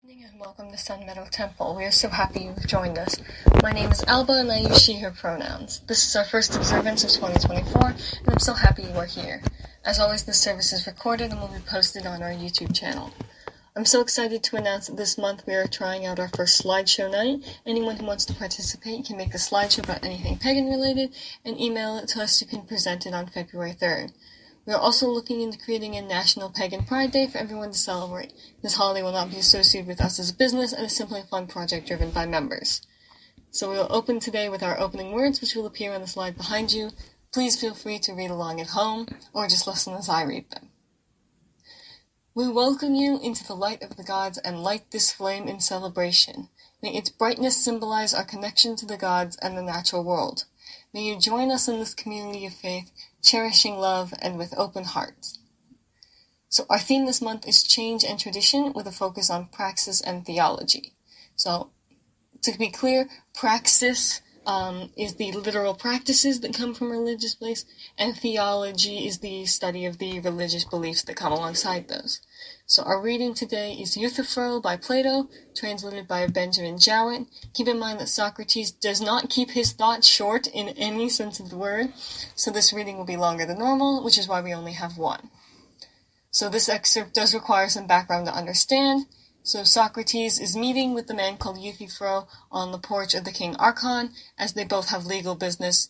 Evening and welcome to Sun Meadow Temple. We are so happy you've joined us. My name is Alba and I use she, her pronouns. This is our first observance of 2024 and I'm so happy you are here. As always, this service is recorded and will be posted on our YouTube channel. I'm so excited to announce that this month we are trying out our first slideshow night. Anyone who wants to participate can make a slideshow about anything pagan related and email it to us. You can present it on February 3rd. We are also looking into creating a National Pagan Pride Day for everyone to celebrate. This holiday will not be associated with us as a business and is simply a fun project driven by members. So we will open today with our opening words, which will appear on the slide behind you. Please feel free to read along at home, or just listen as I read them. We welcome you into the light of the gods and light this flame in celebration. May its brightness symbolize our connection to the gods and the natural world. May you join us in this community of faith, cherishing love and with open hearts. So our theme this month is change and tradition with a focus on praxis and theology. So to be clear, praxis is the literal practices that come from religious beliefs, and theology is the study of the religious beliefs that come alongside those. So our reading today is Euthyphro by Plato, translated by Benjamin Jowett. Keep in mind that Socrates does not keep his thoughts short in any sense of the word, so this reading will be longer than normal, which is why we only have one. So this excerpt does require some background to understand. So Socrates is meeting with the man called Euthyphro on the porch of the king Archon, as they both have legal business.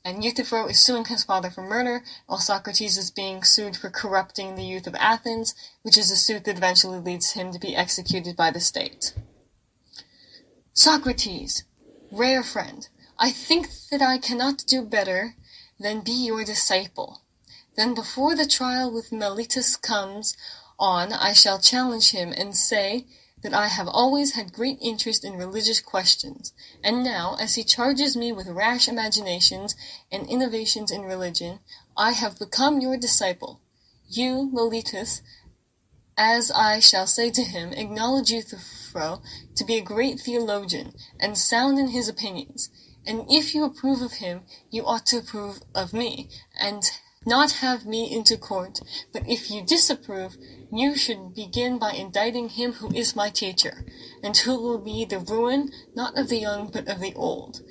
And Euthyphro is suing his father for murder, while Socrates is being sued for corrupting the youth of Athens, which is a suit that eventually leads him to be executed by the state. Socrates, rare friend, I think that I cannot do better than be your disciple. Then before the trial with Meletus comes on, I shall challenge him and say that I have always had great interest in religious questions, and now, as he charges me with rash imaginations and innovations in religion, I have become your disciple. You, Meletus, as I shall say to him, acknowledge Euthyphro to be a great theologian and sound in his opinions, and if you approve of him, you ought to approve of me, and not have me into court, but if you disapprove, you should begin by indicting him who is my teacher, and who will be the ruin, not of the young, but of the old.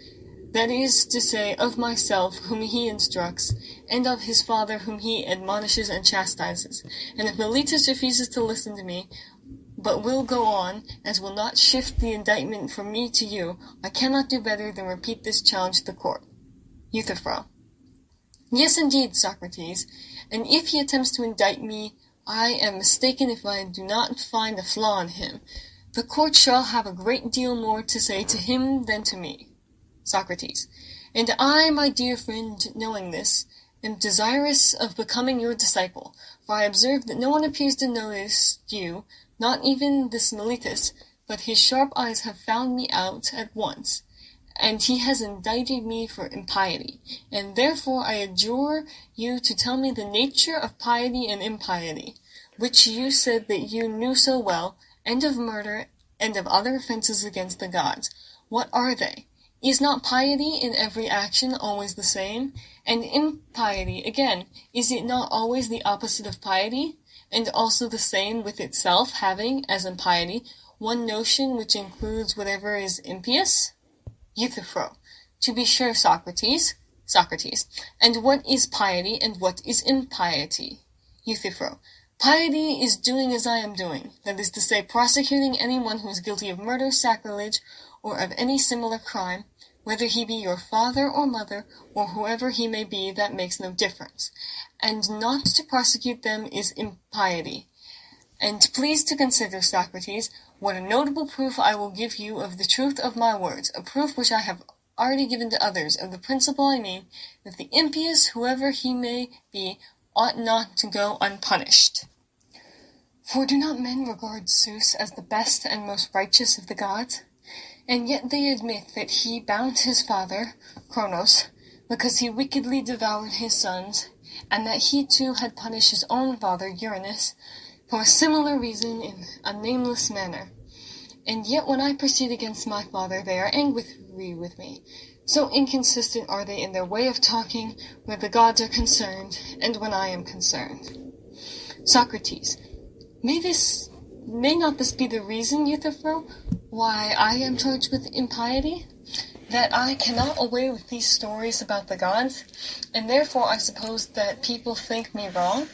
That is to say, of myself, whom he instructs, and of his father, whom he admonishes and chastises. And if Meletus refuses to listen to me, but will go on, as will not shift the indictment from me to you, I cannot do better than repeat this challenge to the court. Euthyphro. Yes, indeed, Socrates, and if he attempts to indict me, I am mistaken if I do not find a flaw in him. The court shall have a great deal more to say to him than to me. Socrates. And I, my dear friend, knowing this, am desirous of becoming your disciple, for I observe that no one appears to notice you, not even this Meletus, but his sharp eyes have found me out at once, and he has indicted me for impiety, and therefore I adjure you to tell me the nature of piety and impiety, which you said that you knew so well, and of murder, and of other offenses against the gods. What are they? Is not piety in every action always the same? And impiety, again, is it not always the opposite of piety, and also the same with itself, having, as in piety, one notion which includes whatever is impious? Euthyphro. To be sure, Socrates. Socrates. And what is piety and what is impiety? Euthyphro. Piety is doing as I am doing, that is to say, prosecuting anyone who is guilty of murder, sacrilege, or of any similar crime, whether he be your father or mother, or whoever he may be, that makes no difference. And not to prosecute them is impiety. And please to consider, Socrates, what a notable proof I will give you of the truth of my words, a proof which I have already given to others, of the principle I mean, that the impious, whoever he may be, ought not to go unpunished. For do not men regard Zeus as the best and most righteous of the gods? And yet they admit that he bound his father, Cronos, because he wickedly devoured his sons, and that he too had punished his own father, Uranus, for a similar reason in a nameless manner. And yet when I proceed against my father, they are angry with me. So inconsistent are they in their way of talking where the gods are concerned, and when I am concerned. Socrates. May this may not this be the reason, Euthyphro, why I am charged with impiety? That I cannot away with these stories about the gods, and therefore I suppose that people think me wrong?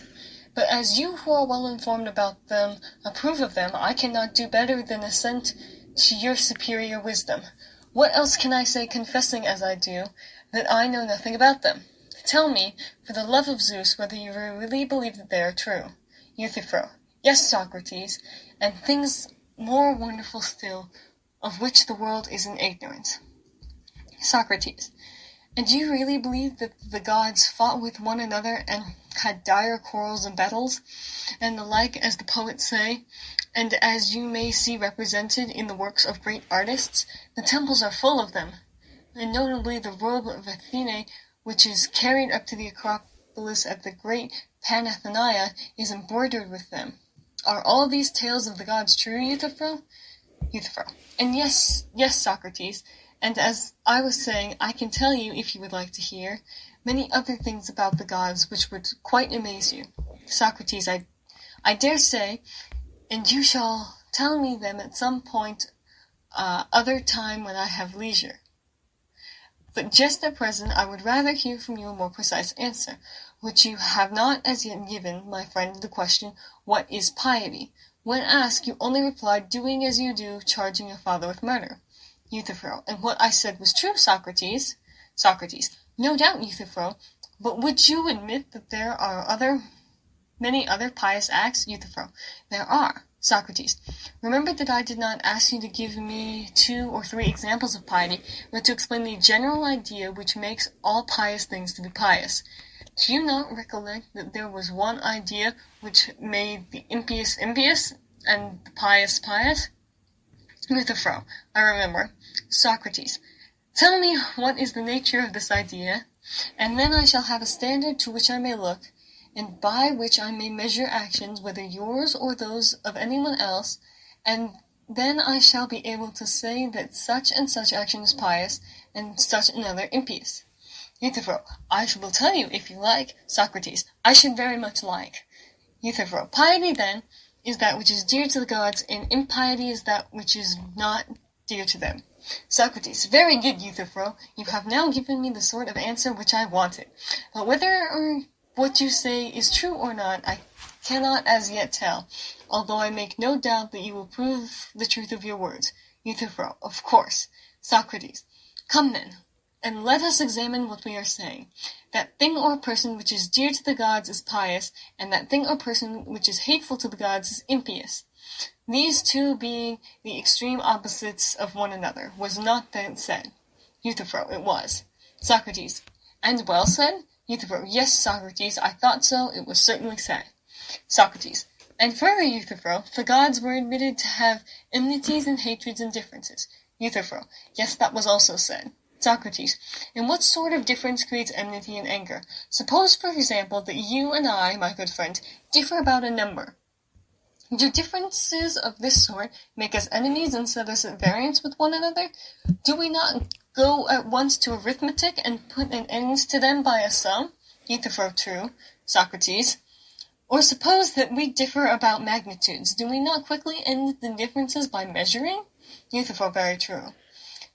But as you who are well informed about them approve of them, I cannot do better than assent to your superior wisdom. What else can I say, confessing as I do, that I know nothing about them? Tell me, for the love of Zeus, whether you really believe that they are true. Euthyphro: Yes, Socrates, and things more wonderful still, of which the world is in ignorance. Socrates: And do you really believe that the gods fought with one another and had dire quarrels and battles, and the like, as the poets say, and as you may see represented in the works of great artists? The temples are full of them, and notably the robe of Athene, which is carried up to the Acropolis at the great Panathenaea, is embroidered with them. Are all these tales of the gods true, Euthyphro? Euthyphro: And yes, Socrates, and as I was saying, I can tell you, if you would like to hear, many other things about the gods which would quite amaze you. Socrates: I dare say, and you shall tell me them at some point other time when I have leisure. But just at present I would rather hear from you a more precise answer, which you have not as yet given, my friend, the question, what is piety? When asked, you only replied, doing as you do, charging your father with murder. Euthyphro: And what I said was true, Socrates. Socrates: No doubt, Euthyphro, but would you admit that there are many other pious acts? Euthyphro: There are. Socrates: Remember that I did not ask you to give me 2 or 3 examples of piety, but to explain the general idea which makes all pious things to be pious. Do you not recollect that there was one idea which made the impious impious, and the pious pious? Euthyphro: I remember. Socrates: Tell me what is the nature of this idea, and then I shall have a standard to which I may look, and by which I may measure actions, whether yours or those of anyone else, and then I shall be able to say that such and such action is pious, and such another impious. Euthyphro: I will tell you, if you like. Socrates: I should very much like. Euthyphro: Piety, then, is that which is dear to the gods, and impiety is that which is not dear to them. Socrates: Very good, Euthyphro. You have now given me the sort of answer which I wanted. But whether what you say is true or not, I cannot as yet tell, although I make no doubt that you will prove the truth of your words. Euthyphro: Of course. Socrates: Come then, and let us examine what we are saying. That thing or person which is dear to the gods is pious, and that thing or person which is hateful to the gods is impious. These two being the extreme opposites of one another. Was not then said? Euthyphro: It was. Socrates: And well said? Euthyphro: Yes, Socrates, I thought so, it was certainly said. Socrates: And further, Euthyphro, the gods were admitted to have enmities and hatreds and differences. Euthyphro: Yes, that was also said. Socrates: And what sort of difference creates enmity and anger? Suppose, for example, that you and I, my good friend, differ about a number. Do differences of this sort make us enemies and set us at variance with one another? Do we not go at once to arithmetic and put an end to them by a sum? Euthyphro: True. Socrates: Or suppose that we differ about magnitudes. Do we not quickly end the differences by measuring? Euthyphro: Very true.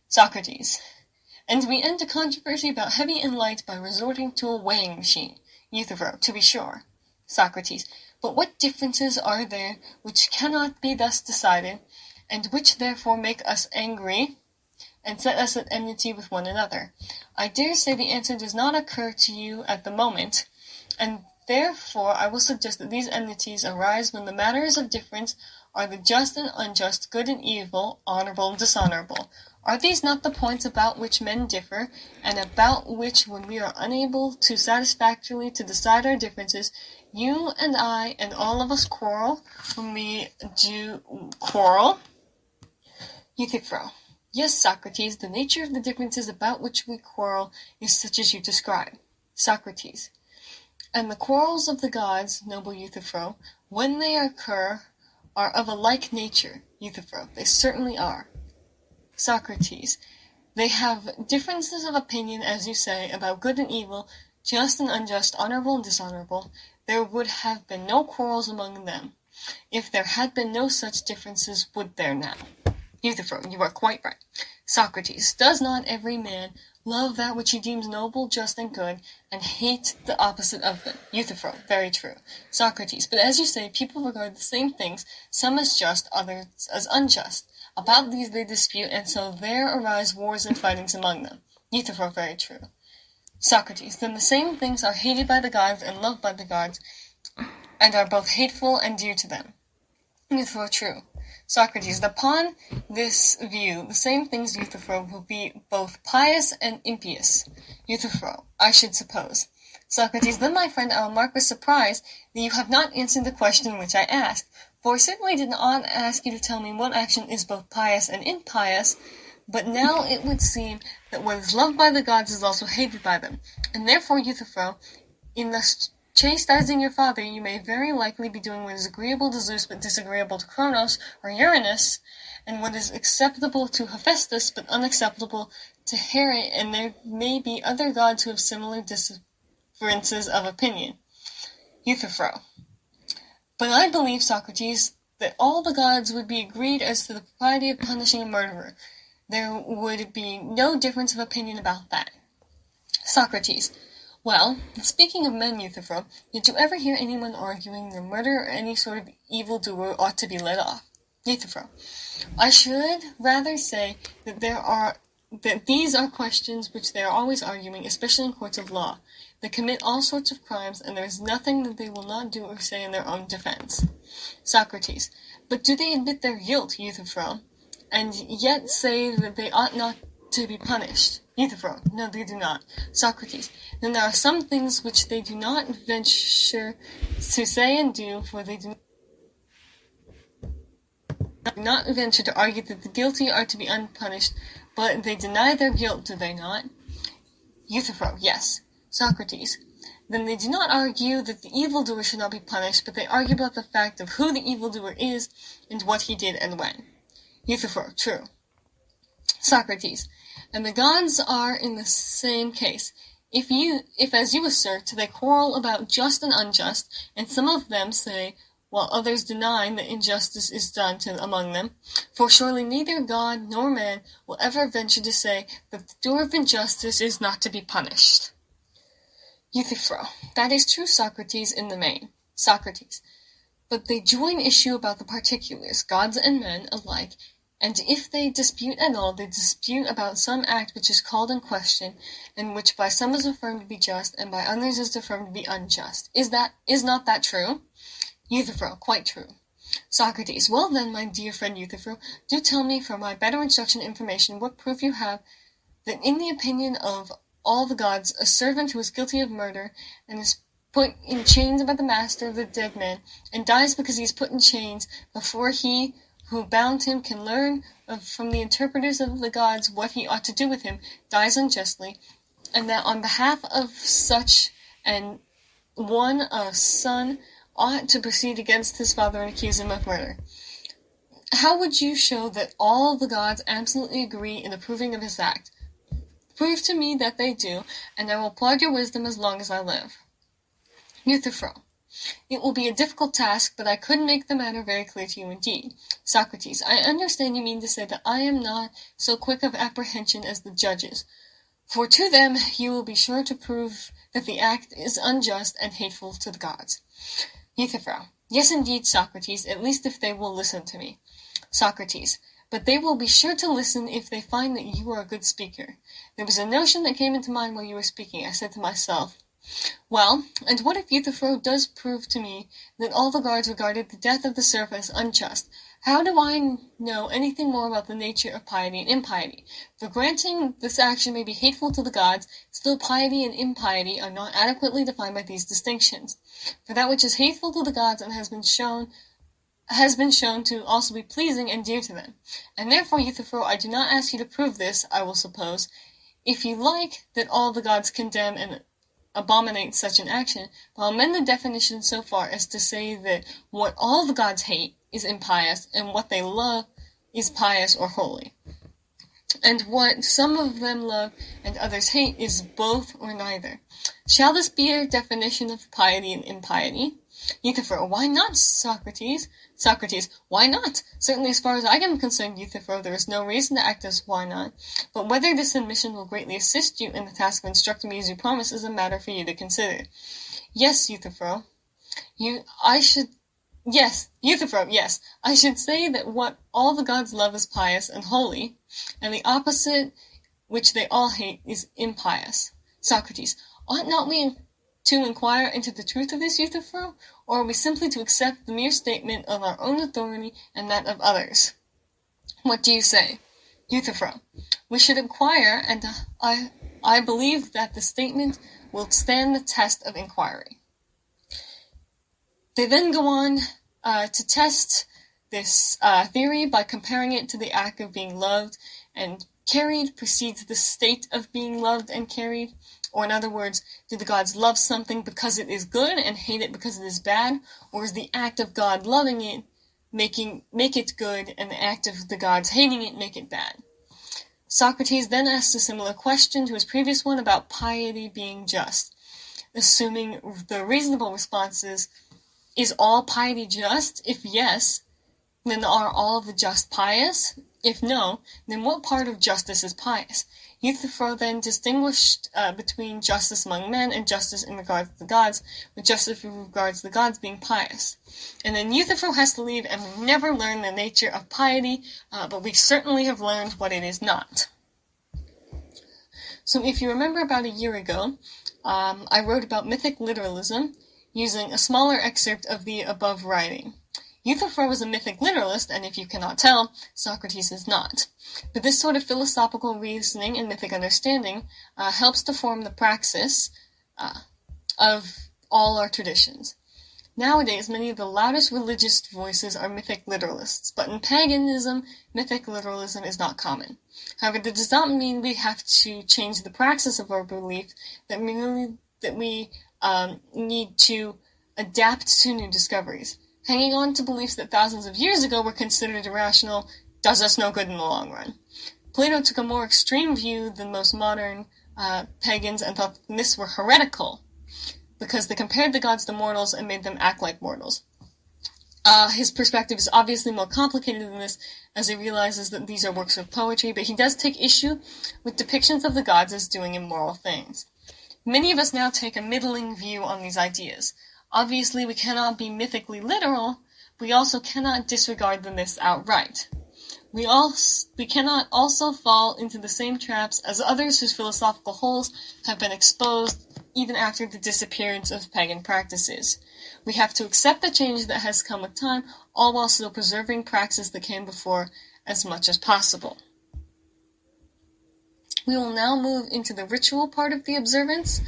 Socrates: And we end a controversy about heavy and light by resorting to a weighing machine. Euthyphro: To be sure. Socrates: But what differences are there which cannot be thus decided, and which therefore make us angry, and set us at enmity with one another? I dare say the answer does not occur to you at the moment, and therefore I will suggest that these enmities arise when the matters of difference are the just and unjust, good and evil, honorable and dishonorable. Are these not the points about which men differ, and about which, when we are unable to satisfactorily to decide our differences, you and I and all of us quarrel when we do quarrel? Euthyphro: Yes, Socrates, the nature of the differences about which we quarrel is such as you describe. Socrates: And the quarrels of the gods, noble Euthyphro, when they occur, are of a like nature. Euthyphro: They certainly are. Socrates: They have differences of opinion, as you say, about good and evil, just and unjust, honorable and dishonorable. There would have been no quarrels among them. If there had been no such differences, would there now? Euthyphro, you are quite right. Socrates, does not every man love that which he deems noble, just, and good, and hate the opposite of them? Euthyphro, very true. Socrates, but as you say, people regard the same things, some as just, others as unjust. About these they dispute, and so there arise wars and fightings among them. Euthyphro, very true. Socrates, then the same things are hated by the gods and loved by the gods, and are both hateful and dear to them. Euthyphro, true. Socrates, upon this view, the same things, Euthyphro, will be both pious and impious. Euthyphro, I should suppose. Socrates, then, my friend, I will mark with surprise that you have not answered the question which I asked, for I certainly did not ask you to tell me what action is both pious and impious, but now it would seem that what is loved by the gods is also hated by them, and therefore, Euthyphro, in thus chastising your father, you may very likely be doing what is agreeable to Zeus but disagreeable to Cronos or Uranus, and what is acceptable to Hephaestus but unacceptable to Hera, and there may be other gods who have similar differences of opinion. Euthyphro, but I believe, Socrates, that all the gods would be agreed as to the propriety of punishing a murderer. There would be no difference of opinion about that. Socrates, well, speaking of men, Euthyphro, did you ever hear anyone arguing that murder or any sort of evildoer ought to be let off? Euthyphro, I should rather say that these are questions which they are always arguing, especially in courts of law. They commit all sorts of crimes, and there is nothing that they will not do or say in their own defense. Socrates, but do they admit their guilt, Euthyphro, and yet say that they ought not to be punished? Euthyphro, no, they do not. Socrates, then there are some things which they do not venture to say and do, for they do not venture to argue that the guilty are to be unpunished, but they deny their guilt, do they not? Euthyphro, yes. Socrates, then they do not argue that the evildoer should not be punished, but they argue about the fact of who the evildoer is, and what he did and when. Euthyphro, true. Socrates, and the gods are in the same case. If, as you assert, they quarrel about just and unjust, and some of them say, while others deny that injustice is done among them, for surely neither God nor man will ever venture to say that the doer of injustice is not to be punished. Euthyphro, that is true, Socrates, in the main. Socrates, but they join issue about the particulars, gods and men alike, and if they dispute at all, they dispute about some act which is called in question, and which by some is affirmed to be just, and by others is affirmed to be unjust. Is not that true? Euthyphro, quite true. Socrates, well then, my dear friend Euthyphro, do tell me, for my better instruction and information, what proof you have that in the opinion of all the gods, a servant who is guilty of murder, and is put in chains by the master of the dead man, and dies because he is put in chains, before he who bound him can learn from the interpreters of the gods what he ought to do with him, dies unjustly, and that on behalf of such an one a son ought to proceed against his father and accuse him of murder. How would you show that all the gods absolutely agree in approving of his act? Prove to me that they do, and I will applaud your wisdom as long as I live. Euthyphro, it will be a difficult task, but I could make the matter very clear to you indeed. Socrates, I understand you mean to say that I am not so quick of apprehension as the judges, for to them you will be sure to prove that the act is unjust and hateful to the gods. Euthyphro, yes indeed, Socrates, at least if they will listen to me. Socrates, but they will be sure to listen if they find that you are a good speaker. There was a notion that came into mind while you were speaking. I said to myself, well, and what if Euthyphro does prove to me that all the gods regarded the death of the serf as unjust? How do I know anything more about the nature of piety and impiety? For granting this action may be hateful to the gods, still piety and impiety are not adequately defined by these distinctions. For that which is hateful to the gods and has been shown to also be pleasing and dear to them. And therefore, Euthyphro, I do not ask you to prove this, I will suppose, if you like, that all the gods condemn and abominate such an action, but I'll amend the definition so far as to say that what all the gods hate is impious, and what they love is pious or holy. and what some of them love and others hate is both or neither. Shall this be your definition of piety and impiety? Euthyphro: why not, Socrates? Socrates: why not? Certainly, as far as I am concerned, Euthyphro, there is no reason to act as why not. But whether this admission will greatly assist you in the task of instructing me as you promise is a matter for you to consider. Yes, Euthyphro. Euthyphro, yes. I should say that what all the gods love is pious and holy, and the opposite, which they all hate, is impious. Socrates: ought not we to inquire into the truth of this, Euthyphro, or are we simply to accept the mere statement of our own authority and that of others? What do you say? Euthyphro: we should inquire, and I believe that the statement will stand the test of inquiry. They then go on to test this theory by comparing it to the act of being loved and carried precedes the state of being loved and carried. Or in other words, do the gods love something because it is good and hate it because it is bad? Or is the act of God loving it make it good, and the act of the gods hating it make it bad? Socrates then asks a similar question to his previous one about piety being just, assuming the reasonable response is all piety just? If yes, then are all the just pious? If no, then what part of justice is pious? Euthyphro then distinguished between justice among men and justice in regards to the gods, with justice in regards to the gods being pious. And then Euthyphro has to leave, and we never learn the nature of piety, but we certainly have learned what it is not. So if you remember about a year ago, I wrote about mythic literalism, using a smaller excerpt of the above writing. Euthyphro was a mythic literalist, and if you cannot tell, Socrates is not. But this sort of philosophical reasoning and mythic understanding helps to form the praxis of all our traditions. Nowadays, many of the loudest religious voices are mythic literalists, but in paganism, mythic literalism is not common. However, that does not mean we have to change the praxis of our belief, that we need to adapt to new discoveries. Hanging on to beliefs that thousands of years ago were considered irrational does us no good in the long run. Plato took a more extreme view than most modern pagans and thought that myths were heretical because they compared the gods to mortals and made them act like mortals. His perspective is obviously more complicated than this, as he realizes that these are works of poetry, but he does take issue with depictions of the gods as doing immoral things. Many of us now take a middling view on these ideas. Obviously, we cannot be mythically literal, we also cannot disregard the myths outright. We cannot also fall into the same traps as others whose philosophical holes have been exposed even after the disappearance of pagan practices. We have to accept the change that has come with time, all while still preserving praxis that came before as much as possible. We will now move into the ritual part of the observance.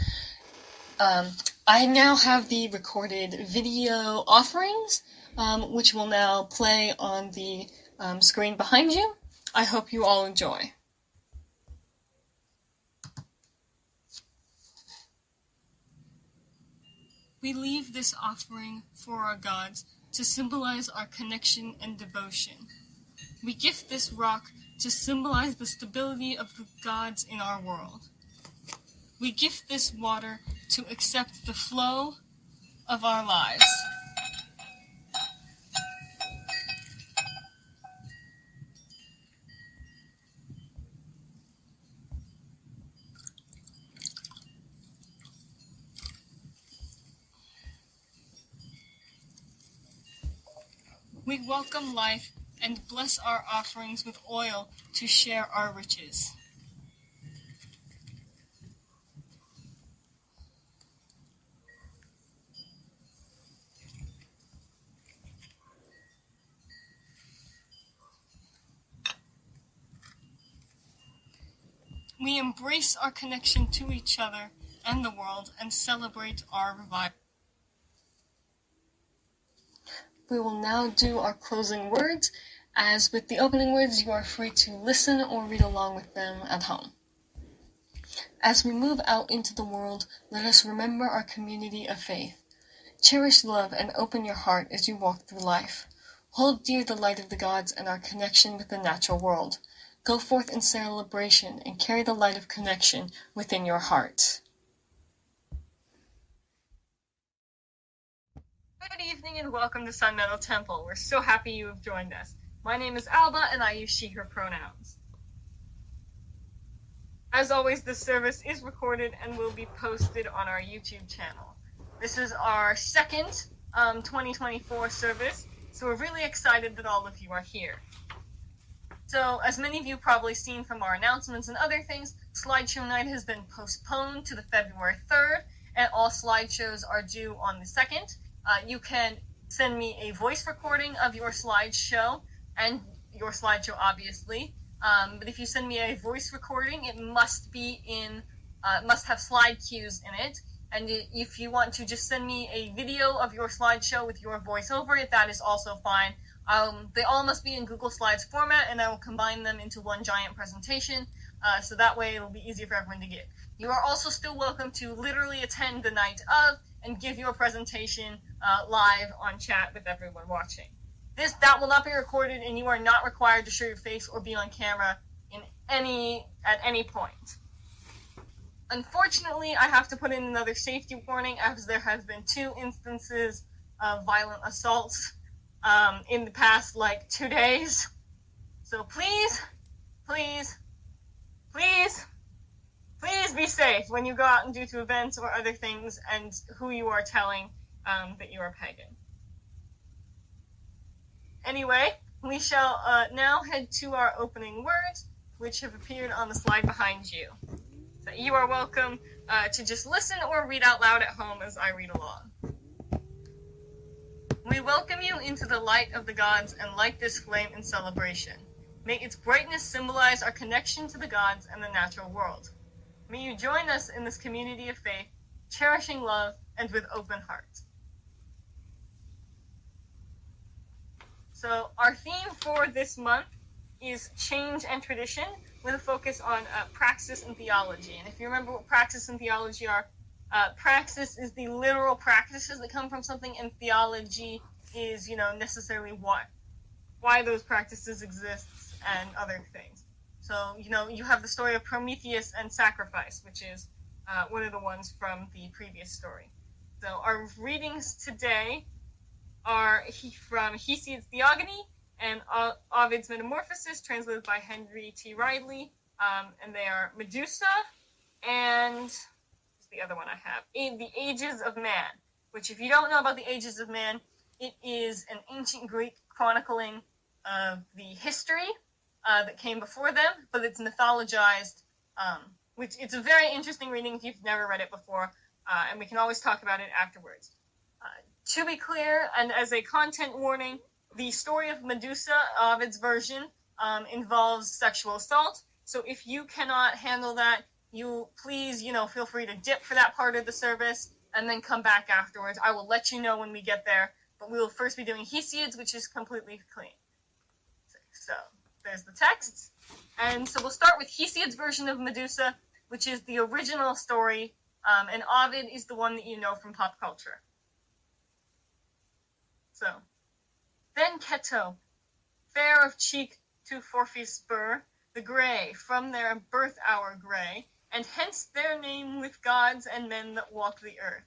I now have the recorded video offerings, which will now play on the screen behind you. I hope you all enjoy. We leave this offering for our gods to symbolize our connection and devotion. We gift this rock to symbolize the stability of the gods in our world. We gift this water to accept the flow of our lives. We welcome life and bless our offerings with oil to share our riches. We embrace our connection to each other and the world and celebrate our revival. We will now do our closing words. As with the opening words, you are free to listen or read along with them at home. As we move out into the world, let us remember our community of faith. Cherish love and open your heart as you walk through life. Hold dear the light of the gods and our connection with the natural world. Go forth in celebration and carry the light of connection within your heart. Good evening and welcome to Sun Meadow Temple. We're so happy you have joined us. My name is Alba and I use she, her pronouns. As always, this service is recorded and will be posted on our YouTube channel. This is our second 2024 service, so we're really excited that all of you are here. So, as many of you probably seen from our announcements and other things, slideshow night has been postponed to the February 3rd, and all slideshows are due on the 2nd. You can send me a voice recording of your slideshow, and your slideshow obviously, but if you send me a voice recording, it must be must have slide cues in it, and if you want to just send me a video of your slideshow with your voice over it, that is also fine. They all must be in Google Slides format, and I will combine them into one giant presentation, so that way it'll be easier for everyone to get. You are also still welcome to literally attend the night of and give your presentation live on chat with everyone watching. That will not be recorded, and you are not required to show your face or be on camera at any point. Unfortunately, I have to put in another safety warning, as there has been 2 instances of violent assaults in the past, 2 days. So please be safe when you go out and do to events or other things, and who you are telling that you are pagan. Anyway, we shall now head to our opening words, which have appeared on the slide behind you. So you are welcome to just listen or read out loud at home as I read along. We welcome you into the light of the gods and light this flame in celebration. May its brightness symbolize our connection to the gods and the natural world. May you join us in this community of faith, cherishing love and with open hearts. So our theme for this month is change and tradition, with a focus on praxis and theology. And if you remember what praxis and theology are, praxis is the literal practices that come from something, and theology is, necessarily why those practices exist and other things. So, you have the story of Prometheus and sacrifice, which is one of the ones from the previous story. So our readings today are from Hesiod's Theogony and Ovid's Metamorphoses, translated by Henry T. Ridley, and they are Medusa and the other one I have, The Ages of Man, which, if you don't know about the Ages of Man, it is an ancient Greek chronicling of the history that came before them, but it's mythologized, which it's a very interesting reading if you've never read it before, and we can always talk about it afterwards. To be clear, and as a content warning, the story of Medusa, Ovid's version, involves sexual assault. So if you cannot handle that, you please, feel free to dip for that part of the service and then come back afterwards. I will let you know when we get there, but we will first be doing Hesiod's, which is completely clean. So there's the text. And so we'll start with Hesiod's version of Medusa, which is the original story, and Ovid is the one that you know from pop culture. So, then Keto, fair of cheek to Forpheus spur, the grey, from their birth hour grey, and hence their name with gods and men that walk the earth.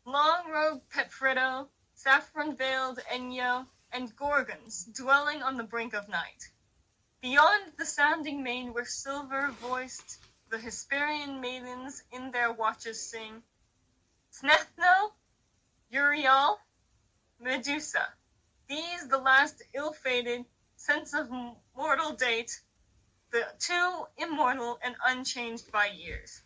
Long-robed Pepfredo, saffron-veiled Enyo, and Gorgons, dwelling on the brink of night. Beyond the sounding main where silver-voiced the Hesperian maidens in their watches sing, Snethno, Uriel, Medusa, these the last ill-fated, sense of mortal date, the 2 immortal and unchanged by years.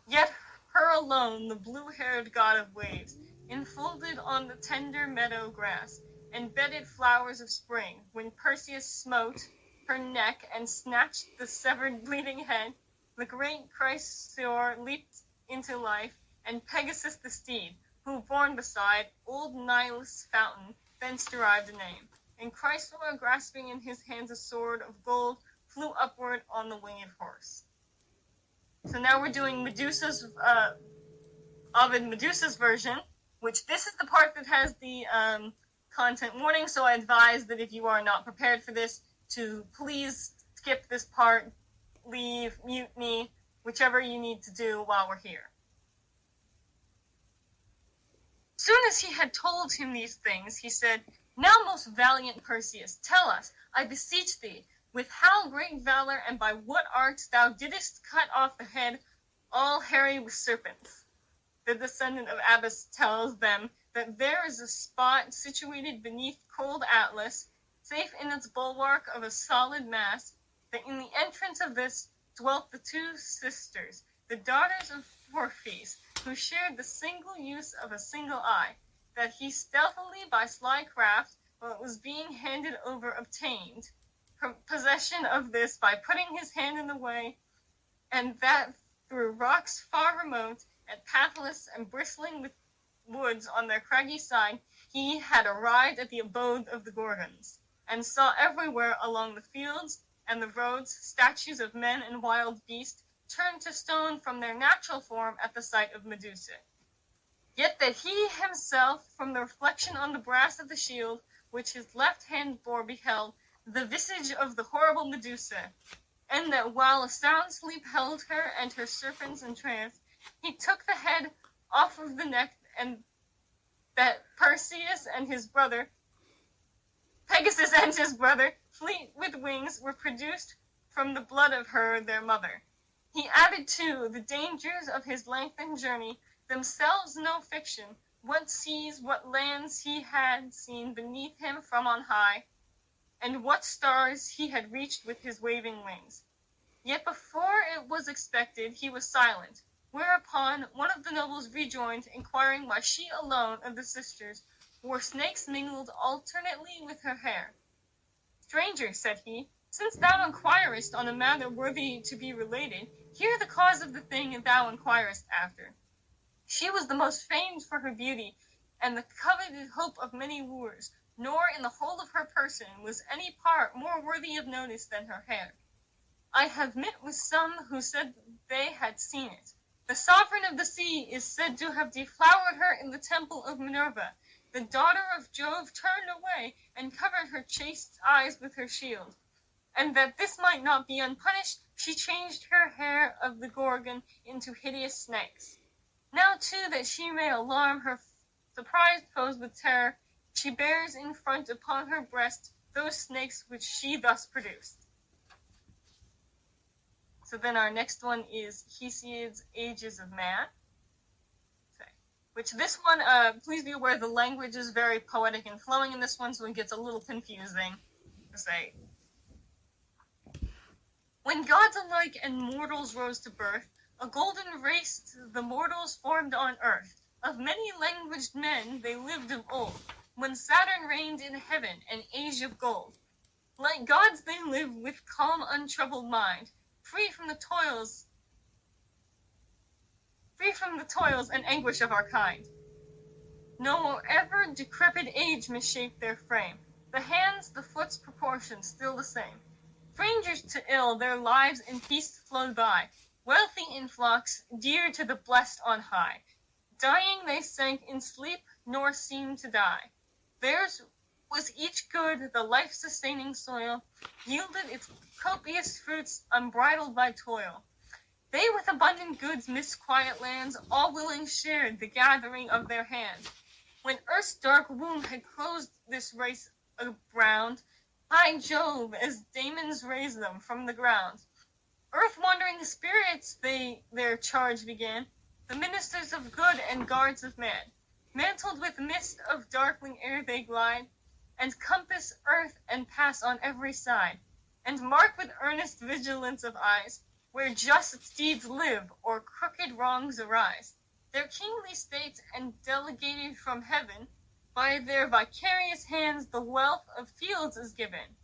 Yet her alone, the blue-haired god of waves, enfolded on the tender meadow grass, and bedded flowers of spring, when Perseus smote her neck and snatched the severed bleeding head, the great Chrysaor leaped into life, and Pegasus the steed, who borne beside old Nilus' fountain, thence derived a name. And Chrysaor, grasping in his hands a sword of gold, flew upward on the winged horse. So now we're doing Ovid Medusa's version, which this is the part that has the content warning, so I advise that if you are not prepared for this, to please skip this part, leave, mutiny, whichever you need to do while we're here. Soon as he had told him these things, he said, Now, most valiant Perseus, tell us, I beseech thee, with how great valor and by what arts thou didst cut off the head all hairy with serpents. The descendant of Abas tells them that there is a spot situated beneath cold Atlas, safe in its bulwark of a solid mass, that in the entrance of this dwelt the two sisters, the daughters of Phorcys, who shared the single use of a single eye, that he stealthily by sly craft, while it was being handed over, obtained possession of this by putting his hand in the way, and that through rocks far remote, and pathless and bristling with woods on their craggy side, he had arrived at the abode of the Gorgons, and saw everywhere along the fields and the roads statues of men and wild beasts turned to stone from their natural form at the sight of Medusa. Yet that he himself, from the reflection on the brass of the shield, which his left hand bore, beheld the visage of the horrible Medusa, and that while a sound sleep held her and her serpents in trance, he took the head off of the neck, and that Pegasus and his brother, fleet with wings, were produced from the blood of her, their mother. He added, too, the dangers of his lengthened journey, themselves no fiction, what seas, what lands he had seen beneath him from on high, and what stars he had reached with his waving wings. Yet before it was expected, he was silent, whereupon one of the nobles rejoined, inquiring why she alone of the sisters wore snakes mingled alternately with her hair. Stranger, said he, since thou inquirest on a matter worthy to be related, hear the cause of the thing thou inquirest after. She was the most famed for her beauty, and the coveted hope of many wooers, nor in the whole of her person was any part more worthy of notice than her hair. I have met with some who said they had seen it. The sovereign of the sea is said to have deflowered her in the temple of Minerva. The daughter of Jove turned away and covered her chaste eyes with her shield. And that this might not be unpunished, she changed her hair of the Gorgon into hideous snakes. Now, too, that she may alarm her surprised foes with terror, she bears in front upon her breast those snakes which she thus produced. So then our next one is Hesiod's Ages of Man. Which this one, please be aware the language is very poetic and flowing in this one, so it gets a little confusing to say. When gods alike and mortals rose to birth, a golden race the mortals formed on earth. Of many languaged men they lived of old, when Saturn reigned in heaven, an age of gold. Like gods they live with calm, untroubled mind, free from the toils and anguish of our kind. Nor ever decrepit age misshape their frame, the hands, the foot's proportion still the same. Strangers to ill, their lives in peace flowed by, wealthy in flocks, dear to the blessed on high. Dying they sank in sleep, nor seemed to die. Theirs was each good, the life-sustaining soil, yielded its copious fruits, unbridled by toil. They with abundant goods midst quiet lands, all willing shared the gathering of their hands. When earth's dark womb had closed this race around, high Jove, as daemons raised them from the ground. Earth-wandering spirits their charge began, the ministers of good and guards of man. Mantled with mist of darkling air they glide, and compass earth and pass on every side, and mark with earnest vigilance of eyes, where just deeds live, or crooked wrongs arise. Their kingly states and delegated from heaven, by their vicarious hands the wealth of fields is given.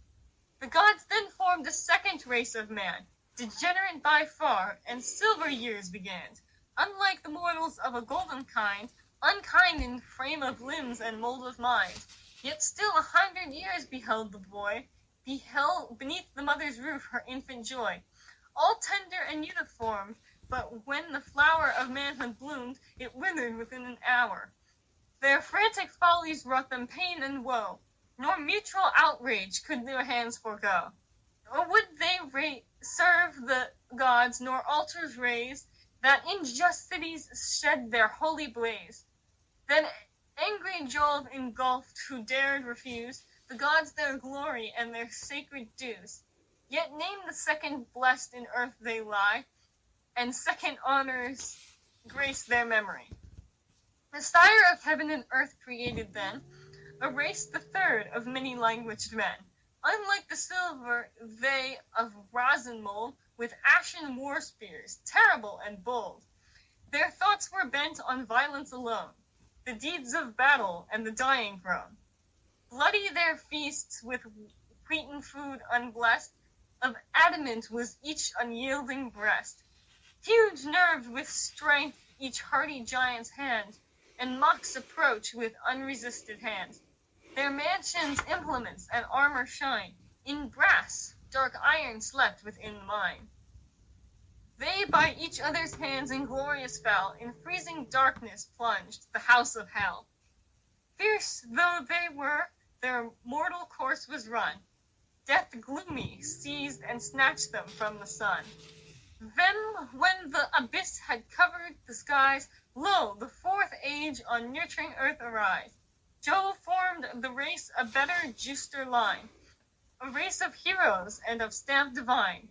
The gods then formed a second race of man, degenerate by far, and silver years began. Unlike the mortals of a golden kind, unkind in frame of limbs and mold of mind, yet still 100 years beheld the boy, beheld beneath the mother's roof her infant joy. All tender and uniform, but when the flower of manhood bloomed, it withered within an hour. Their frantic follies wrought them pain and woe, nor mutual outrage could their hands forego. Or would they serve the gods, nor altars raise, that injust cities shed their holy blaze? Then angry Jove engulfed, who dared refuse the gods their glory and their sacred dues. Yet name the second blessed in earth they lie, and second honors grace their memory. The sire of heaven and earth created then a race the third of many-languaged men. Unlike the silver, they of rosin mold, with ashen war spears, terrible and bold. Their thoughts were bent on violence alone, the deeds of battle and the dying groan. Bloody their feasts with wheaten food unblessed, of adamant was each unyielding breast. Huge nerved with strength each hardy giant's hand, and mocks approach with unresisted hands. Their mansions, implements, and armor shine in brass, dark iron slept within the mine. They by each other's hands inglorious fell, in freezing darkness plunged the house of hell. Fierce though they were, their mortal course was run. Death gloomy seized and snatched them from the sun. Then, when the abyss had covered the skies, lo, the fourth age on nurturing earth arise. Jove formed the race a better, juster line, a race of heroes and of stamp divine,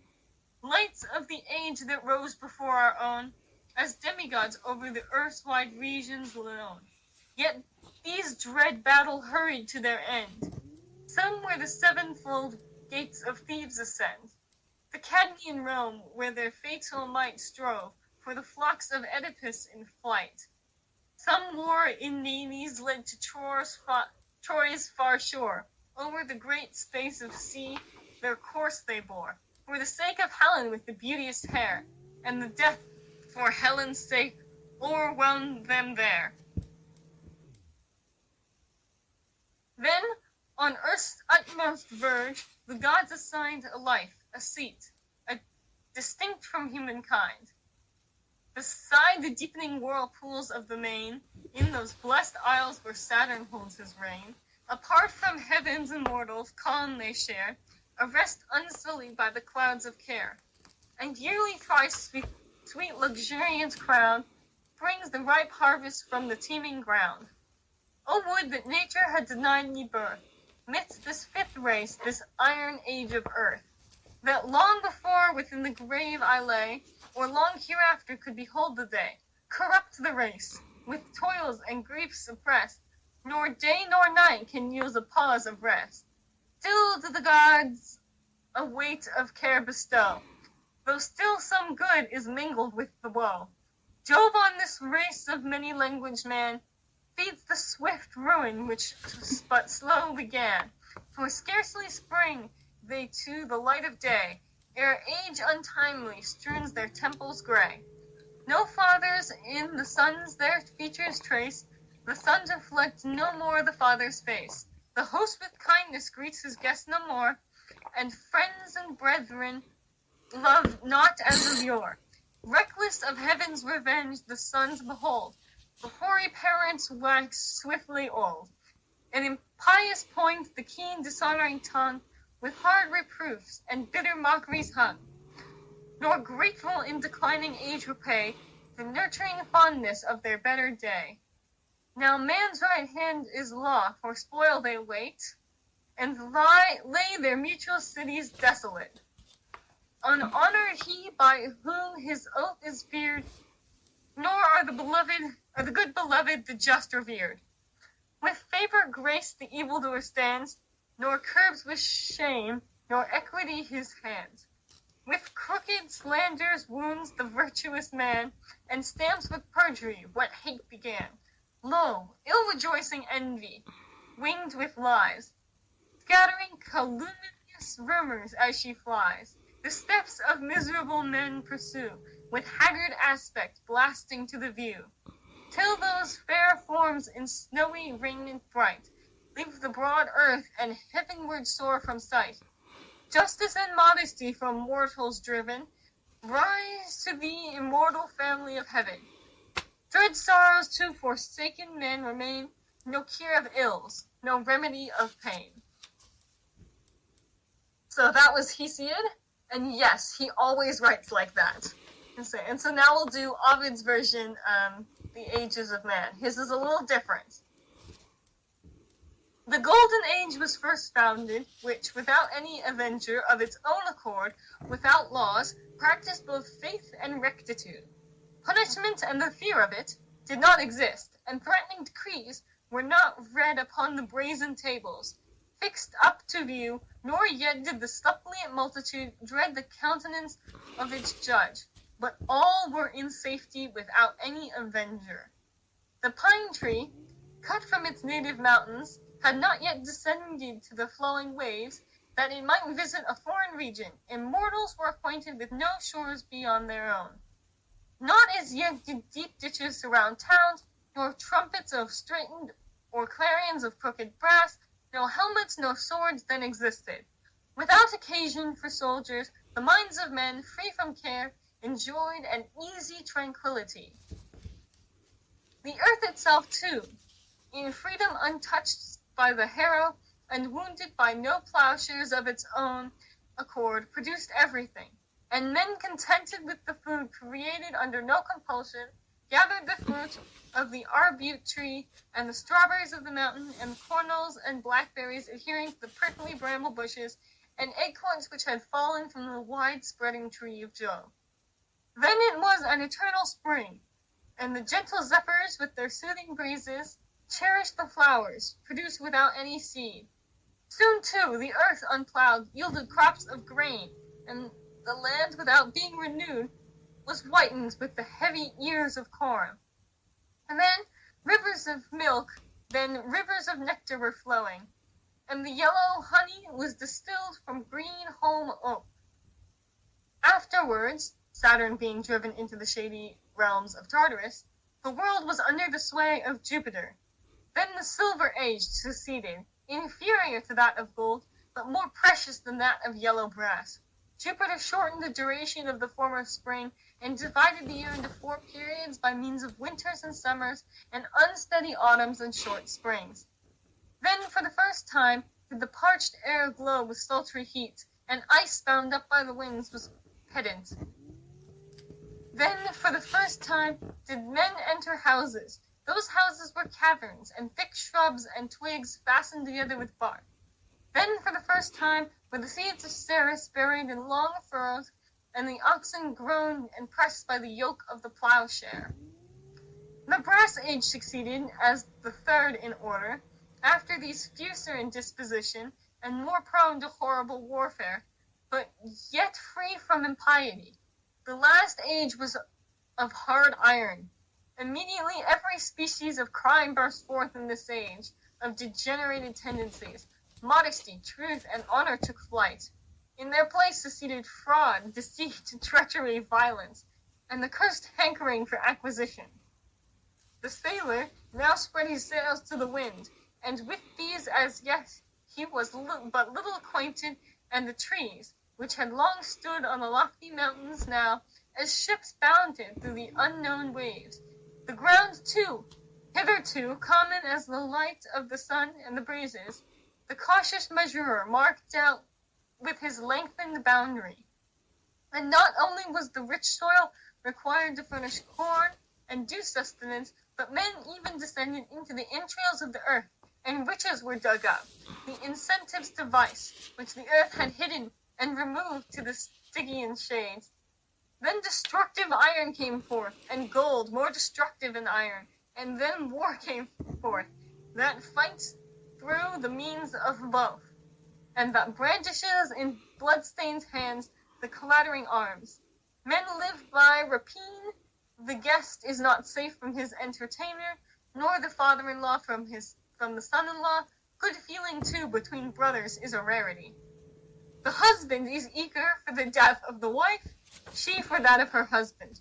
lights of the age that rose before our own, as demigods over the earth's wide regions known. Yet these dread battle hurried to their end. Some where the sevenfold gates of Thebes ascend, the Cadmean realm where their fatal might strove for the flocks of Oedipus in flight. Some war in navies led to Troy's far shore. Over the great space of sea their course they bore, for the sake of Helen with the beauteous hair, and the death for Helen's sake o'erwhelmed them there. Then, on earth's utmost verge, the gods assigned a life, a seat, distinct from humankind. Beside the deepening whirlpools of the main, in those blessed isles where Saturn holds his reign, apart from heaven's immortals, calm they share, a rest unsullied by the clouds of care. And yearly thrice sweet luxuriance crowned brings the ripe harvest from the teeming ground. O would that nature had denied me birth, midst this fifth race, this iron age of earth, that long before within the grave I lay, or long hereafter could behold the day, corrupt the race, with toils and griefs suppressed, nor day nor night can use a pause of rest. Still do the gods a weight of care bestow, though still some good is mingled with the woe. Jove on this race of many-languaged man feeds the swift ruin which but slow began, for scarcely spring they to the light of day, ere age untimely strews their temples gray. No fathers in the sons their features trace, the sons reflect no more the father's face. The host with kindness greets his guest no more, and friends and brethren love not as of yore. Reckless of heaven's revenge the sons behold, the hoary parents wax swiftly old. And in pious point the keen dishonoring tongue with hard reproofs and bitter mockeries hung, nor grateful in declining age repay the nurturing fondness of their better day. Now man's right hand is law, for spoil they wait, and lay their mutual cities desolate. Unhonored he by whom his oath is feared, nor are the good beloved the just revered. With favor grace the evildoer stands, nor curbs with shame, nor equity his hands. With crooked slanders wounds the virtuous man, and stamps with perjury what hate began. Lo, ill-rejoicing envy, winged with lies, scattering calumnious rumors as she flies, the steps of miserable men pursue, with haggard aspect blasting to the view, till those fair forms in snowy raiment bright leave the broad earth and heavenward soar from sight. Justice and modesty from mortals driven rise to the immortal family of heaven. Dread sorrows to forsaken men remain, no cure of ills, no remedy of pain. So that was Hesiod, and yes, he always writes like that. And so now we'll do Ovid's version, The Ages of Man. His is a little different. The Golden Age was first founded, which, without any avenger of its own accord, without laws, practiced both faith and rectitude. Punishment and the fear of it did not exist, and threatening decrees were not read upon the brazen tables, fixed up to view, nor yet did the suppliant multitude dread the countenance of its judge, but all were in safety without any avenger. The pine tree, cut from its native mountains, had not yet descended to the flowing waves, that it might visit a foreign region, and mortals were acquainted with no shores beyond their own. Not as yet did deep ditches surround towns, nor trumpets of straitened, or clarions of crooked brass, no helmets, no swords then existed. Without occasion for soldiers, the minds of men, free from care, enjoyed an easy tranquillity. The earth itself, too, in freedom untouched by the harrow, and wounded by no plowshares of its own accord, produced everything, and men contented with the food created under no compulsion, gathered the fruit of the arbute tree, and the strawberries of the mountain, and cornels and blackberries adhering to the prickly bramble bushes, and acorns which had fallen from the wide-spreading tree of Jove. Then it was an eternal spring, and the gentle zephyrs with their soothing breezes cherished the flowers, produced without any seed. Soon, too, the earth unplowed yielded crops of grain, and the land, without being renewed, was whitened with the heavy ears of corn. And then rivers of milk, then rivers of nectar were flowing, and the yellow honey was distilled from green holm oak. Afterwards, Saturn being driven into the shady realms of Tartarus, the world was under the sway of Jupiter. Then the Silver Age succeeded, inferior to that of gold, but more precious than that of yellow brass. Jupiter shortened the duration of the former spring, and divided the year into 4 periods by means of winters and summers, and unsteady autumns and short springs. Then, for the first time, did the parched air glow with sultry heat, and ice bound up by the winds was pedant. Then, for the first time, did men enter houses. Those houses were caverns, and thick shrubs and twigs fastened together with bark. Then, for the first time, were the seeds of Ceres buried in long furrows, and the oxen groaned and pressed by the yoke of the plowshare. The Brass Age succeeded as the third in order, after these fiercer in disposition, and more prone to horrible warfare, but yet free from impiety. The last age was of hard iron. Immediately every species of crime burst forth in this age, of degenerated tendencies. Modesty, truth, and honor took flight. In their place succeeded fraud, deceit, treachery, violence, and the cursed hankering for acquisition. The sailor now spread his sails to the wind, and with these as yet he was but little acquainted, and the trees, which had long stood on the lofty mountains now, as ships bounded through the unknown waves. The ground, too, hitherto common as the light of the sun and the breezes, the cautious measurer marked out with his lengthened boundary. And not only was the rich soil required to furnish corn and due sustenance, but men even descended into the entrails of the earth, and riches were dug up, the incentives to vice, which the earth had hidden and removed to the Stygian shades. Then destructive iron came forth, and gold, more destructive than iron, and then war came forth, that fights through the means of both, and that brandishes in blood-stained hands the clattering arms. Men live by rapine, the guest is not safe from his entertainer, nor the father-in-law from the son-in-law. Good feeling, too, between brothers is a rarity. The husband is eager for the death of the wife, she for that of her husband.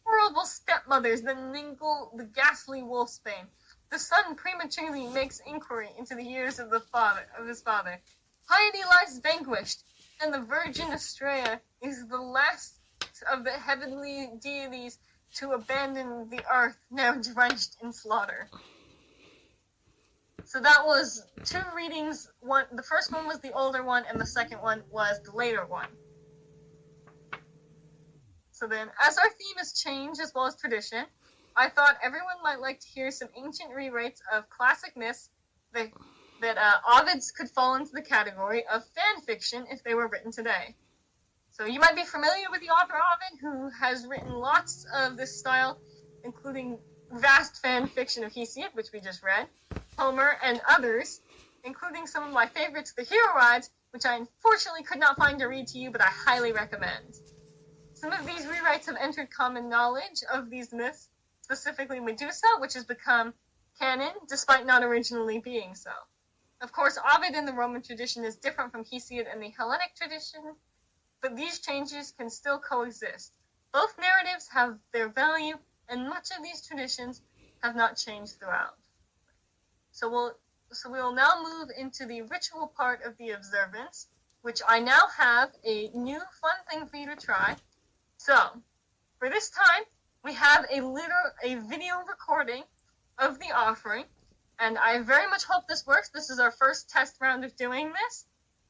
Horrible stepmothers that mingle the ghastly wolfsbane. The son prematurely makes inquiry into the years of his father. Piety lies vanquished, and the virgin Astrea is the last of the heavenly deities to abandon the earth now drenched in slaughter. So that was 2 readings. The first one was the older one, and the second one was the later one. So then, as our theme is change as well as tradition, I thought everyone might like to hear some ancient rewrites of classic myths that Ovids could fall into the category of fan fiction if they were written today. So you might be familiar with the author Ovid, who has written lots of this style, including vast fan fiction of Hesiod, which we just read, Homer, and others, including some of my favorites, the Hero Rides, which I unfortunately could not find to read to you, but I highly recommend. Some of these rewrites have entered common knowledge of these myths, specifically Medusa, which has become canon, despite not originally being so. Of course, Ovid in the Roman tradition is different from Hesiod in the Hellenic tradition, but these changes can still coexist. Both narratives have their value, and much of these traditions have not changed throughout. So we will now move into the ritual part of the observance, which I now have a new fun thing for you to try. So, for this time, we have a video recording of the offering, and I very much hope this works. This is our first test round of doing this,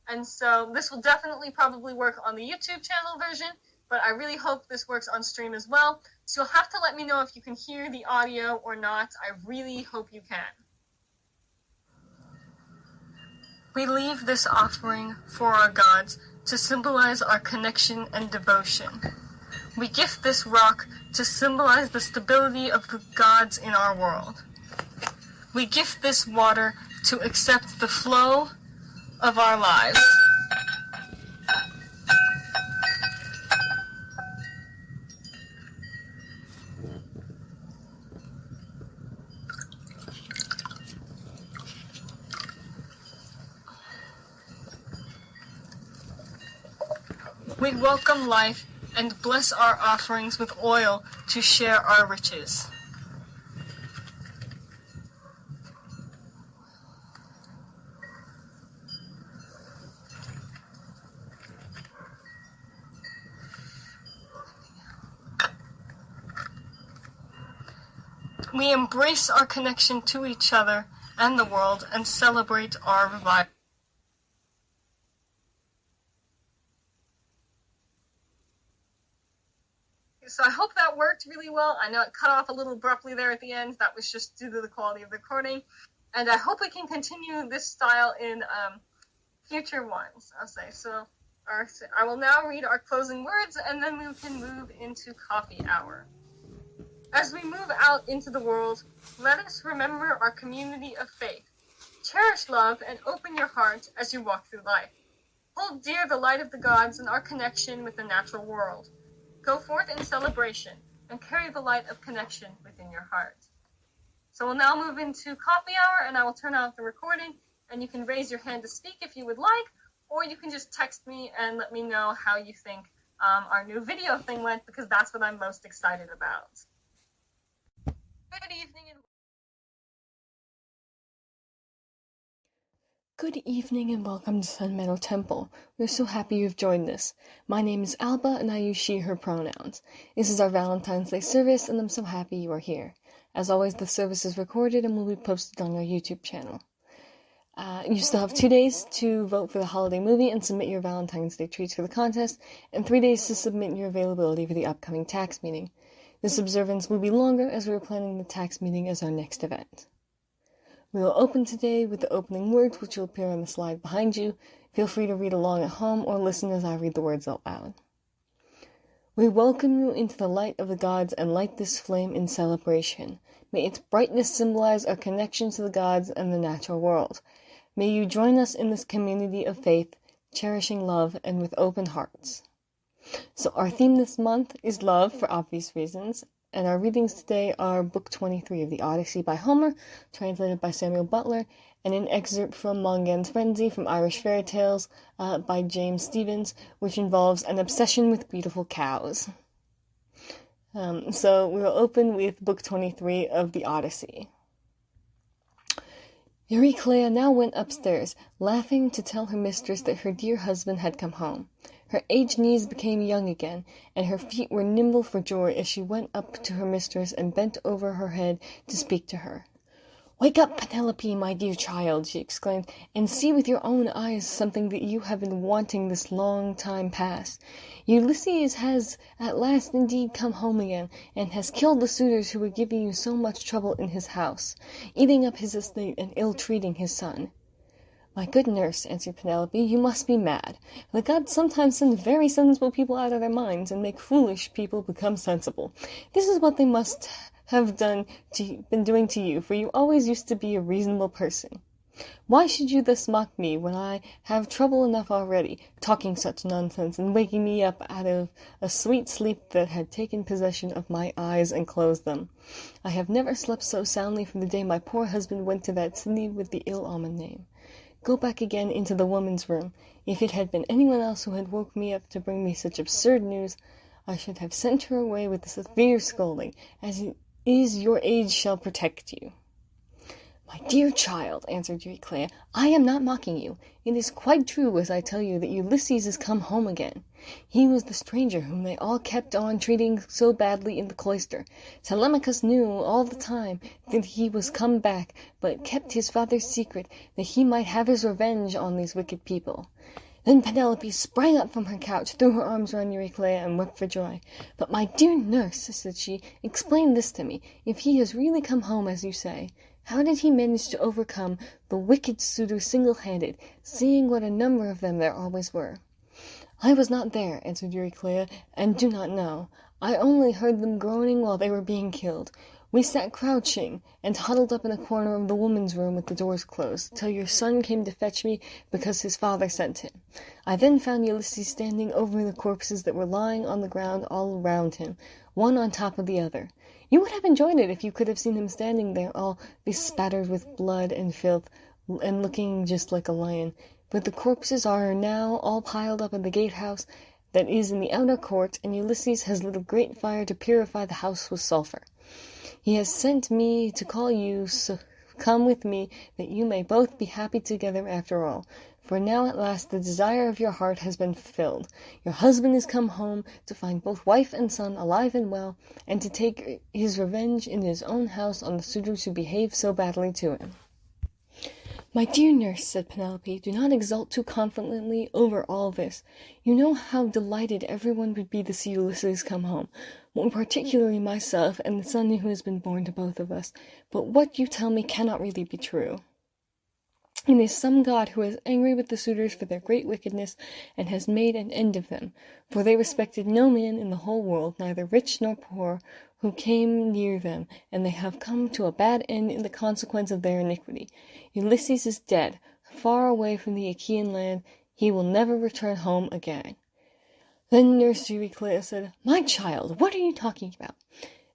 and so this will definitely probably work on the YouTube channel version, but I really hope this works on stream as well. So you'll have to let me know if you can hear the audio or not. I really hope you can. We leave this offering for our gods to symbolize our connection and devotion. We gift this rock to symbolize the stability of the gods in our world. We gift this water to accept the flow of our lives. We welcome life and bless our offerings with oil to share our riches. We embrace our connection to each other and the world and celebrate our revival. So I hope that worked really well. I know it cut off a little abruptly there at the end. That was just due to the quality of the recording. And I hope we can continue this style in future ones, I'll say. So I will now read our closing words, and then we can move into coffee hour. As we move out into the world, let us remember our community of faith. Cherish love and open your heart as you walk through life. Hold dear the light of the gods and our connection with the natural world. Go forth in celebration and carry the light of connection within your heart. So we'll now move into coffee hour, and I will turn off the recording, and you can raise your hand to speak if you would like, or you can just text me and let me know how you think our new video thing went, because that's what I'm most excited about. Good evening and Good evening and welcome to Sun Meadow Temple. We're so happy you've joined us. My name is Alba and I use she, her pronouns. This is our Valentine's Day service and I'm so happy you are here. As always, the service is recorded and will be posted on our YouTube channel. You still have 2 days to vote for the holiday movie and submit your Valentine's Day treats for the contest, and 3 days to submit your availability for the upcoming tax meeting. This observance will be longer as we are planning the tax meeting as our next event. We will open today with the opening words, which will appear on the slide behind you. Feel free to read along at home or listen as I read the words out loud. We welcome you into the light of the gods and light this flame in celebration. May its brightness symbolize our connection to the gods and the natural world. May you join us in this community of faith, cherishing love and with open hearts. So our theme this month is love for obvious reasons. And our readings today are Book 23 of the Odyssey by Homer, translated by Samuel Butler, and an excerpt from Mongan's Frenzy from Irish Fairy Tales by James Stephens, which involves an obsession with beautiful cows. So we will open with Book 23 of the Odyssey. Euryclea now went upstairs, laughing to tell her mistress that her dear husband had come home. Her aged knees became young again, and her feet were nimble for joy as she went up to her mistress and bent over her head to speak to her. "Wake up, Penelope, my dear child," she exclaimed, "and see with your own eyes something that you have been wanting this long time past. Ulysses has at last indeed come home again, and has killed the suitors who were giving you so much trouble in his house, eating up his estate and ill-treating his son." "My good nurse," answered Penelope, "you must be mad. The gods sometimes send very sensible people out of their minds, and make foolish people become sensible. This is what they must have been doing to you, for you always used to be a reasonable person. Why should you thus mock me when I have trouble enough already, talking such nonsense, and waking me up out of a sweet sleep that had taken possession of my eyes and closed them? I have never slept so soundly from the day my poor husband went to that city with the ill-omened name. Go back again into the woman's room. If it had been anyone else who had woke me up to bring me such absurd news, I should have sent her away with a severe scolding, as it is your age shall protect you." "My dear child," answered Euryclea, "I am not mocking you. It is quite true as I tell you that Ulysses is come home again. He was the stranger whom they all kept on treating so badly in the cloister. Telemachus knew all the time that he was come back, but kept his father's secret, that he might have his revenge on these wicked people." Then Penelope sprang up from her couch, threw her arms round Euryclea, and wept for joy. "But, my dear nurse," said she, "explain this to me. If he has really come home, as you say, how did he manage to overcome the wicked suitors single-handed, seeing what a number of them there always were?" "I was not there," answered Euryclea, "and do not know. I only heard them groaning while they were being killed. We sat crouching and huddled up in a corner of the woman's room with the doors closed, till your son came to fetch me because his father sent him. I then found Ulysses standing over the corpses that were lying on the ground all round him, one on top of the other. You would have enjoyed it if you could have seen him standing there all bespattered with blood and filth, and looking just like a lion. But the corpses are now all piled up in the gatehouse that is in the outer court, and Ulysses has lit a great fire to purify the house with sulphur. He has sent me to call you, so come with me, that you may both be happy together after all. For now at last the desire of your heart has been fulfilled. Your husband is come home to find both wife and son alive and well, and to take his revenge in his own house on the suitors who behaved so badly to him." "My dear nurse," said Penelope, "do not exult too confidently over all this. You know how delighted everyone would be to see Ulysses come home, more particularly myself and the son who has been born to both of us. But what you tell me cannot really be true. It is some god who is angry with the suitors for their great wickedness, and has made an end of them, for they respected no man in the whole world, neither rich nor poor, who came near them, and they have come to a bad end in the consequence of their iniquity. Ulysses is dead, far away from the Achaean land. He will never return home again." Then Nurse Euryclea said, "My child, what are you talking about?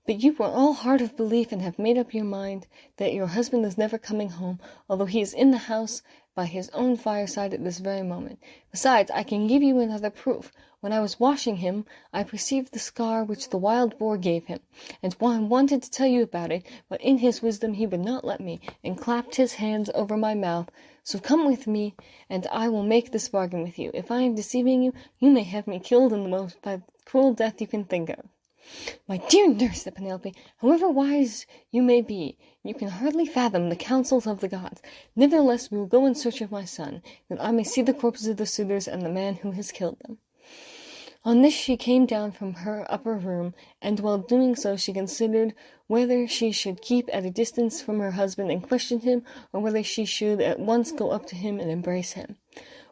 But you are all hard of belief, and have made up your mind that your husband is never coming home, although he is in the house by his own fireside at this very moment. Besides, I can give you another proof. When I was washing him, I perceived the scar which the wild boar gave him, and wanted to tell you about it, but in his wisdom he would not let me, and clapped his hands over my mouth. So come with me, and I will make this bargain with you. If I am deceiving you, you may have me killed in the most cruel death you can think of." "My dear nurse," said Penelope, "however wise you may be, you can hardly fathom the counsels of the gods. Nevertheless, we will go in search of my son, that I may see the corpses of the suitors and the man who has killed them." On this she came down from her upper room, and while doing so she considered whether she should keep at a distance from her husband and question him, or whether she should at once go up to him and embrace him.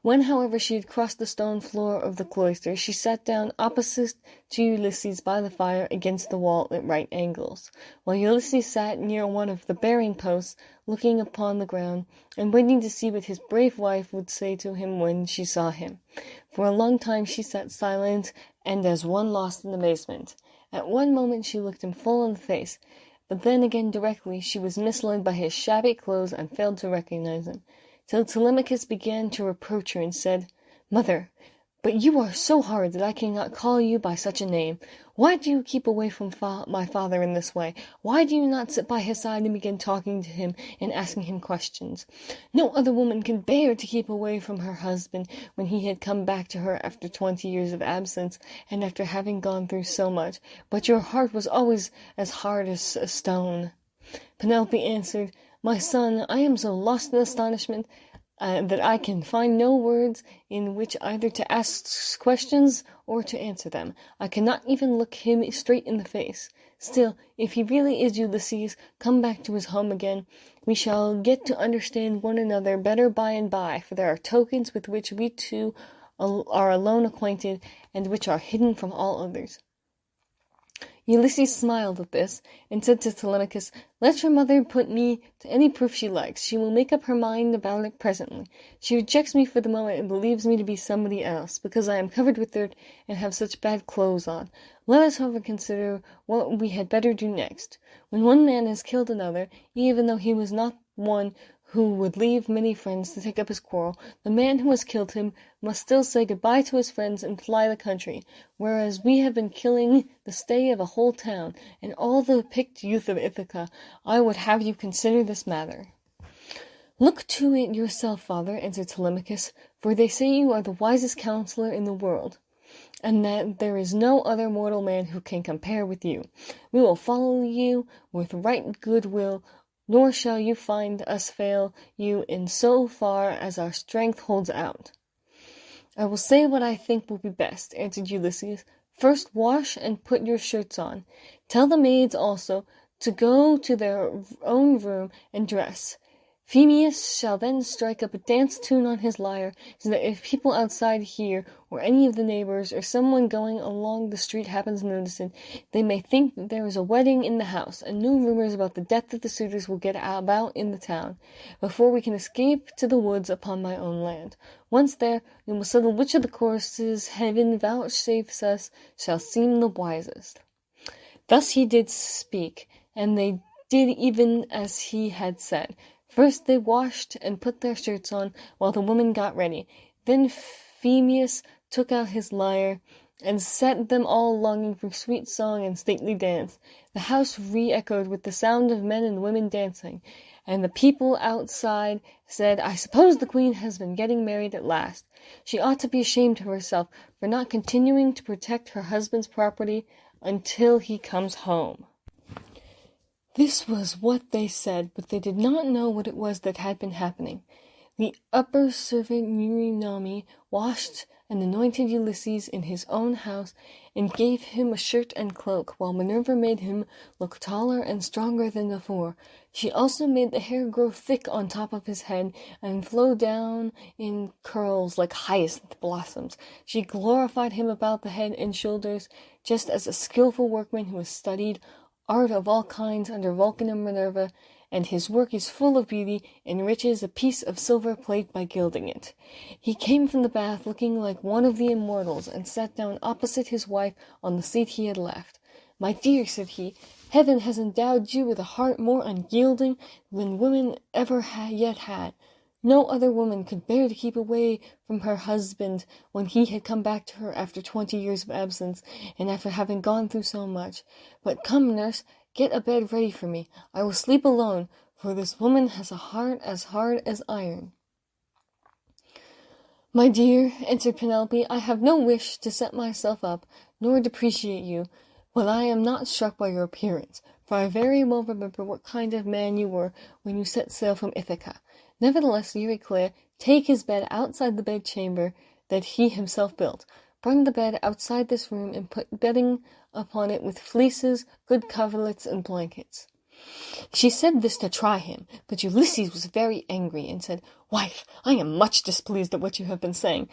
When, however, she had crossed the stone floor of the cloister, she sat down opposite to Ulysses by the fire against the wall at right angles, while Ulysses sat near one of the bearing posts, looking upon the ground, and waiting to see what his brave wife would say to him when she saw him. For a long time she sat silent and as one lost in amazement. At one moment she looked him full in the face, but then again directly she was misled by his shabby clothes and failed to recognize him, till Telemachus began to reproach her and said, "Mother, but you are so hard that I cannot call you by such a name. Why do you keep away from my father in this way? Why do you not sit by his side and begin talking to him and asking him questions? No other woman can bear to keep away from her husband when he had come back to her after 20 years of absence, and after having gone through so much, but your heart was always as hard as a stone." Penelope answered, My son, I am so lost in astonishment that I can find no words in which either to ask questions or to answer them. I cannot even look him straight in the face. Still, if he really is Ulysses, come back to his home again, we shall get to understand one another better by and by, for there are tokens with which we two are alone acquainted, and which are hidden from all others. Ulysses smiled at this, and said to Telemachus, "Let your mother put me to any proof she likes. She will make up her mind about it presently. She rejects me for the moment and believes me to be somebody else, because I am covered with dirt and have such bad clothes on. Let us, however, consider what we had better do next. When one man has killed another, even though he was not one who would leave many friends to take up his quarrel, the man who has killed him must still say good-bye to his friends and fly the country, whereas we have been killing the stay of a whole town, and all the picked youth of Ithaca. I would have you consider this matter." "Look to it yourself, father," answered Telemachus, "for they say you are the wisest counselor in the world, and that there is no other mortal man who can compare with you. We will follow you with right good will, nor shall you find us fail you in so far as our strength holds out." "I will say what I think will be best," answered Ulysses. "First wash and put your shirts on. Tell the maids also to go to their own room and dress. Phemius shall then strike up a dance tune on his lyre, so that if people outside hear, or any of the neighbors, or someone going along the street happens to notice it, they may think that there is a wedding in the house, and no rumors about the death of the suitors will get about in the town, before we can escape to the woods upon my own land. Once there, we will settle which of the courses heaven vouchsafes us shall seem the wisest." Thus he did speak, and they did even as he had said. First they washed and put their shirts on, while the women got ready. Then Phemius took out his lyre, and set them all longing for sweet song and stately dance. The house re-echoed with the sound of men and women dancing, and the people outside said, "I suppose the queen has been getting married at last. She ought to be ashamed of herself for not continuing to protect her husband's property until he comes home." This was what they said, but they did not know what it was that had been happening. The upper servant Eurynomé washed and anointed Ulysses in his own house, and gave him a shirt and cloak, while Minerva made him look taller and stronger than before. She also made the hair grow thick on top of his head, and flow down in curls like hyacinth blossoms. She glorified him about the head and shoulders, just as a skillful workman who has studied art of all kinds under Vulcan and Minerva, and his work is full of beauty, enriches a piece of silver plate by gilding it. He came from the bath looking like one of the immortals, and sat down opposite his wife on the seat he had left. "My dear," said he, "heaven has endowed you with a heart more unyielding than woman ever yet had. No other woman could bear to keep away from her husband when he had come back to her after 20 years of absence, and after having gone through so much. But come, nurse, get a bed ready for me. I will sleep alone, for this woman has a heart as hard as iron." "My dear," answered Penelope, "I have no wish to set myself up, nor depreciate you, but I am not struck by your appearance, for I very well remember what kind of man you were when you set sail from Ithaca. Nevertheless, Euryclea, take his bed outside the bedchamber that he himself built. Bring the bed outside this room, and put bedding upon it with fleeces, good coverlets, and blankets." She said this to try him, but Ulysses was very angry, and said, "Wife, I am much displeased at what you have been saying.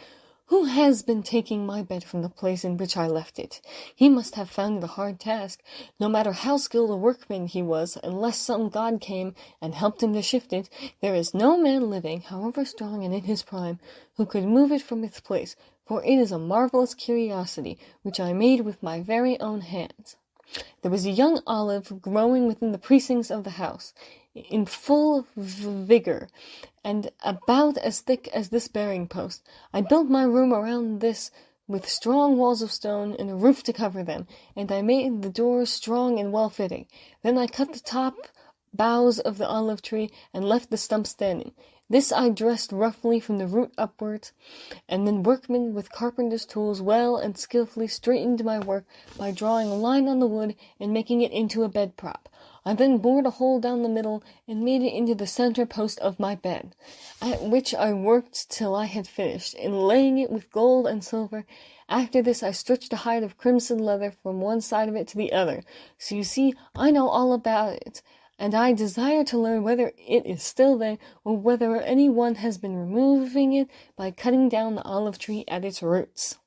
Who has been taking my bed from the place in which I left it? He must have found it a hard task, no matter how skilled a workman he was, unless some god came and helped him to shift it. There is no man living, however strong and in his prime, who could move it from its place, for it is a marvelous curiosity, which I made with my very own hands." There was a young olive growing within the precincts of the house, in full vigor, and about as thick as this bearing post. I built my room around this with strong walls of stone, and a roof to cover them, and I made the doors strong and well-fitting. Then I cut the top boughs of the olive tree, and left the stump standing. This I dressed roughly from the root upwards, and then workmen with carpenter's tools well and skillfully straightened my work by drawing a line on the wood and making it into a bed prop. I then bored a hole down the middle and made it into the center post of my bed, at which I worked till I had finished, inlaying it with gold and silver. After this I stretched a hide of crimson leather from one side of it to the other. So you see, I know all about it, and I desire to learn whether it is still there, or whether any one has been removing it by cutting down the olive tree at its roots."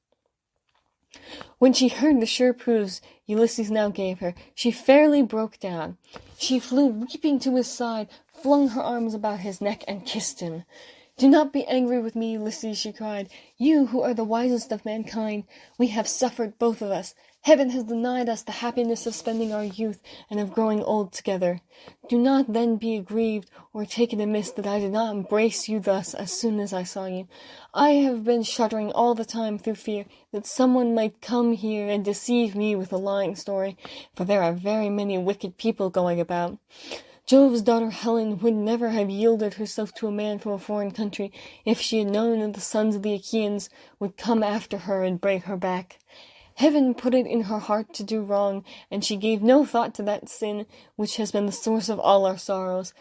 When she heard the sure proofs Ulysses now gave her, she fairly broke down. She flew weeping to his side, flung her arms about his neck, and kissed him. "Do not be angry with me, Ulysses," she cried. "You, who are the wisest of mankind, we have suffered, both of us. Heaven has denied us the happiness of spending our youth and of growing old together. Do not then be aggrieved, or take it amiss that I did not embrace you thus as soon as I saw you. I have been shuddering all the time through fear that someone might come here and deceive me with a lying story, for there are very many wicked people going about. Jove's daughter Helen would never have yielded herself to a man from a foreign country if she had known that the sons of the Achaeans would come after her and break her back. Heaven put it in her heart to do wrong, and she gave no thought to that sin which has been the source of all our sorrows.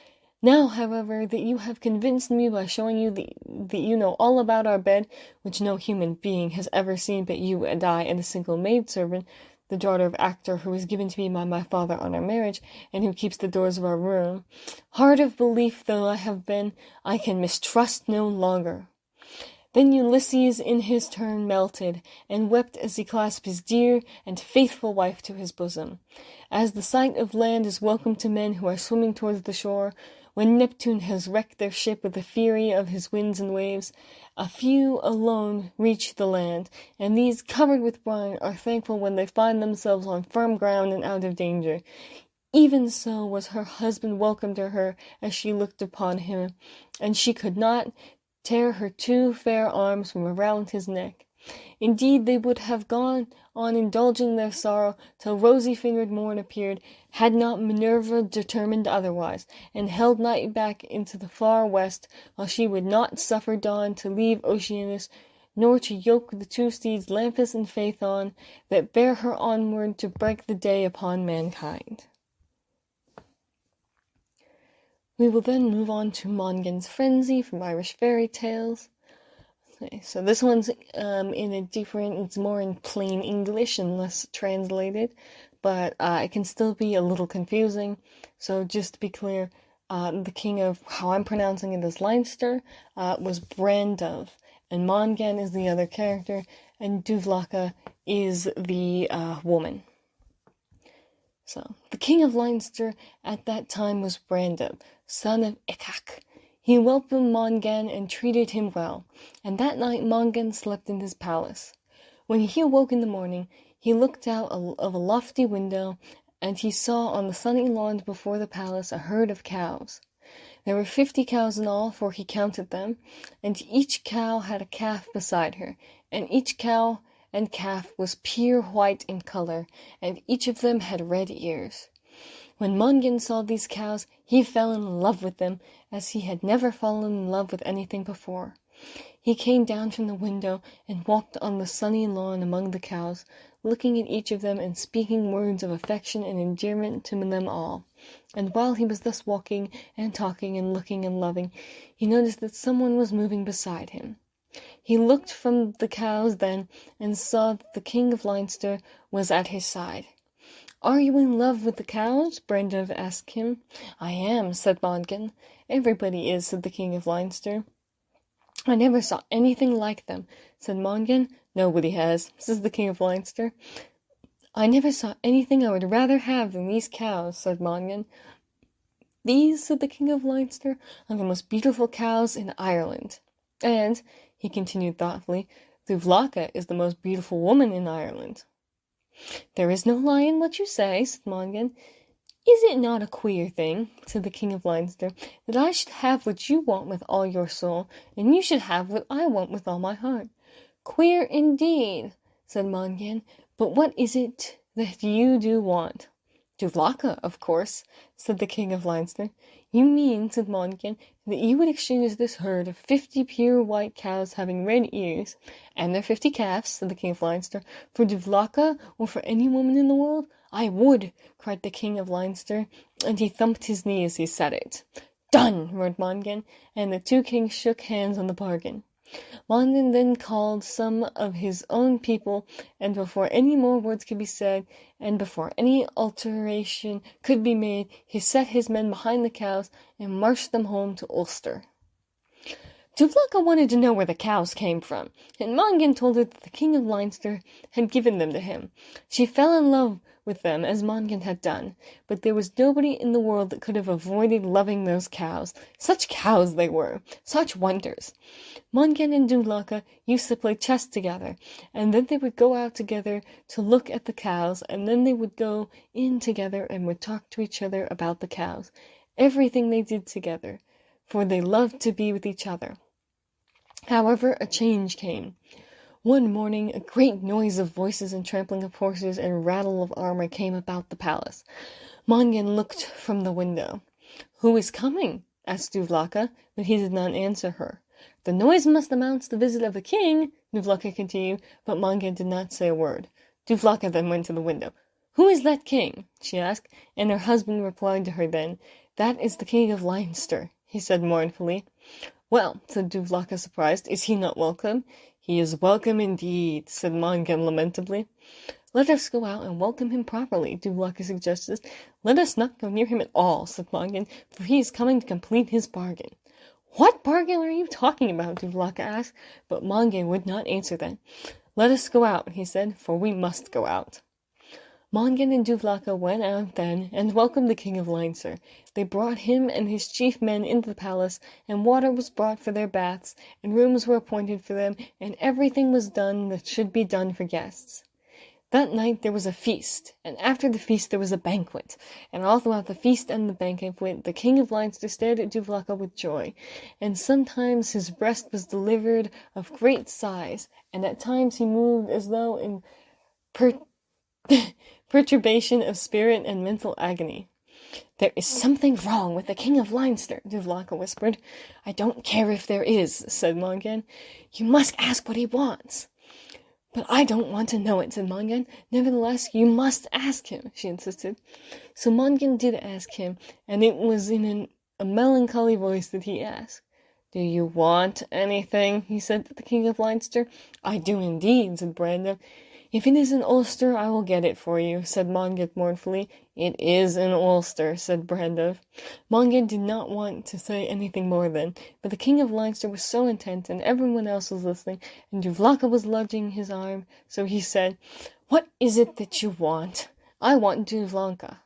Now, however, that you have convinced me by showing you that you know all about our bed, which no human being has ever seen but you and I and a single maidservant, the daughter of Actor, who was given to me by my father on our marriage, and who keeps the doors of our room, hard of belief though I have been, I can mistrust no longer." Then Ulysses in his turn melted, and wept as he clasped his dear and faithful wife to his bosom. As the sight of land is welcome to men who are swimming towards the shore, when Neptune has wrecked their ship with the fury of his winds and waves, a few alone reach the land, and these, covered with brine, are thankful when they find themselves on firm ground and out of danger. Even so was her husband welcome to her as she looked upon him, and she could not tear her two fair arms from around his neck. Indeed, they would have gone on indulging their sorrow till rosy-fingered morn appeared, had not Minerva determined otherwise, and held night back into the far west, while she would not suffer dawn to leave Oceanus, nor to yoke the two steeds Lampus and Phaethon, that bear her onward to break the day upon mankind. We will then move on to Mongan's Frenzy from Irish Fairy Tales. Okay, so this one's it's more in plain English and less translated, but it can still be a little confusing. So just to be clear, the king of, how I'm pronouncing it as Leinster, was Brandov, and Mongan is the other character, and Duvlaka is the woman. So, the king of Leinster at that time was Brandov, son of Icach. He welcomed Mongan and treated him well, and that night Mongan slept in his palace. When he awoke in the morning, he looked out of a lofty window, and he saw on the sunny lawn before the palace a herd of cows. There were 50 cows in all, for he counted them, and each cow had a calf beside her, and each cow and calf was pure white in color, and each of them had red ears. When Mongan saw these cows, he fell in love with them, as he had never fallen in love with anything before. He came down from the window and walked on the sunny lawn among the cows, looking at each of them and speaking words of affection and endearment to them all. And while he was thus walking and talking and looking and loving, he noticed that someone was moving beside him. He looked from the cows then, and saw that the king of Leinster was at his side. "Are you in love with the cows?" Brandov asked him. "I am," said Mongan. "Everybody is," said the king of Leinster. "I never saw anything like them," said Mongan. "Nobody has," says the king of Leinster. "I never saw anything I would rather have than these cows," said Mongan. "These," said the king of Leinster, "are the most beautiful cows in Ireland. And," he continued thoughtfully, "Duvlaka is the most beautiful woman in Ireland." "There is no lie in what you say," said Mongan. "Is it not a queer thing," said the king of Leinster, "that I should have what you want with all your soul, and you should have what I want with all my heart?" "Queer indeed," said Mongan, "but what is it that you do want?" "Duvlaka, of course," said the king of Leinster. "You mean," said Mongan, "that you would exchange this herd of 50 pure white cows having red ears, and their 50 calves," said the King of Leinster, "for Duvlaka or for any woman in the world?" "I would," cried the King of Leinster, and he thumped his knee as he said it. "Done!" roared Mongan, and the two kings shook hands on the bargain. Mongan then called some of his own people, and before any more words could be said, and before any alteration could be made, he set his men behind the cows and marched them home to Ulster. Tuvlaka wanted to know where the cows came from, and Mongan told her that the King of Leinster had given them to him. She fell in love with them as Mongan had done, but there was nobody in the world that could have avoided loving those cows. Such cows they were, such wonders. Mongan and Tuvlaka used to play chess together, and then they would go out together to look at the cows, and then they would go in together and would talk to each other about the cows. Everything they did together, for they loved to be with each other. However, a change came. One morning, a great noise of voices and trampling of horses and rattle of armor came about the palace. Mongan looked from the window. "Who is coming?" asked Tuvlaka, but he did not answer her. "The noise must announce the visit of the king," Tuvlaka continued, but Mongan did not say a word. Tuvlaka then went to the window. "Who is that king?" she asked, and her husband replied to her then. "That is the King of Leinster," he said mournfully. "Well," said Tuvlaka, surprised, "is he not welcome?" "He is welcome indeed," said Mongan lamentably. "Let us go out and welcome him properly," Tuvlaka suggested. "Let us not go near him at all," said Mongan, "for he is coming to complete his bargain." "What bargain are you talking about?" Tuvlaka asked, but Mongan would not answer then. "Let us go out," he said, "for we must go out." Mongan and Tuvlaka went out then and welcomed the King of Leinster. They brought him and his chief men into the palace, and water was brought for their baths, and rooms were appointed for them, and everything was done that should be done for guests. That night there was a feast, and after the feast there was a banquet, and all throughout the feast and the banquet the King of Leinster stared at Tuvlaka with joy, and sometimes his breast was delivered of great sighs, and at times he moved as though in perturbation of spirit and mental agony. "There is something wrong with the King of Leinster," Tuvlaka whispered. "I don't care if there is," said Mongan. "You must ask what he wants." "But I don't want to know it," said Mongan. "Nevertheless, you must ask him," she insisted. So Mongan did ask him, and it was in a melancholy voice that he asked. "Do you want anything?" he said to the King of Leinster. "I do indeed," said Brandon. "If it is in Ulster, I will get it for you," said Mongan mournfully. "It is in Ulster," said Brandon. Mongan did not want to say anything more then, but the King of Leinster was so intent, and everyone else was listening, and Tuvlaka was nudging his arm, so he said, "What is it that you want?" "I want Tuvlaka."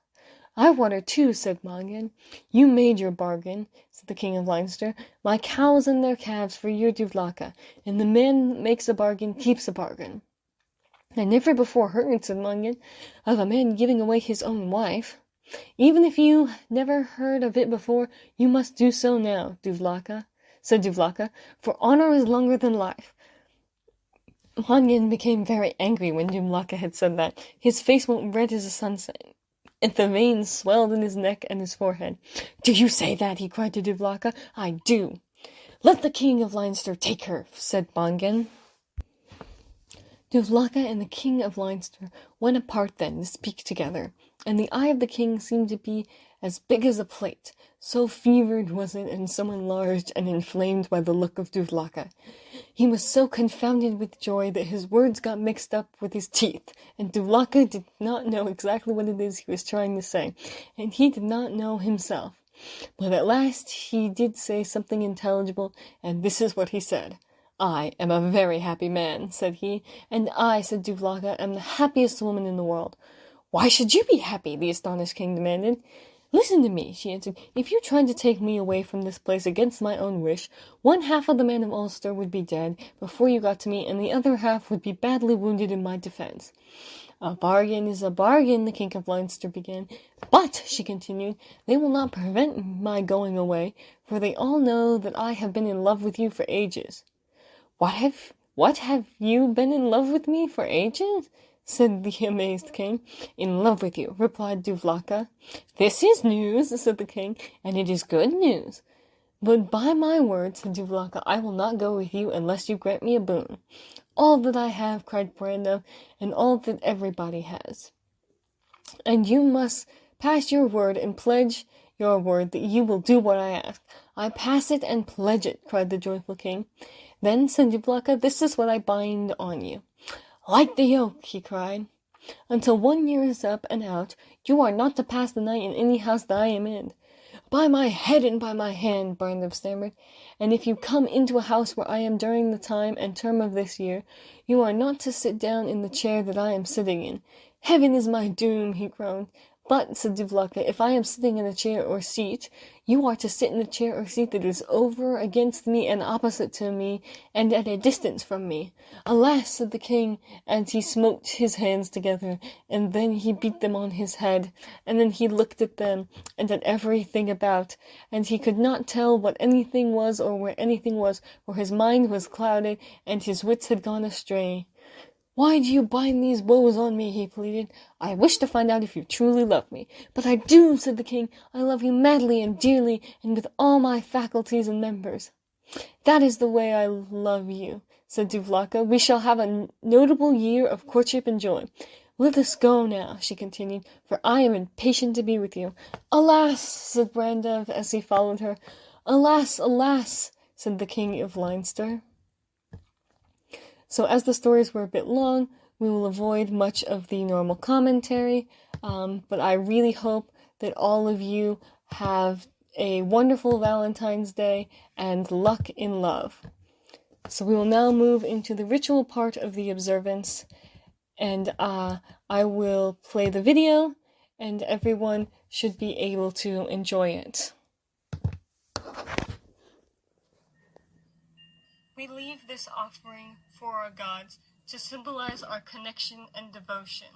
"I want her too," said Mongan. "You made your bargain," said the King of Leinster. "My cows and their calves for your Tuvlaka, and the man that makes a bargain keeps a bargain." "I never before heard," said Mongan, "of a man giving away his own wife." "Even if you never heard of it before, you must do so now, Tuvlaka," said Tuvlaka, "for honor is longer than life." Mongan became very angry when Tuvlaka had said that. His face went red as a sunset, and the veins swelled in his neck and his forehead. "Do you say that?" he cried to Tuvlaka. "I do." "Let the King of Leinster take her," said Mongan. Tuvlaka and the King of Leinster went apart then to speak together, and the eye of the king seemed to be as big as a plate, so fevered was it and so enlarged and inflamed by the look of Tuvlaka. He was so confounded with joy that his words got mixed up with his teeth, and Tuvlaka did not know exactly what it is he was trying to say, and he did not know himself. But at last he did say something intelligible, and this is what he said. "I am a very happy man," said he. "And I," said Tuvlaka, "am the happiest woman in the world." "Why should you be happy?" the astonished king demanded. "Listen to me," she answered. "If you tried to take me away from this place against my own wish, one half of the men of Ulster would be dead before you got to me, and the other half would be badly wounded in my defense." "A bargain is a bargain," the King of Leinster began. "But," she continued, "they will not prevent my going away, for they all know that I have been in love with you for ages." What have you been in love with me for ages?" said the amazed king. "In love with you," replied Duvlaka. "This is news," said the king, "and it is good news." "But by my word," said Duvlaka, "I will not go with you unless you grant me a boon." "All that I have," cried Branda, "and all that everybody has." "And you must pass your word and pledge your word that you will do what I ask." "I pass it and pledge it," cried the joyful king. "Then," said Duvlaka, "this is what I bind on you." "Light the yoke," he cried. "Until 1 year is up and out, you are not to pass the night in any house that I am in." "By my head and by my hand," Barnab stammered, "and if you come into a house where I am during the time and term of this year, you are not to sit down in the chair that I am sitting in." "Heaven is my doom," he groaned. "But," said Duvlaka, "if I am sitting in a chair or seat, you are to sit in a chair or seat that is over against me and opposite to me and at a distance from me." "Alas," said the king, and he smote his hands together, and then he beat them on his head, and then he looked at them and at everything about, and he could not tell what anything was or where anything was, for his mind was clouded and his wits had gone astray. "Why do you bind these woes on me?" he pleaded. "I wish to find out if you truly love me." "But I do," said the king. "I love you madly and dearly, and with all my faculties and members." "That is the way I love you," said Duvlaka. "We shall have a notable year of courtship and joy. Let us go now," she continued, "for I am impatient to be with you." "Alas," said Brandov as he followed her. "Alas, alas," said the king of Leinster. So as the stories were a bit long, we will avoid much of the normal commentary, but I really hope that all of you have a wonderful Valentine's Day and luck in love. So we will now move into the ritual part of the observance, and I will play the video, and everyone should be able to enjoy it. We leave this offering for our gods to symbolize our connection and devotion.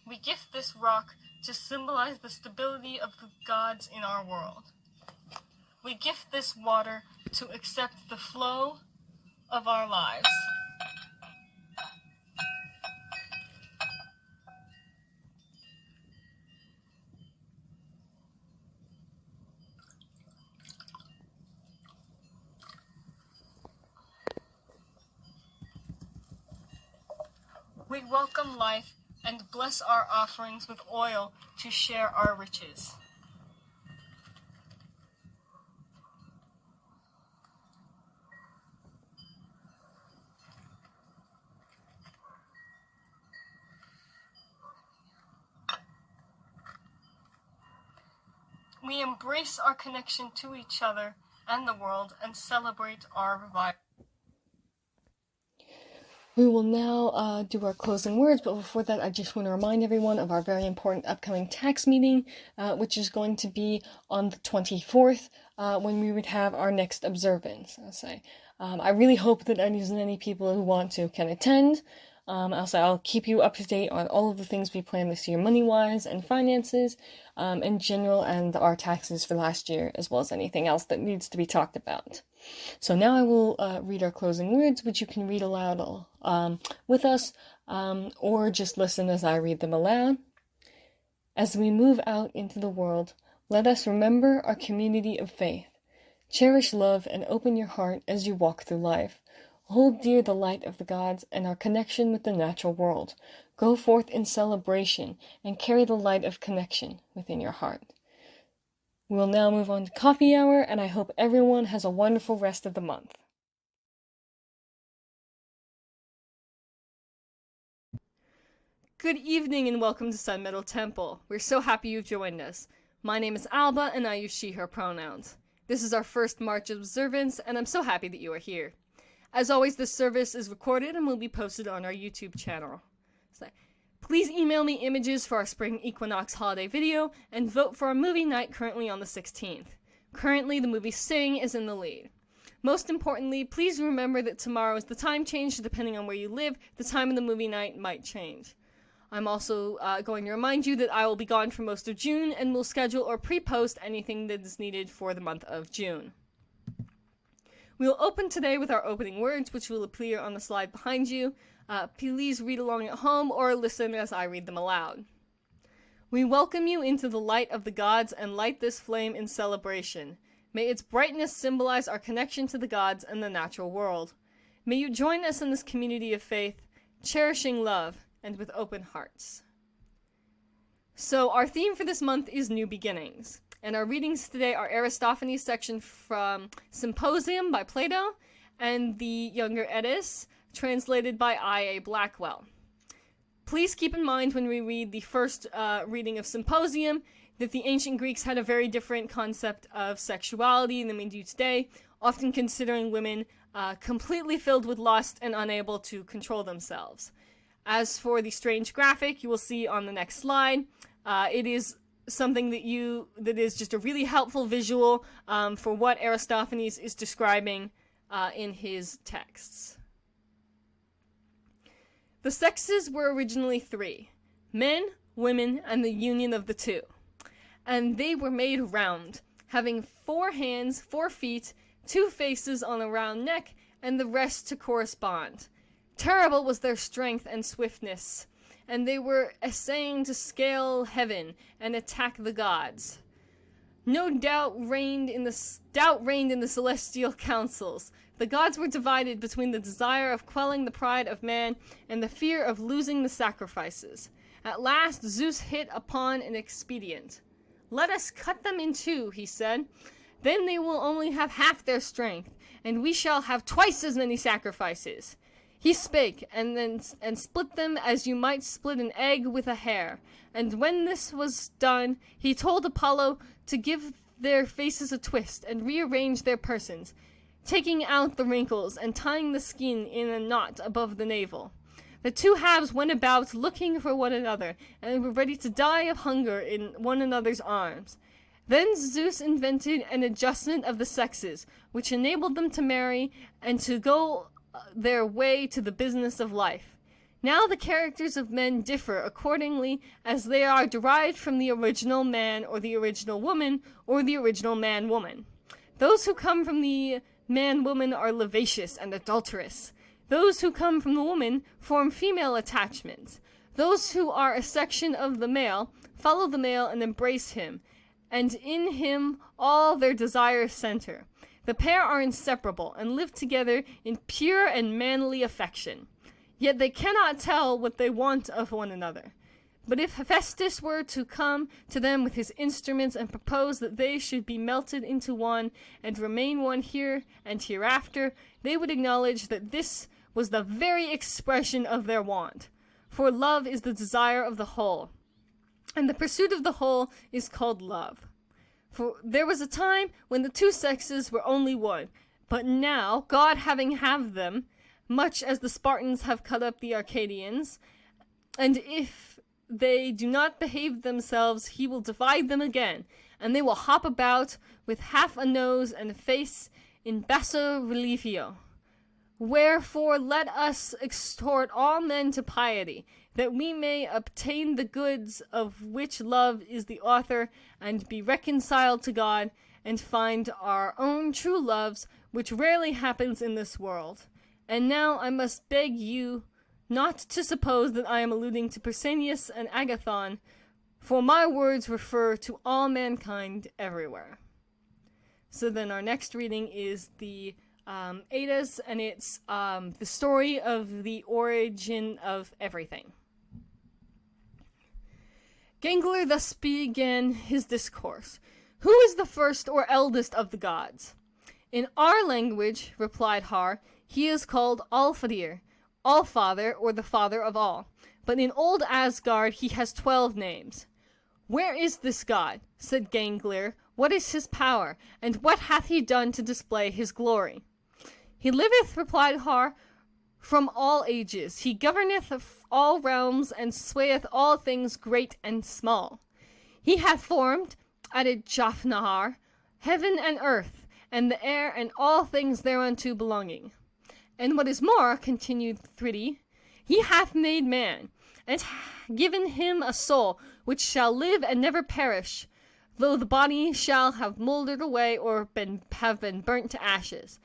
We gift this rock to symbolize the stability of the gods in our world. We gift this water to accept the flow of our lives. We welcome life and bless our offerings with oil to share our riches. We embrace our connection to each other and the world and celebrate our revival. We will now do our closing words, but before that, I just want to remind everyone of our very important upcoming tax meeting, which is going to be on the 24th, when we would have our next observance. I really hope that as many people who want to can attend. I'll keep you up to date on all of the things we plan this year, money-wise and finances, in general, and our taxes for last year, as well as anything else that needs to be talked about. So now I will read our closing words, which you can read aloud with us, or just listen as I read them aloud. As we move out into the world, let us remember our community of faith. Cherish love and open your heart as you walk through life. Hold dear the light of the gods and our connection with the natural world. Go forth in celebration and carry the light of connection within your heart. We'll now move on to coffee hour, and I hope everyone has a wonderful rest of the month. Good evening and welcome to Sun Meadow Temple. We're so happy you've joined us. My name is Alba and I use she, her pronouns. This is our first March observance and I'm so happy that you are here. As always, this service is recorded and will be posted on our YouTube channel. Please email me images for our spring equinox holiday video and vote for our movie night currently on the 16th. Currently, the movie Sing is in the lead. Most importantly, please remember that tomorrow is the time change, so depending on where you live, the time of the movie night might change. I'm also going to remind you that I will be gone for most of June and will schedule or pre-post anything that is needed for the month of June. We will open today with our opening words, which will appear on the slide behind you. Please read along at home or listen as I read them aloud. We welcome you into the light of the gods and light this flame in celebration. May its brightness symbolize our connection to the gods and the natural world. May you join us in this community of faith, cherishing love and with open hearts. So our theme for this month is New Beginnings, and our readings today are Aristophanes' section from Symposium by Plato and the Younger Eddas, translated by I.A. Blackwell. Please keep in mind when we read the first reading of Symposium that the ancient Greeks had a very different concept of sexuality than we do today, often considering women completely filled with lust and unable to control themselves. As for the strange graphic you will see on the next slide, it is something that is just a really helpful visual for what Aristophanes is describing in his texts. The sexes were originally 3: men, women, and the union of the 2. And they were made round, having 4 hands, 4 feet, 2 faces on a round neck, and the rest to correspond. Terrible was their strength and swiftness, and they were essaying to scale heaven and attack the gods. No doubt reigned in the celestial councils. The gods were divided between the desire of quelling the pride of man and the fear of losing the sacrifices. At last Zeus hit upon an expedient. "Let us cut them in 2, he said. "Then they will only have half their strength, and we shall have twice as many sacrifices." He spake, and split them as you might split an egg with a hair. And when this was done, he told Apollo to give their faces a twist, and rearrange their persons, taking out the wrinkles, and tying the skin in a knot above the navel. The 2 halves went about looking for one another, and were ready to die of hunger in one another's arms. Then Zeus invented an adjustment of the sexes, which enabled them to marry, and to go their way to the business of life. Now the characters of men differ accordingly as they are derived from the original man or the original woman or the original man-woman. Those who come from the man-woman are lascivious and adulterous. Those who come from the woman form female attachments. Those who are a section of the male follow the male and embrace him, and in him all their desires center. The pair are inseparable and live together in pure and manly affection. Yet they cannot tell what they want of one another. But if Hephaestus were to come to them with his instruments and propose that they should be melted into one and remain one here and hereafter, they would acknowledge that this was the very expression of their want. For love is the desire of the whole, and the pursuit of the whole is called love. For there was a time when the 2 sexes were only one, but now, God having halved them, much as the Spartans have cut up the Arcadians, and if they do not behave themselves, he will divide them again, and they will hop about with half a nose and a face in basso reliefio. Wherefore let us exhort all men to piety, that we may obtain the goods of which love is the author, and be reconciled to God, and find our own true loves, which rarely happens in this world. And now I must beg you not to suppose that I am alluding to Pausanias and Agathon, for my words refer to all mankind everywhere. So then our next reading is the Eddas, and it's the story of the origin of everything. Gangler thus began his discourse. "Who is the first or eldest of the gods?" "In our language," replied Har, "he is called Allfadir, All-Father, or the Father of all. But in old Asgard he has 12 names." "Where is this god?" said Gangler. "What is his power, and what hath he done to display his glory?" "He liveth," replied Har, "from all ages. He governeth all realms, and swayeth all things great and small. He hath formed," added Jafnahar, "heaven and earth, and the air, and all things thereunto belonging. And what is more," continued Thridi, "he hath made man, and given him a soul which shall live and never perish, though the body shall have mouldered away or have been burnt to ashes.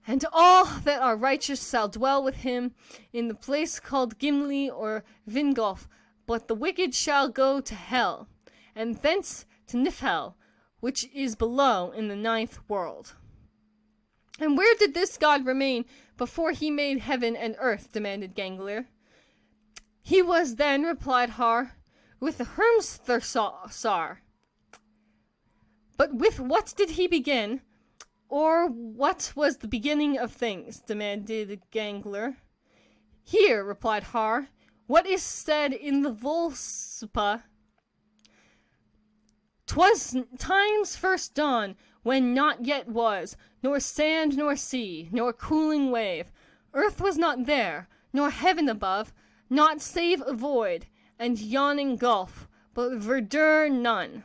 And all that are righteous shall dwell with him in the place called Gimli or Vingolf, but the wicked shall go to hell, and thence to Niflhel, which is below in the 9th world. And where did this god remain before he made heaven and earth? Demanded Gangler. He was then, replied Har, with the Hermsthursar. But with what did he begin? Or what was the beginning of things? Demanded Gangler. Here, replied Har, what is said in the Volspa. 'Twas time's first dawn, when not yet was, nor sand nor sea, nor cooling wave. Earth was not there, nor heaven above, not save a void, and yawning gulf, but verdure none.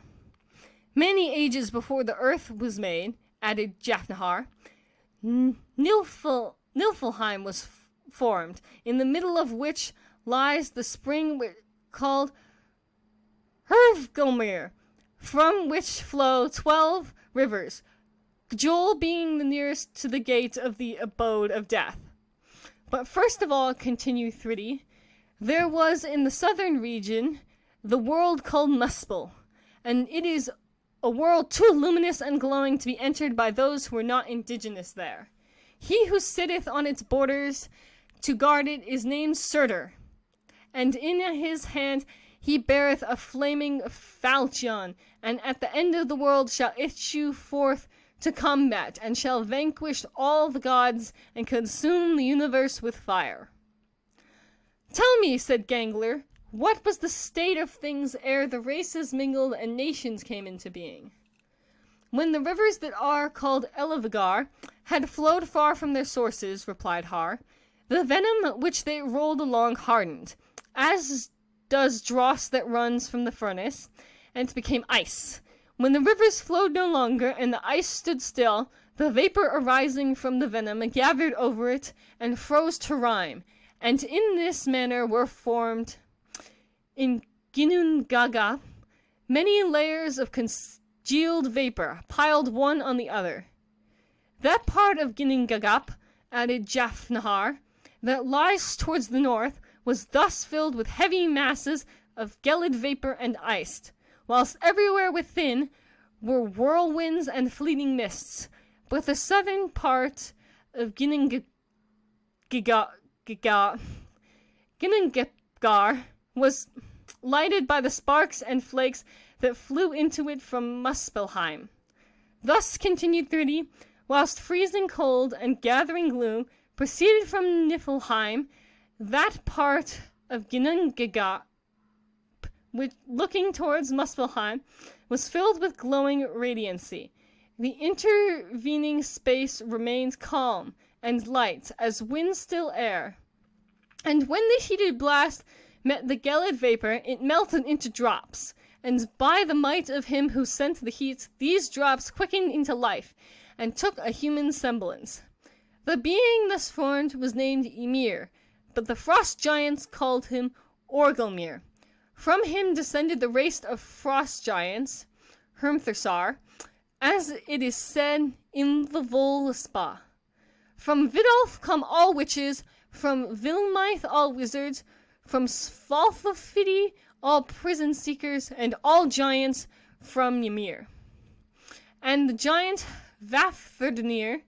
Many ages before the earth was made, added Jafnahar, Niflheim was formed, in the middle of which lies the spring called Hervgulmir, from which flow 12 rivers, Gjol being the nearest to the gate of the abode of death. But first of all, continued Thridi, there was in the southern region the world called Muspel, and it is a world too luminous and glowing to be entered by those who are not indigenous there. He who sitteth on its borders to guard it is named Surtur, and in his hand he beareth a flaming falchion, and at the end of the world shall issue forth to combat, and shall vanquish all the gods, and consume the universe with fire. Tell me, said Gangler, what was the state of things ere the races mingled and nations came into being? When the rivers that are called Elevigar had flowed far from their sources, replied Har, the venom which they rolled along hardened, as does dross that runs from the furnace, and became ice. When the rivers flowed no longer, and the ice stood still, the vapor arising from the venom gathered over it, and froze to rime, and in this manner were formed, in Ginnungagap, many layers of congealed vapor, piled one on the other. That part of Ginnungagap, added Jafnahar, that lies towards the north, was thus filled with heavy masses of gelid vapor and ice, whilst everywhere within were whirlwinds and fleeting mists. But the southern part of Ginnungagap was lighted by the sparks and flakes that flew into it from Muspelheim. Thus, continued Thridi, whilst freezing cold and gathering gloom proceeded from Niflheim, that part of Ginnungagap, which, looking towards Muspelheim, was filled with glowing radiancy. The intervening space remained calm and light as wind-still air, and when the heated blast met the gelid vapor, it melted into drops, and by the might of him who sent the heat, these drops quickened into life, and took a human semblance. The being thus formed was named Ymir, but the frost giants called him Orgelmir. From him descended the race of frost giants, Hermthursar, as it is said in the Volspa. From Vidolf come all witches, from Vilmith all wizards, from Svalthafidi all prison seekers, and all giants from Ymir. And the giant Vafthrudnir,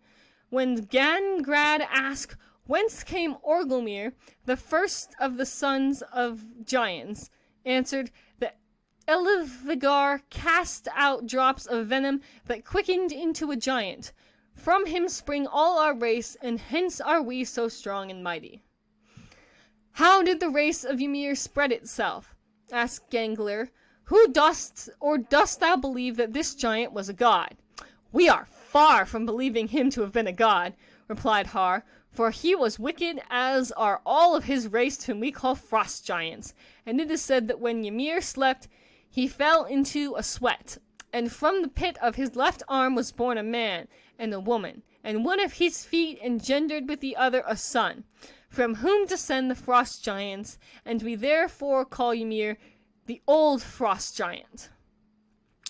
when Gangrad asked whence came Orgelmir, the first of the sons of giants, answered, the Elevigar cast out drops of venom that quickened into a giant. From him spring all our race, and hence are we so strong and mighty. How did the race of Ymir spread itself? Asked Gangler. Who dost thou believe that this giant was a god? We are far from believing him to have been a god, replied Har, for he was wicked, as are all of his race whom we call frost giants, and it is said that when Ymir slept, he fell into a sweat, and from the pit of his left arm was born a man and a woman, and one of his feet engendered with the other a son, from whom descend the frost giants, and we therefore call Ymir the old frost giant.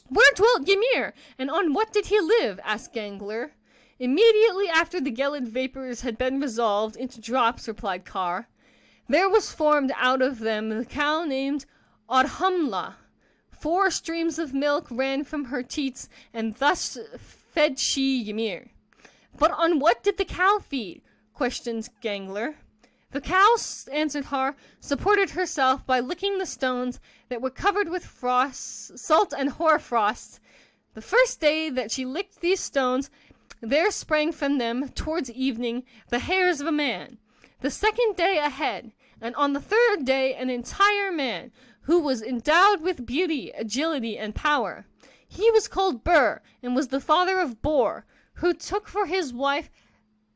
Where dwelt Ymir, and on what did he live? Asked Gangler. Immediately after the gelid vapors had been resolved into drops, replied Kar, there was formed out of them the cow named Audhumla. 4 streams of milk ran from her teats, and thus fed she Ymir. But on what did the cow feed? Questioned Gangler. The cow, answered Har, supported herself by licking the stones that were covered with frost, salt and hoarfrost. The first day that she licked these stones, there sprang from them, towards evening, the hairs of a man. The second day a head, and on the third day an entire man, who was endowed with beauty, agility, and power. He was called Bur, and was the father of Bor, who took for his wife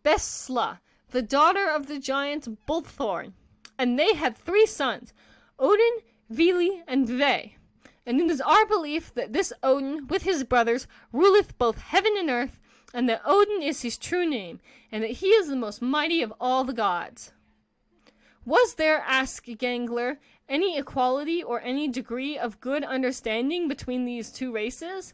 Besla, the daughter of the giant Bullthorn. And they had 3 sons, Odin, Vili, and Ve. And it is our belief that this Odin, with his brothers, ruleth both heaven and earth, and that Odin is his true name, and that he is the most mighty of all the gods. Was there, asked Gangler, any equality or any degree of good understanding between these 2 races?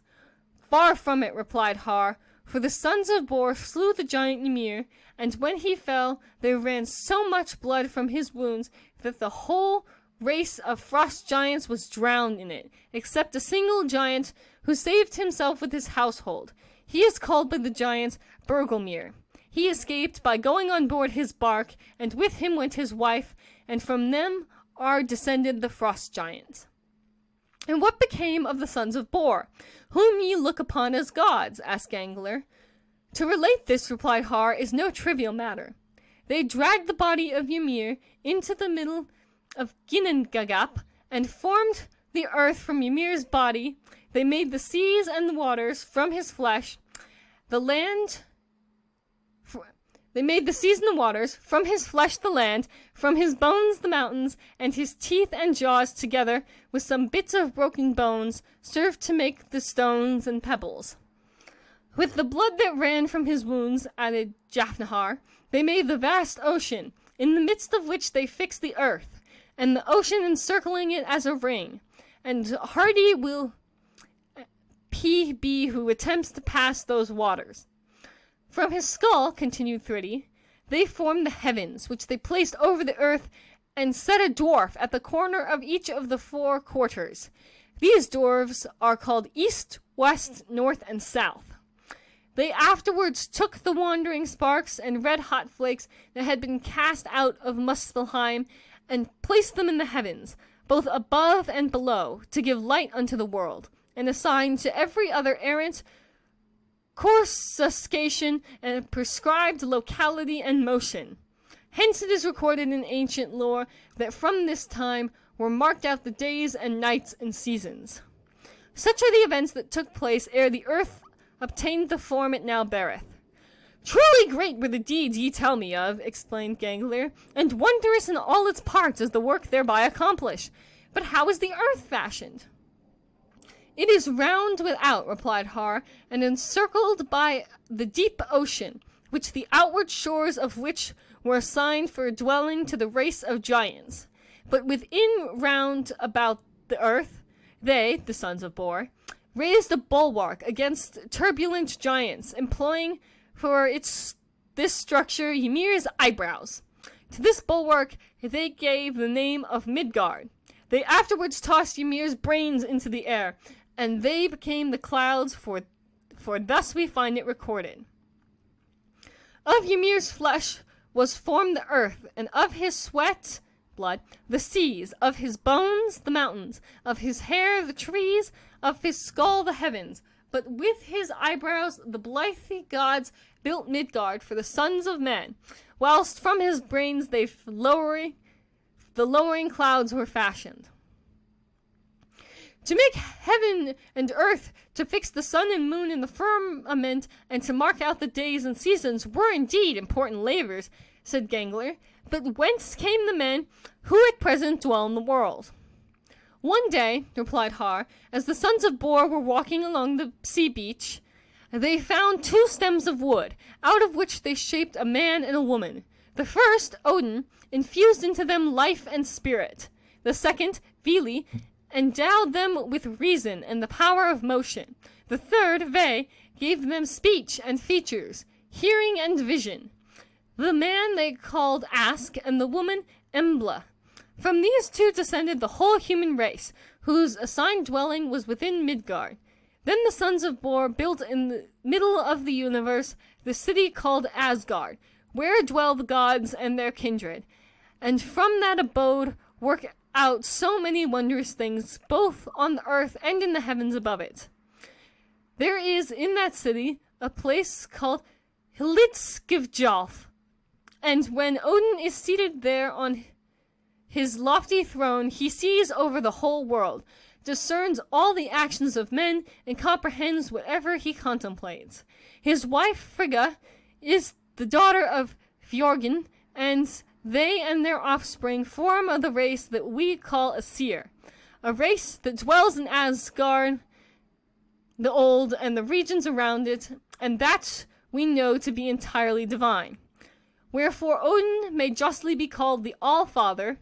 Far from it, replied Har, for the sons of Bor slew the giant Ymir, and when he fell, there ran so much blood from his wounds that the whole race of frost giants was drowned in it, except a single giant who saved himself with his household. He is called by the giants Bergelmir. He escaped by going on board his bark, and with him went his wife, and from them are descended the frost giants. And what became of the sons of Bor, whom ye look upon as gods? Asked Gangler. To relate this, replied Har, is no trivial matter. They dragged the body of Ymir into the middle of Ginnungagap, and formed the earth from Ymir's body. They made the seas and the waters from his flesh, the land. They made the seas and the waters, from his flesh the land, from his bones the mountains, and his teeth and jaws together with some bits of broken bones served to make the stones and pebbles. With the blood that ran from his wounds, added Jafnahar, they made the vast ocean, in the midst of which they fixed the earth, and the ocean encircling it as a ring. And hardy will he be who attempts to pass those waters. From his skull, continued Thridi, they formed the heavens, which they placed over the earth, and set a dwarf at the corner of each of the 4 quarters. These dwarves are called East, West, North, and South. They afterwards took the wandering sparks and red-hot flakes that had been cast out of Muspelheim, and placed them in the heavens, both above and below, to give light unto the world, and assigned to every other errant coruscation and prescribed locality and motion. Hence it is recorded in ancient lore that from this time were marked out the days and nights and seasons. Such are the events that took place ere the earth obtained the form it now beareth. Truly great were the deeds ye tell me of, explained Gangler, and wondrous in all its parts is the work thereby accomplished. But how is the earth fashioned? It is round without, replied Har, and encircled by the deep ocean, which the outward shores of which were assigned for a dwelling to the race of giants. But within round about the earth, they, the sons of Bor, raised a bulwark against turbulent giants, employing for this structure Ymir's eyebrows. To this bulwark they gave the name of Midgard. They afterwards tossed Ymir's brains into the air, and they became the clouds, for thus we find it recorded. Of Ymir's flesh was formed the earth, and of his sweat, blood, the seas, of his bones, the mountains, of his hair, the trees, of his skull, the heavens. But with his eyebrows the blithe gods built Midgard for the sons of men, whilst from his brains the lowering clouds were fashioned. To make heaven and earth, to fix the sun and moon in the firmament, and to mark out the days and seasons were indeed important labors, said Gangler. But whence came the men who at present dwell in the world? One day, replied Har, as the sons of Bor were walking along the sea beach, they found 2 stems of wood, out of which they shaped a man and a woman. The first, Odin, infused into them life and spirit. The second, Vili, endowed them with reason and the power of motion. The third, Ve, gave them speech and features. hearing and vision. The man they called Ask, and the woman Embla. From these two descended the whole human race, whose assigned dwelling was within Midgard. Then the sons of Bor built in the middle of the universe the city called Asgard, where dwell the gods and their kindred, and from that abode work out so many wondrous things, both on the earth and in the heavens above it. There is in that city a place called Hlidskivjalf, and when Odin is seated there on his lofty throne, he sees over the whole world, discerns all the actions of men, and comprehends whatever he contemplates. His wife Frigga is the daughter of Fjorgyn, and they and their offspring form of the race that we call Aesir, a race that dwells in Asgard the Old and the regions around it, and that we know to be entirely divine. Wherefore Odin may justly be called the All-Father,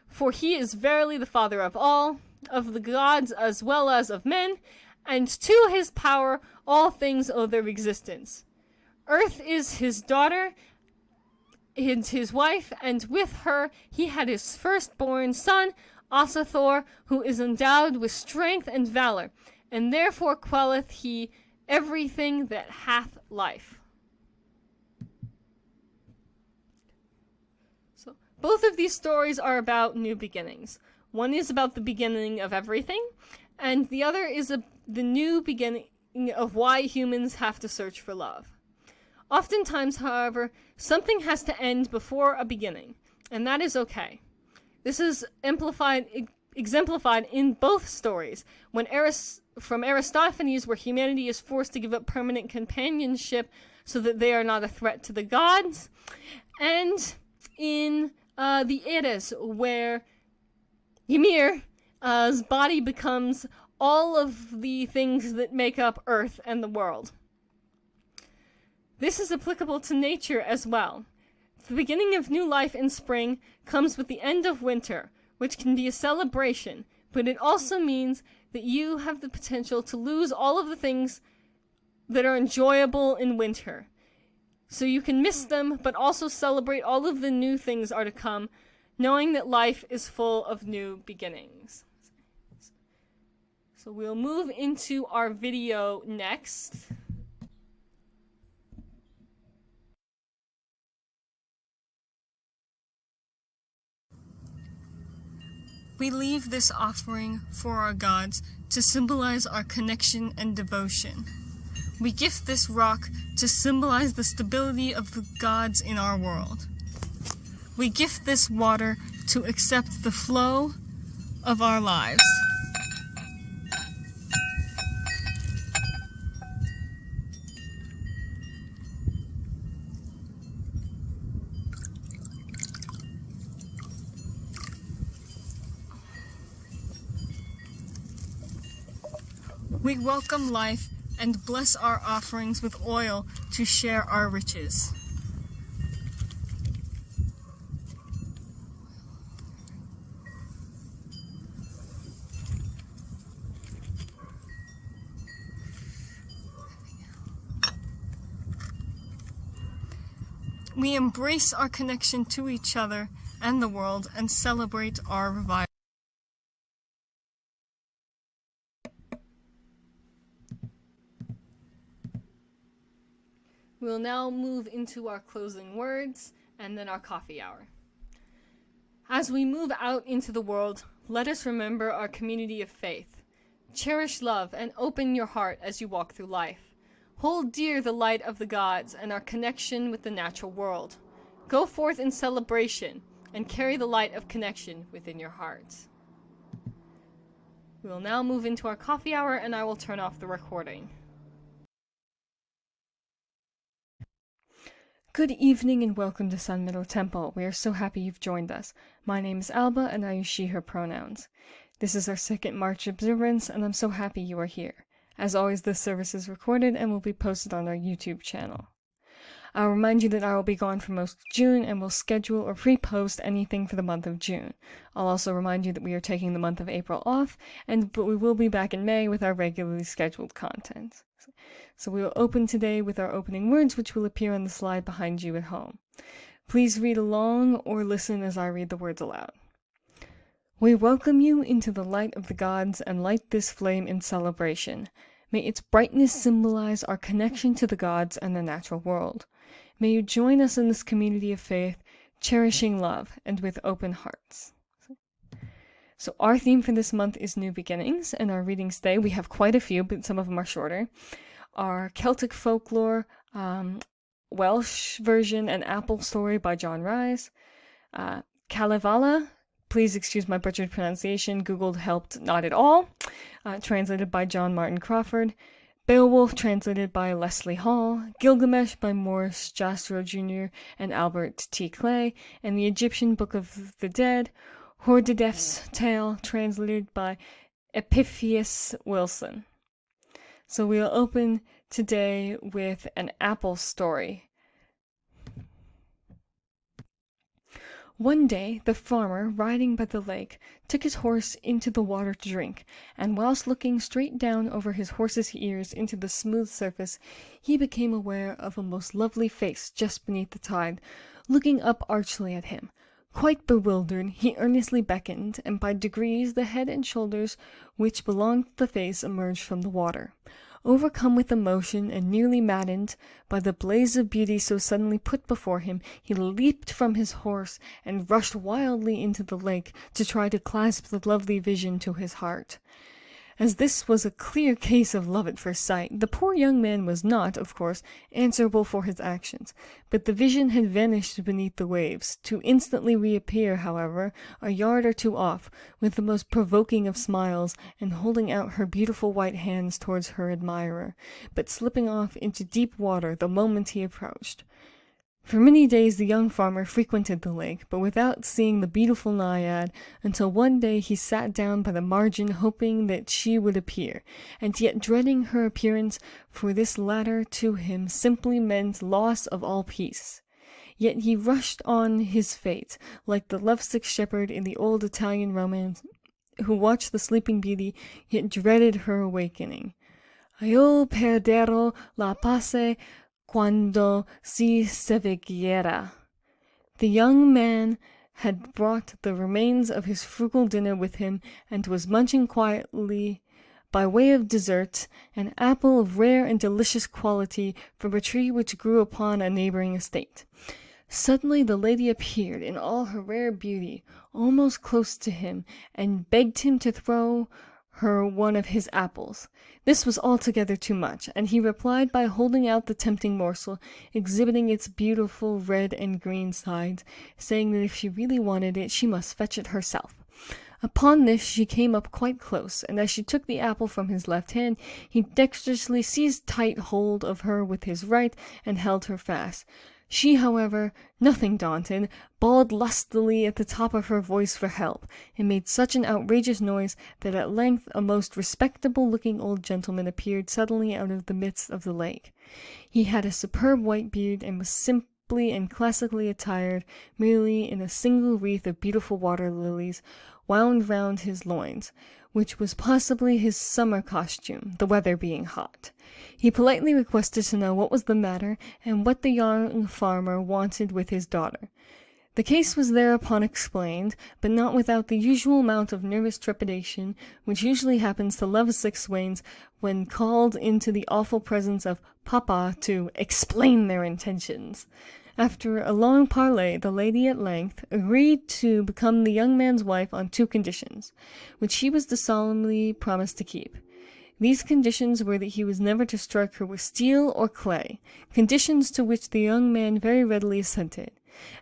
for he is verily the father of all, of the gods as well as of men, and to his power all things owe their existence. Earth is his daughter and his wife, and with her he had his firstborn son, Asathor, who is endowed with strength and valor, and therefore quelleth he everything that hath life. So, both of these stories are about new beginnings. One is about the beginning of everything, and the other is the new beginning of why humans have to search for love. Oftentimes, however, something has to end before a beginning, and that is okay. This is exemplified in both stories, when from Aristophanes, where humanity is forced to give up permanent companionship so that they are not a threat to the gods, and in the Eddas, where Ymir's body becomes all of the things that make up Earth and the world. This is applicable to nature as well. The beginning of new life in spring comes with the end of winter, which can be a celebration, but it also means that you have the potential to lose all of the things that are enjoyable in winter. So you can miss them, but also celebrate all of the new things are to come, knowing that life is full of new beginnings. So we'll move into our video next. We leave this offering for our gods to symbolize our connection and devotion. We gift this rock to symbolize the stability of the gods in our world. We gift this water to accept the flow of our lives. We welcome life and bless our offerings with oil to share our riches. We embrace our connection to each other and the world and celebrate our revival. We'll now move into our closing words and then our coffee hour. As we move out into the world, let us remember our community of faith. Cherish love and open your heart as you walk through life. Hold dear the light of the gods and our connection with the natural world. Go forth in celebration and carry the light of connection within your hearts. We will now move into our coffee hour, and I will turn off the recording. Good evening and welcome to Sun Middle Temple. We are so happy you've joined us. My name is Alba and I use she, her pronouns. This is our second March observance and I'm so happy you are here. As always, this service is recorded and will be posted on our YouTube channel. I'll remind you that I will be gone for most of June and will schedule or pre-post anything for the month of June. I'll also remind you that we are taking the month of April off, but we will be back in May with our regularly scheduled content. So we will open today with our opening words, which will appear on the slide behind you at home. Please read along or listen as I read the words aloud. We welcome you into the light of the gods and light this flame in celebration. May its brightness symbolize our connection to the gods and the natural world. May you join us in this community of faith, cherishing love and with open hearts. So our theme for this month is new beginnings, and our readings today, we have quite a few, but some of them are shorter, are Celtic folklore, Welsh version, An Apple Story by John Rhys, Kalevala, please excuse my butchered pronunciation, Googled helped not at all, translated by John Martin Crawford, Beowulf, translated by Leslie Hall, Gilgamesh by Morris Jastrow Jr. and Albert T. Clay, and the Egyptian Book of the Dead, Hordedef's Tale, translated by Epiphius Wilson. So we'll open today with An Apple Story. One day, the farmer, riding by the lake, took his horse into the water to drink, and whilst looking straight down over his horse's ears into the smooth surface, he became aware of a most lovely face just beneath the tide, looking up archly at him. Quite bewildered, he earnestly beckoned, and by degrees the head and shoulders which belonged to the face emerged from the water. Overcome with emotion and nearly maddened by the blaze of beauty so suddenly put before him, he leaped from his horse and rushed wildly into the lake to try to clasp the lovely vision to his heart. As this was a clear case of love at first sight, the poor young man was not, of course, answerable for his actions, but the vision had vanished beneath the waves, to instantly reappear, however, a yard or two off, with the most provoking of smiles, and holding out her beautiful white hands towards her admirer, but slipping off into deep water the moment he approached. For many days the young farmer frequented the lake, but without seeing the beautiful naiad, until one day he sat down by the margin hoping that she would appear, and yet dreading her appearance, for this latter to him simply meant loss of all peace. Yet he rushed on his fate, like the lovesick shepherd in the old Italian romance, who watched the sleeping beauty, yet dreaded her awakening. Io perderò la pace quando si svegliera. The young man had brought the remains of his frugal dinner with him, and was munching quietly, by way of dessert, an apple of rare and delicious quality from a tree which grew upon a neighboring estate. Suddenly the lady appeared in all her rare beauty, almost close to him, and begged him to throw her one of his apples. This was altogether too much, and he replied by holding out the tempting morsel, exhibiting its beautiful red and green sides, saying that if she really wanted it, she must fetch it herself. Upon this she came up quite close, and as she took the apple from his left hand, he dexterously seized tight hold of her with his right, and held her fast. She, however, nothing daunted, bawled lustily at the top of her voice for help, and made such an outrageous noise that at length a most respectable-looking old gentleman appeared suddenly out of the midst of the lake. He had a superb white beard, and was simply and classically attired, merely in a single wreath of beautiful water lilies wound round his loins, which was possibly his summer costume, the weather being hot. He politely requested to know what was the matter, and what the young farmer wanted with his daughter. The case was thereupon explained, but not without the usual amount of nervous trepidation which usually happens to lovesick swains when called into the awful presence of Papa to explain their intentions. After a long parley, the lady at length agreed to become the young man's wife on 2 conditions, which he was to solemnly promise to keep. These conditions were that he was never to strike her with steel or clay, conditions to which the young man very readily assented.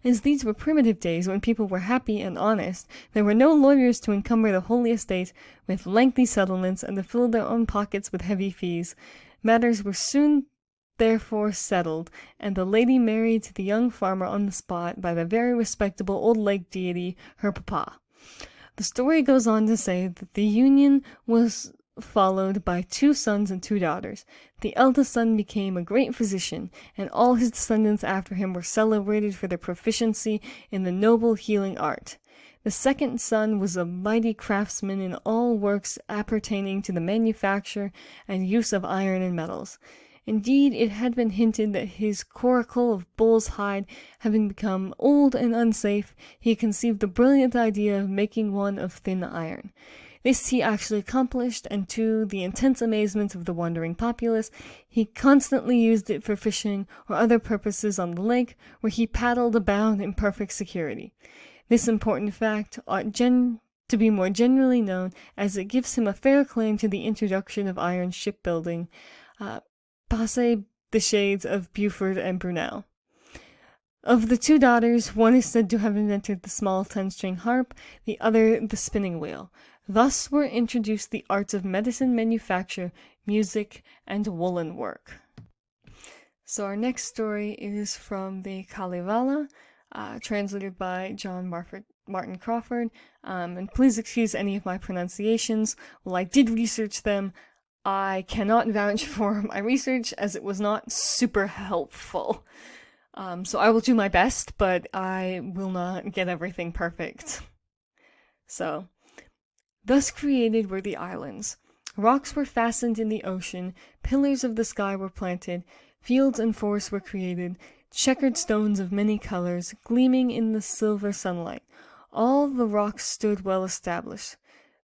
As these were primitive days when people were happy and honest, there were no lawyers to encumber the holy estate with lengthy settlements and to fill their own pockets with heavy fees. Matters were soon therefore settled, and the lady married the young farmer on the spot by the very respectable old lake deity, her papa. The story goes on to say that the union was followed by 2 sons and 2 daughters. The eldest son became a great physician, and all his descendants after him were celebrated for their proficiency in the noble healing art. The second son was a mighty craftsman in all works appertaining to the manufacture and use of iron and metals. Indeed, it had been hinted that his coracle of bull's hide having become old and unsafe, he conceived the brilliant idea of making one of thin iron. This he actually accomplished, and to the intense amazement of the wondering populace, he constantly used it for fishing or other purposes on the lake, where he paddled about in perfect security. This important fact ought to be more generally known, as it gives him a fair claim to the introduction of iron shipbuilding, passe the shades of Buford and Brunel. Of the 2 daughters, one is said to have invented the small 10-string harp, the other the spinning wheel. Thus were introduced the arts of medicine manufacture, music, and woolen work. So our next story is from the Kalevala, translated by John Martin Crawford. And please excuse any of my pronunciations. While I did research them, I cannot vouch for my research as it was not super helpful. So I will do my best, but I will not get everything perfect. So, thus created were the islands. Rocks were fastened in the ocean, pillars of the sky were planted, fields and forests were created, checkered stones of many colors, gleaming in the silver sunlight. All the rocks stood well established.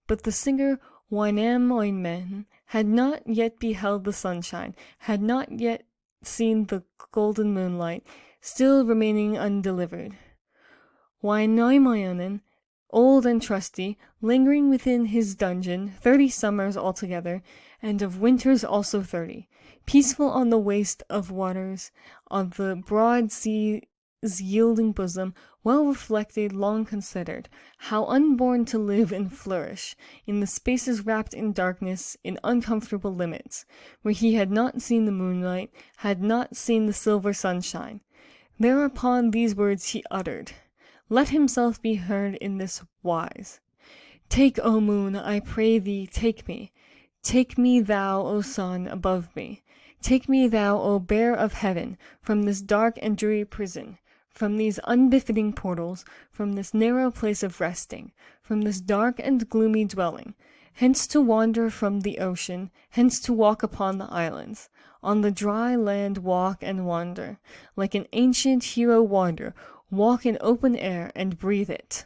But the singer Wainamoinen had not yet beheld the sunshine, had not yet seen the golden moonlight, still remaining undelivered. Wainamoinen, old and trusty, lingering within his dungeon 30 summers altogether, and of winters also 30, peaceful on the waste of waters, on the broad sea's yielding bosom, well reflected, long considered, how unborn to live and flourish, in the spaces wrapped in darkness, in uncomfortable limits, where he had not seen the moonlight, had not seen the silver sunshine. Thereupon these words he uttered. Let himself be heard in this wise. Take, O moon, I pray thee, take me. Take me thou, O sun, above me. Take me thou, O bear of heaven, from this dark and dreary prison, from these unbefitting portals, from this narrow place of resting, from this dark and gloomy dwelling, hence to wander from the ocean, hence to walk upon the islands. On the dry land walk and wander, like an ancient hero wander, walk in open air and breathe it.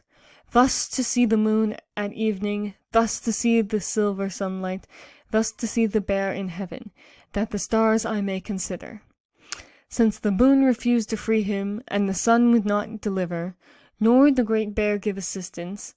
Thus to see the moon at evening, thus to see the silver sunlight, thus to see the bear in heaven, that the stars I may consider. Since the moon refused to free him, and the sun would not deliver, nor the great bear give assistance,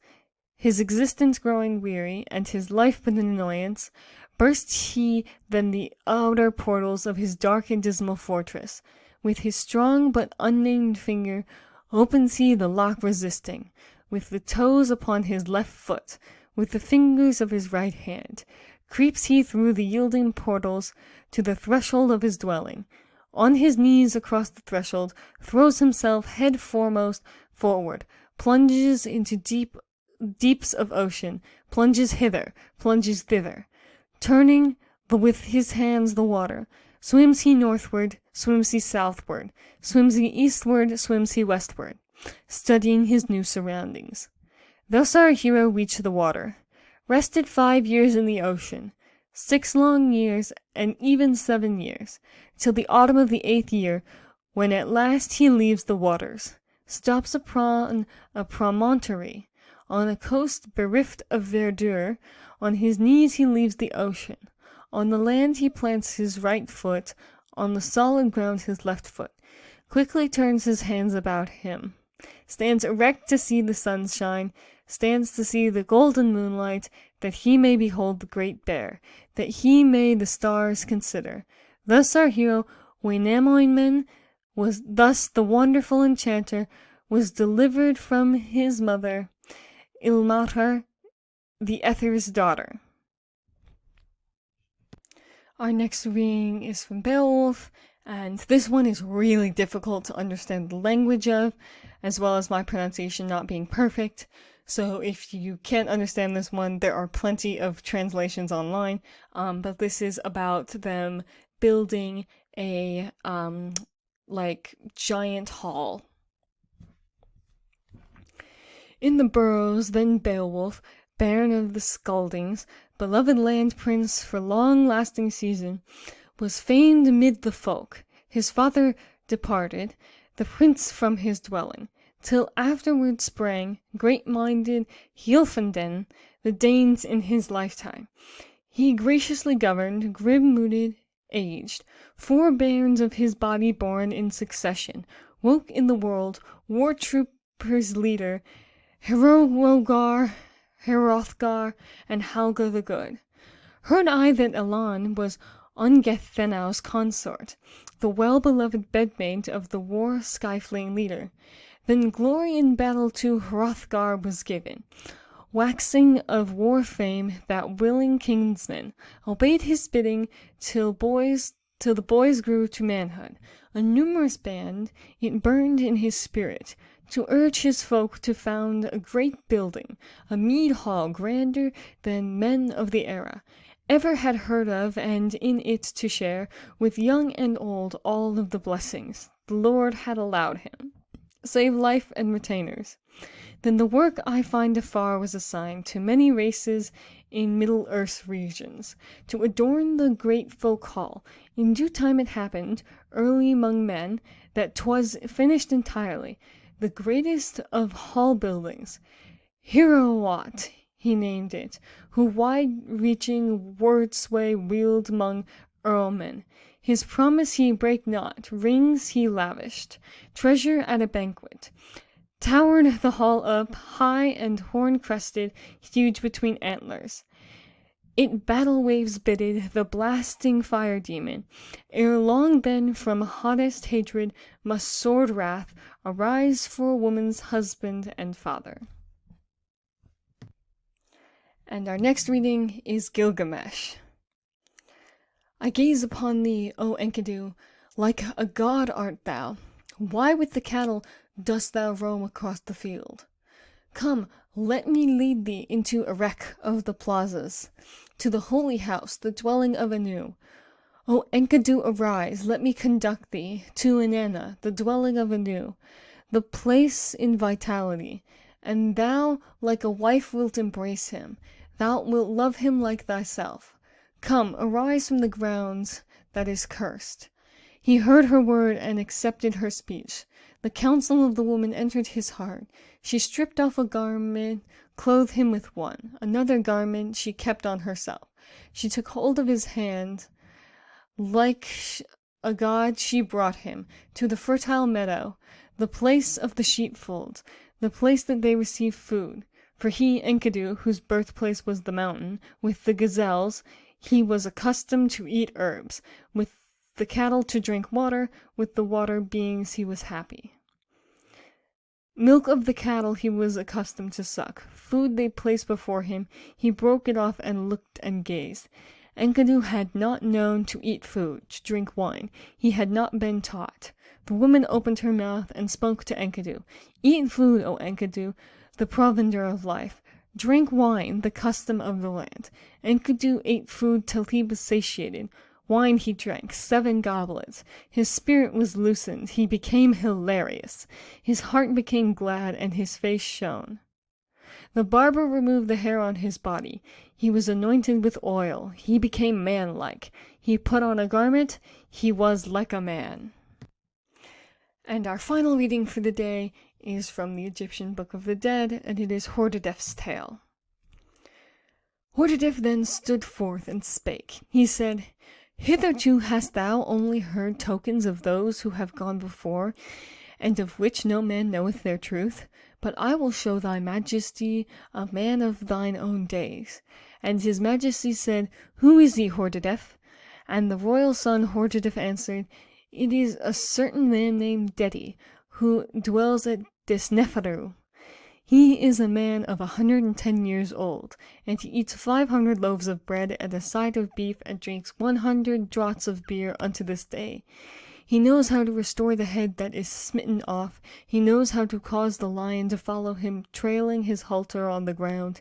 his existence growing weary, and his life but an annoyance, burst he then the outer portals of his dark and dismal fortress. With his strong but unnamed finger opens he the lock resisting, with the toes upon his left foot, with the fingers of his right hand, creeps he through the yielding portals to the threshold of his dwelling. On his knees across the threshold, throws himself head foremost forward, plunges into deeps of ocean, plunges hither, plunges thither, turning with his hands the water. Swims he northward, swims he southward, swims he eastward, swims he westward, studying his new surroundings. Thus our hero reached the water, rested 5 years in the ocean, 6 long years, and even 7 years, till the autumn of the 8th year, when at last he leaves the waters, stops upon a promontory, on a coast bereft of verdure. On his knees he leaves the ocean. On the land he plants his right foot, on the solid ground his left foot, quickly turns his hands about him, stands erect to see the sunshine, stands to see the golden moonlight, that he may behold the great bear, that he may the stars consider. Thus our hero Wainamoinen was thus the wonderful enchanter was delivered from his mother, Ilmatar, the Ether's daughter. Our next reading is from Beowulf, and this one is really difficult to understand the language of, as well as my pronunciation not being perfect. So if you can't understand this one, there are plenty of translations online, but this is about them building a giant hall. In the burrows, then Beowulf, bairn of the Scaldings, beloved land prince for long-lasting season, was famed amid the folk. His father departed, the prince from his dwelling, till afterward sprang, great-minded Hilfenden, the Danes in his lifetime. He graciously governed, grim-mooded, aged, 4 bairns of his body born in succession, woke in the world, war troopers leader, Herogar, Hrothgar, and Helga the Good. Heard I that Elan was Ungetheno's consort, the well-beloved bedmate of the war skyflame leader. Then glory in battle to Hrothgar was given. Waxing of war fame, that willing kinsman obeyed his bidding till the boys grew to manhood. A numerous band, it burned in his spirit to urge his folk to found a great building, a mead hall grander than men of the era ever had heard of, and in it to share with young and old all of the blessings the Lord had allowed him, save life and retainers. Then the work I find afar was assigned to many races in Middle Earth's regions, to adorn the great folk hall. In due time it happened, early among men, that 'twas finished entirely, the greatest of hall buildings. Heorot he named it, who wide-reaching word-sway wield among earlmen. His promise he brake not, rings he lavished, treasure at a banquet. Towered the hall up, high and horn-crested, huge between antlers. It battle-waves bidded the blasting fire-demon. Ere long then from hottest hatred must sword-wrath arise for a woman's husband and father. And our next reading is Gilgamesh. I gaze upon thee, O Enkidu, like a god art thou. Why with the cattle dost thou roam across the field? Come, let me lead thee into Erech of the plazas, to the holy house, the dwelling of Anu. O Enkidu, arise, let me conduct thee to Inanna, the dwelling of Anu, the place in vitality, and thou like a wife wilt embrace him, thou wilt love him like thyself. Come, arise from the grounds that is cursed. He heard her word and accepted her speech. The counsel of the woman entered his heart. She stripped off a garment, clothed him with one. Another garment she kept on herself. She took hold of his hand. Like a god she brought him to the fertile meadow, the place of the sheepfold, the place that they received food. For he, Enkidu, whose birthplace was the mountain, with the gazelles, he was accustomed to eat herbs, with the cattle to drink water, with the water beings he was happy. Milk of the cattle he was accustomed to suck. Food they placed before him, he broke it off and looked and gazed. Enkidu had not known to eat food, to drink wine. He had not been taught. The woman opened her mouth and spoke to Enkidu. Eat food, O Enkidu, the provender of life. Drink wine, the custom of the land. Enkidu ate food till he was satiated. Wine he drank, 7 goblets. His spirit was loosened. He became hilarious. His heart became glad, and his face shone. The barber removed the hair on his body. He was anointed with oil. He became manlike. He put on a garment. He was like a man. And our final reading for the day is from the Egyptian Book of the Dead, and it is Hordadef's tale. Hordadef then stood forth and spake. He said, Hitherto hast thou only heard tokens of those who have gone before, and of which no man knoweth their truth. But I will show thy majesty a man of thine own days. And his majesty said, Who is he, Hordadef? And the royal son Hordadef answered, It is a certain man named Dedi, who dwells at Desneferu. He is a man of 110 years old, and he eats 500 loaves of bread and a side of beef, and drinks 100 draughts of beer unto this day. He knows how to restore the head that is smitten off. He knows how to cause the lion to follow him, trailing his halter on the ground.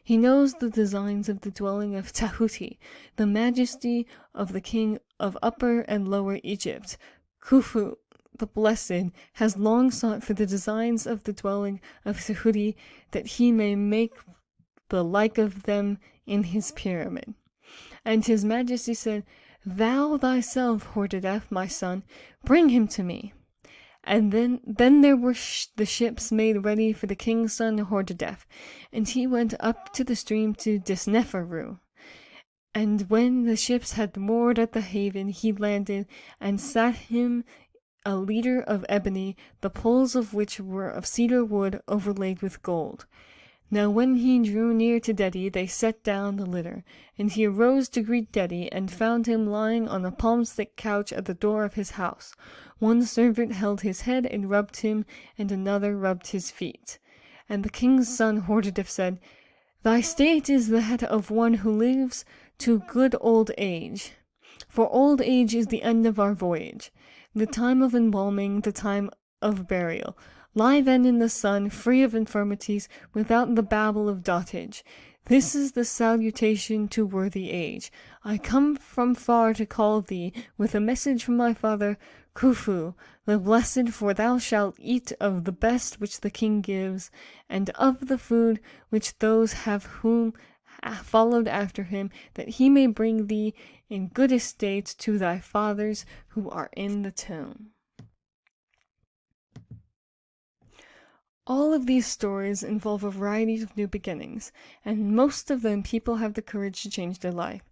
He knows the designs of the dwelling of Tahuti, the majesty of the king of Upper and Lower Egypt. Khufu, the Blessed, has long sought for the designs of the dwelling of Tahuti, that he may make the like of them in his pyramid. And his majesty said, "Thou thyself, Hordadef, my son, bring him to me." And then there were the ships made ready for the king's son Hordadef, and he went up to the stream to Disneferu. And when the ships had moored at the haven, he landed, and sat him a leader of ebony, the poles of which were of cedar wood overlaid with gold. Now when he drew near to Dedi, they set down the litter, and he arose to greet Dedi, and found him lying on a palm-thick couch at the door of his house. One servant held his head and rubbed him, and another rubbed his feet. And the king's son Hordadef said, "Thy state is that of one who lives to good old age. For old age is the end of our voyage, the time of embalming, the time of burial. Lie then in the sun, free of infirmities, without the babble of dotage. This is the salutation to worthy age. I come from far to call thee, with a message from my father, Khufu, the blessed, for thou shalt eat of the best which the king gives, and of the food which those have whom followed after him, that he may bring thee in good estate to thy fathers who are in the tomb." All of these stories involve a variety of new beginnings, and most of them people have the courage to change their life.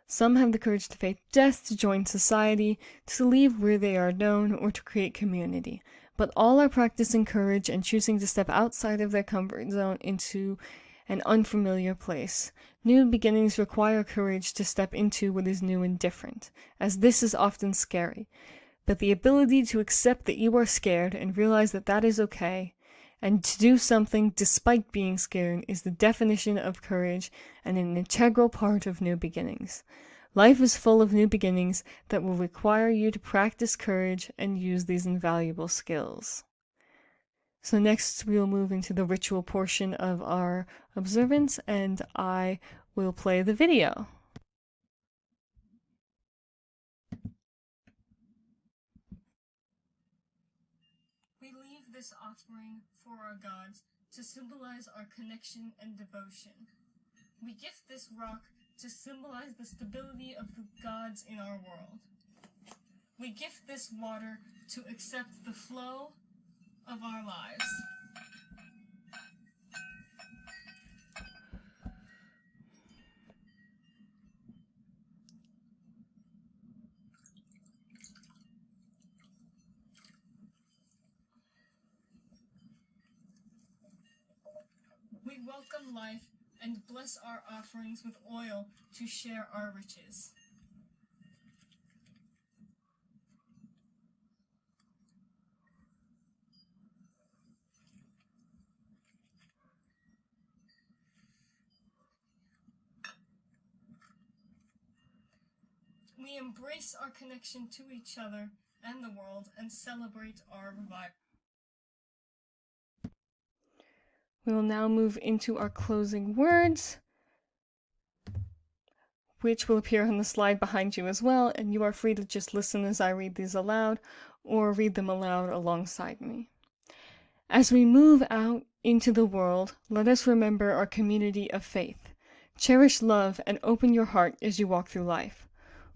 Some have the courage to face death, to join society, to leave where they are known, or to create community. But all are practicing courage and choosing to step outside of their comfort zone into an unfamiliar place. New beginnings require courage to step into what is new and different, as this is often scary. But the ability to accept that you are scared and realize that that is okay, and to do something despite being scared, is the definition of courage and an integral part of new beginnings. Life is full of new beginnings that will require you to practice courage and use these invaluable skills. So next we will move into the ritual portion of our observance, and I will play the video. We leave this offering for our gods to symbolize our connection and devotion. We gift this rock to symbolize the stability of the gods in our world. We gift this water to accept the flow of our lives. We welcome life and bless our offerings with oil to share our riches. We embrace our connection to each other and the world and celebrate our revival. We will now move into our closing words, which will appear on the slide behind you as well, and you are free to just listen as I read these aloud, or read them aloud alongside me. As we move out into the world, let us remember our community of faith. Cherish love and open your heart as you walk through life.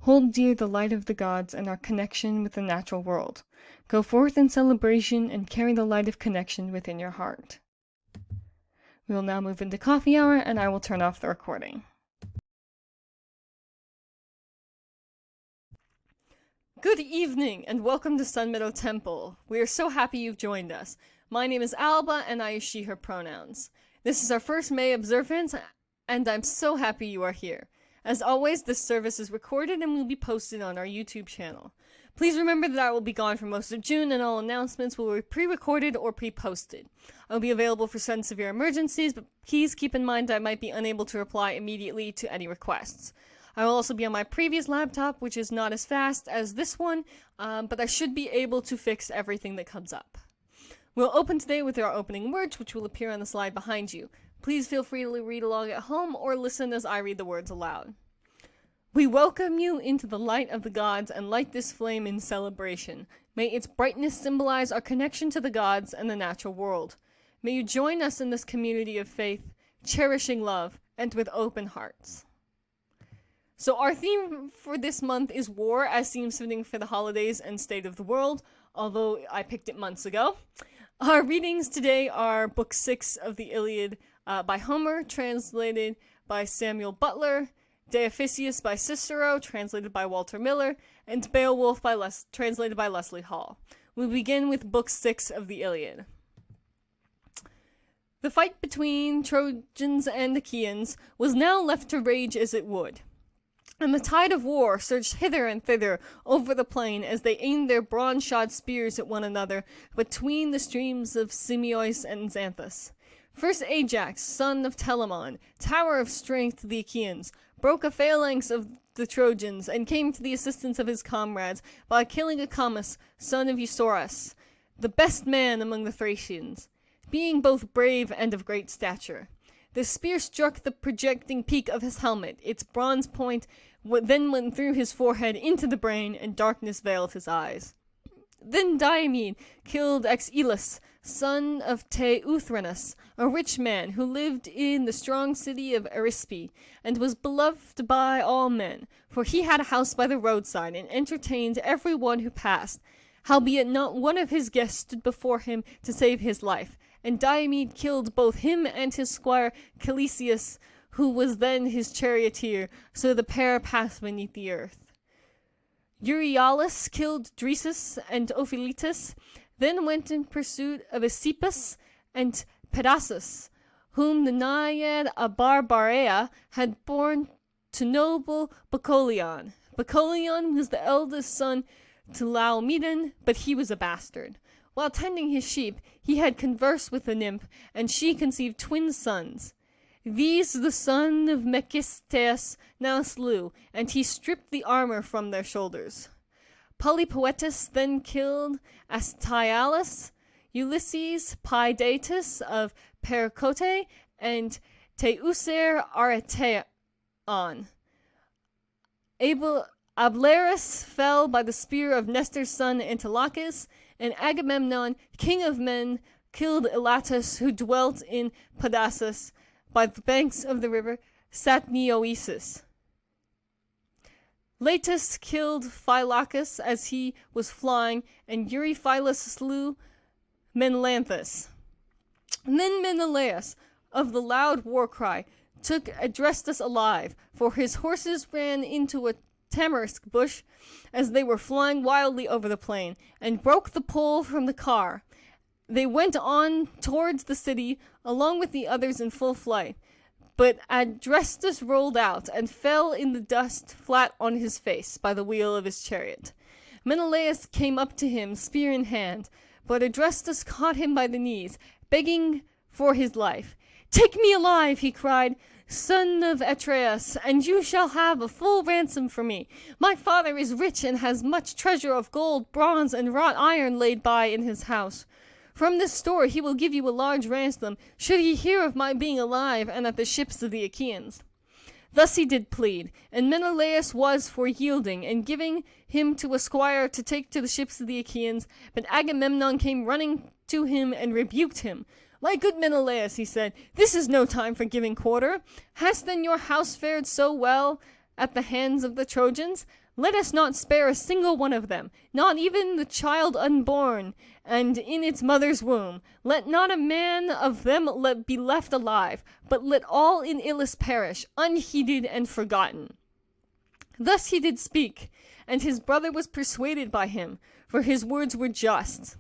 Hold dear the light of the gods and our connection with the natural world. Go forth in celebration and carry the light of connection within your heart. We will now move into coffee hour, and I will turn off the recording. Good evening, and welcome to Sun Meadow Temple. We are so happy you've joined us. My name is Alba, and I use she, her pronouns. This is our first May observance, and I'm so happy you are here. As always, this service is recorded and will be posted on our YouTube channel. Please remember that I will be gone for most of June, and all announcements will be pre-recorded or pre-posted. I will be available for sudden severe emergencies, but please keep in mind I might be unable to reply immediately to any requests. I will also be on my previous laptop, which is not as fast as this one, but I should be able to fix everything that comes up. We'll open today with our opening words, which will appear on the slide behind you. Please feel free to read along at home or listen as I read the words aloud. We welcome you into the light of the gods and light this flame in celebration. May its brightness symbolize our connection to the gods and the natural world. May you join us in this community of faith, cherishing love, and with open hearts. So our theme for this month is war, as seems fitting for the holidays and state of the world, although I picked it months ago. Our readings today are Book 6 of the Iliad by Homer, translated by Samuel Butler, De Officiis by Cicero, translated by Walter Miller, and Beowulf translated by Leslie Hall. We begin with Book 6 of the Iliad. The fight between Trojans and Achaeans was now left to rage as it would, and the tide of war surged hither and thither over the plain as they aimed their bronze-shod spears at one another between the streams of Simois and Xanthus. First Ajax, son of Telamon, tower of strength to the Achaeans, broke a phalanx of the Trojans and came to the assistance of his comrades by killing Acamas, son of Eusorus, the best man among the Thracians, being both brave and of great stature. The spear struck the projecting peak of his helmet. Its bronze point then went through his forehead into the brain, and darkness veiled his eyes. Then Diomed killed Axylus, son of Teuthranus, a rich man who lived in the strong city of Arispe, and was beloved by all men, for he had a house by the roadside, and entertained every one who passed. Howbeit not one of his guests stood before him to save his life, and Diomed killed both him and his squire Calesius, who was then his charioteer, so the pair passed beneath the earth. Euryalus killed Dresus and Ophilitus, then went in pursuit of Asipus and Pedasus, whom the Naiad Abarbarea had borne to noble Bacolion. Bacolion was the eldest son to Laomedon, but he was a bastard. While tending his sheep, he had conversed with a nymph, and she conceived twin sons. These the son of Megistheus now slew, and he stripped the armor from their shoulders. Polypoetus then killed Astyalus, Ulysses Pidatus of Pericote, and Teucer Aretaon. Ablerus fell by the spear of Nestor's son Antilochus, and Agamemnon, king of men, killed Elatus, who dwelt in Pedasus, by the banks of the river Satnioesis. Latus killed Phylacus as he was flying, and Euryphilus slew Menlanthus. And then Menelaus, of the loud war cry, took Adrestus alive, for his horses ran into a tamarisk bush as they were flying wildly over the plain, and broke the pole from the car. They went on towards the city, along with the others in full flight. But Adrestus rolled out, and fell in the dust flat on his face by the wheel of his chariot. Menelaus came up to him, spear in hand, but Adrestus caught him by the knees, begging for his life. "Take me alive," he cried, "son of Atreus, and you shall have a full ransom for me. My father is rich and has much treasure of gold, bronze, and wrought iron laid by in his house. From this store he will give you a large ransom, should he hear of my being alive and at the ships of the Achaeans." Thus he did plead, and Menelaus was for yielding, and giving him to a squire to take to the ships of the Achaeans. But Agamemnon came running to him and rebuked him. "My good Menelaus," he said, "this is no time for giving quarter. Has then your house fared so well at the hands of the Trojans? Let us not spare a single one of them, not even the child unborn and in its mother's womb. Let not a man of them be left alive, but let all in Ilus perish, unheeded and forgotten." Thus he did speak, and his brother was persuaded by him, for his words were just.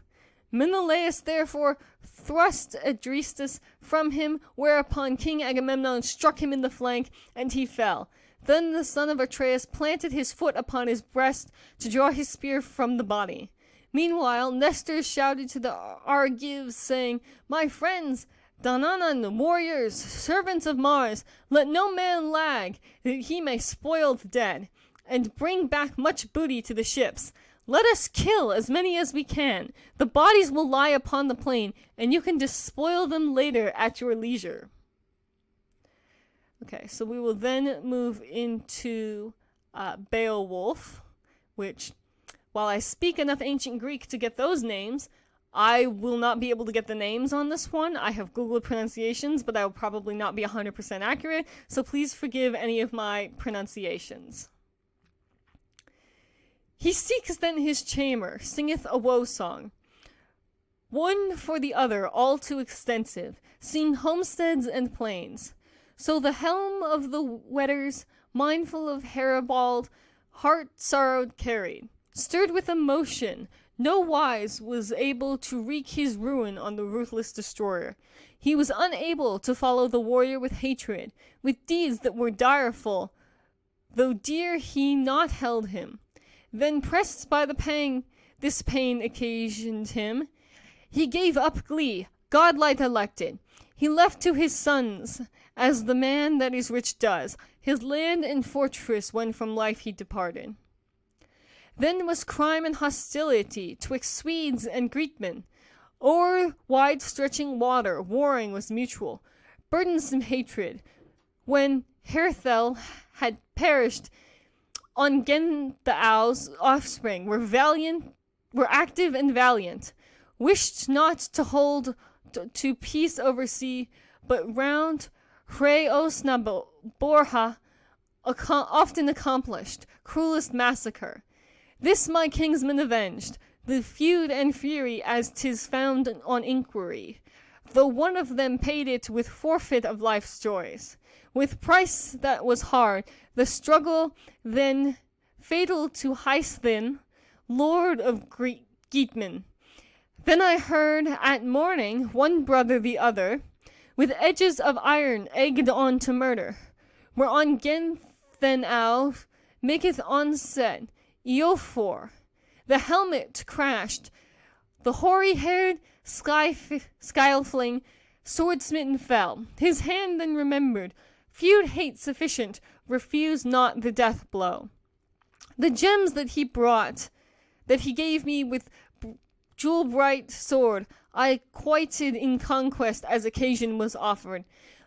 Menelaus therefore thrust Adrestus from him, whereupon King Agamemnon struck him in the flank, and he fell. Then the son of Atreus planted his foot upon his breast to draw his spear from the body. Meanwhile Nestor shouted to the Argives, saying, "My friends, Dananan, warriors, servants of Mars, let no man lag, that he may spoil the dead, and bring back much booty to the ships. Let us kill as many as we can. The bodies will lie upon the plain, and you can despoil them later at your leisure. Okay, so we will then move into Beowulf, which, while I speak enough ancient Greek to get those names, I will not be able to get the names on this one. I have Googled pronunciations, but I will probably not be 100% accurate, so please forgive any of my pronunciations. He seeks then his chamber, singeth a woe song. One for the other, all too extensive, seem homesteads and plains. So the helm of the wetters, mindful of Heribald, heart sorrowed carried, stirred with emotion, no wise was able to wreak his ruin on the ruthless destroyer. He was unable to follow the warrior with hatred, with deeds that were direful, though dear he not held him. Then pressed by the pang this pain occasioned him, he gave up glee, godlike elected. He left to his sons, as the man that is rich does, his land and fortress when from life he departed. Then was crime and hostility twixt Swedes and Geatmen. O'er wide-stretching water warring was mutual, burdensome hatred. When Herthel had perished, on Gendao's offspring were active and valiant, wished not to hold to peace over sea, but round Hreosnaborha often accomplished cruelest massacre. This my kinsman avenged, the feud and fury as 'tis found on inquiry, though one of them paid it with forfeit of life's joys. With price that was hard, the struggle then fatal to Heisthin, lord of Geatmen. Then I heard at morning one brother the other, with edges of iron egged on to murder, whereon Genthenau maketh onset, Eofor. The helmet crashed, the hoary-haired Skylfling sword-smitten fell. His hand then remembered, feud hate sufficient, refused not the death blow. The gems that he brought, that he gave me with jewel-bright sword, I quited in conquest as occasion was offered.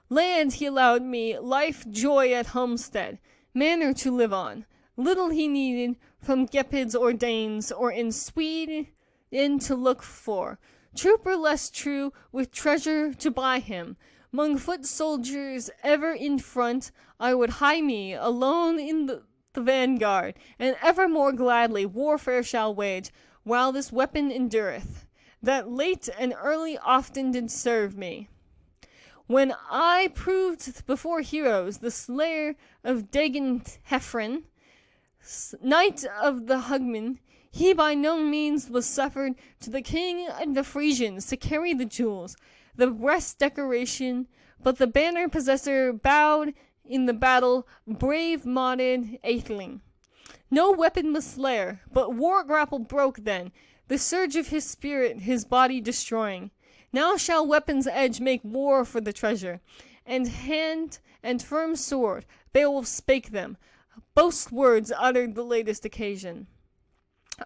Land he allowed me, life, joy at homestead, manor to live on. Little he needed from Gepids or Danes, or in Sweden to look for. Trooper less true, with treasure to buy him. 'Mong foot soldiers ever in front, I would hie me, alone in the vanguard, and evermore gladly warfare shall wage, while this weapon endureth, that late and early often did serve me. When I proved before heroes the slayer of Dagon Hefren, knight of the Hugmen, he by no means was suffered to the king of the Frisians to carry the jewels, the breast decoration, but the banner possessor bowed in the battle, brave modded Atheling. No weapon was slayer, but war grapple broke then, the surge of his spirit his body destroying. Now shall weapon's edge make war for the treasure, and hand and firm sword, Beowulf spake them, boast words uttered the latest occasion.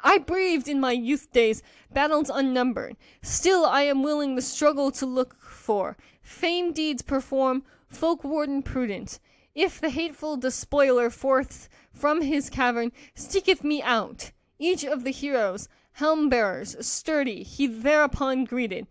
I braved in my youth days battles unnumbered, still I am willing the struggle to look for, fame deeds perform, folk warden prudent. If the hateful despoiler forth from his cavern seeketh me out, each of the heroes, helm-bearers, sturdy, he thereupon greeted.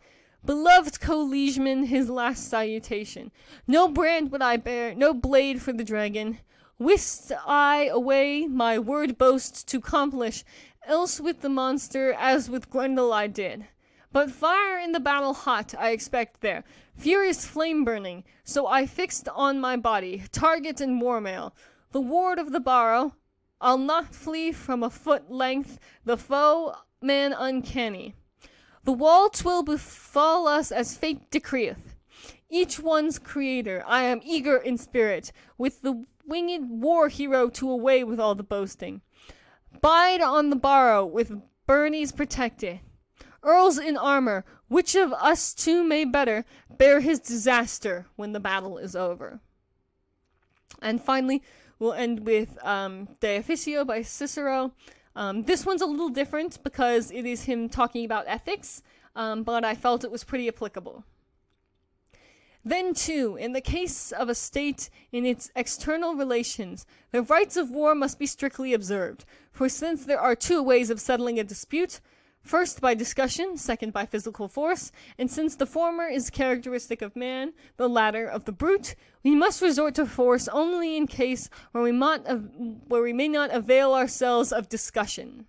Beloved co-liegeman, his last salutation. No brand would I bear, no blade for the dragon. Wist I away my word boast to accomplish, else with the monster as with Grendel I did. But fire in the battle hot I expect there, furious flame burning, so I fixed on my body, target and war mail. The ward of the barrow, I'll not flee from a foot length, the foe man uncanny. The wall 'twill befall us as fate decreeth. Each one's creator, I am eager in spirit, with the winged war hero to away with all the boasting. Bide on the barrow with Byrnes protected. Earls in armor, which of us two may better bear his disaster when the battle is over? And finally, we'll end with De Officio by Cicero. This one's a little different because it is him talking about ethics, but I felt it was pretty applicable. Then, too, in the case of a state in its external relations, the rights of war must be strictly observed, for since there are two ways of settling a dispute, first by discussion, second by physical force, and since the former is characteristic of man, the latter of the brute, we must resort to force only in case where we may not avail ourselves of discussion.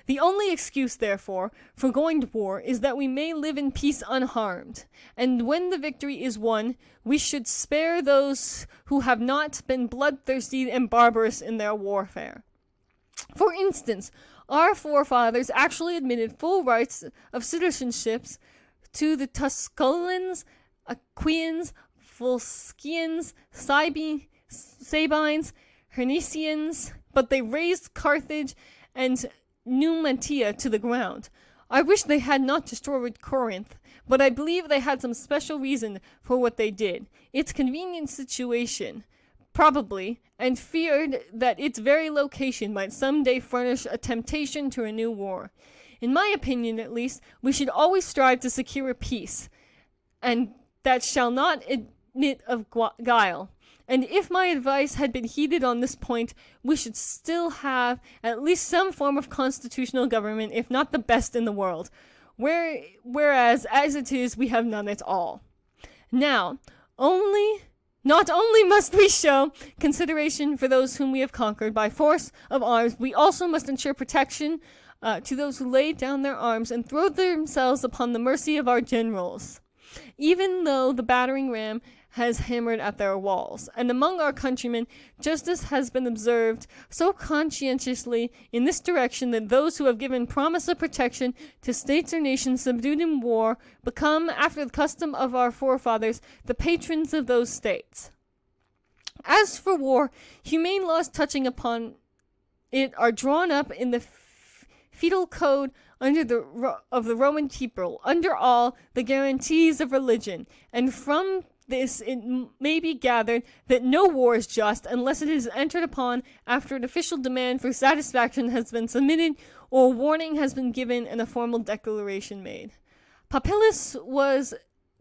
The only excuse, therefore, for going to war is that we may live in peace unharmed, and when the victory is won, we should spare those who have not been bloodthirsty and barbarous in their warfare. For instance, our forefathers actually admitted full rights of citizenships to the Tusculans, Aquians, Volscians, Sabines, Hernicians, but they razed Carthage and Numantia to the ground. I wish they had not destroyed Corinth, but I believe they had some special reason for what they did. Its convenient situation, probably, and feared that its very location might some day furnish a temptation to renew war. In my opinion, at least, we should always strive to secure a peace, and that shall not admit of guile. And if my advice had been heeded on this point, we should still have at least some form of constitutional government, if not the best in the world, whereas as it is, we have none at all. Now, not only must we show consideration for those whom we have conquered by force of arms, we also must ensure protection to those who lay down their arms and throw themselves upon the mercy of our generals, even though the battering ram has hammered at their walls. And among our countrymen, justice has been observed so conscientiously in this direction that those who have given promise of protection to states or nations subdued in war become, after the custom of our forefathers, the patrons of those states. As for war, humane laws touching upon it are drawn up in the feudal code of the Roman people, under all the guarantees of religion, and from this it may be gathered that no war is just unless it is entered upon after an official demand for satisfaction has been submitted or warning has been given and a formal declaration made. Popillus was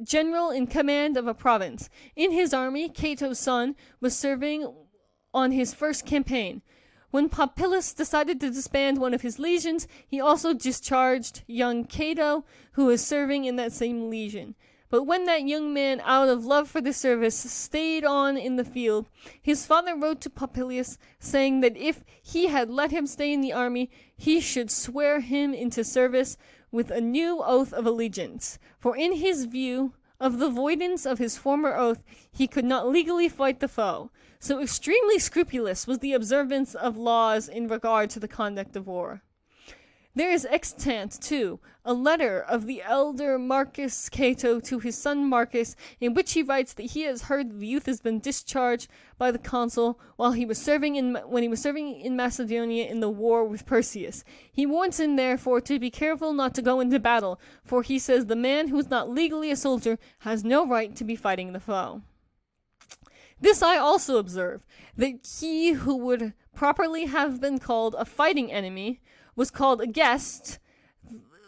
general in command of a province. In his army, Cato's son was serving on his first campaign. When Popillus decided to disband one of his legions, he also discharged young Cato, who was serving in that same legion. But when that young man, out of love for the service, stayed on in the field, his father wrote to Popilius, saying that if he had let him stay in the army, he should swear him into service with a new oath of allegiance. For in his view of the voidance of his former oath, he could not legally fight the foe. So extremely scrupulous was the observance of laws in regard to the conduct of war. There is extant, too, a letter of the elder Marcus Cato to his son Marcus, in which he writes that he has heard that the youth has been discharged by the consul when he was serving in Macedonia in the war with Perseus. He warns him, therefore, to be careful not to go into battle, for he says the man who is not legally a soldier has no right to be fighting the foe. This I also observe, that he who would properly have been called a fighting enemy was called a guest,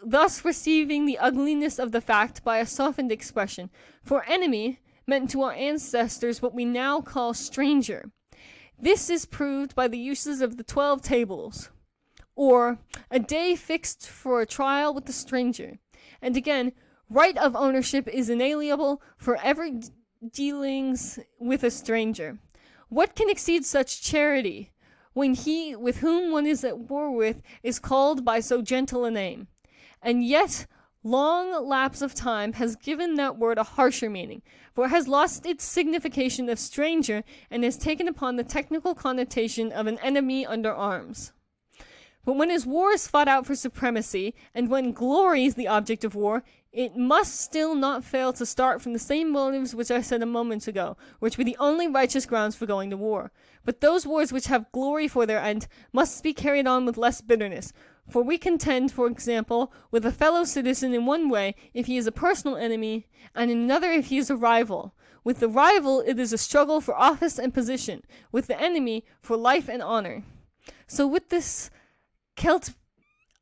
thus receiving the ugliness of the fact by a softened expression. For enemy meant to our ancestors what we now call stranger. This is proved by the uses of the 12 tables, or a day fixed for a trial with the stranger. And again, right of ownership is inalienable for ever dealings with a stranger. What can exceed such charity, when he with whom one is at war with is called by so gentle a name? And yet long lapse of time has given that word a harsher meaning, for it has lost its signification of stranger and has taken upon the technical connotation of an enemy under arms. But when his war is fought out for supremacy, and when glory is the object of war, it must still not fail to start from the same motives which I said a moment ago, which were the only righteous grounds for going to war. But those wars which have glory for their end must be carried on with less bitterness. For we contend, for example, with a fellow citizen in one way if he is a personal enemy, and in another if he is a rival. With the rival it is a struggle for office and position, with the enemy for life and honor. So with this Celt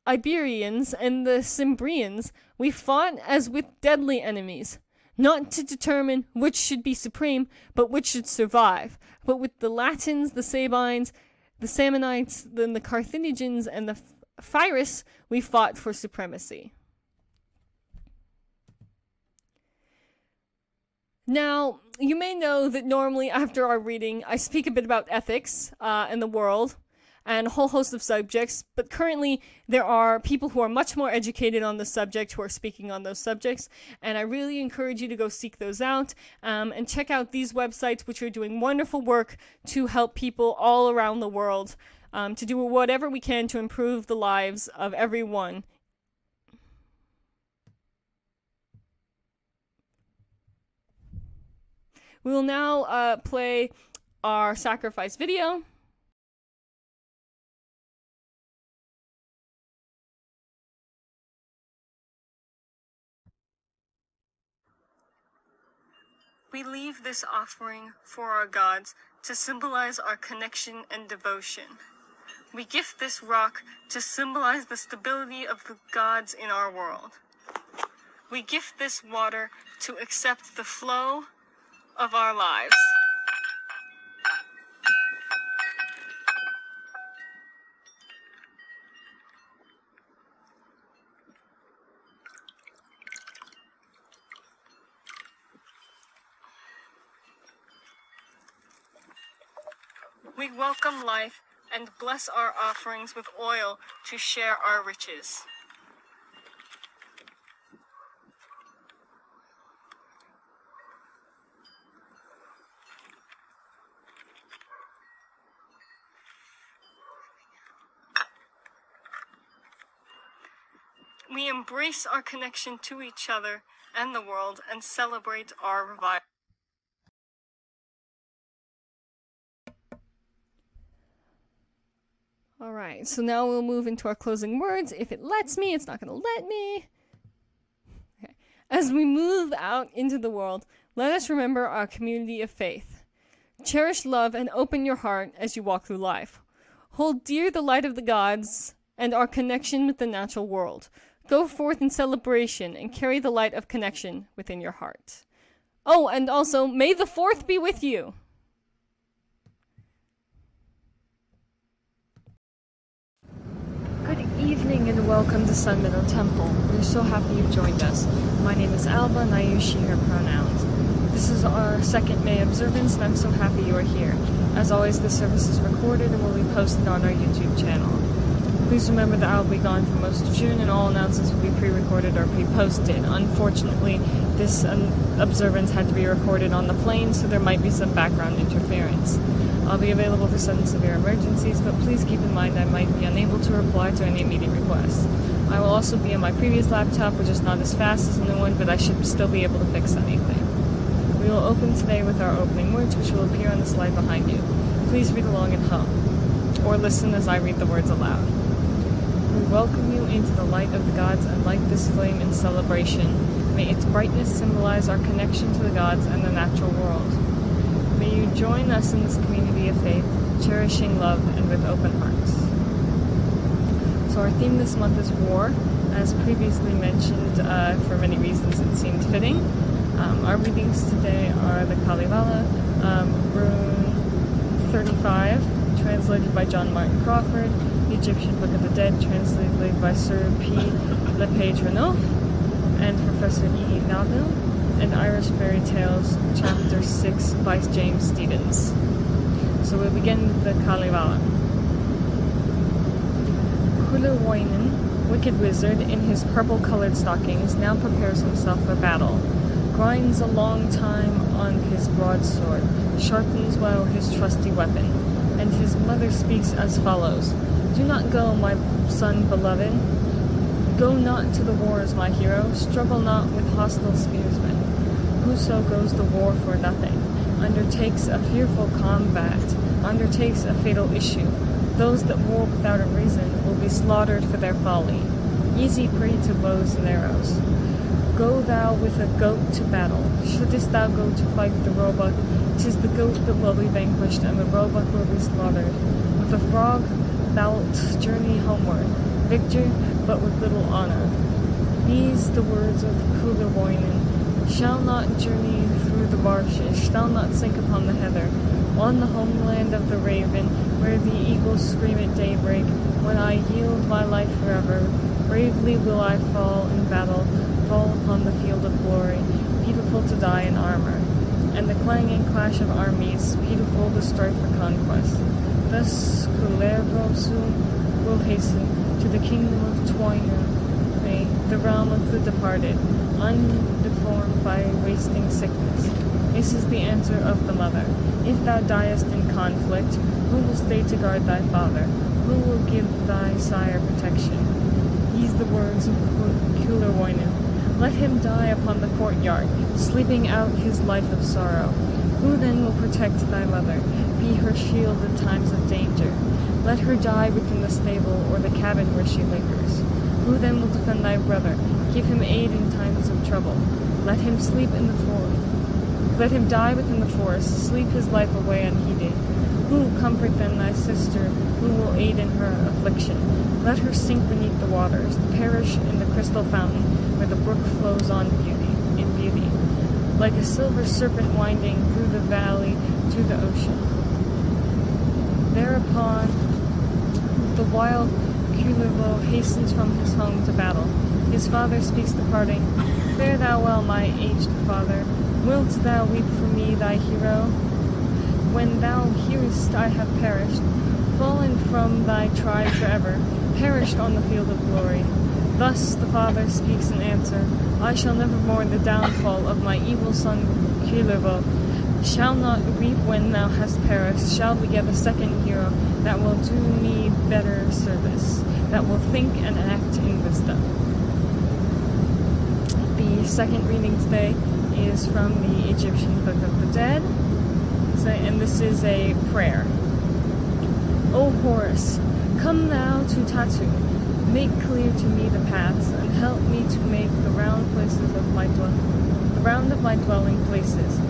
Iberians and the Cimbrians, we fought as with deadly enemies, not to determine which should be supreme, but which should survive. But with the Latins, the Sabines, the Samnites, then the Carthaginians, and the Pyrrhus, we fought for supremacy. Now, you may know that normally after our reading, I speak a bit about ethics and the world, and a whole host of subjects, but currently there are people who are much more educated on the subject who are speaking on those subjects, and I really encourage you to go seek those out and check out these websites, which are doing wonderful work to help people all around the world to do whatever we can to improve the lives of everyone. We will now play our sacrifice video. We leave this offering for our gods to symbolize our connection and devotion. We gift this rock to symbolize the stability of the gods in our world. We gift this water to accept the flow of our lives. We welcome life and bless our offerings with oil to share our riches. We embrace our connection to each other and the world and celebrate our revival. Alright, so now we'll move into our closing words. If it lets me, it's not going to let me. Okay. As we move out into the world, let us remember our community of faith. Cherish love and open your heart as you walk through life. Hold dear the light of the gods and our connection with the natural world. Go forth in celebration and carry the light of connection within your heart. Oh, and also, may the 4th be with you! Good evening and welcome to Sun Meadow Temple. We're so happy you've joined us. My name is Alba and I use she, her pronouns. This is our second May observance and I'm so happy you are here. As always, the service is recorded and will be posted on our YouTube channel. Please remember that I will be gone for most of June and all announcements will be pre-recorded or pre-posted. Unfortunately, this observance had to be recorded on the plane, so there might be some background interference. I'll be available for sudden severe emergencies, but please keep in mind I might be unable to reply to any immediate requests. I will also be on my previous laptop, which is not as fast as the new one, but I should still be able to fix anything. We will open today with our opening words, which will appear on the slide behind you. Please read along and hum, or listen as I read the words aloud. We welcome you into the light of the gods and light this flame in celebration. May its brightness symbolize our connection to the gods and the natural world. May you join us in this community of faith, cherishing love and with open hearts. So our theme this month is war. As previously mentioned, for many reasons it seemed fitting. Our readings today are the Kalevala, Rune 35, translated by John Martin Crawford, the Egyptian Book of the Dead, translated by Sir P. Lepage-Renouf and Professor E. Naville, and Irish Fairy Tales, Chapter 6 by James Stephens. So we'll begin with the Kalevala. Kullerwoinen, wicked wizard, in his purple-colored stockings, now prepares himself for battle. Grinds a long time on his broadsword, sharpens well his trusty weapon, and his mother speaks as follows. Do not go, my son beloved. Go not to the wars, my hero. Struggle not with hostile spearsmen. Whoso goes to war for nothing, undertakes a fearful combat, undertakes a fatal issue. Those that war without a reason will be slaughtered for their folly. Easy prey to bows and arrows. Go thou with a goat to battle. Shouldest thou go to fight the roebuck, 'tis the goat that will be vanquished, and the roebuck will be slaughtered. With the frog thou'lt journey homeward, victor, but with little honor. These the words of Kullerwoinen. Shall not journey through the marshes, shall not sink upon the heather. On the homeland of the raven, where the eagles scream at daybreak, when I yield my life forever, bravely will I fall in battle, fall upon the field of glory, beautiful to die in armor, and the clanging clash of armies, beautiful to strive for conquest. Thus Kullervosun will hasten to the kingdom of Twainu, the realm of the departed, undeformed by wasting sickness. This is the answer of the mother. If thou diest in conflict, who will stay to guard thy father? Who will give thy sire protection? These the words of Kullerwoinen. Let him die upon the courtyard, sleeping out his life of sorrow. Who then will protect thy mother, be her shield in times of danger? Let her die within the stable or the cabin where she lingers. Who then will defend thy brother, give him aid in times of trouble? Let him sleep in the forest. Let him die within the forest, sleep his life away unheeded. Who will comfort then thy sister, who will aid in her affliction? Let her sink beneath the waters, perish in the crystal fountain, where the brook flows on in beauty, like a silver serpent winding through the valley to the ocean. Thereupon the wild Kullervo hastens from his home to battle. His father speaks departing. Fare thou well, my aged father. Wilt thou weep for me, thy hero? When thou hearest I have perished, fallen from thy tribe forever, perished on the field of glory. Thus the father speaks in answer. I shall never mourn the downfall of my evil son Kullervo. Shall not weep when thou hast perished. Shall beget a second hero that will do me better service, that will think and act in wisdom. The second reading today is from the Egyptian Book of the Dead, and this is a prayer. O Horus, come thou to Tatu, make clear to me the paths, and help me to make the round of my dwelling places.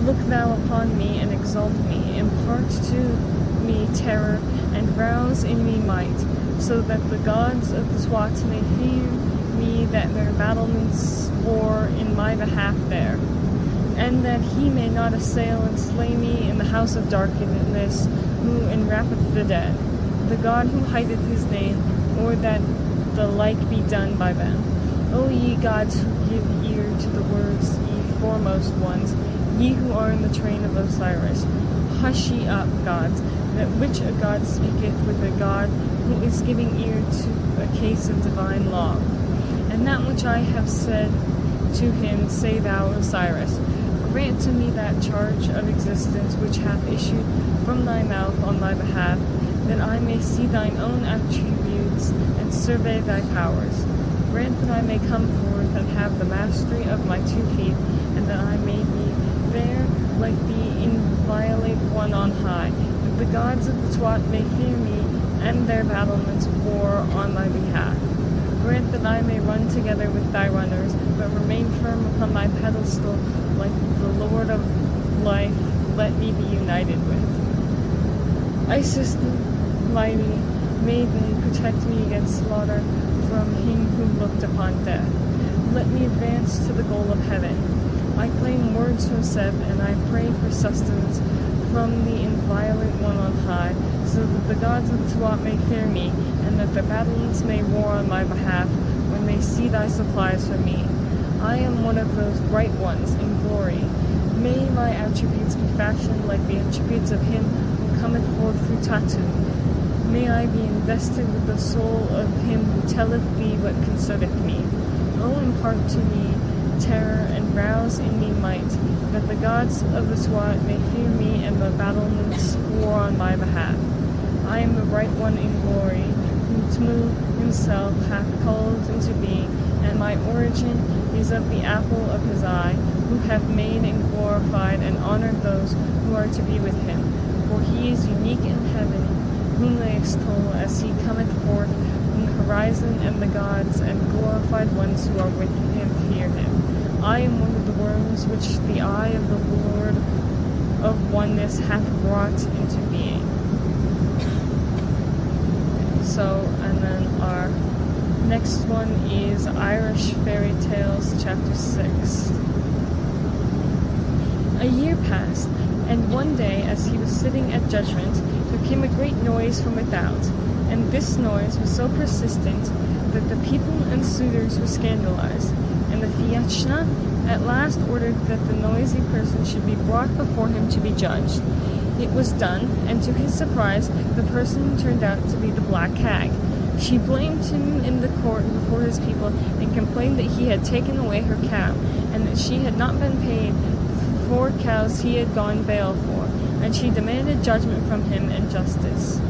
Look thou upon me and exalt me, impart to me terror, and rouse in me might, so that the gods of the Swat may fear me, that their battlements war in my behalf there, and that he may not assail and slay me in the house of darkness, who enwrappeth the dead, the God who hideth his name, or that the like be done by them. O ye gods who give ear to the words, ye foremost ones, ye who are in the train of Osiris, hush ye up, gods, that which a god speaketh with a god who is giving ear to a case of divine law. And that which I have said to him, say thou, Osiris, grant to me that charge of existence which hath issued from thy mouth on my behalf, that I may see thine own attributes and survey thy powers. Grant that I may come forth and have the mastery of my 2 feet, and that I may be there like the inviolate one on high, that the gods of the Twat may fear me, and their battlements war on my behalf. Grant that I may run together with thy runners, but remain firm upon my pedestal, like the Lord of life, let me be united with. Isis the mighty, may they protect me against slaughter from him who looked upon death. Let me advance to the goal of heaven. I claim words from Seb, and I pray for sustenance from the inviolate one on high, so that the gods of the Twat may fear me, and that their battlements may war on my behalf when they see thy supplies for me. I am one of those bright ones in glory. May my attributes be fashioned like the attributes of him who cometh forth through Tatu. May I be invested with the soul of him who telleth thee what concerneth me. O impart to me terror and rouse in me might, that the gods of the Swat may fear me and the battlements war on my behalf. I am the bright one in glory, who Tmu himself hath called into being, and my origin is of the apple of his eye, who hath made and glorified and honored those who are to be with him. For he is unique in heaven, whom they extol as he cometh forth from the horizon, and the gods and glorified ones who are with him fear him. I am one of the worms which the eye of the Lord of oneness hath brought into being. And then our next one is Irish Fairy Tales, Chapter 6. A year passed, and one day, as he was sitting at judgment, there came a great noise from without, and this noise was so persistent that the people and suitors were scandalized, and the Fiachna at last ordered that the noisy person should be brought before him to be judged. It was done, and to his surprise, the person turned out to be the Black Hag. She blamed him in the court before his people, and complained that he had taken away her cow, and that she had not been paid for 4 cows he had gone bail for, and she demanded judgment from him and justice.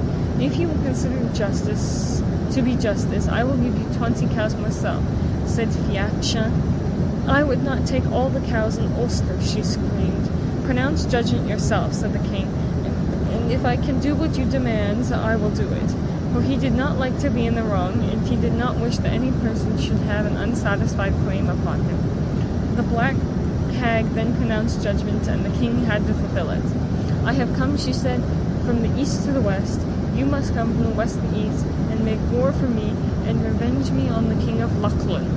If you will consider justice to be justice, I will give you 20 cows myself, said Fiacha. I would not take all the cows in Ulster, she screamed. Pronounce judgment yourself, said the king, and if I can do what you demand, I will do it. For he did not like to be in the wrong, and he did not wish that any person should have an unsatisfied claim upon him. The Black Hag then pronounced judgment, and the king had to fulfill it. I have come, she said, from the east to the west. You must come from the west to the east, and make war for me, and revenge me on the king of Lachlan.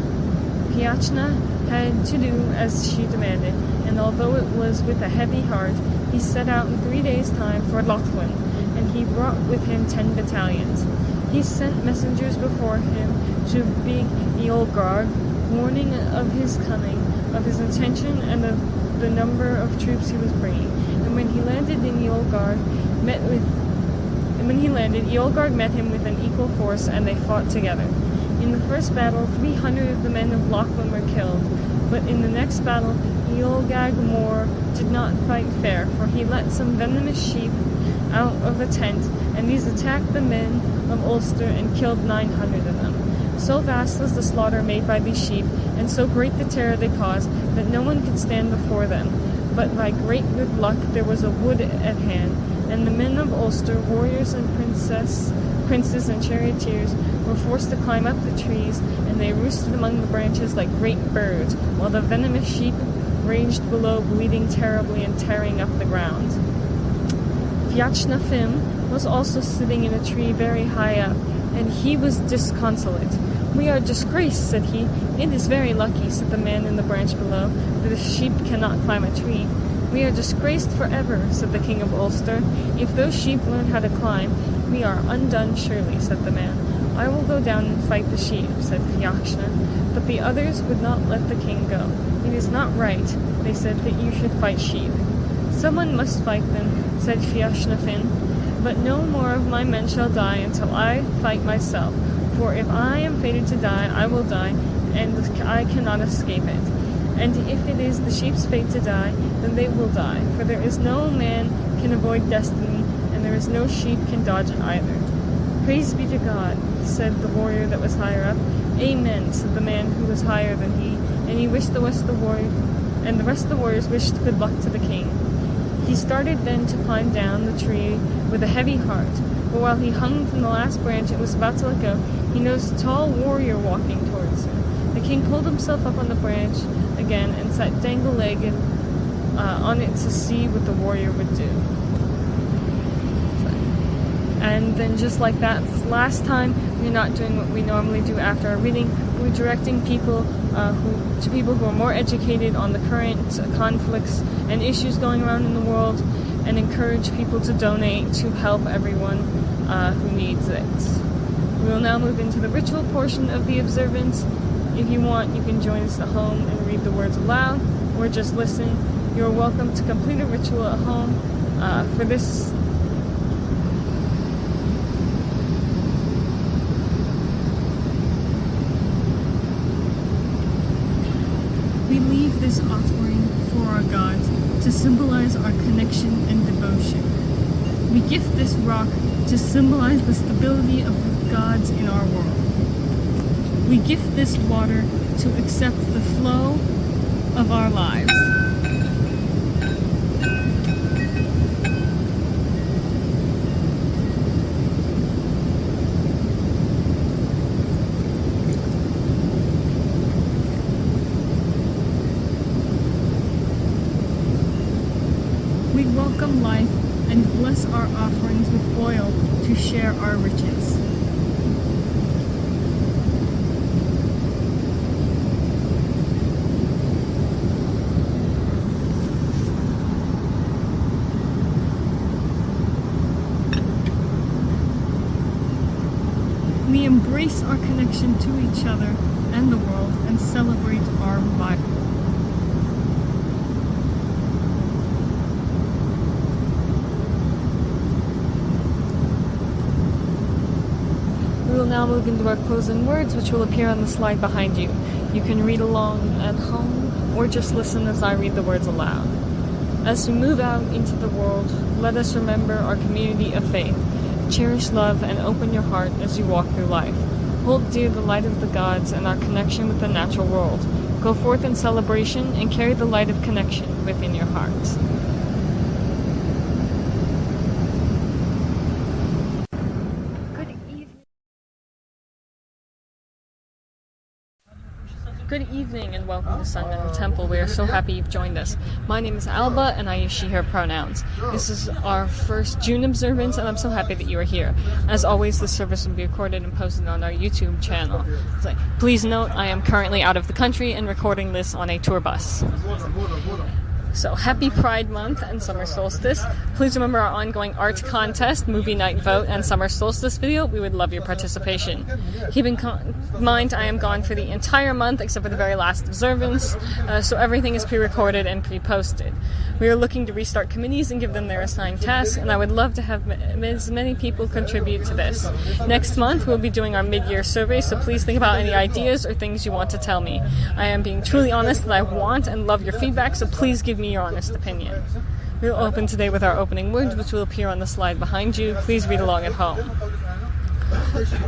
Fiachna had to do as she demanded, and although it was with a heavy heart, he set out in 3 days' time for Lachlan, and he brought with him 10 battalions. He sent messengers before him to big Eolgarg, warning of his coming, of his intention, and of the number of troops he was bringing. And when he landed, Eolgarg met him with an equal force, and they fought together. In the first battle, 300 of the men of Lachlan were killed, but in the next battle, Eolgag Mór did not fight fair, for he let some venomous sheep out of a tent, and these attacked the men of Ulster and killed 900 of them. So vast was the slaughter made by these sheep, and so great the terror they caused, that no one could stand before them. But by great good luck there was a wood at hand, and the men of Ulster, warriors and princes and charioteers, were forced to climb up the trees, and they roosted among the branches like great birds, while the venomous sheep raged below, bleeding terribly and tearing up the ground. Fiachnafim was also sitting in a tree very high up, and he was disconsolate. We are disgraced, said he. It is very lucky, said the man in the branch below, that a sheep cannot climb a tree. We are disgraced forever, said the king of Ulster. If those sheep learn how to climb, we are undone surely, said the man. I will go down and fight the sheep, said Fiachna, but the others would not let the king go. It is not right, they said, that you should fight sheep. Someone must fight them, said Fiachnafin, but no more of my men shall die until I fight myself, for if I am fated to die, I will die, and I cannot escape it. And if it is the sheep's fate to die, then they will die, for there is no man can avoid destiny, and there is no sheep can dodge it either. Praise be to God, said the warrior that was higher up. Amen, said the man who was higher than he, and he wished the rest of the warriors wished good luck to the king. He started then to climb down the tree with a heavy heart, but while he hung from the last branch and was about to let go, he noticed a tall warrior walking towards him. The king pulled himself up on the branch again and sat dangle-legged on it to see what the warrior would do. And then just like that last time, we're not doing what we normally do after our reading. We're directing people to people who are more educated on the current conflicts and issues going around in the world, and encourage people to donate to help everyone who needs it. We will now move into the ritual portion of the observance. If you want, you can join us at home and read the words aloud, or just listen. You're welcome to complete a ritual at home. For this, we leave this offering for our gods to symbolize our connection and devotion. We gift this rock to symbolize the stability of the gods in our world. We gift this water to accept the flow of our lives. We welcome life and bless our offerings with oil to share our riches. We embrace our connection to each other and the world and celebrate our revival. We will now move into our closing words, which will appear on the slide behind you. You can read along at home or just listen as I read the words aloud. As we move out into the world, let us remember our community of faith. Cherish love and open your heart as you walk through life. Hold dear the light of the gods and our connection with the natural world. Go forth in celebration and carry the light of connection within your hearts. Good evening and welcome to Sun Middle Temple. We are so happy you've joined us. My name is Alba and I use she, her pronouns. This is our first June observance and I'm so happy that you are here. As always, the service will be recorded and posted on our YouTube channel. Please note, I am currently out of the country and recording this on a tour bus. So happy Pride Month and Summer Solstice. Please remember our ongoing art contest, movie night vote, and Summer Solstice video. We would love your participation. Keep in mind I am gone for the entire month except for the very last observance, so everything is pre-recorded and pre-posted. We are looking to restart committees and give them their assigned tasks, and I would love to have as many people contribute to this. Next month we'll be doing our mid-year survey, so please think about any ideas or things you want to tell me. I am being truly honest that I want and love your feedback, so please give me your honest opinion. We'll open today with our opening words, which will appear on the slide behind you. Please read along at home.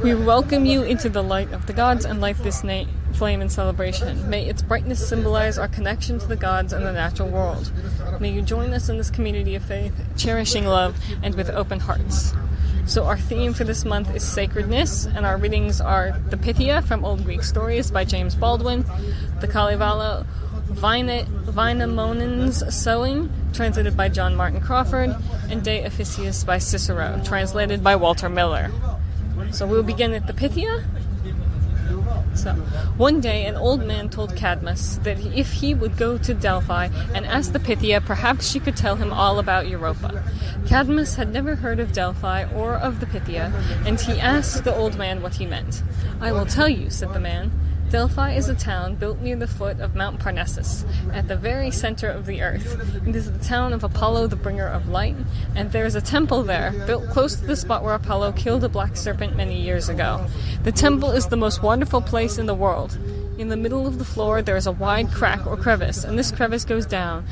We welcome you into the light of the gods and light this flame in celebration. May its brightness symbolize our connection to the gods and the natural world. May you join us in this community of faith, cherishing love and with open hearts. So our theme for this month is sacredness, and our readings are the Pythia from Old Greek Stories by James Baldwin, the Kalevala Vainamonen's Sewing, translated by John Martin Crawford, and De Officiis by Cicero, translated by Walter Miller. So we'll begin at the Pythia. So, one day an old man told Cadmus that if he would go to Delphi and ask the Pythia, perhaps she could tell him all about Europa. Cadmus had never heard of Delphi or of the Pythia, and he asked the old man what he meant. "I will tell you," said the man. "Delphi is a town built near the foot of Mount Parnassus, at the very center of the earth. It is the town of Apollo, the bringer of light, and there is a temple there, built close to the spot where Apollo killed a black serpent many years ago. The temple is the most wonderful place in the world. In the middle of the floor there is a wide crack or crevice, and this crevice goes down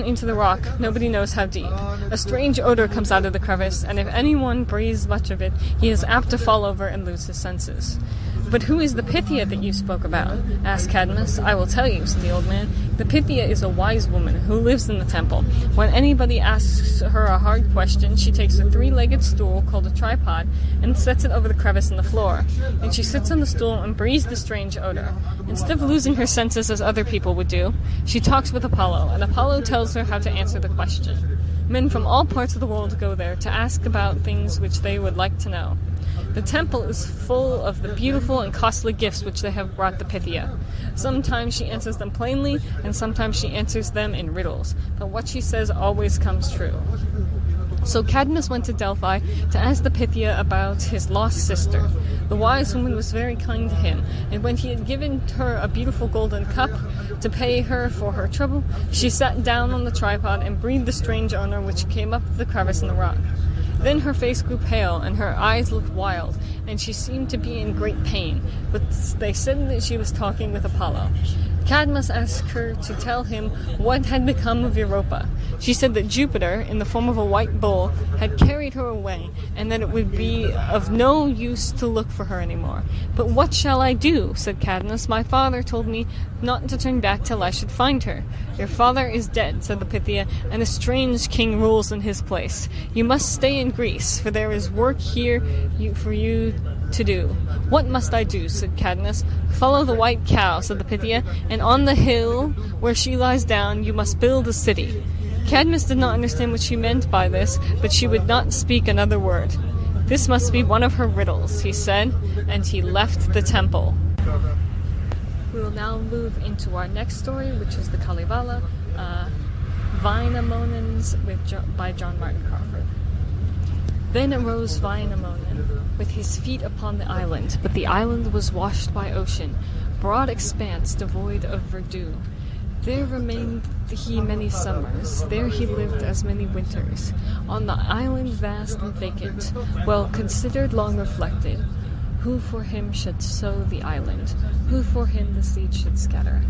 into the rock, nobody knows how deep. A strange odor comes out of the crevice, and if anyone breathes much of it, he is apt to fall over and lose his senses." "But who is the Pythia that you spoke about?" asked Cadmus. "I will tell you," said the old man. "The Pythia is a wise woman who lives in the temple. When anybody asks her a hard question, she takes a three-legged stool called a tripod and sets it over the crevice in the floor. And she sits on the stool and breathes the strange odor. Instead of losing her senses as other people would do, she talks with Apollo, and Apollo tells her how to answer the question. Men from all parts of the world go there to ask about things which they would like to know. The temple is full of the beautiful and costly gifts which they have brought the Pythia. Sometimes she answers them plainly, and sometimes she answers them in riddles, but what she says always comes true." So Cadmus went to Delphi to ask the Pythia about his lost sister. The wise woman was very kind to him, and when he had given her a beautiful golden cup to pay her for her trouble, she sat down on the tripod and breathed the strange odor which came up the crevice in the rock. Then her face grew pale, and her eyes looked wild, and she seemed to be in great pain, but they said that she was talking with Apollo. Cadmus asked her to tell him what had become of Europa. She said that Jupiter, in the form of a white bull, had carried her away, and that it would be of no use to look for her anymore. "But what shall I do?" said Cadmus. "My father told me not to turn back till I should find her." "Your father is dead," said the Pythia, "and a strange king rules in his place. You must stay in Greece, for there is work here for you to do." "What must I do?" said Cadmus. "Follow the white cow," said the Pythia, "and on the hill where she lies down you must build a city." Cadmus did not understand what she meant by this, but she would not speak another word. "This must be one of her riddles," he said, and he left the temple. We will now move into our next story, which is the Kalevala, Wainamonens by John Martin Crawford. Then arose Wainamonen, with his feet upon the island, but the island was washed by ocean, broad expanse devoid of verdure. There remained he many summers, there he lived as many winters. On the island vast and vacant, well considered, long reflected, who for him should sow the island, who for him the seed should scatter.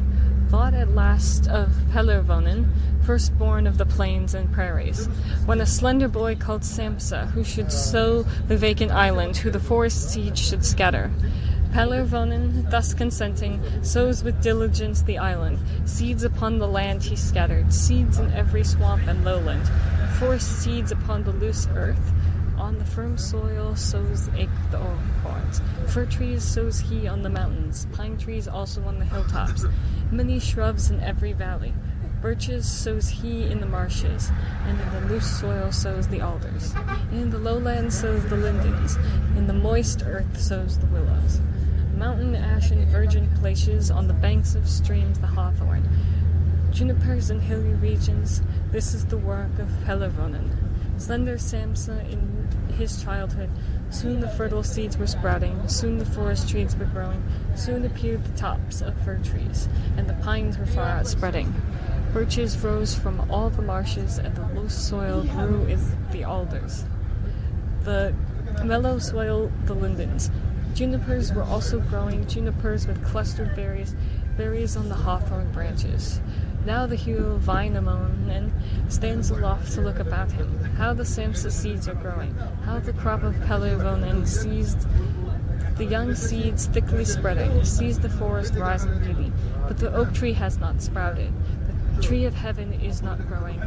Thought at last of Pellervonen, firstborn of the plains and prairies, when a slender boy called Sampsa, who should sow the vacant island, who the forest seed should scatter. Pellervonen, thus consenting, sows with diligence the island. Seeds upon the land he scattered, seeds in every swamp and lowland. Forest seeds upon the loose earth. On the firm soil sows the acorns. Fir trees sows he on the mountains, pine trees also on the hilltops. Many shrubs in every valley. Birches sows he in the marshes, and in the loose soil sows the alders. In the lowlands sows the lindens, in the moist earth sows the willows. Mountain ash in virgin places, on the banks of streams the hawthorn. Junipers in hilly regions, this is the work of Pellervonen. Slender Samsa in his childhood, soon the fertile seeds were sprouting, soon the forest trees were growing, soon appeared the tops of fir trees, and the pines were far out spreading. Birches rose from all the marshes, and the loose soil grew in the alders. The mellow soil the lindens. Junipers were also growing, junipers with clustered berries, berries on the hawthorn branches. Now the hero Wainamonen stands aloft to look about him. How the Samsa seeds are growing, how the crop of Pellervonen seized the young seeds thickly spreading, sees the forest rising beauty. But the oak tree has not sprouted. The tree of heaven is not growing.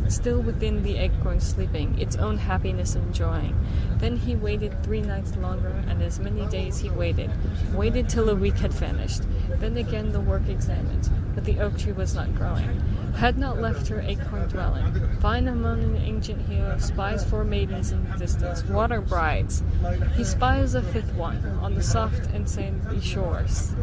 Still within the acorn sleeping, its own happiness enjoying. Then he waited 3 nights longer, and as many days he waited till a week had vanished. Then again the work examined, but the oak tree was not growing, had not left her acorn dwelling. Wainamonen, ancient hero, spies 4 maidens in the distance, water brides. He spies a 5th one, on the soft and sandy shores.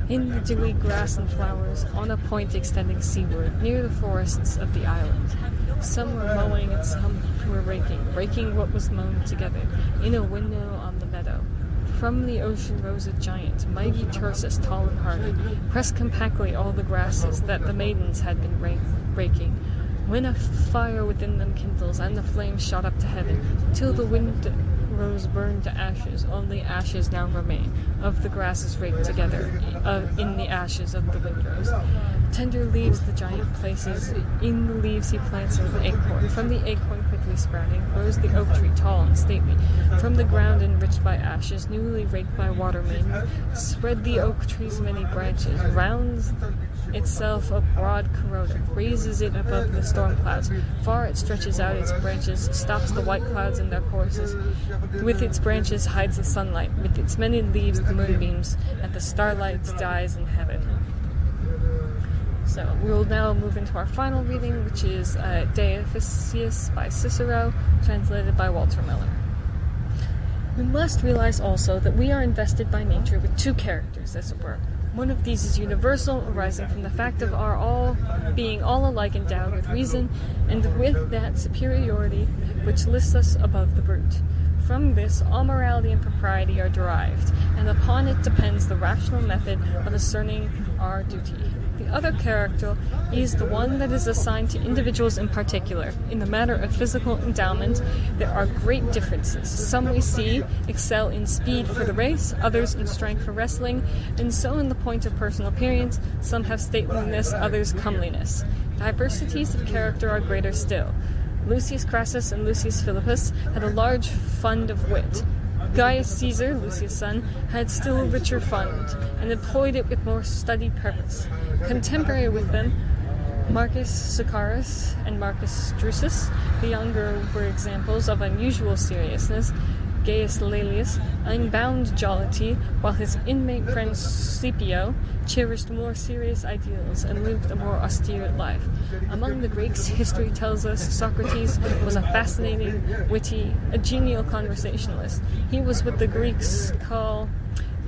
In the dewy grass and flowers, on a point extending seaward, near the forests of the island. Some were mowing and some were raking what was mown together, in a window on the meadow. From the ocean rose a giant, mighty Tursus, tall and hardy, pressed compactly all the grasses that the maidens had been raking. When a fire within them kindles, and the flames shot up to heaven, till the wind rose burned to ashes, only ashes now remain, of the grasses raked together, in the ashes of the windrows. Tender leaves the giant places, in the leaves he plants an acorn. From the acorn quickly sprouting, rose the oak tree tall and stately. From the ground enriched by ashes, newly raked by water maidens, spread the oak tree's many branches, rounds itself a broad corona, raises it above the storm clouds. Far it stretches out its branches, stops the white clouds in their courses. With its branches hides the sunlight, with its many leaves the moonbeams, and the starlight dies in heaven. So we will now move into our final reading, which is De Officiis by Cicero, translated by Walter Miller. We must realize also that we are invested by nature with 2 characters, as it were. One of these is universal, arising from the fact of our all being all alike endowed with reason, and with that superiority which lifts us above the brute. From this, all morality and propriety are derived, and upon it depends the rational method of ascertaining our duty. The other character is the one that is assigned to individuals in particular. In the matter of physical endowment, there are great differences. Some we see excel in speed for the race, others in strength for wrestling, and so in the point of personal appearance, some have stateliness, others comeliness. Diversities of character are greater still. Lucius Crassus and Lucius Philippus had a large fund of wit. Gaius Caesar, Lucius' son, had still a richer fund, and employed it with more studied purpose. Contemporary with them, Marcus Sicarius and Marcus Drusus, the younger, were examples of unusual seriousness. Gaius Laelius, unbound jollity, while his inmate friend Scipio cherished more serious ideals and lived a more austere life. Among the Greeks, history tells us Socrates was a fascinating, witty, a genial conversationalist. He was what the Greeks call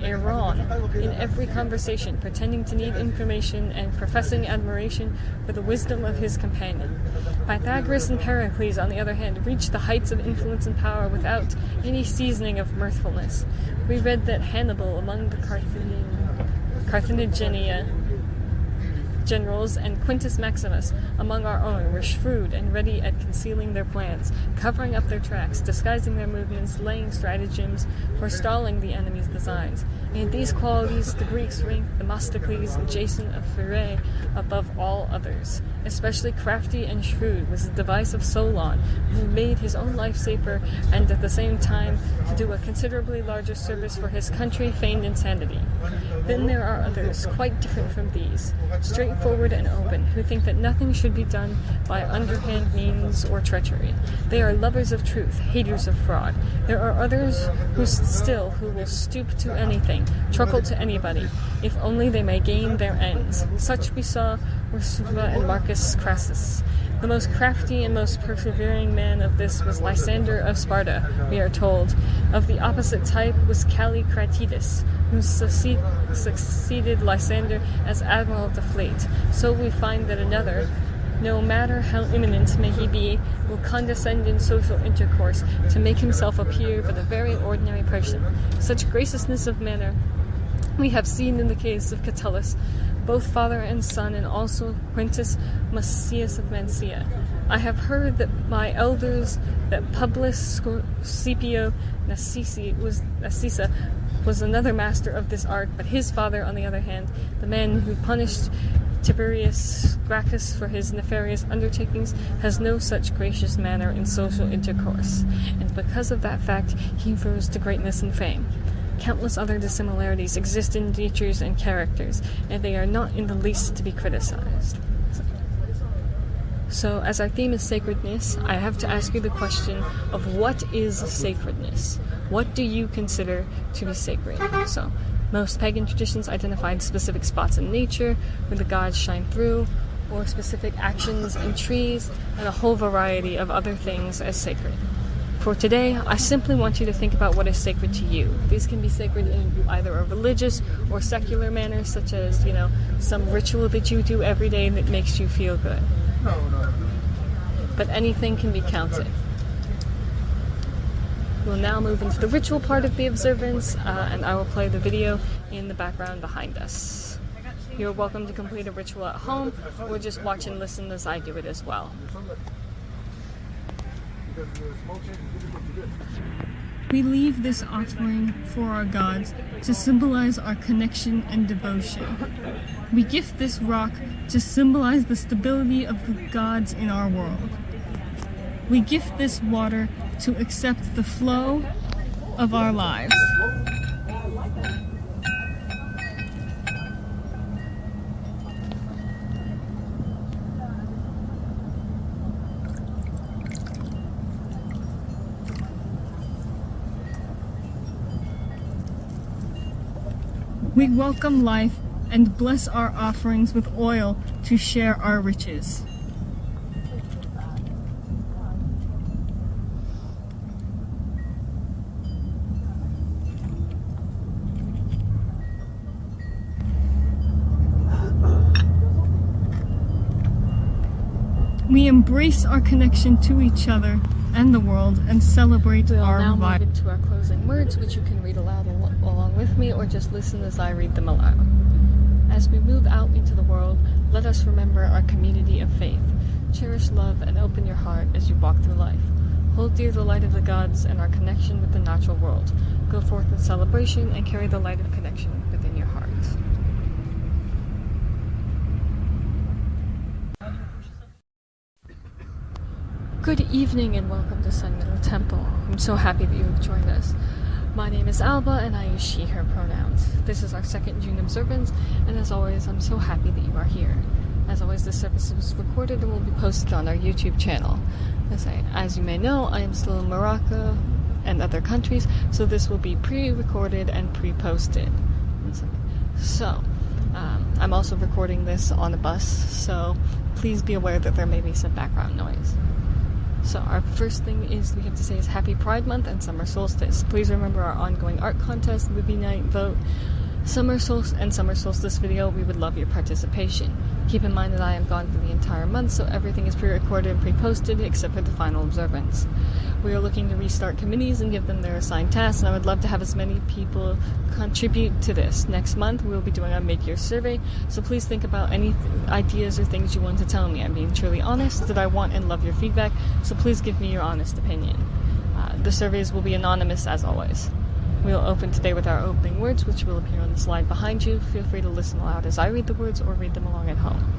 Aaron in every conversation, pretending to need information and professing admiration for the wisdom of his companion. Pythagoras and Pericles, on the other hand, reached the heights of influence and power without any seasoning of mirthfulness. We read that Hannibal, among the Carthaginian generals, and Quintus Maximus, among our own, were shrewd and ready at concealing their plans, covering up their tracks, disguising their movements, laying stratagems, forestalling the enemy's designs. In these qualities, the Greeks ranked Themistocles and Jason of Pherae above all others. Especially crafty and shrewd was the device of Solon, who made his own life safer and at the same time to do a considerably larger service for his country feigned insanity. Then there are others, quite different from these, straightforward and open, who think that nothing should be done by underhand means or treachery. They are lovers of truth, haters of fraud. There are others who will stoop to anything, truckle to anybody, if only they may gain their ends. Such we saw were Sulla and Marcus Crassus. The most crafty and most persevering man of this was Lysander of Sparta, we are told. Of the opposite type was Callicratidas, who succeeded Lysander as admiral of the fleet. So we find that another, no matter how eminent may he be, will condescend in social intercourse to make himself appear but a very ordinary person. Such graciousness of manner we have seen in the case of Catullus, both father and son, and also Quintus Macius of Mancia. I have heard that my elders that Publius Scipio Narcissa was another master of this art, but his father, on the other hand, the man who punished Tiberius Gracchus for his nefarious undertakings, has no such gracious manner in social intercourse, and because of that fact he rose to greatness and fame. Countless other dissimilarities exist in features and characters, and they are not in the least to be criticized. So, as our theme is sacredness, I have to ask you the question of what is sacredness? What do you consider to be sacred? So, most pagan traditions identified specific spots in nature where the gods shine through, or specific actions in trees, and a whole variety of other things as sacred. For today, I simply want you to think about what is sacred to you. These can be sacred in either a religious or secular manner, such as, some ritual that you do every day that makes you feel good. But anything can be counted. We'll now move into the ritual part of the observance, and I will play the video in the background behind us. You're welcome to complete a ritual at home, or just watch and listen as I do it as well. We leave this offering for our gods to symbolize our connection and devotion. We gift this rock to symbolize the stability of the gods in our world. We gift this water to accept the flow of our lives. We welcome life and bless our offerings with oil to share our riches. We embrace our connection to each other and the world and celebrate our revival. We'll now move into our closing words, which you can read aloud along with me or just listen as I read them aloud. As we move out into the world, let us remember our community of faith. Cherish love and open your heart as you walk through life. Hold dear the light of the gods and our connection with the natural world. Go forth in celebration and carry the light of connection within your heart. Good evening and welcome to Sun Middle Temple. I'm so happy that you have joined us. My name is Alba and I use she, her pronouns. This is our second June observance, and as always, I'm so happy that you are here. As always, this service is recorded and will be posted on our YouTube channel. As you may know, I am still in Morocco and other countries, so this will be pre-recorded and pre-posted. So, I'm also recording this on a bus, so please be aware that there may be some background noise. So our first thing we have to say is Happy Pride Month and Summer Solstice. Please remember our ongoing art contest, movie night, vote, Summer Solstice video. We would love your participation. Keep in mind that I am gone for the entire month, so everything is pre-recorded and pre-posted except for the final observance. We are looking to restart committees and give them their assigned tasks, and I would love to have as many people contribute to this. Next month, we will be doing a mid-year survey, so please think about any ideas or things you want to tell me. I'm being truly honest, that I want and love your feedback, so please give me your honest opinion. The surveys will be anonymous as always. We will open today with our opening words, which will appear on the slide behind you. Feel free to listen aloud as I read the words or read them along at home.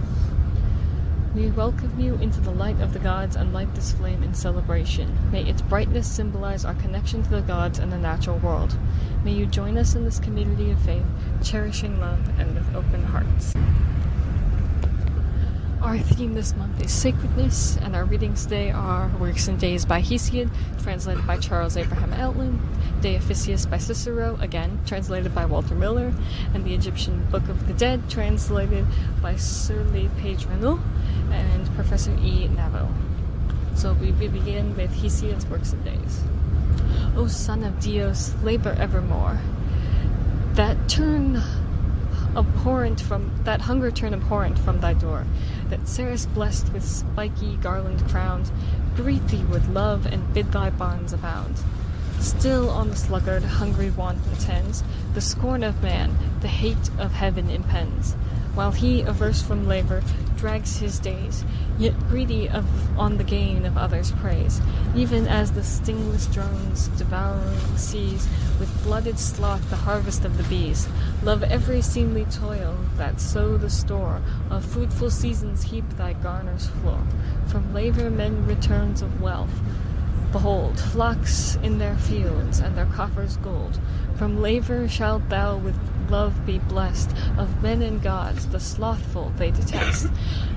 We welcome you into the light of the gods and light this flame in celebration. May its brightness symbolize our connection to the gods and the natural world. May you join us in this community of faith, cherishing love and with open hearts. Our theme this month is sacredness, and our readings today are Works and Days by Hesiod, translated by Charles Abraham Outland, De Officiis by Cicero, again, translated by Walter Miller, and the Egyptian Book of the Dead, translated by Sir Lee Page Renault and Professor E. Navo. So we begin with Hesiod's Works and Days. O son of Dios, labor evermore. That hunger turn abhorrent from thy door, that Ceres blessed with spiky garland crowned, greet thee with love and bid thy bonds abound. Still on the sluggard hungry want attends, the scorn of man, the hate of heaven impends, while he, averse from labor, drags his days, yet greedy on the gain of others' praise, even as the stingless drones devouring seas, with blooded sloth the harvest of the bees. Love every seemly toil, that so the store of fruitful seasons heap thy garner's floor. From labor men returns of wealth. Behold, flocks in their fields, and their coffers gold. From labor shalt thou with love be blessed, of men and gods the slothful they detest.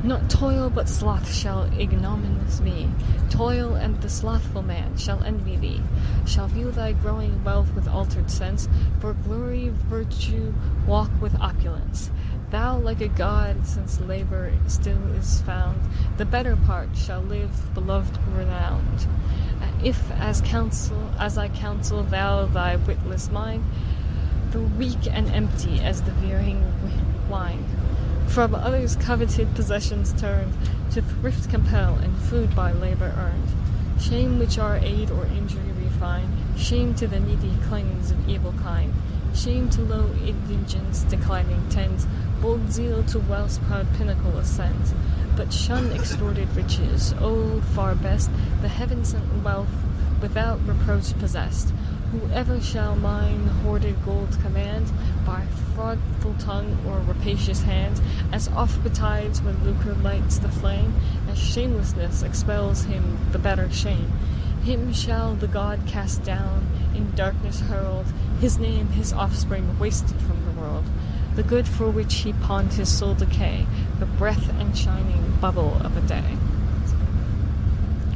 Not toil but sloth shall ignominious be. Toil and the slothful man shall envy thee, shall view thy growing wealth with altered sense, for glory, virtue, walk with opulence. Thou like a god, since labor still is found, the better part shall live beloved renowned. If as I counsel thou thy witless mind, the weak and empty as the veering wine, from others' coveted possessions turned, to thrift compel and food by labor earned. Shame which our aid or injury refine, shame to the needy clings of evil kind, shame to low indigence declining tends, bold zeal to wealth's proud pinnacle ascends. But shun extorted riches, O far best, the heaven-sent wealth without reproach possessed. Whoever shall mine hoarded gold command, by fraudful tongue or rapacious hand, as oft betides when lucre lights the flame, as shamelessness expels him the better shame. Him shall the god cast down, in darkness hurled, his name, his offspring, wasted from the world. The good for which he pawned his soul decay, the breath and shining bubble of a day.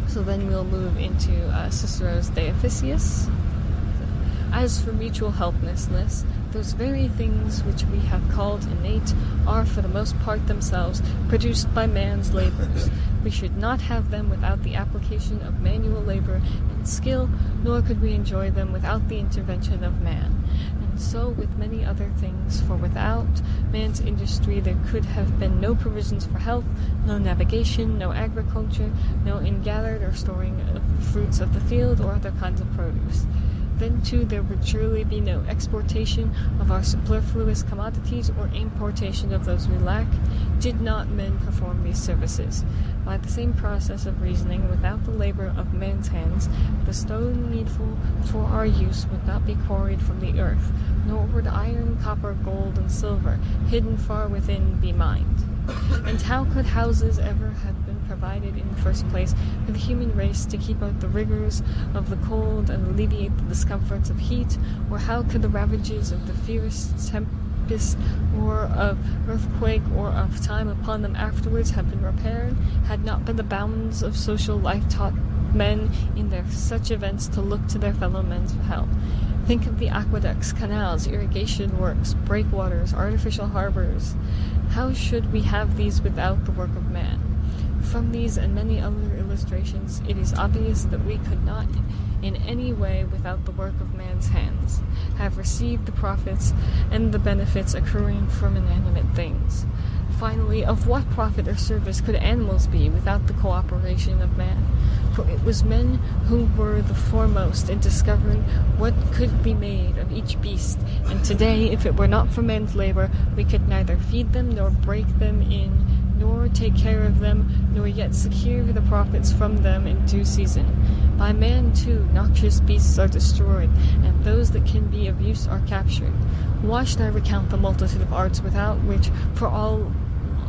So then we'll move into Cicero's De Officiis. As for mutual helplessness, those very things which we have called innate are for the most part themselves produced by man's labors. We should not have them without the application of manual labor and skill, nor could we enjoy them without the intervention of man. And so with many other things, for without man's industry there could have been no provisions for health, no navigation, no agriculture, no ingathered or storing of fruits of the field or other kinds of produce. Then too there would surely be no exportation of our superfluous commodities or importation of those we lack, did not men perform these services. By the same process of reasoning, without the labor of men's hands, the stone needful for our use would not be quarried from the earth, nor would iron, copper, gold, and silver, hidden far within, be mined. And how could houses ever have been provided in the first place for the human race to keep out the rigors of the cold and alleviate the discomforts of heat, or how could the ravages of the fiercest tempest or of earthquake or of time upon them afterwards have been repaired, had not been the bounds of social life taught men in their such events to look to their fellow men for help? Think of the aqueducts, canals, irrigation works, breakwaters, artificial harbors. How should we have these without the work of man? From these and many other illustrations, it is obvious that we could not, in any way without the work of man's hands, have received the profits and the benefits accruing from inanimate things. Finally, of what profit or service could animals be without the cooperation of man? For it was men who were the foremost in discovering what could be made of each beast, and today, if it were not for men's labor, we could neither feed them nor break them in, nor take care of them, nor yet secure the profits from them in due season. By man, too, noxious beasts are destroyed, and those that can be of use are captured. Why should I recount the multitude of arts without which, for all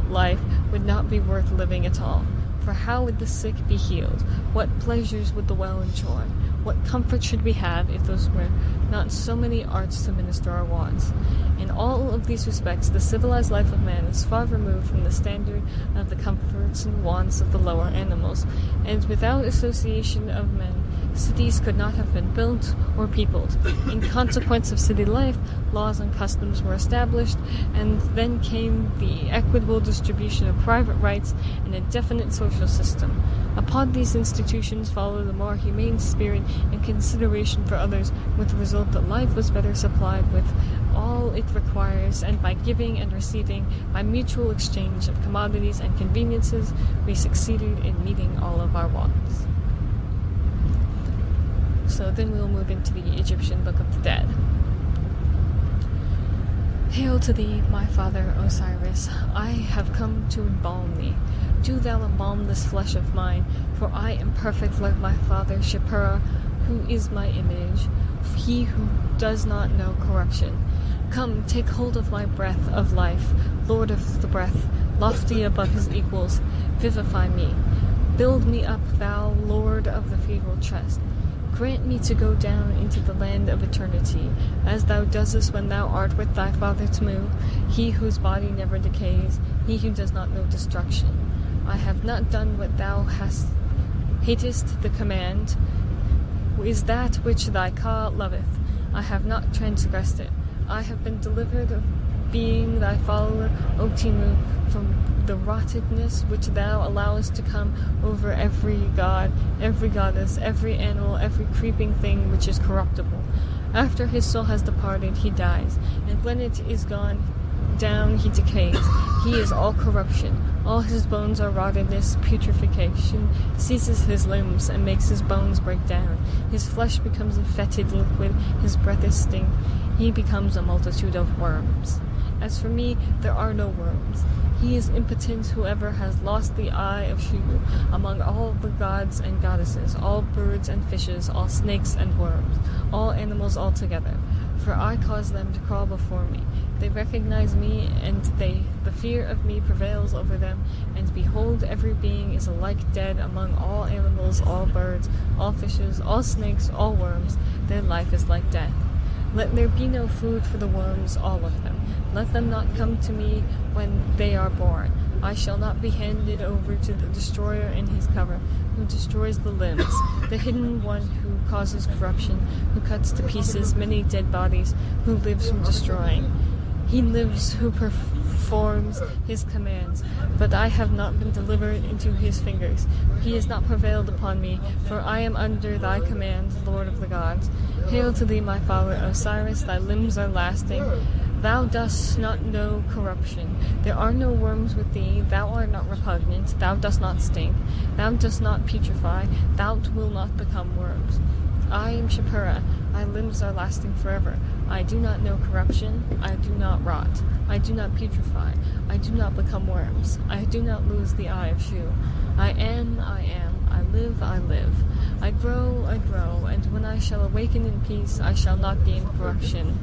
life, would not be worth living at all? For how would the sick be healed? What pleasures would the well enjoy? What comfort should we have if those were not so many arts to minister our wants? In all of these respects, the civilized life of man is far removed from the standard of the comforts and wants of the lower animals, and without association of men, cities could not have been built or peopled. In consequence of city life, laws and customs were established, and then came the equitable distribution of private rights and a definite social system. Upon these institutions followed a more humane spirit and consideration for others, with the result that life was better supplied with all it requires, and by giving and receiving, by mutual exchange of commodities and conveniences, we succeeded in meeting all of our wants. So then we'll move into the Egyptian Book of the Dead. Hail to thee, my father Osiris, I have come to embalm thee. Do thou embalm this flesh of mine, for I am perfect like my father Shapura, who is my image, he who does not know corruption. Come, take hold of my breath of life, Lord of the breath, lofty above his equals, vivify me. Build me up, thou Lord of the feeble chest. Grant me to go down into the land of eternity, as thou doest when thou art with thy father Tmu, he whose body never decays, he who does not know destruction. I have not done what thou hatest. The command is that which thy Ka loveth. I have not transgressed it. I have been delivered of being thy follower, O Timu, from the rottenness which thou allowest to come over every god, every goddess, every animal, every creeping thing which is corruptible. After his soul has departed, he dies, and when it is gone down, he decays. He is all corruption. All his bones are rottenness, putrefaction seizes his limbs and makes his bones break down. His flesh becomes a fetid liquid, his breath is stink. He becomes a multitude of worms. As for me, there are no worms. He is impotent whoever has lost the eye of Shu among all the gods and goddesses, all birds and fishes, all snakes and worms, all animals altogether. For I cause them to crawl before me. They recognize me, and the fear of me prevails over them, and behold, every being is alike dead among all animals, all birds, all fishes, all snakes, all worms. Their life is like death. Let there be no food for the worms, all of them. Let them not come to me when they are born. I shall not be handed over to the destroyer in his cover, who destroys the limbs, the hidden one who causes corruption, who cuts to pieces many dead bodies, who lives from destroying. He lives who performs his commands, but I have not been delivered into his fingers. He has not prevailed upon me, for I am under thy command, Lord of the gods. Hail to thee, my father Osiris, thy limbs are lasting. Thou dost not know corruption. There are no worms with thee. Thou art not repugnant. Thou dost not stink. Thou dost not putrefy. Thou wilt not become worms. I am Shapura. My limbs are lasting forever. I do not know corruption. I do not rot. I do not putrefy. I do not become worms. I do not lose the eye of Shu. I am. I live, I grow, and when I shall awaken in peace, I shall not be in corruption.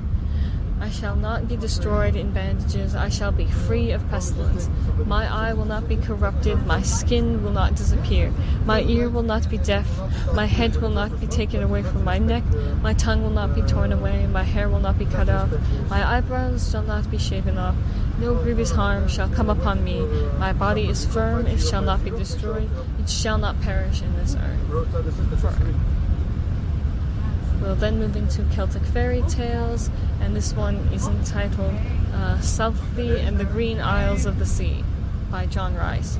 I shall not be destroyed in bandages. I shall be free of pestilence. My eye will not be corrupted. My skin will not disappear. My ear will not be deaf. My head will not be taken away from my neck. My tongue will not be torn away. My hair will not be cut off. My eyebrows shall not be shaven off. No grievous harm shall come upon me. My body is firm. It shall not be destroyed. It shall not perish in this earth. Forever. We'll then move into Celtic fairy tales, and this one is entitled Southey and the Green Isles of the Sea by John Rice.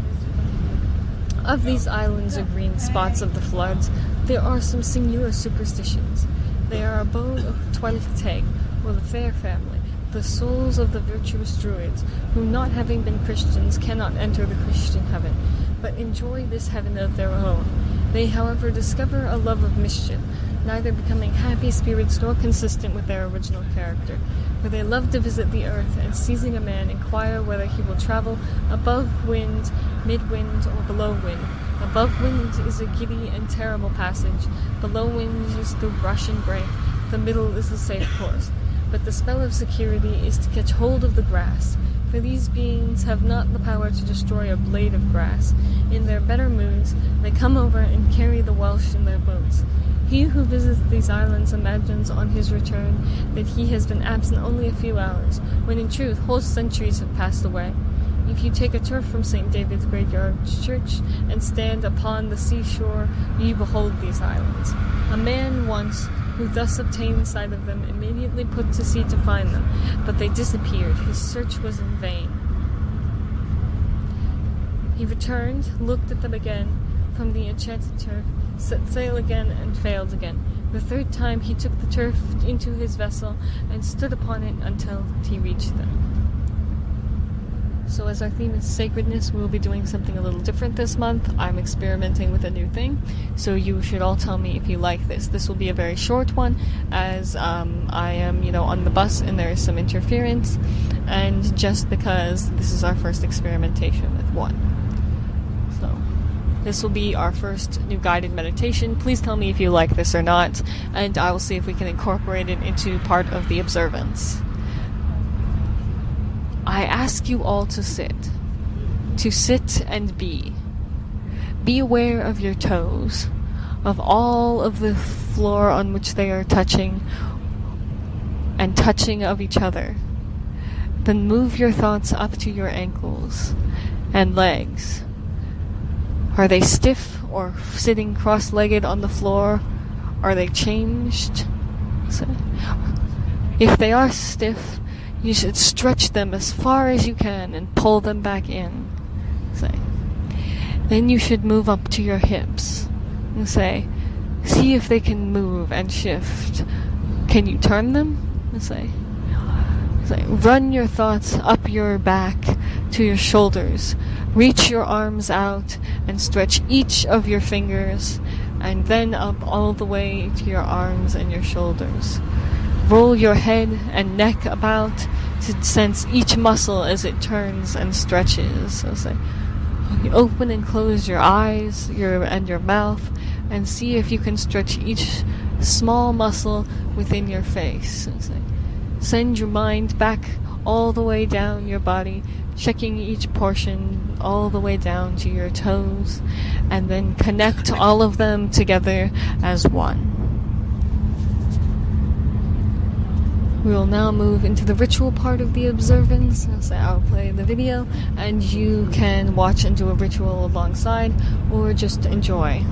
Of these islands or green spots of the floods, there are some singular superstitions. They are abode of the Twelfth Teg, or the Fair Family, the souls of the virtuous druids, who not having been Christians cannot enter the Christian heaven, but enjoy this heaven of their own. They, however, discover a love of mischief, neither becoming happy spirits nor consistent with their original character, for they love to visit the earth, and seizing a man, inquire whether he will travel above wind, mid-wind, or below wind. Above wind is a giddy and terrible passage, below wind is through brush and brake, the middle is a safe course. But the spell of security is to catch hold of the grass, for these beings have not the power to destroy a blade of grass. In their better moods, they come over and carry the Welsh in their boats. He who visits these islands imagines on his return that he has been absent only a few hours, when in truth whole centuries have passed away. If you take a turf from St. David's Graveyard Church and stand upon the seashore, you behold these islands. A man once, who thus obtained sight of them, immediately put to sea to find them, but they disappeared. His search was in vain. He returned, looked at them again from the enchanted turf, set sail again, and failed again. The third time he took the turf into his vessel and stood upon it until he reached them. So as our theme is sacredness, we'll be doing something a little different this month. I'm experimenting with a new thing, so you should all tell me if you like this. This will be a very short one, as I am, on the bus and there is some interference, and just because this is our first experimentation with one. So this will be our first new guided meditation. Please tell me if you like this or not, and I will see if we can incorporate it into part of the observance. I ask you all to sit and be. Be aware of your toes, of all of the floor on which they are touching, and touching of each other. Then move your thoughts up to your ankles and legs. Are they stiff or sitting cross-legged on the floor? Are they changed? So, if they are stiff, you should stretch them as far as you can and pull them back in. Say. Then you should move up to your hips and say, see if they can move and shift. Can you turn them? And say, run your thoughts up your back to your shoulders. Reach your arms out and stretch each of your fingers, and then up all the way to your arms and your shoulders. Roll your head and neck about to sense each muscle as it turns and stretches. So you open and close your eyes and your mouth, and see if you can stretch each small muscle within your face. Send your mind back all the way down your body, checking each portion all the way down to your toes, and then connect all of them together as one. We will now move into the ritual part of the observance. So I'll play the video, and you can watch and do a ritual alongside, or just enjoy.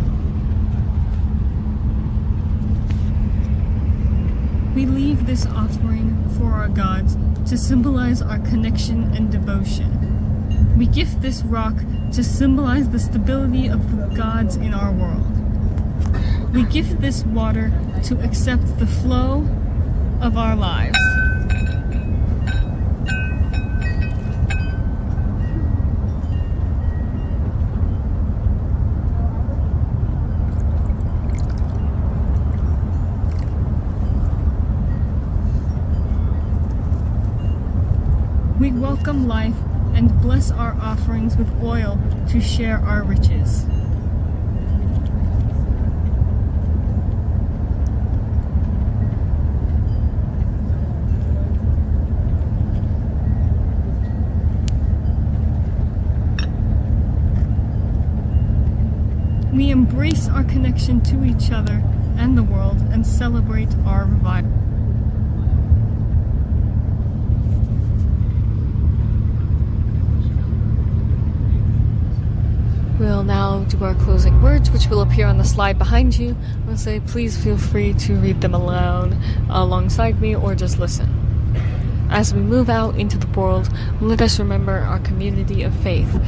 We leave this offering for our gods to symbolize our connection and devotion. We gift this rock to symbolize the stability of the gods in our world. We gift this water to accept the flow of our lives. welcome life, and bless our offerings with oil to share our riches. We embrace our connection to each other and the world and celebrate our revival. We'll now do our closing words, which will appear on the slide behind you. We'll say, please feel free to read them aloud alongside me or just listen. As we move out into the world, let us remember our community of faith.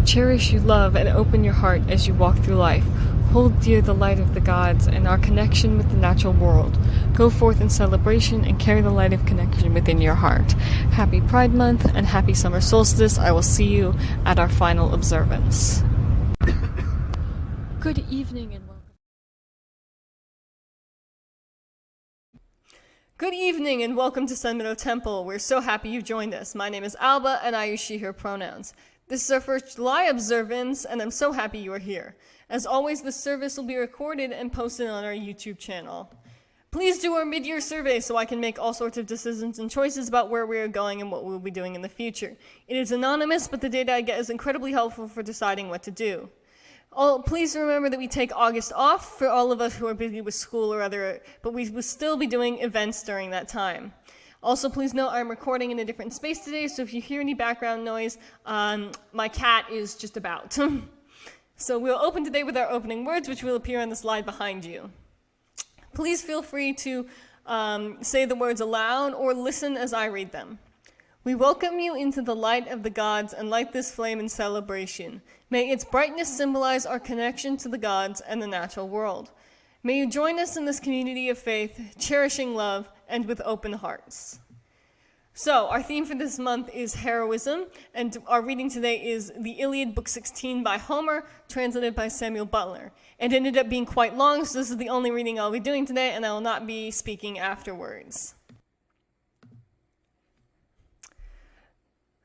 Cherish your love and open your heart as you walk through life. Hold dear the light of the gods and our connection with the natural world. Go forth in celebration and carry the light of connection within your heart. Happy Pride Month and happy summer solstice. I will see you at our final observance. Good evening and welcome. Good evening and welcome to Sun Meadow Temple. We're so happy you joined us. My name is Alba and I use she, her pronouns. This is our first July observance and I'm so happy you are here. As always, this service will be recorded and posted on our YouTube channel. Please do our mid-year survey so I can make all sorts of decisions and choices about where we are going and what we will be doing in the future. It is anonymous, but the data I get is incredibly helpful for deciding what to do. Please remember that we take August off for all of us who are busy with school or other, but we will still be doing events during that time. Also, please note I'm recording in a different space today, so if you hear any background noise, my cat is just about. So we'll open today with our opening words, which will appear on the slide behind you. Please feel free to say the words aloud or listen as I read them. We welcome you into the light of the gods and light this flame in celebration. May its brightness symbolize our connection to the gods and the natural world. May you join us in this community of faith, cherishing love and with open hearts. So, our theme for this month is heroism, and our reading today is the Iliad, Book 16 by Homer, translated by Samuel Butler. It ended up being quite long, so this is the only reading I'll be doing today, and I will not be speaking afterwards.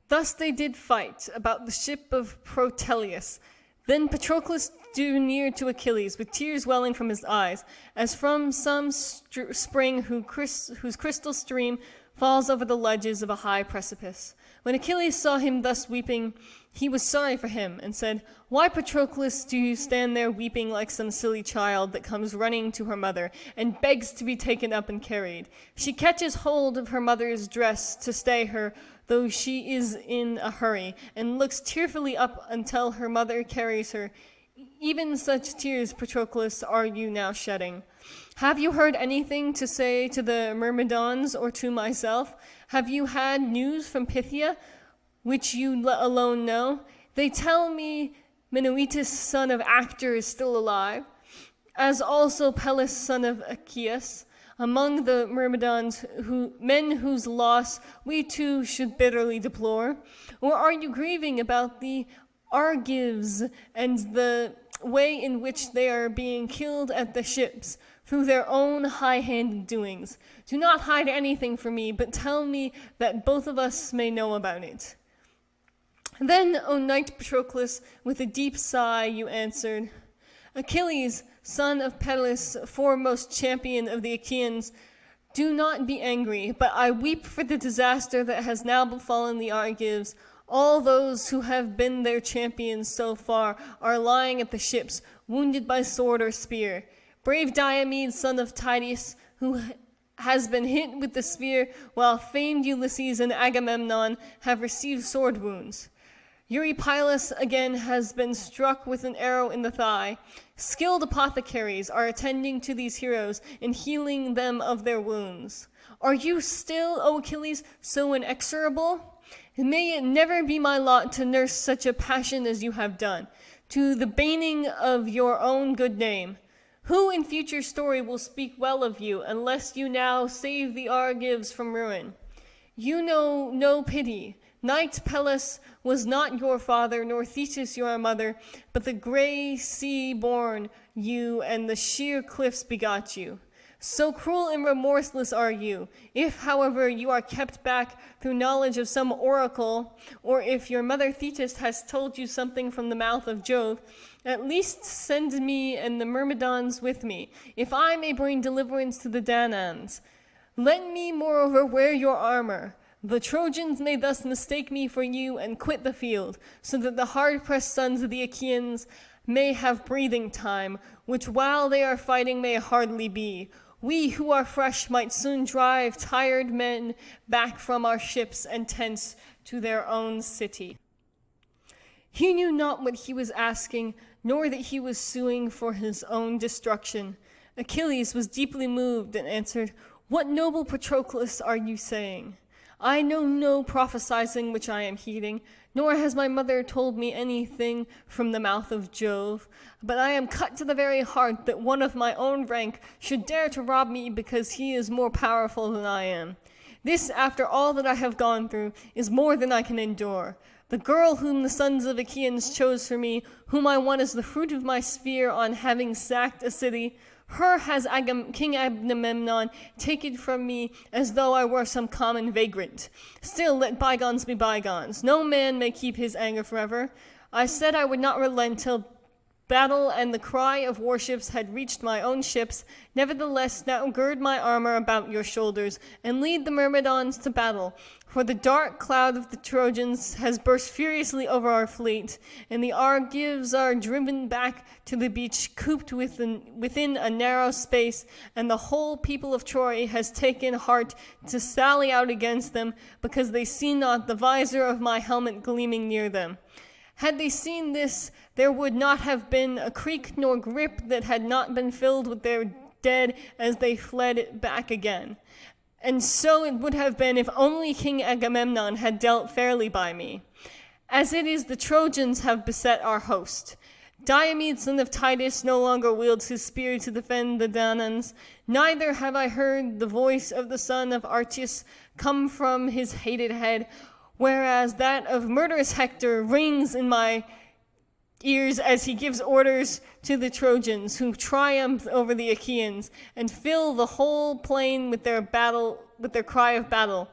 Thus they did fight about the ship of Protelius. Then Patroclus drew near to Achilles, with tears welling from his eyes, as from some spring whose crystal stream falls over the ledges of a high precipice. When Achilles saw him thus weeping, he was sorry for him, and said, "Why, Patroclus, do you stand there weeping like some silly child that comes running to her mother, and begs to be taken up and carried? She catches hold of her mother's dress to stay her, though she is in a hurry, and looks tearfully up until her mother carries her. Even such tears, Patroclus, are you now shedding. Have you heard anything to say to the Myrmidons or to myself? Have you had news from Pythia, which you alone know? They tell me Menœtius, son of Actor, is still alive, as also Pelles, son of Achaeus, among the Myrmidons, men whose loss we too should bitterly deplore. Or are you grieving about the Argives and the way in which they are being killed at the ships through their own high-handed doings? Do not hide anything from me, but tell me that both of us may know about it." Then, O knight Patroclus, with a deep sigh you answered, "Achilles, son of Peleus, foremost champion of the Achaeans, do not be angry, but I weep for the disaster that has now befallen the Argives. All those who have been their champions so far are lying at the ships, wounded by sword or spear. Brave Diomed, son of Tydeus, who has been hit with the spear, while famed Ulysses and Agamemnon have received sword wounds. Eurypylus again has been struck with an arrow in the thigh. Skilled apothecaries are attending to these heroes and healing them of their wounds. Are you still, O Achilles, so inexorable? May it never be my lot to nurse such a passion as you have done, to the baning of your own good name. Who in future story will speak well of you, unless you now save the Argives from ruin? You know no pity. Knight Pelles was not your father, nor Thetis your mother, but the grey sea born you, and the sheer cliffs begot you. So cruel and remorseless are you. If, however, you are kept back through knowledge of some oracle, or if your mother Thetis has told you something from the mouth of Jove, at least send me and the Myrmidons with me, if I may bring deliverance to the Danaans. Let me, moreover, wear your armor. The Trojans may thus mistake me for you and quit the field, so that the hard-pressed sons of the Achaeans may have breathing time, which while they are fighting may hardly be. We who are fresh might soon drive tired men back from our ships and tents to their own city. He knew not what he was asking, nor that he was suing for his own destruction. Achilles was deeply moved and answered, "What noble Patroclus are you saying? I know no prophesying which I am heeding, nor has my mother told me anything from the mouth of Jove. But I am cut to the very heart that one of my own rank should dare to rob me because he is more powerful than I am. This, after all that I have gone through, is more than I can endure. The girl whom the sons of Achaeans chose for me, whom I won as the fruit of my spear on having sacked a city, her has King Agamemnon taken from me as though I were some common vagrant. Still, let bygones be bygones. No man may keep his anger forever. I said I would not relent till battle and the cry of warships had reached my own ships. Nevertheless, now gird my armor about your shoulders and lead the Myrmidons to battle. For the dark cloud of the Trojans has burst furiously over our fleet, and the Argives are driven back to the beach, cooped within a narrow space, and the whole people of Troy has taken heart to sally out against them, because they see not the visor of my helmet gleaming near them. Had they seen this, there would not have been a creek nor grip that had not been filled with their dead as they fled back again. And so it would have been if only King Agamemnon had dealt fairly by me. As it is, the Trojans have beset our host. Diomed, son of Titus, no longer wields his spear to defend the Danaans. Neither have I heard the voice of the son of Archias come from his hated head, whereas that of murderous Hector rings in my ears as he gives orders to the Trojans, who triumph over the Achaeans and fill the whole plain with their cry of battle.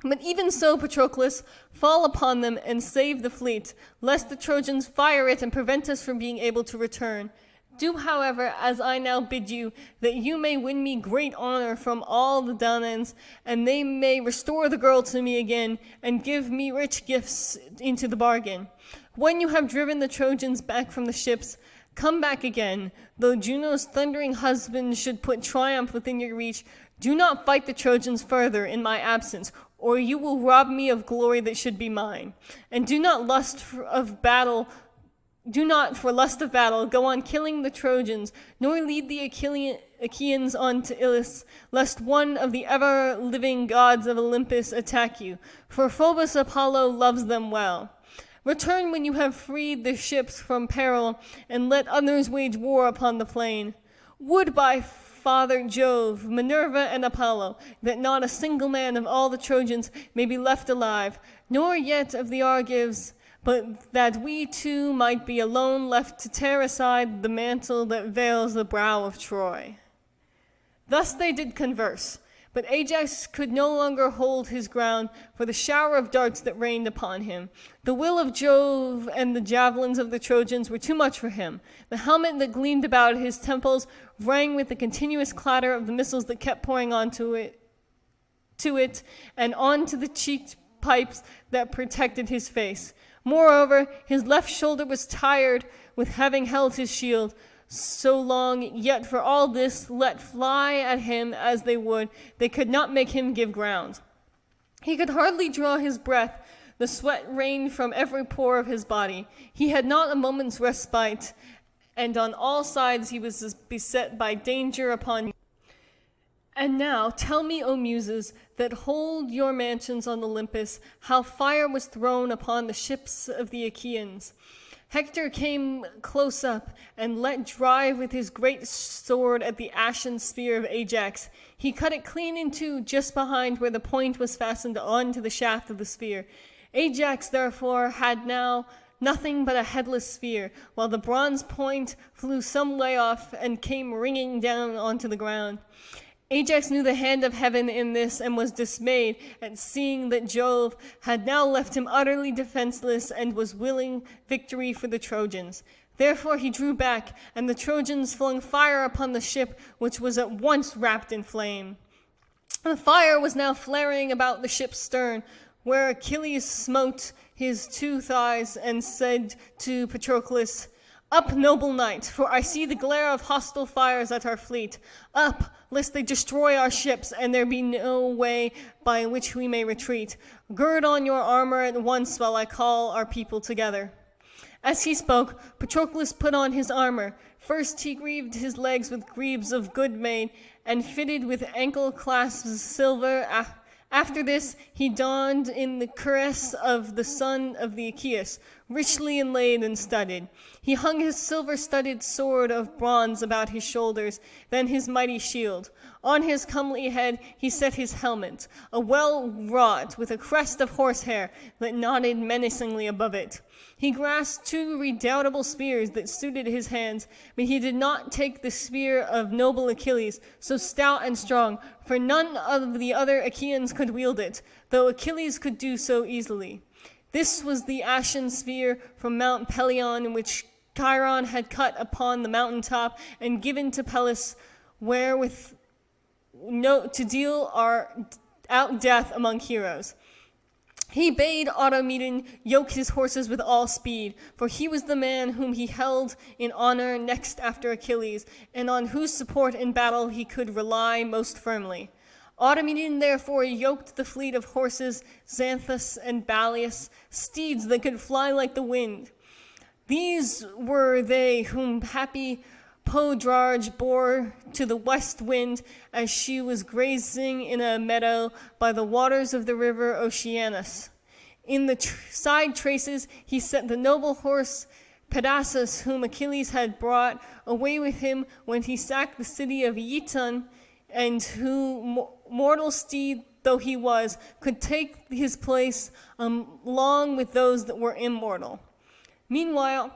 But even so, Patroclus, fall upon them and save the fleet, lest the Trojans fire it and prevent us from being able to return. Do, however, as I now bid you, that you may win me great honor from all the Danaans, and they may restore the girl to me again, and give me rich gifts into the bargain. When you have driven the Trojans back from the ships, come back again. Though Juno's thundering husband should put triumph within your reach, do not fight the Trojans further in my absence, or you will rob me of glory that should be mine. And do not for lust of battle go on killing the Trojans, nor lead the Achaeans on to Ilus, lest one of the ever-living gods of Olympus attack you, for Phobos Apollo loves them well. Return when you have freed the ships from peril, and let others wage war upon the plain. Would by Father Jove, Minerva, and Apollo, that not a single man of all the Trojans may be left alive, nor yet of the Argives, but that we too might be alone left to tear aside the mantle that veils the brow of Troy." Thus they did converse, but Ajax could no longer hold his ground for the shower of darts that rained upon him. The will of Jove and the javelins of the Trojans were too much for him. The helmet that gleamed about his temples rang with the continuous clatter of the missiles that kept pouring onto it, and onto the cheek pipes that protected his face. Moreover, his left shoulder was tired with having held his shield so long, yet for all this, let fly at him as they would, they could not make him give ground. He could hardly draw his breath. The sweat rained from every pore of his body. He had not a moment's respite, and on all sides he was beset by danger upon. And now tell me, O Muses, that hold your mansions on Olympus, how fire was thrown upon the ships of the Achaeans. Hector came close up and let drive with his great sword at the ashen spear of Ajax. He cut it clean in two just behind where the point was fastened on to the shaft of the spear. Ajax, therefore, had now nothing but a headless sphere, while the bronze point flew some way off and came ringing down onto the ground. Ajax knew the hand of heaven in this and was dismayed at seeing that Jove had now left him utterly defenseless and was willing victory for the Trojans. Therefore he drew back, and the Trojans flung fire upon the ship, which was at once wrapped in flame. The fire was now flaring about the ship's stern, where Achilles smote his 2 thighs and said to Patroclus, "Up, noble knight, for I see the glare of hostile fires at our fleet. Up, lest they destroy our ships, and there be no way by which we may retreat. Gird on your armor at once while I call our people together." As he spoke, Patroclus put on his armor. First he greaved his legs with greaves of good made, and fitted with ankle clasps silver. After this he donned in the cuirass of the son of the Achaeus, richly inlaid and studded. He hung his silver-studded sword of bronze about his shoulders, then his mighty shield. On his comely head he set his helmet, a well-wrought, with a crest of horsehair that nodded menacingly above it. He grasped 2 redoubtable spears that suited his hands, but he did not take the spear of noble Achilles, so stout and strong, for none of the other Achaeans could wield it, though Achilles could do so easily. This was the ashen spear from Mount Pelion, which Chiron had cut upon the mountain top and given to Peleus, wherewith to deal out death among heroes. He bade Automedon yoke his horses with all speed, for he was the man whom he held in honor next after Achilles, and on whose support in battle he could rely most firmly. Automedon therefore yoked the fleet of horses, Xanthus and Balius, steeds that could fly like the wind. These were they whom happy Podrarge bore to the west wind as she was grazing in a meadow by the waters of the river Oceanus. In the side traces he set the noble horse Pedasus, whom Achilles had brought away with him when he sacked the city of Aeton, and who, mortal steed though he was, could take his place along with those that were immortal. Meanwhile,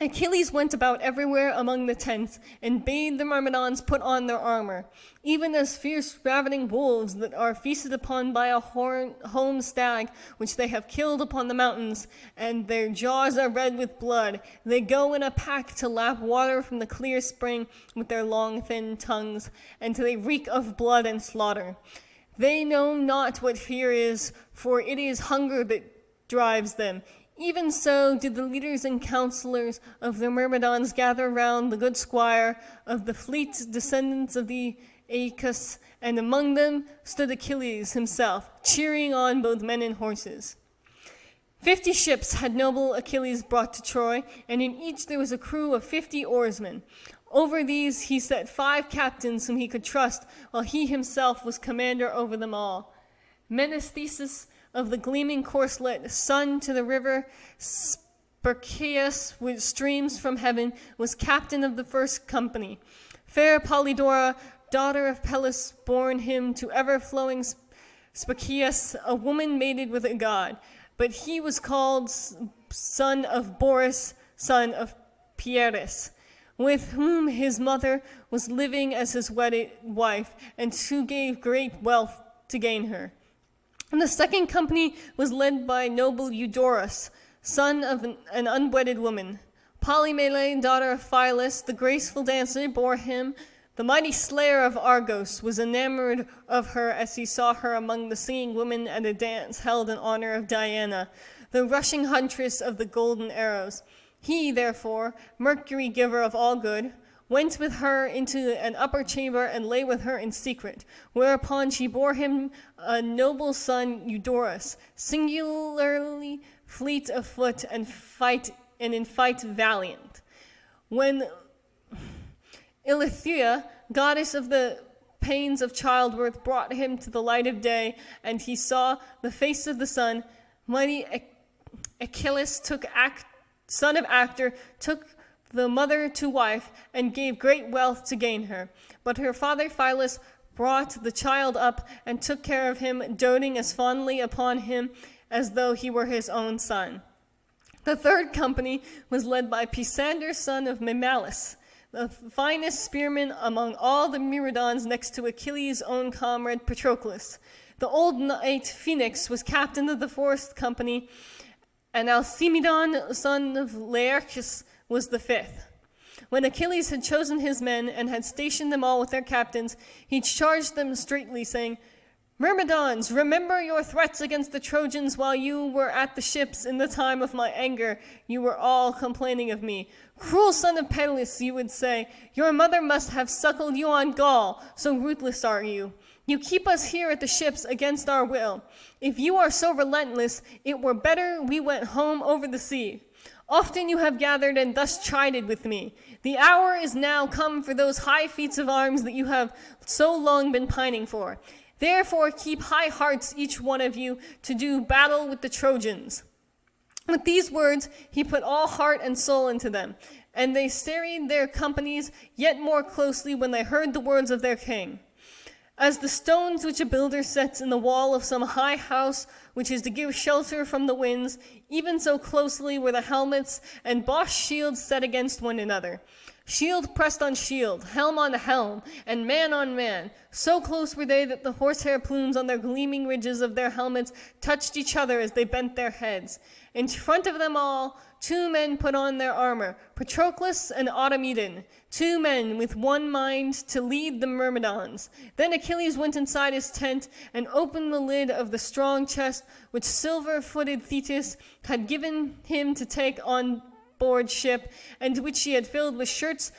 Achilles went about everywhere among the tents, and bade the Myrmidons put on their armor, even as fierce ravening wolves that are feasted upon by a home stag, which they have killed upon the mountains, and their jaws are red with blood. They go in a pack to lap water from the clear spring with their long thin tongues, and they reek of blood and slaughter. They know not what fear is, for it is hunger that drives them. Even so did the leaders and counselors of the Myrmidons gather round the good squire of the fleet descendants of the Aeacus, and among them stood Achilles himself, cheering on both men and horses. 50 ships had noble Achilles brought to Troy, and in each there was a crew of 50 oarsmen. Over these he set 5 captains whom he could trust, while he himself was commander over them all. Menestheus of the gleaming corslet, son to the river Spercheius, which streams from heaven, was captain of the first company. Fair Polydora, daughter of Peleus, born him to ever-flowing Spercheius, a woman mated with a god. But he was called son of Boris, son of Pieris, with whom his mother was living as his wedded wife, and who gave great wealth to gain her. And the second company was led by noble Eudorus, son of an unwedded woman. Polymele, daughter of Phyllis, the graceful dancer, bore him. The mighty slayer of Argos was enamored of her as he saw her among the singing women at a dance held in honor of Diana, the rushing huntress of the golden arrows. He, therefore, Mercury, giver of all good, went with her into an upper chamber and lay with her in secret, whereupon she bore him a noble son Eudorus, singularly fleet of foot and in fight valiant. When Ilithyia, goddess of the pains of childbirth, brought him to the light of day, and he saw the face of the sun, mighty Achilles, son of Actor, took the mother to wife, and gave great wealth to gain her. But her father Phyllis brought the child up, and took care of him, doting as fondly upon him as though he were his own son. The third company was led by Pisander, son of Memmalus, the finest spearman among all the Myrmidons, next to Achilles' own comrade Patroclus. The old knight Phoenix was captain of the fourth company, and Alcimedon, son of Laerchus, was the fifth. When Achilles had chosen his men and had stationed them all with their captains, he charged them straitly, saying, "Myrmidons, remember your threats against the Trojans while you were at the ships. In the time of my anger, you were all complaining of me. Cruel son of Peleus, you would say, your mother must have suckled you on gall, so ruthless are you. You keep us here at the ships against our will. If you are so relentless, it were better we went home over the sea. Often you have gathered and thus chided with me. The hour is now come for those high feats of arms that you have so long been pining for. Therefore keep high hearts, each one of you, to do battle with the Trojans." With these words he put all heart and soul into them, and they serried their companies yet more closely when they heard the words of their king. As the stones which a builder sets in the wall of some high house, which is to give shelter from the winds, even so closely were the helmets and bossed shields set against one another. Shield pressed on shield, helm on helm, and man on man. So close were they that the horsehair plumes on their gleaming ridges of their helmets touched each other as they bent their heads. In front of them all, 2 men put on their armor, Patroclus and Automedon, 2 men with one mind to lead the Myrmidons. Then Achilles went inside his tent and opened the lid of the strong chest which silver-footed Thetis had given him to take on board ship, and which she had filled with shirts,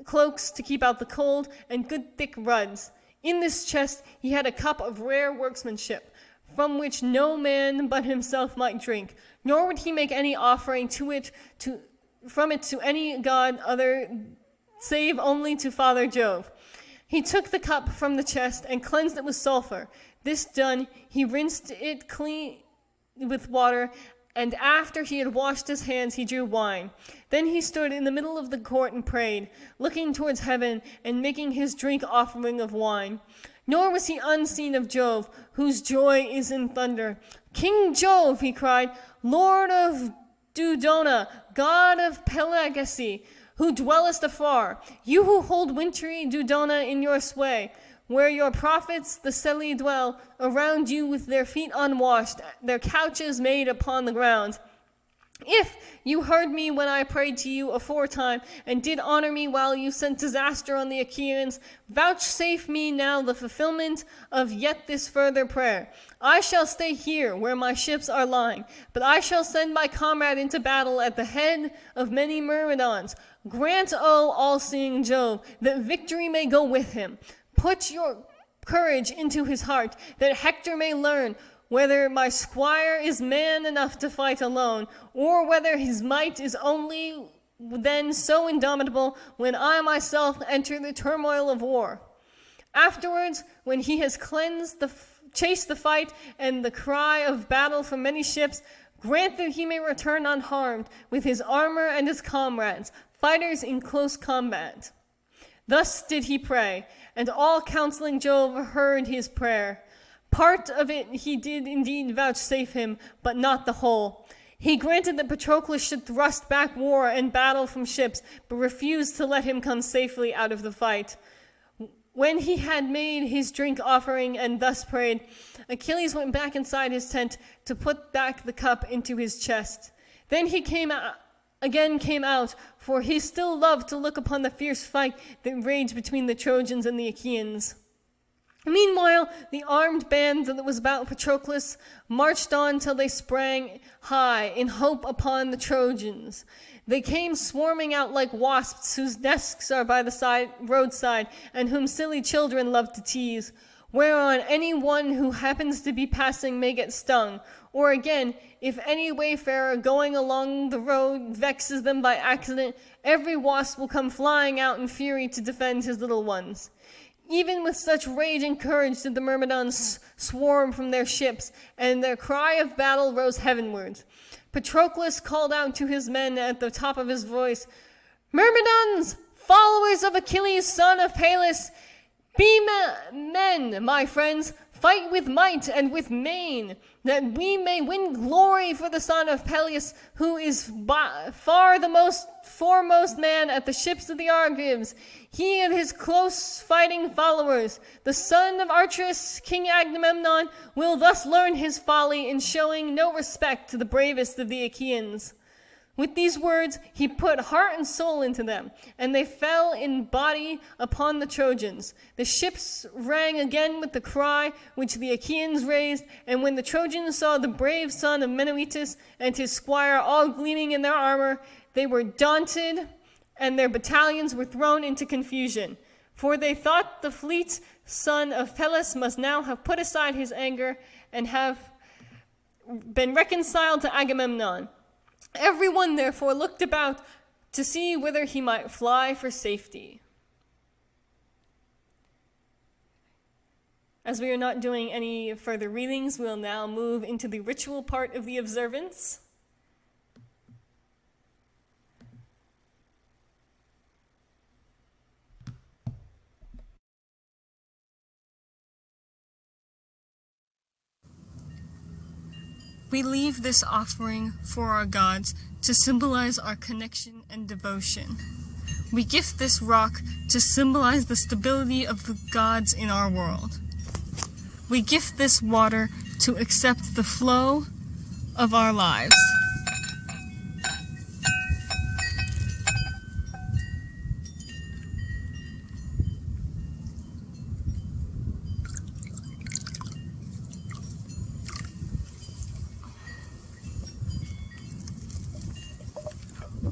cloaks to keep out the cold, and good thick ruds. In this chest he had a cup of rare workmanship, from which no man but himself might drink, nor would he make any offering from it to any god other save only to Father Jove. He took the cup from the chest and cleansed it with sulfur. This done, he rinsed it clean with water, and after he had washed his hands, he drew wine. Then he stood in the middle of the court and prayed, looking towards heaven and making his drink offering of wine. Nor was he unseen of Jove, whose joy is in thunder. "King Jove," he cried, "Lord of Dodona, God of Pelasgi, who dwellest afar, you who hold wintry Dodona in your sway, where your prophets, the Selli, dwell, around you with their feet unwashed, their couches made upon the ground. If you heard me when I prayed to you aforetime, and did honor me while you sent disaster on the Achaeans, vouchsafe me now the fulfillment of yet this further prayer. I shall stay here where my ships are lying, but I shall send my comrade into battle at the head of many Myrmidons. Grant, O all-seeing Jove, that victory may go with him. Put your courage into his heart, that Hector may learn whether my squire is man enough to fight alone, or whether his might is only then so indomitable when I myself enter the turmoil of war. Afterwards, when he has chased the fight and the cry of battle from many ships, grant that he may return unharmed with his armor and his comrades, fighters in close combat." Thus did he pray, and all counseling Jove heard his prayer. Part of it he did indeed vouchsafe him, but not the whole. He granted that Patroclus should thrust back war and battle from ships, but refused to let him come safely out of the fight. When he had made his drink offering and thus prayed, Achilles went back inside his tent to put back the cup into his chest. Then he came out, for he still loved to look upon the fierce fight that raged between the Trojans and the Achaeans. Meanwhile, the armed band that was about Patroclus marched on till they sprang high in hope upon the Trojans. They came swarming out like wasps whose nests are by the roadside, and whom silly children love to tease, whereon any one who happens to be passing may get stung. Or again, if any wayfarer going along the road vexes them by accident, every wasp will come flying out in fury to defend his little ones. Even with such rage and courage did the Myrmidons swarm from their ships, and their cry of battle rose heavenwards. Patroclus called out to his men at the top of his voice, "Myrmidons, followers of Achilles, son of Peleus, be men, my friends, Fight with might and with main, that we may win glory for the son of Peleus, who is by far the most foremost man at the ships of the Argives, he and his close fighting followers. The son of Arcturus, King Agamemnon, will thus learn his folly in showing no respect to the bravest of the Achaeans." With these words he put heart and soul into them, and they fell in body upon the Trojans. The ships rang again with the cry which the Achaeans raised, and when the Trojans saw the brave son of Menœtius and his squire all gleaming in their armor, they were daunted, and their battalions were thrown into confusion. For they thought the fleet son of Peleus must now have put aside his anger and have been reconciled to Agamemnon. Everyone therefore looked about to see whither he might fly for safety. As we are not doing any further readings, we'll now move into the ritual part of the observance. We leave this offering for our gods to symbolize our connection and devotion. We gift this rock to symbolize the stability of the gods in our world. We gift this water to accept the flow of our lives.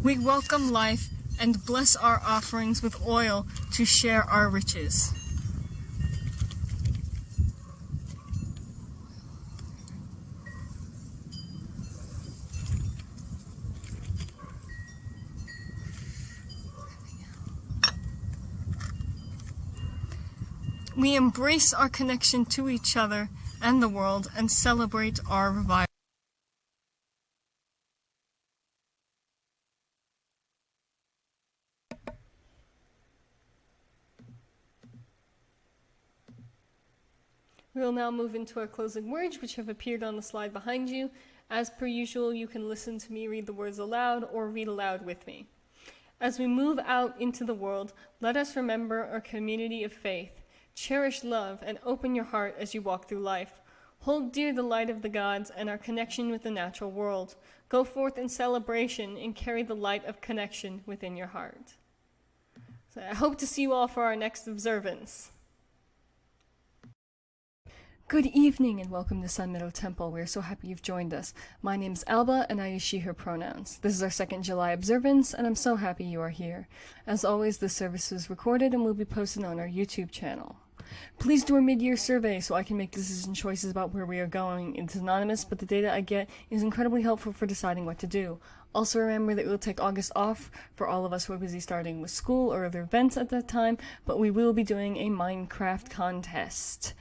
We welcome life and bless our offerings with oil to share our riches. We embrace our connection to each other and the world and celebrate our revival. We will now move into our closing words, which have appeared on the slide behind you. As per usual, you can listen to me read the words aloud or read aloud with me. As we move out into the world, let us remember our community of faith. Cherish love and open your heart as you walk through life. Hold dear the light of the gods and our connection with the natural world. Go forth in celebration and carry the light of connection within your heart. So I hope to see you all for our next observance. Good evening and welcome to Sun Meadow Temple. We are so happy you've joined us. My name is Alba and I use she, her pronouns. This is our 2nd July observance and I'm so happy you are here. As always, the service is recorded and will be posted on our YouTube channel. Please do a mid-year survey so I can make decision choices about where we are going. It's anonymous, but the data I get is incredibly helpful for deciding what to do. Also remember that we'll take August off for all of us who are busy starting with school or other events at that time, but we will be doing a Minecraft contest.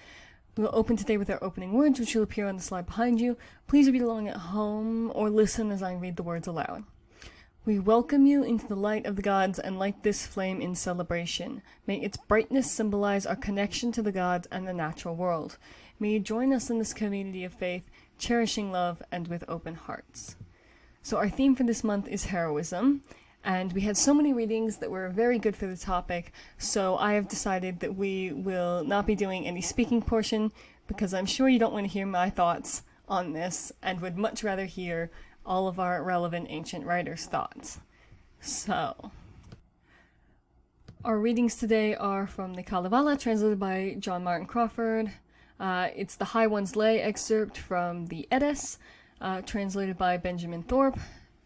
We will open today with our opening words, which will appear on the slide behind you. Please read along at home or listen as I read the words aloud. We welcome you into the light of the gods and light this flame in celebration. May its brightness symbolize our connection to the gods and the natural world. May you join us in this community of faith, cherishing love and with open hearts. So our theme for this month is heroism. And we had so many readings that were very good for the topic, so I have decided that we will not be doing any speaking portion, because I'm sure you don't want to hear my thoughts on this, and would much rather hear all of our relevant ancient writers' thoughts. So, our readings today are from the Kalevala, translated by John Martin Crawford. It's the High One's Lay excerpt from the Eddas, translated by Benjamin Thorpe.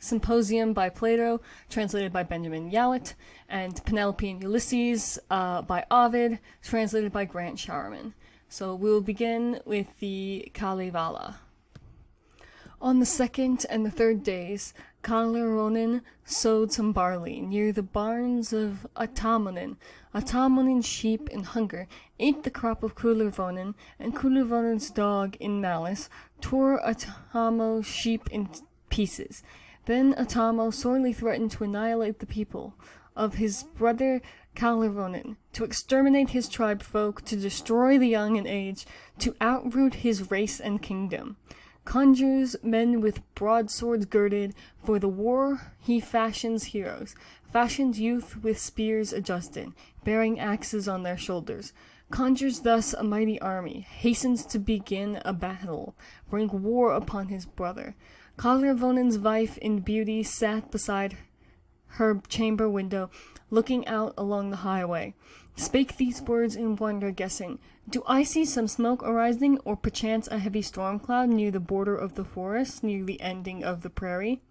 Symposium by Plato, translated by Benjamin Jowett, and Penelope and Ulysses by Ovid, translated by Grant Showerman. So we'll begin with the Kalevala. On the 2nd and the 3rd days, Kalaronin sowed some barley near the barns of Atamonin. Atamonin's sheep in hunger ate the crop of Kulurvonin, and Kulurvonin's dog in malice tore Atamo's sheep in pieces. Then Atamo sorely threatened to annihilate the people of his brother Kalervonen, to exterminate his tribe folk, to destroy the young and aged, to outroot his race and kingdom. Conjures men with broadswords girded, for the war he fashions heroes, fashions youth with spears adjusted, bearing axes on their shoulders. Conjures thus a mighty army, hastens to begin a battle, bring war upon his brother. Kalervonen's wife in beauty sat beside her chamber window, looking out along the highway, spake these words in wonder, guessing, "Do I see some smoke arising, or perchance a heavy storm cloud near the border of the forest, near the ending of the prairie?"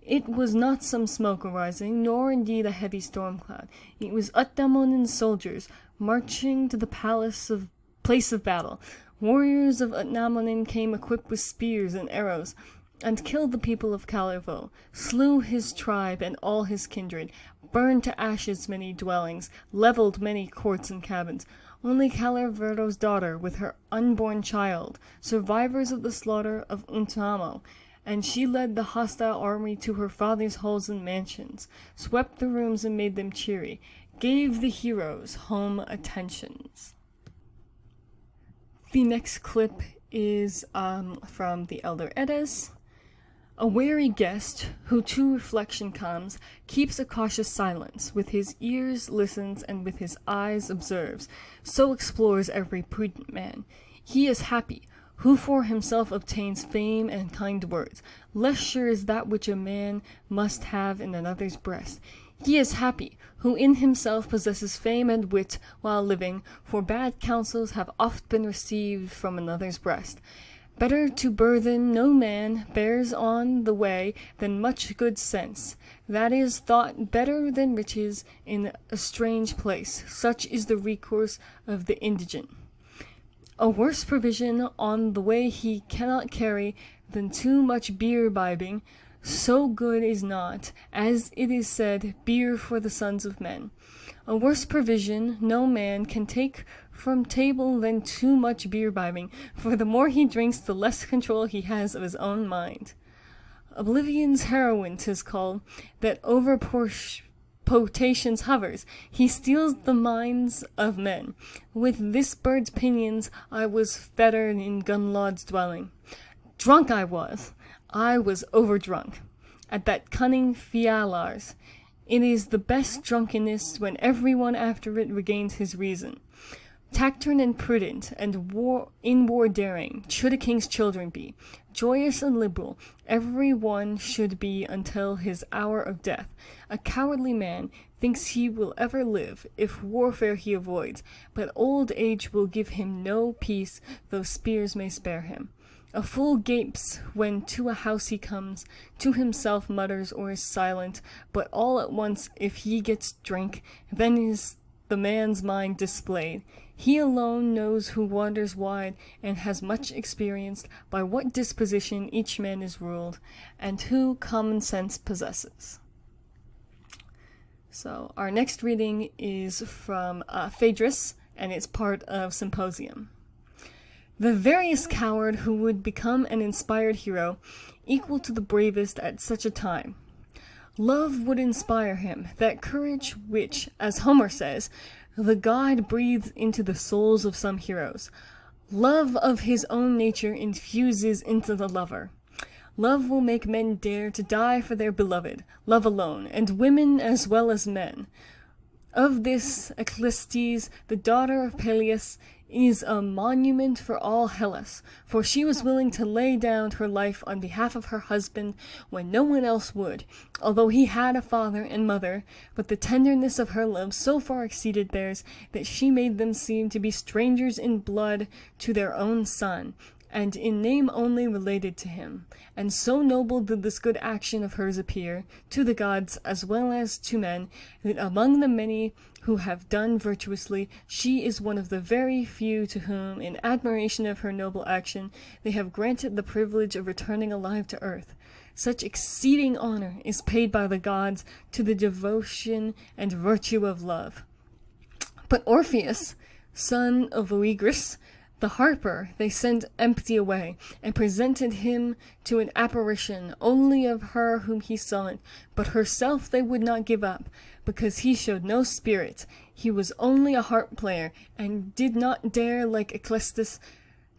It was not some smoke arising, nor indeed a heavy storm cloud. It was Uttamonen's soldiers, marching to the place of battle. Warriors of Uttamonen came equipped with spears and arrows, and killed the people of Kalervo, slew his tribe and all his kindred, burned to ashes many dwellings, leveled many courts and cabins. Only Kalerverdo's daughter, with her unborn child, survivors of the slaughter of Untamo, and she led the hostile army to her father's halls and mansions, swept the rooms and made them cheery, gave the heroes home attentions. The next clip is from the Elder Eddas. A wary guest, who to reflection comes, keeps a cautious silence, with his ears listens, and with his eyes observes. So explores every prudent man. He is happy, who for himself obtains fame and kind words. Less sure is that which a man must have in another's breast. He is happy, who in himself possesses fame and wit while living, for bad counsels have oft been received from another's breast. Better to burthen no man bears on the way than much good sense. That is thought better than riches in a strange place. Such is the recourse of the indigent. A worse provision on the way he cannot carry than too much beer bibbing. So good is not, as it is said, beer for the sons of men. A worse provision no man can take from table than too much beer bibbing, for the more he drinks, the less control he has of his own mind. Oblivion's heroine 'tis called, that over potations hovers. He steals the minds of men. With this bird's pinions I was fettered in Gunlaud's dwelling. Drunk I was overdrunk, at that cunning Fialar's. It is the best drunkenness when everyone after it regains his reason. Taciturn and prudent, and in war daring, should a king's children be. Joyous and liberal, every one should be until his hour of death. A cowardly man thinks he will ever live, if warfare he avoids, but old age will give him no peace, though spears may spare him. A fool gapes when to a house he comes, to himself mutters or is silent, but all at once if he gets drink, then is the man's mind displayed. He alone knows who wanders wide, and has much experienced by what disposition each man is ruled, and who common sense possesses. So our next reading is from Phaedrus, and it's part of Symposium. The veriest coward who would become an inspired hero, equal to the bravest at such a time. Love would inspire him, that courage which, as Homer says, the god breathes into the souls of some heroes. Love of his own nature infuses into the lover. Love will make men dare to die for their beloved, love alone, and women as well as men. Of this Eclistes, the daughter of Peleus, is a monument for all Hellas, for she was willing to lay down her life on behalf of her husband when no one else would, although he had a father and mother, but the tenderness of her love so far exceeded theirs that she made them seem to be strangers in blood to their own son, and in name only related to him. And so noble did this good action of hers appear, to the gods as well as to men, that among the many who have done virtuously, she is one of the very few to whom, in admiration of her noble action, they have granted the privilege of returning alive to earth. Such exceeding honor is paid by the gods to the devotion and virtue of love. But Orpheus, son of Oeagrus, The harper they sent empty away, and presented him to an apparition only of her whom he sought, but herself they would not give up, because he showed no spirit. He was only a harp player, and did not dare, like Ecclestis,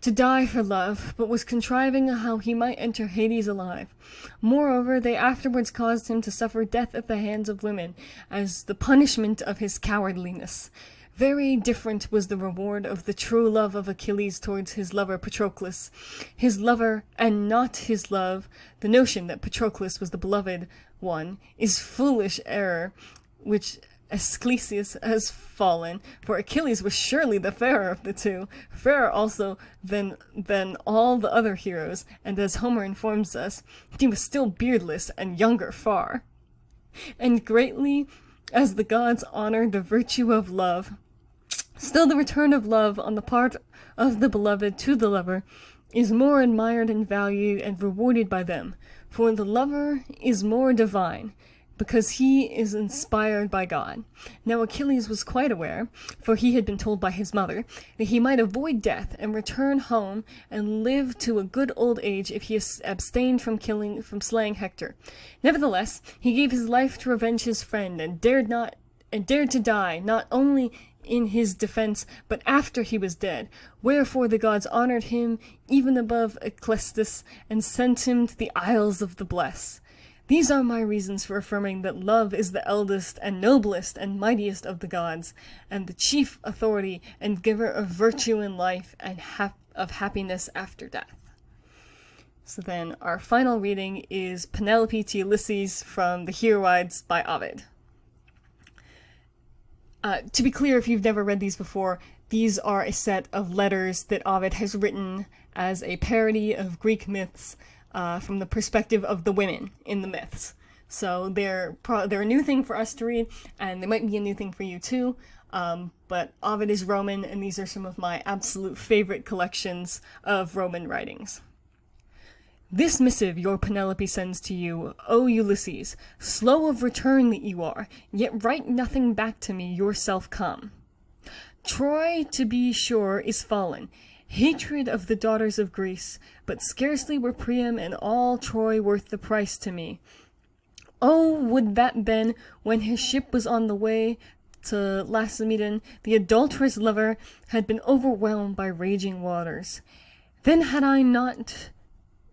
to die for love, but was contriving how he might enter Hades alive. Moreover, they afterwards caused him to suffer death at the hands of women, as the punishment of his cowardliness. Very different was the reward of the true love of Achilles towards his lover Patroclus. His lover, and not his love, the notion that Patroclus was the beloved one, is foolish error, which Asclepius has fallen, for Achilles was surely the fairer of the two, fairer also than all the other heroes, and as Homer informs us, he was still beardless and younger far. And greatly as the gods honor the virtue of love, still the return of love on the part of the beloved to the lover is more admired and valued and rewarded by them, for the lover is more divine, because he is inspired by God. Now Achilles was quite aware, for he had been told by his mother, that he might avoid death and return home and live to a good old age if he abstained from slaying Hector. Nevertheless, he gave his life to revenge his friend, and dared to die, not only in his defense, but after he was dead. Wherefore the gods honored him even above Ecclestis, and sent him to the Isles of the Blest. These are my reasons for affirming that love is the eldest and noblest and mightiest of the gods, and the chief authority and giver of virtue in life and of happiness after death. So then our final reading is Penelope to Ulysses from the Heroides by Ovid. To be clear, if you've never read these before, these are a set of letters that Ovid has written as a parody of Greek myths, from the perspective of the women in the myths. So they're a new thing for us to read, and they might be a new thing for you too. But Ovid is Roman, and these are some of my absolute favorite collections of Roman writings. This missive your Penelope sends to you, O Ulysses, slow of return that you are, yet write nothing back to me yourself come. Troy, to be sure, is fallen, hatred of the daughters of Greece, but scarcely were Priam and all Troy worth the price to me. Oh, would that then, when his ship was on the way to Lacedaemon, the adulterous lover had been overwhelmed by raging waters. Then had I not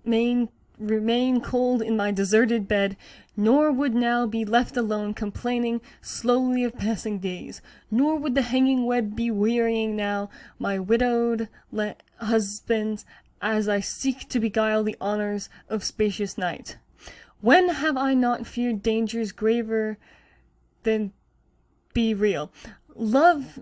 remain cold in my deserted bed, nor would now be left alone complaining slowly of passing days, nor would the hanging web be wearying now my widowed husband, as I seek to beguile the honors of spacious night. When have I not feared dangers graver than be real? Love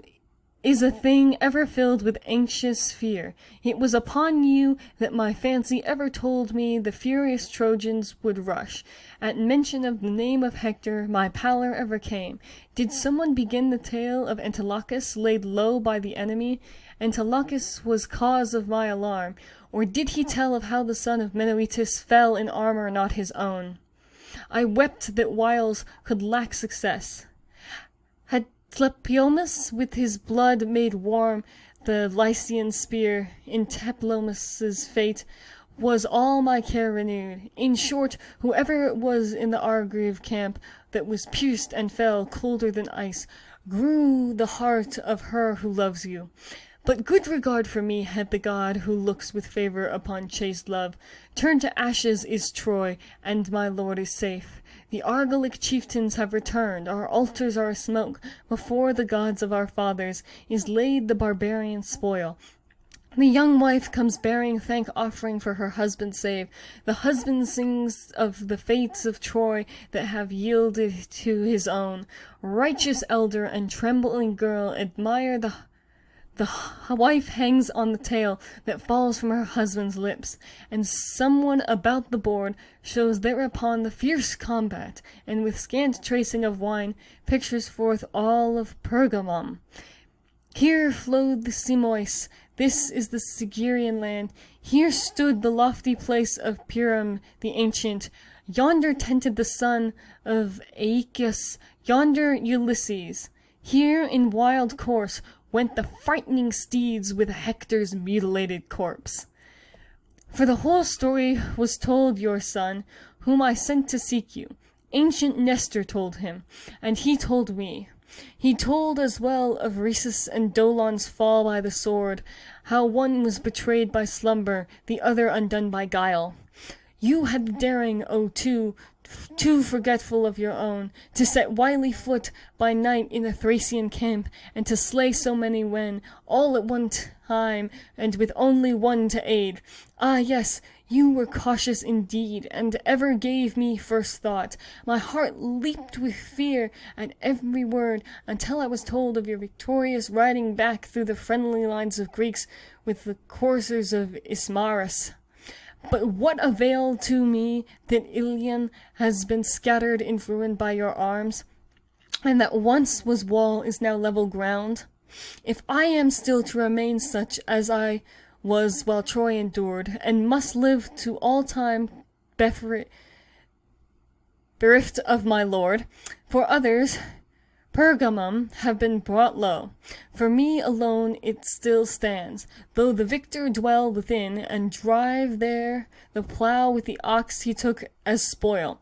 is a thing ever filled with anxious fear. It was upon you that my fancy ever told me the furious Trojans would rush. At mention of the name of Hector, my pallor ever came. Did someone begin the tale of Antilochus laid low by the enemy? Antilochus was cause of my alarm. Or did he tell of how the son of Menoetus fell in armor not his own? I wept that wiles could lack success. Had Tlepolemus with his blood made warm the Lycian spear, in Tlepolemus's fate was all my care renewed. In short, whoever it was in the Argive camp that was pierced and fell colder than ice, grew the heart of her who loves you. But good regard for me had the god who looks with favor upon chaste love. Turned to ashes is Troy, and my lord is safe. The Argolic chieftains have returned, our altars are asmoke. Before the gods of our fathers is laid the barbarian spoil. The young wife comes bearing thank offering for her husband's save. The husband sings of the fates of Troy that have yielded to his own. Righteous elder and trembling girl admire the wife hangs on the tale that falls from her husband's lips, and someone about the board shows thereupon the fierce combat, and with scant tracing of wine pictures forth all of Pergamum. Here flowed the Simois, this is the Sigurian land, here stood the lofty place of Priam the ancient, yonder tented the son of Aeacus, yonder Ulysses. Here in wild course went the frightening steeds with Hector's mutilated corpse. For the whole story was told your son, whom I sent to seek you. Ancient Nestor told him, and he told me. He told as well of Rhesus and Dolon's fall by the sword, how one was betrayed by slumber, the other undone by guile. You had the daring, too forgetful of your own, to set wily foot by night in the Thracian camp, and to slay so many men, all at one time, and with only one to aid. Ah, yes, you were cautious indeed, and ever gave me first thought. My heart leaped with fear at every word, until I was told of your victorious riding back through the friendly lines of Greeks with the coursers of Ismarus. But what avail to me that Ilion has been scattered in ruin by your arms, and that once was wall is now level ground? If I am still to remain such as I was while Troy endured, and must live to all time bereft of my lord, for others Pergamum have been brought low. For me alone it still stands, though the victor dwell within, and drive there the plough with the ox he took as spoil.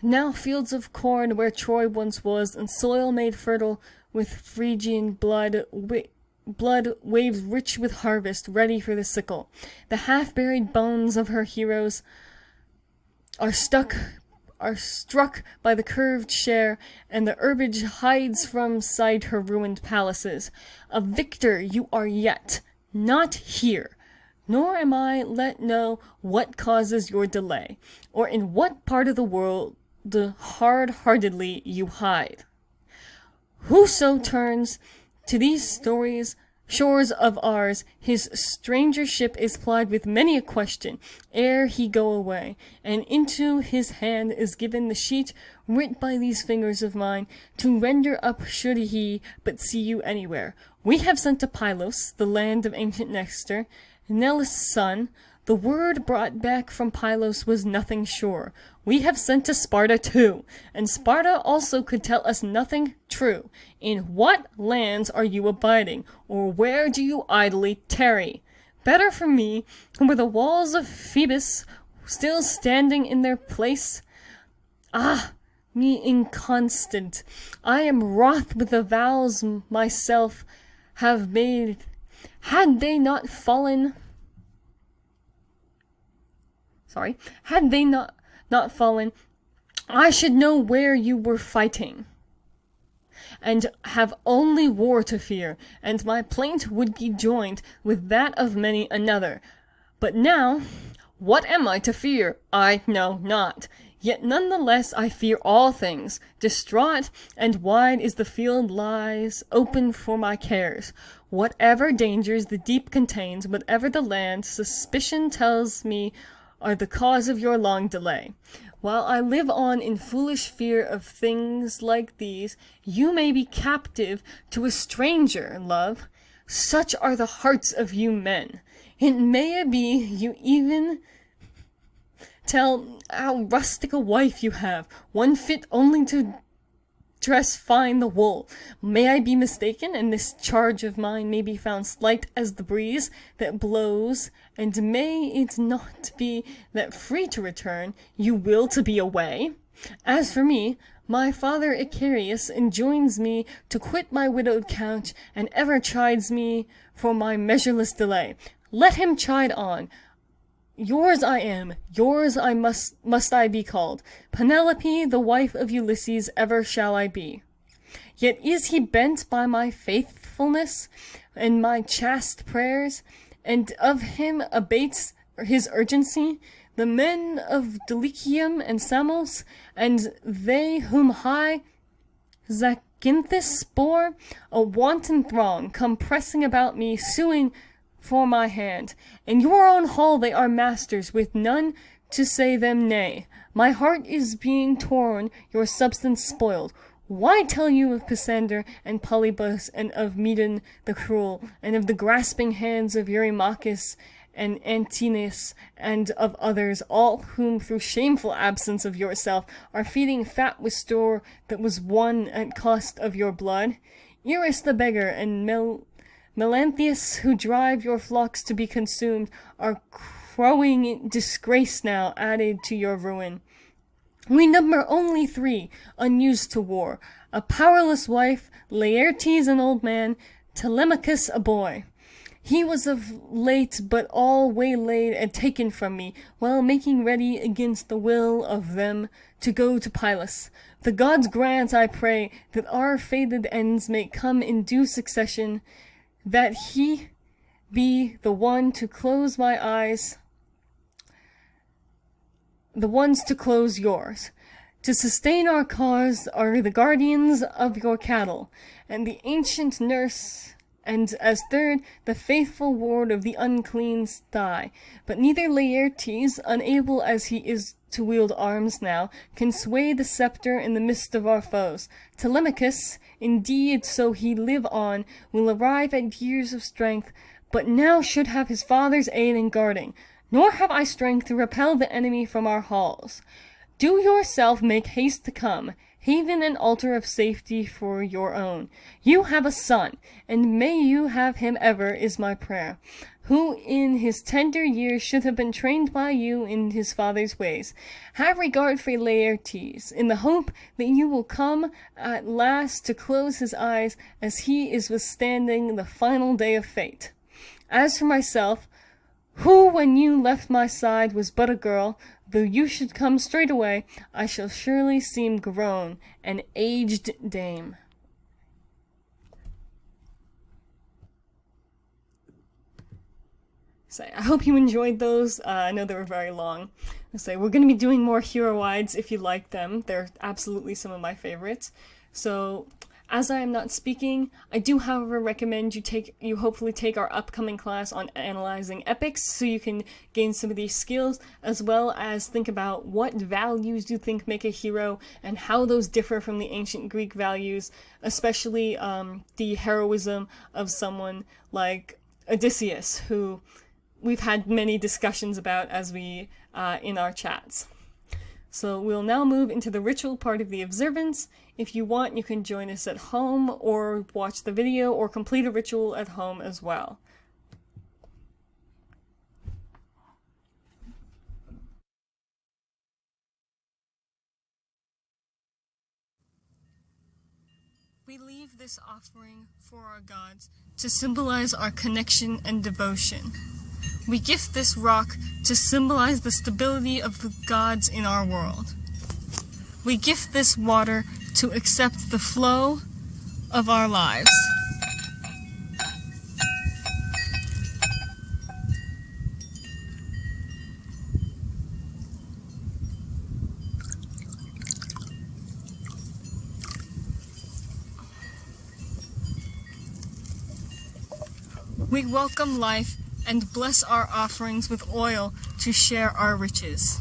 Now fields of corn where Troy once was, and soil made fertile with Phrygian blood waves rich with harvest, ready for the sickle. The half-buried bones of her heroes are struck by the curved share, and the herbage hides from sight her ruined palaces. A victor you are yet, not here, nor am I let know what causes your delay, or in what part of the world hard-heartedly you hide. Whoso turns to these shores of ours, his stranger ship is plied with many a question ere he go away, and into his hand is given the sheet writ by these fingers of mine, to render up should he but see you anywhere. We have sent to Pylos, the land of ancient Nestor, Nellus' son. The word brought back from Pylos was nothing sure. We have sent to Sparta too, and Sparta also could tell us nothing true. In what lands are you abiding, or where do you idly tarry? Better for me, were the walls of Phoebus still standing in their place. Ah, me inconstant, I am wroth with the vows myself have made. Had they not fallen, I should know where you were fighting, and have only war to fear, and my plaint would be joined with that of many another. But now, what am I to fear? I know not. Yet none the less I fear all things. Distraught and wide is the field lies open for my cares. Whatever dangers the deep contains, whatever the land, suspicion tells me are the cause of your long delay. While I live on in foolish fear of things like these, you may be captive to a stranger, love. Such are the hearts of you men. It may be you even tell how rustic a wife you have, one fit only to dress fine the wool. May I be mistaken, and this charge of mine may be found slight as the breeze that blows, and may it not be that free to return, you will to be away? As for me, my father Icarius enjoins me to quit my widowed couch, and ever chides me for my measureless delay. Let him chide on. Yours I am, yours I must I be called. Penelope, the wife of Ulysses, ever shall I be. Yet is he bent by my faithfulness and my chaste prayers, and of him abates his urgency. The men of Dulichium and Samos, and they whom high Zacynthus bore, a wanton throng, come pressing about me, suing for my hand. In your own hall they are masters, with none to say them nay. My heart is being torn, your substance spoiled. Why tell you of Pisander and Polybus, and of Medon the cruel, and of the grasping hands of Eurymachus and Antinous, and of others, all whom through shameful absence of yourself are feeding fat with store that was won at cost of your blood. Eris the beggar and Melanthius, who drive your flocks to be consumed, are crowing disgrace now added to your ruin. We number only 3, unused to war, a powerless wife, Laertes an old man, Telemachus a boy. He was of late but all waylaid and taken from me, while making ready against the will of them to go to Pylos. The gods grant, I pray, that our fated ends may come in due succession, that he be the one to close my eyes, the ones to close yours. To sustain our cause are the guardians of your cattle, and the ancient nurse, and as third, the faithful ward of the unclean sty. But neither Laertes, unable as he is to wield arms now, can sway the scepter in the midst of our foes. Telemachus, indeed, so he live on, will arrive at years of strength, but now should have his father's aid in guarding. Nor have I strength to repel the enemy from our halls. Do yourself make haste to come, haven and altar of safety for your own. You have a son, and may you have him ever, is my prayer, who in his tender years should have been trained by you in his father's ways. Have regard for Laertes, in the hope that you will come at last to close his eyes as he is withstanding the final day of fate. As for myself, who when you left my side was but a girl, though you should come straightway, I shall surely seem grown, an aged dame. So I hope you enjoyed those. I know they were very long. We're going to be doing more hero-wides if you like them. They're absolutely some of my favorites. So, as I am not speaking, I do, however, recommend you hopefully take our upcoming class on analyzing epics so you can gain some of these skills, as well as think about what values you think make a hero and how those differ from the ancient Greek values, especially the heroism of someone like Odysseus, who we've had many discussions about as we in our chats. So we'll now move into the ritual part of the observance. If you want, you can join us at home or watch the video or complete a ritual at home as well. We leave this offering for our gods to symbolize our connection and devotion. We gift this rock to symbolize the stability of the gods in our world. We gift this water to accept the flow of our lives. We welcome life and bless our offerings with oil to share our riches.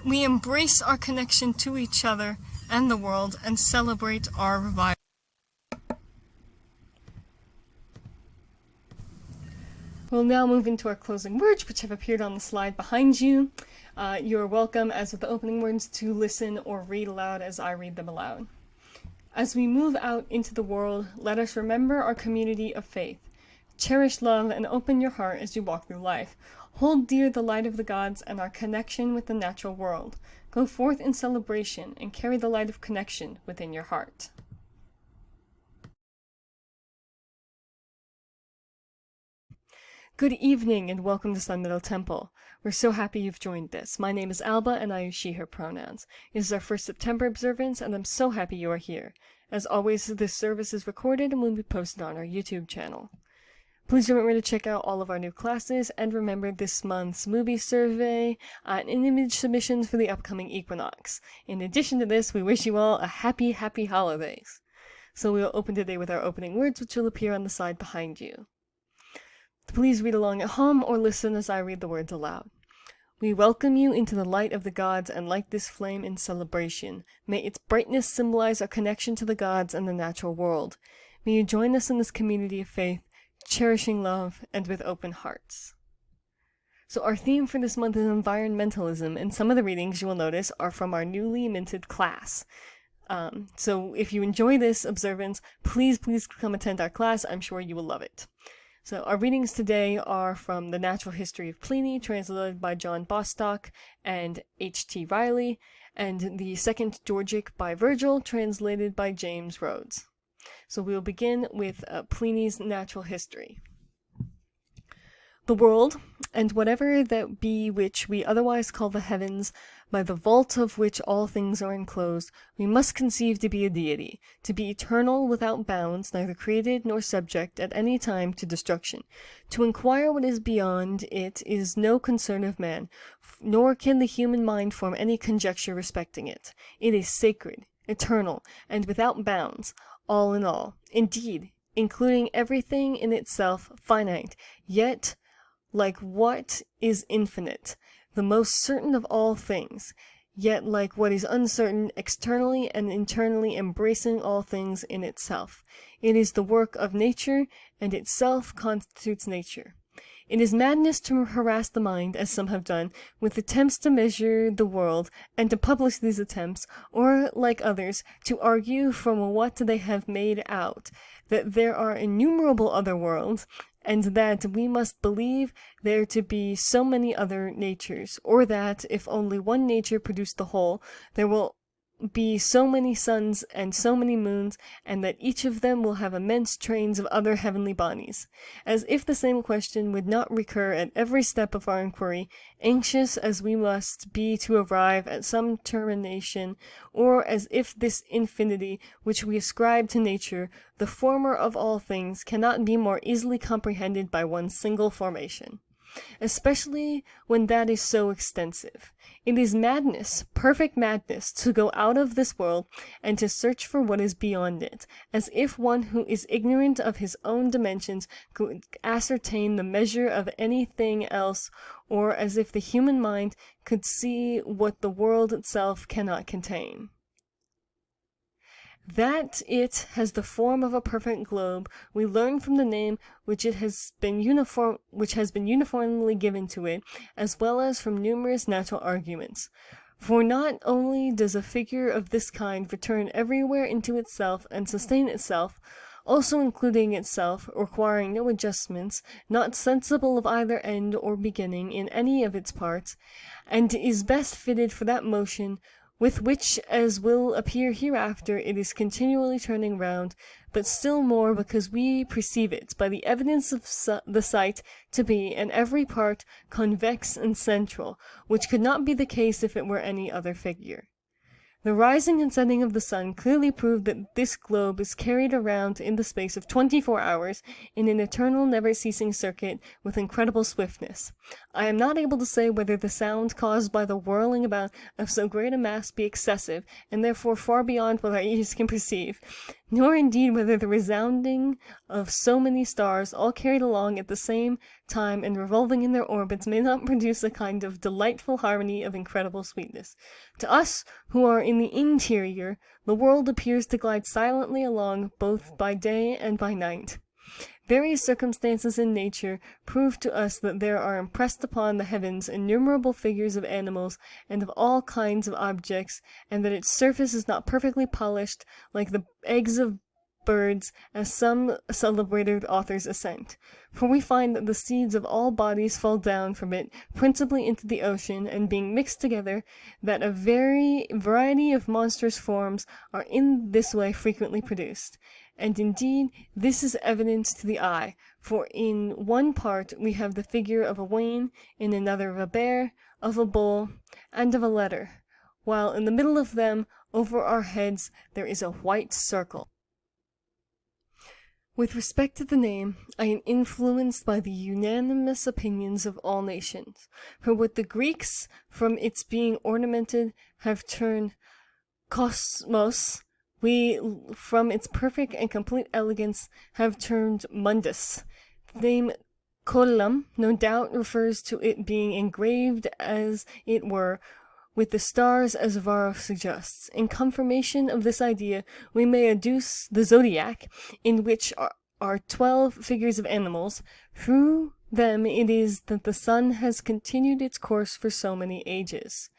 We embrace our connection to each other and the world and celebrate our revival. We'll now move into our closing words, which have appeared on the slide behind you. You are welcome, as with the opening words, to listen or read aloud as I read them aloud. As we move out into the world, let us remember our community of faith. Cherish love and open your heart as you walk through life. Hold dear the light of the gods and our connection with the natural world. Go forth in celebration and carry the light of connection within your heart. Good evening and welcome to Sun Middle Temple. We're so happy you've joined this. My name is Alba and I use she, her pronouns. It is our first September observance and I'm so happy you are here. As always, this service is recorded and will be posted on our YouTube channel. Please remember to check out all of our new classes and remember this month's movie survey and image submissions for the upcoming equinox. In addition to this, we wish you all a happy holidays. So we'll open today with our opening words, which will appear on the slide behind you. Please read along at home or listen as I read the words aloud. We welcome you into the light of the gods and light this flame in celebration. May its brightness symbolize our connection to the gods and the natural world. May you join us in this community of faith, cherishing love and with open hearts. So our theme for this month is environmentalism, and some of the readings you will notice are from our newly minted class. So if you enjoy this observance, please come attend our class. I'm sure you will love it. So our readings today are from The Natural History of Pliny, translated by John Bostock and H.T. Riley, and the Second Georgic by Virgil, translated by James Rhodes. So we will begin with Pliny's Natural History. The world, and whatever that be which we otherwise call the heavens, by the vault of which all things are enclosed, we must conceive to be a deity, to be eternal without bounds, neither created nor subject at any time to destruction. To inquire what is beyond it is no concern of man, nor can the human mind form any conjecture respecting it. It is sacred, eternal, and without bounds, all in all. Indeed, including everything in itself finite, yet like what is infinite, the most certain of all things, yet like what is uncertain, externally and internally embracing all things in itself. It is the work of nature, and itself constitutes nature. It is madness to harass the mind, as some have done, with attempts to measure the world, and to publish these attempts, or, like others, to argue from what they have made out, that there are innumerable other worlds, and that we must believe there to be so many other natures, or that, if only one nature produced the whole, there will be so many suns and so many moons, and that each of them will have immense trains of other heavenly bodies, as if the same question would not recur at every step of our inquiry, anxious as we must be to arrive at some termination, or as if this infinity which we ascribe to nature, the former of all things, cannot be more easily comprehended by one single formation, especially when that is so extensive. It is madness, perfect madness, to go out of this world and to search for what is beyond it, as if one who is ignorant of his own dimensions could ascertain the measure of anything else, or as if the human mind could see what the world itself cannot contain. That it has the form of a perfect globe, we learn from the name which has been uniformly given to it, as well as from numerous natural arguments. For not only does a figure of this kind return everywhere into itself and sustain itself, also including itself, requiring no adjustments, not sensible of either end or beginning in any of its parts, and is best fitted for that motion with which, as will appear hereafter, it is continually turning round, but still more because we perceive it by the evidence of the sight to be in every part convex and central, which could not be the case if it were any other figure. The rising and setting of the sun clearly prove that this globe is carried around in the space of 24 hours in an eternal never-ceasing circuit with incredible swiftness. I am not able to say whether the sound caused by the whirling about of so great a mass be excessive, and therefore far beyond what our ears can perceive, nor indeed whether the resounding of so many stars, all carried along at the same time and revolving in their orbits, may not produce a kind of delightful harmony of incredible sweetness. To us, who are in the interior, the world appears to glide silently along both by day and by night. Various circumstances in nature prove to us that there are impressed upon the heavens innumerable figures of animals and of all kinds of objects, and that its surface is not perfectly polished like the eggs of birds, as some celebrated authors assent. For we find that the seeds of all bodies fall down from it principally into the ocean, and being mixed together, that a variety of monstrous forms are in this way frequently produced. And indeed this is evident to the eye, for in one part we have the figure of a wain, in another of a bear, of a bull, and of a letter, while in the middle of them, over our heads, there is a white circle. With respect to the name, I am influenced by the unanimous opinions of all nations, for what the Greeks, from its being ornamented, have turned kosmos, we, from its perfect and complete elegance, have termed mundus. The name Colum no doubt refers to it being engraved, as it were, with the stars, as Varro suggests. In confirmation of this idea, we may adduce the zodiac, in which are 12 figures of animals. Through them it is that the sun has continued its course for so many ages.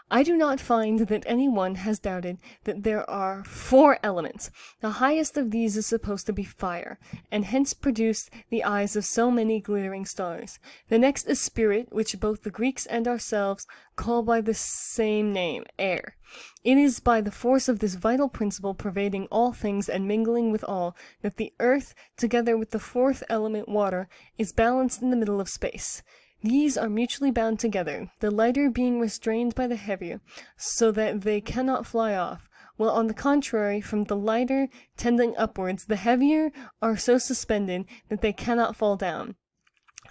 I do not find that anyone has doubted that there are 4 elements. The highest of these is supposed to be fire, and hence produced the eyes of so many glittering stars. The next is spirit, which both the Greeks and ourselves call by the same name, air. It is by the force of this vital principle pervading all things and mingling with all that the earth, together with the 4th element, water, is balanced in the middle of space. These are mutually bound together, the lighter being restrained by the heavier, so that they cannot fly off, while on the contrary, from the lighter tending upwards, the heavier are so suspended that they cannot fall down.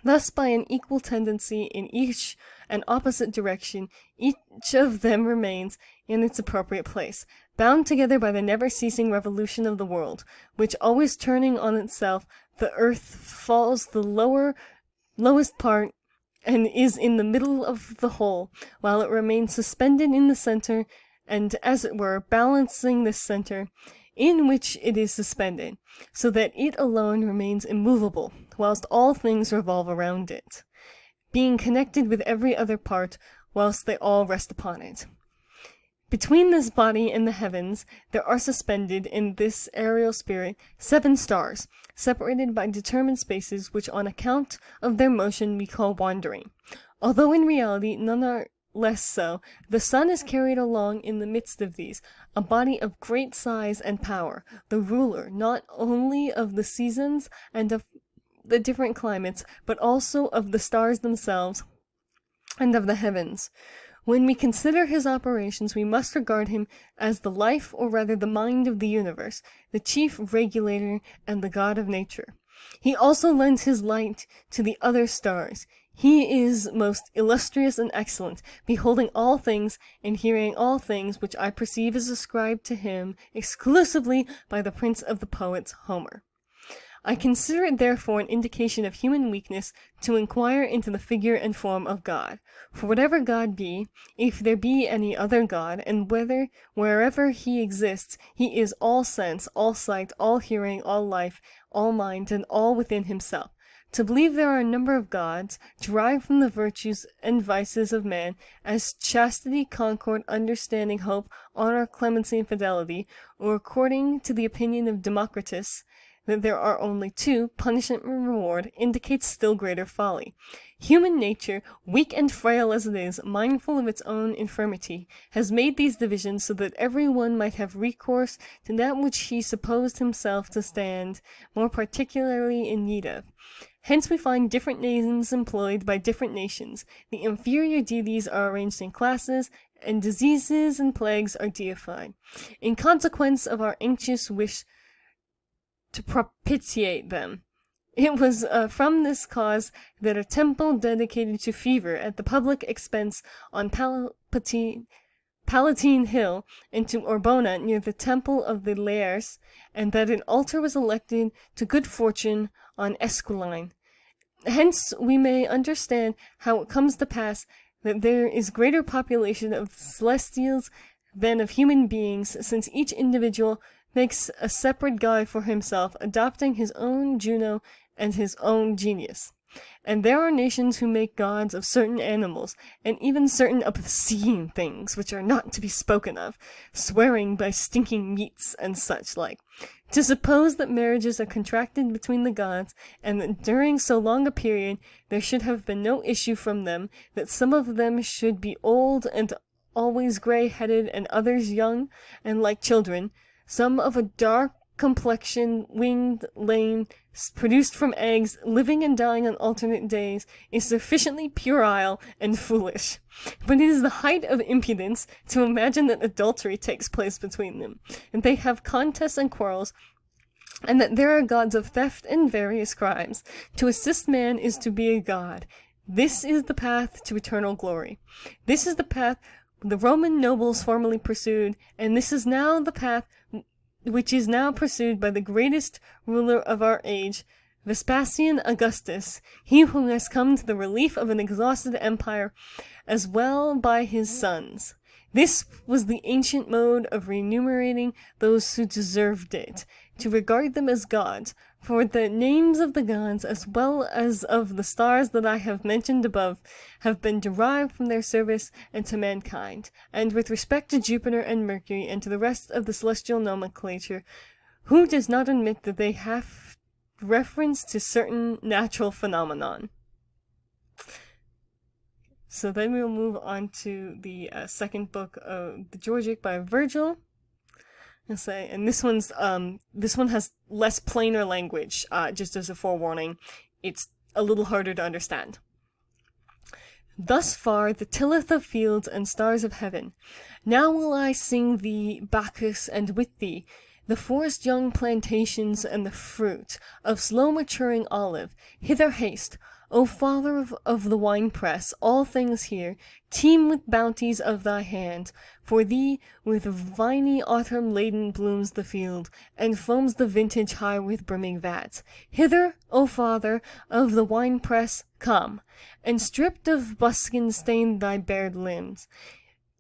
Thus, by an equal tendency in each and opposite direction, each of them remains in its appropriate place, bound together by the never-ceasing revolution of the world, which always turning on itself, the earth falls the lowest part, and is in the middle of the whole, while it remains suspended in the center, and, as it were, balancing this center, in which it is suspended, so that it alone remains immovable, whilst all things revolve around it, being connected with every other part, whilst they all rest upon it. Between this body and the heavens there are suspended, in this aerial spirit, 7 stars, separated by determined spaces, which on account of their motion we call wandering. Although in reality none are less so, the sun is carried along in the midst of these, a body of great size and power, the ruler not only of the seasons and of the different climates, but also of the stars themselves and of the heavens. When we consider his operations, we must regard him as the life, or rather the mind of the universe, the chief regulator and the god of nature. He also lends his light to the other stars. He is most illustrious and excellent, beholding all things and hearing all things, which I perceive is ascribed to him exclusively by the prince of the poets, Homer. I consider it therefore an indication of human weakness to inquire into the figure and form of God. For whatever God be, if there be any other God, and wherever he exists, he is all sense, all sight, all hearing, all life, all mind, and all within himself. To believe there are a number of gods, derived from the virtues and vices of man, as chastity, concord, understanding, hope, honor, clemency, and fidelity, or according to the opinion of Democritus, that there are only 2, punishment and reward, indicates still greater folly. Human nature, weak and frail as it is, mindful of its own infirmity, has made these divisions so that every one might have recourse to that which he supposed himself to stand more particularly in need of. Hence we find different names employed by different nations. The inferior deities are arranged in classes, and diseases and plagues are deified. In consequence of our anxious wish to propitiate them. It was from this cause that a temple dedicated to fever at the public expense on Palatine Hill and to Orbona near the temple of the Lares, and that an altar was elected to good fortune on Esquiline. Hence we may understand how it comes to pass that there is greater population of celestials than of human beings, since each individual makes a separate god for himself, adopting his own Juno and his own genius. And there are nations who make gods of certain animals, and even certain obscene things which are not to be spoken of, swearing by stinking meats and such like. To suppose that marriages are contracted between the gods, and that during so long a period there should have been no issue from them, that some of them should be old and always grey-headed, and others young and like children, some of a dark complexion, winged, lame, produced from eggs, living and dying on alternate days, is sufficiently puerile and foolish. But it is the height of impudence to imagine that adultery takes place between them, and they have contests and quarrels, and that there are gods of theft and various crimes. To assist man is to be a god. This is the path to eternal glory. This is the path the Roman nobles formerly pursued, and this is now the path which is now pursued by the greatest ruler of our age, Vespasian Augustus, he who has come to the relief of an exhausted empire, as well by his sons. This was the ancient mode of remunerating those who deserved it, to regard them as gods, for the names of the gods, as well as of the stars that I have mentioned above, have been derived from their service and to mankind, and with respect to Jupiter and Mercury and to the rest of the celestial nomenclature, who does not admit that they have reference to certain natural phenomenon? So then we'll move on to the second book of the Georgic by Virgil. And this one has less plainer language. Just as a forewarning, it's a little harder to understand. Thus far the tilleth of fields and stars of heaven. Now will I sing thee, Bacchus, and with thee the forest young plantations and the fruit of slow maturing olive. Hither haste, O father of the winepress, all things here teem with bounties of thy hand. For thee with viny autumn laden blooms the field, and foams the vintage high with brimming vats. Hither, O father of the winepress, come, and stripped of buskin stain thy bared limbs.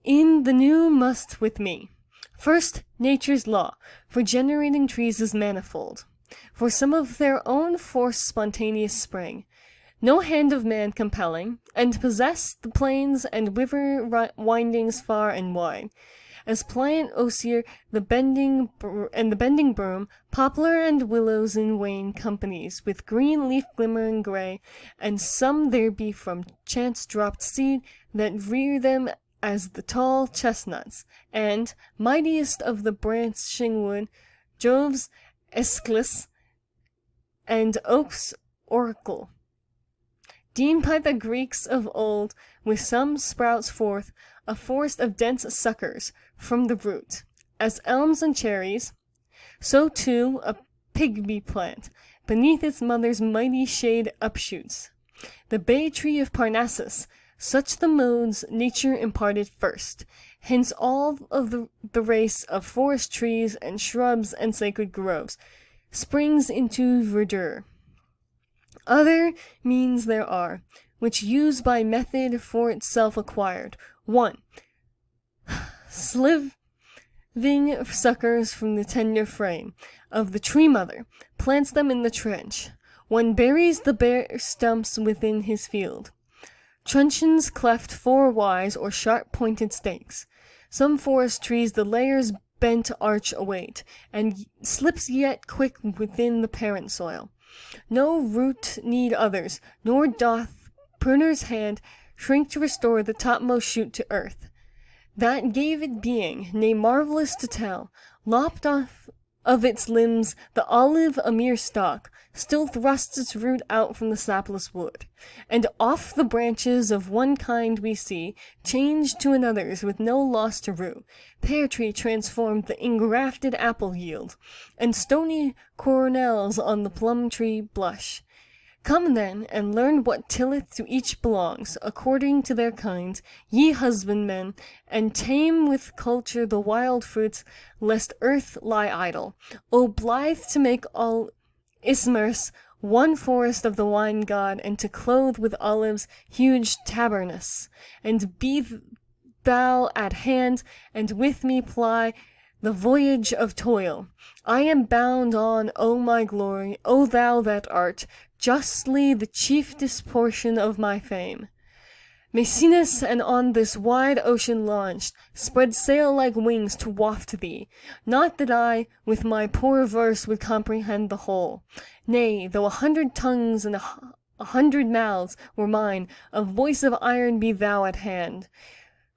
In the new must with me. First, nature's law for generating trees is manifold, for some of their own force spontaneous spring, no hand of man compelling, and possess the plains and river windings far and wide. As pliant osier, the bending broom, poplar and willows in wane companies, with green leaf glimmering gray, and some there be from chance dropped seed that rear them as the tall chestnuts, and, mightiest of the branching wood, Jove's Aesclus, and oak's oracle. Deemed by the Greeks of old, with some sprouts forth a forest of dense suckers from the root, as elms and cherries, so too a pigmy plant, beneath its mother's mighty shade upshoots. The bay tree of Parnassus, such the modes nature imparted first. Hence all of the race of forest trees and shrubs and sacred groves springs into verdure. Other means there are, which use by method for itself acquired. 1. Sliving suckers from the tender frame of the tree mother, plants them in the trench. One buries the bare stumps within his field. Truncheons cleft 4 wise or sharp-pointed stakes. Some forest trees the layers bent arch await, and slips yet quick within the parent soil. No root need others, nor doth pruner's hand shrink to restore the topmost shoot to earth. That gave it being, nay marvellous to tell, lopped off of its limbs the olive a mere stalk, still thrusts its root out from the sapless wood, and off the branches of one kind we see, changed to another's with no loss to rue. Pear tree transformed the engrafted apple yield, and stony coronels on the plum tree blush. Come then, and learn what tilleth to each belongs, according to their kinds, ye husbandmen, and tame with culture the wild fruits, lest earth lie idle. O blithe to make all Ismarus one forest of the wine god, and to clothe with olives huge Tabernus, and be thou at hand, and with me ply the voyage of toil. I am bound on, O my glory, O thou that art justly the chiefest portion of my fame. Maecenas, and on this wide ocean launched, spread sail like wings to waft thee. Not that I, with my poor verse, would comprehend the whole. Nay, though 100 tongues and 100 mouths were mine, a voice of iron be thou at hand.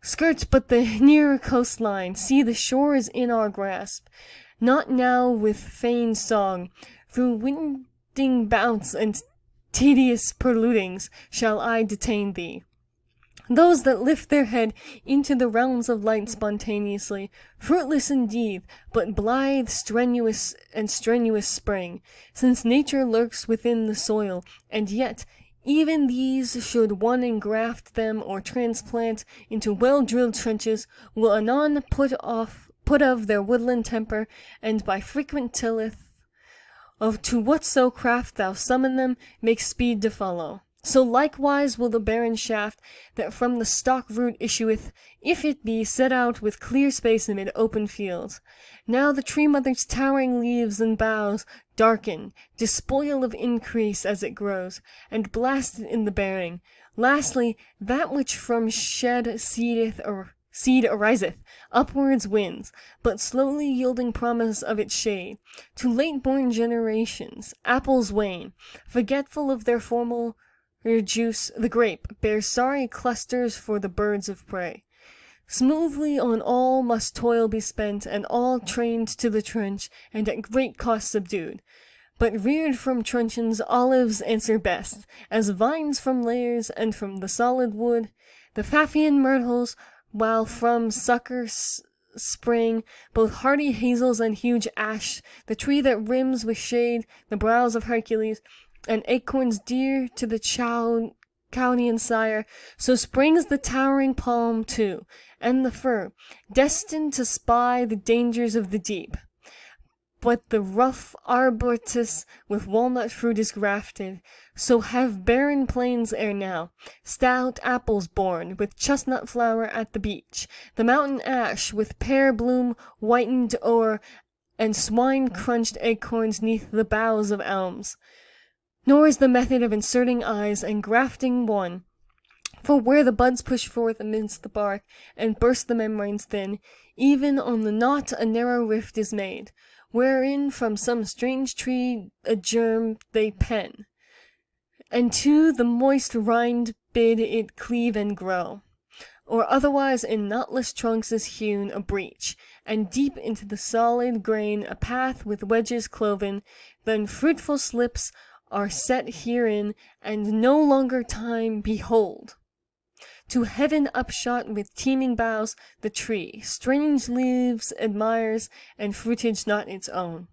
Skirt but the nearer coastline, see the shore is in our grasp. Not now with feigned song, through winding bouts and tedious preludings, shall I detain thee. Those that lift their head into the realms of light spontaneously, fruitless indeed, but blithe, strenuous spring, since nature lurks within the soil, and yet even these, should one engraft them or transplant into well-drilled trenches, will anon put of their woodland temper, and by frequent tilleth Of to whatso craft thou summon them, make speed to follow. So likewise will the barren shaft that from the stock root issueth, if it be set out with clear space amid open fields. Now the tree mother's towering leaves and boughs darken, despoil of increase as it grows, and blast it in the bearing. Lastly, that which from shed seed ariseth, upwards wins, but slowly yielding promise of its shade. To late-born generations, apples wane, forgetful of their former juice. The grape bears sorry clusters for the birds of prey. Smoothly on all must toil be spent, and all trained to the trench, and at great cost subdued. But reared from truncheons, olives answer best, as vines from layers, and from the solid wood. The Paphian myrtles, while from sucker spring both hardy hazels and huge ash, the tree that rims with shade the brows of Hercules, and acorns dear to the Chaonian sire, so springs the towering palm too, and the fir, destined to spy the dangers of the deep. But the rough arbutus with walnut fruit is grafted, so have barren plains ere now stout apples borne, with chestnut flower at the beech, the mountain ash with pear bloom whitened o'er, and swine-crunched acorns 'neath the boughs of elms. Nor is the method of inserting eyes and grafting one, for where the buds push forth amidst the bark, and burst the membranes thin, even on the knot a narrow rift is made, wherein from some strange tree a germ they pen, and to the moist rind bid it cleave and grow. Or otherwise in knotless trunks is hewn a breach, and deep into the solid grain a path with wedges cloven, then fruitful slips are set herein, and no longer time. Behold, to heaven upshot with teeming boughs, the tree strange leaves admires, and fruitage not its own.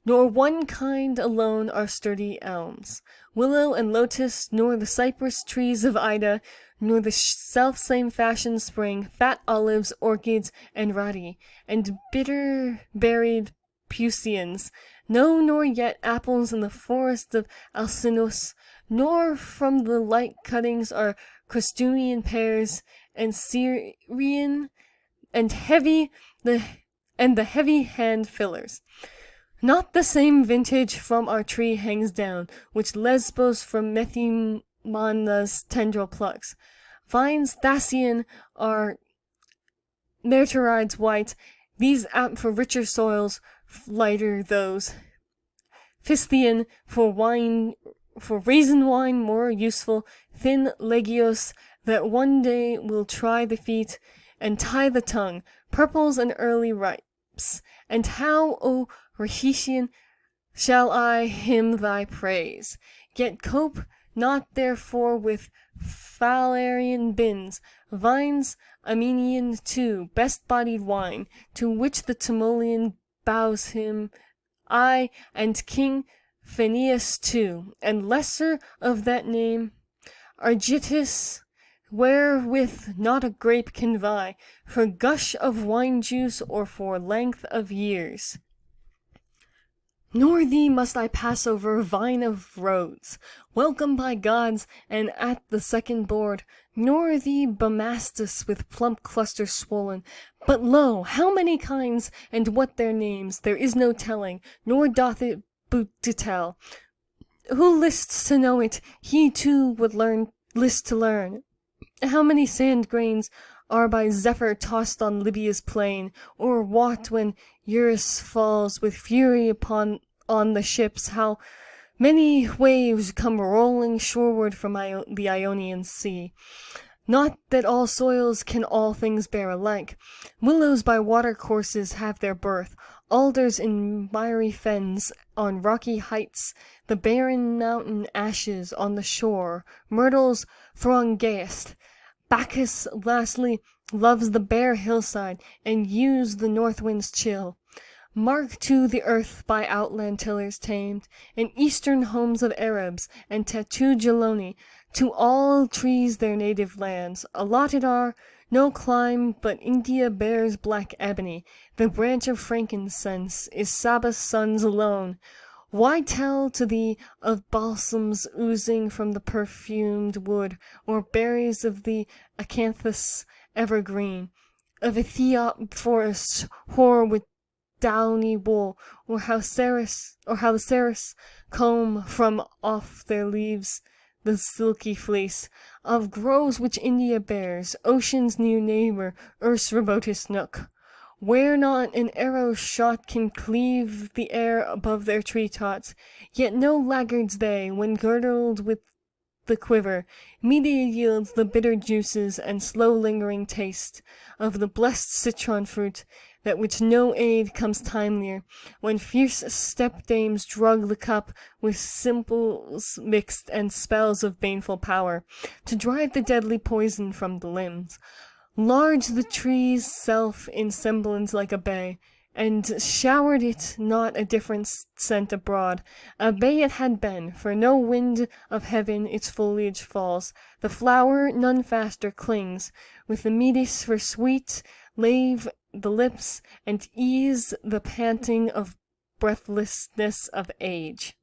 Nor one kind alone are sturdy elms, willow and lotus, nor the cypress trees of Ida, nor the self-same fashion spring fat olives, orchids, and radi, and bitter-berried Pusians, no, nor yet apples in the forest of Alcinous, nor from the light cuttings are Crostunian pears, and Syrian, and the heavy hand fillers. Not the same vintage from our tree hangs down, which Lesbos from Methymanna's tendril plucks. Vines Thasian are Nerterides white, these apt for richer soils, lighter those. Phisthian for raisin wine more useful, thin Legios that one day will try the feet and tie the tongue, purples and early ripes. And how, O Rhetian, shall I hymn thy praise? Yet cope not therefore with Phalarian bins, vines Armenian too, best-bodied wine, to which the Tmolian bows him, I, and King Phineus too, and lesser of that name, Argytis, wherewith not a grape can vie, for gush of wine juice or for length of years. Nor thee must I pass over, vine of Rhodes, welcome by gods, and at the second board, nor thee Bumastus with plump clusters swollen, but lo, how many kinds, and what their names, there is no telling, nor doth it boot to tell. Who lists to know it, he too would list to learn. How many sand grains are by Zephyr tossed on Libya's plain, or wot when Eurus falls with fury on the ships, how many waves come rolling shoreward from the Ionian Sea. Not that all soils can all things bear alike. Willows by watercourses have their birth, alders in miry fens on rocky heights, the barren mountain ashes on the shore, myrtles throng gayest. Bacchus, lastly, loves the bare hillside, and yews the north wind's chill. Mark to the earth by outland tillers tamed, and eastern homes of Arabs, and tattooed Geloni, to all trees their native lands, allotted are, no clime but India bears black ebony, the branch of frankincense is Saba's son's alone, Why tell to thee of balsams oozing from the perfumed wood, or berries of the acanthus evergreen, of Ethiop forests hoar with downy wool, or how the cerris comb from off their leaves the silky fleece, of groves which India bears, ocean's new neighbor, earth's remotest nook, where not an arrow shot can cleave the air above their tree tops, yet no laggards they, when girdled with the quiver, media yields the bitter juices and slow lingering taste of the blessed citron fruit, that which no aid comes timelier, when fierce stepdames drug the cup with simples mixed and spells of baneful power, to drive the deadly poison from the limbs. Large the tree's self in semblance like a bay, and showered it not a different scent abroad. A bay it had been, for no wind of heaven its foliage falls. The flower none faster clings, with the metis for sweet, lave the lips, and ease the panting of breathlessness of age.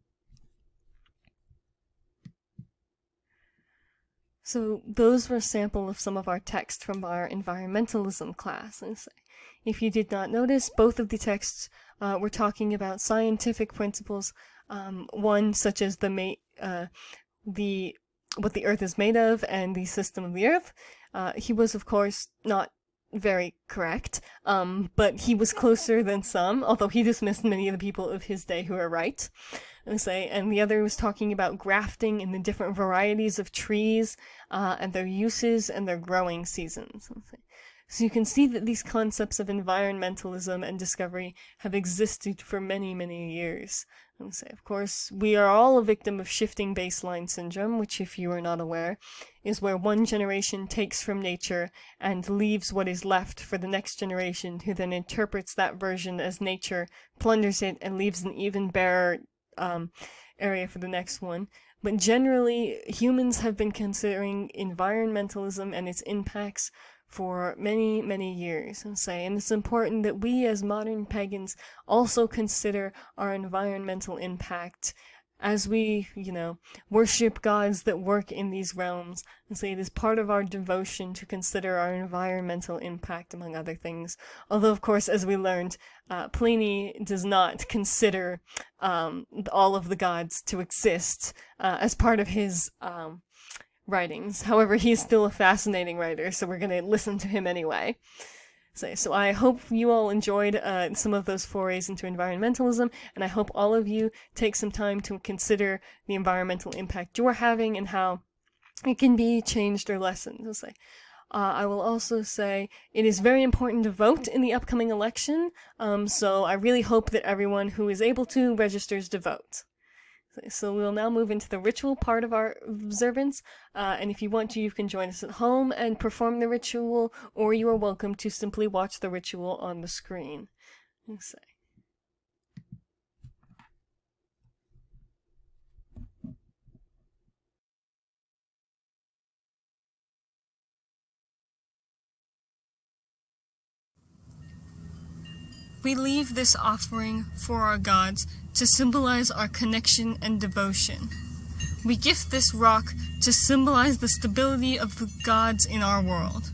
So those were a sample of some of our text from our environmentalism class. And if you did not notice, both of the texts were talking about scientific principles, one such as what the Earth is made of and the system of the Earth. He was, of course, not very correct, but he was closer than some, although he dismissed many of the people of his day who are right. And the other was talking about grafting and the different varieties of trees and their uses and their growing seasons. So you can see that these concepts of environmentalism and discovery have existed for many, many years. Of course, we are all a victim of shifting baseline syndrome, which, if you are not aware, is where one generation takes from nature and leaves what is left for the next generation, who then interprets that version as nature, plunders it, and leaves an even barer area for the next one. But generally, humans have been considering environmentalism and its impacts for many, many years, and it's important that we as modern pagans also consider our environmental impact as we, worship gods that work in these realms. It is part of our devotion to consider our environmental impact, among other things. Although, of course, as we learned, Pliny does not consider all of the gods to exist as part of his writings. However, he's still a fascinating writer, so we're going to listen to him anyway. So I hope you all enjoyed some of those forays into environmentalism, and I hope all of you take some time to consider the environmental impact you're having and how it can be changed or lessened. I will also say it is very important to vote in the upcoming election, so I really hope that everyone who is able to registers to vote. So we'll now move into the ritual part of our observance, and if you want to, you can join us at home and perform the ritual, or you are welcome to simply watch the ritual on the screen. We leave this offering for our gods to symbolize our connection and devotion. We gift this rock to symbolize the stability of the gods in our world.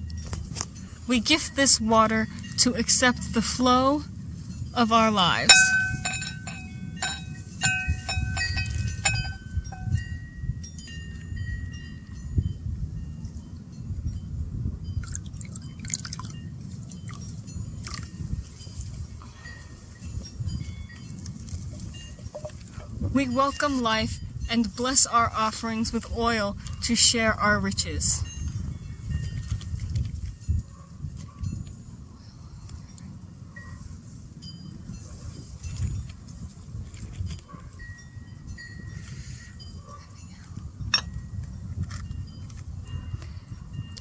We gift this water to accept the flow of our lives. We welcome life and bless our offerings with oil to share our riches.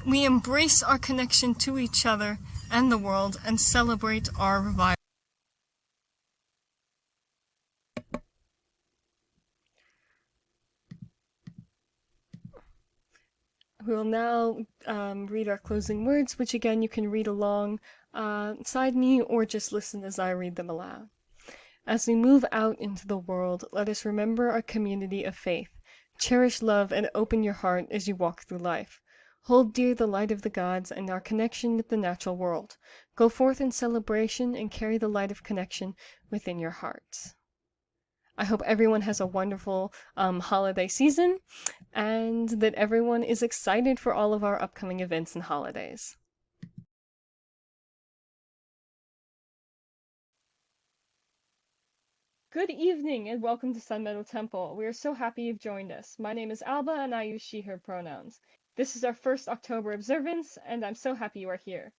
We embrace our connection to each other and the world and celebrate our revival. We will now read our closing words, which again you can read along beside me or just listen as I read them aloud. As we move out into the world, let us remember our community of faith. Cherish love and open your heart as you walk through life. Hold dear the light of the gods and our connection with the natural world. Go forth in celebration and carry the light of connection within your hearts. I hope everyone has a wonderful holiday season and that everyone is excited for all of our upcoming events and holidays. Good evening and welcome to Sun Meadow Temple. We are so happy you've joined us. My name is Alba and I use she, her pronouns. This is our first October observance and I'm so happy you are here.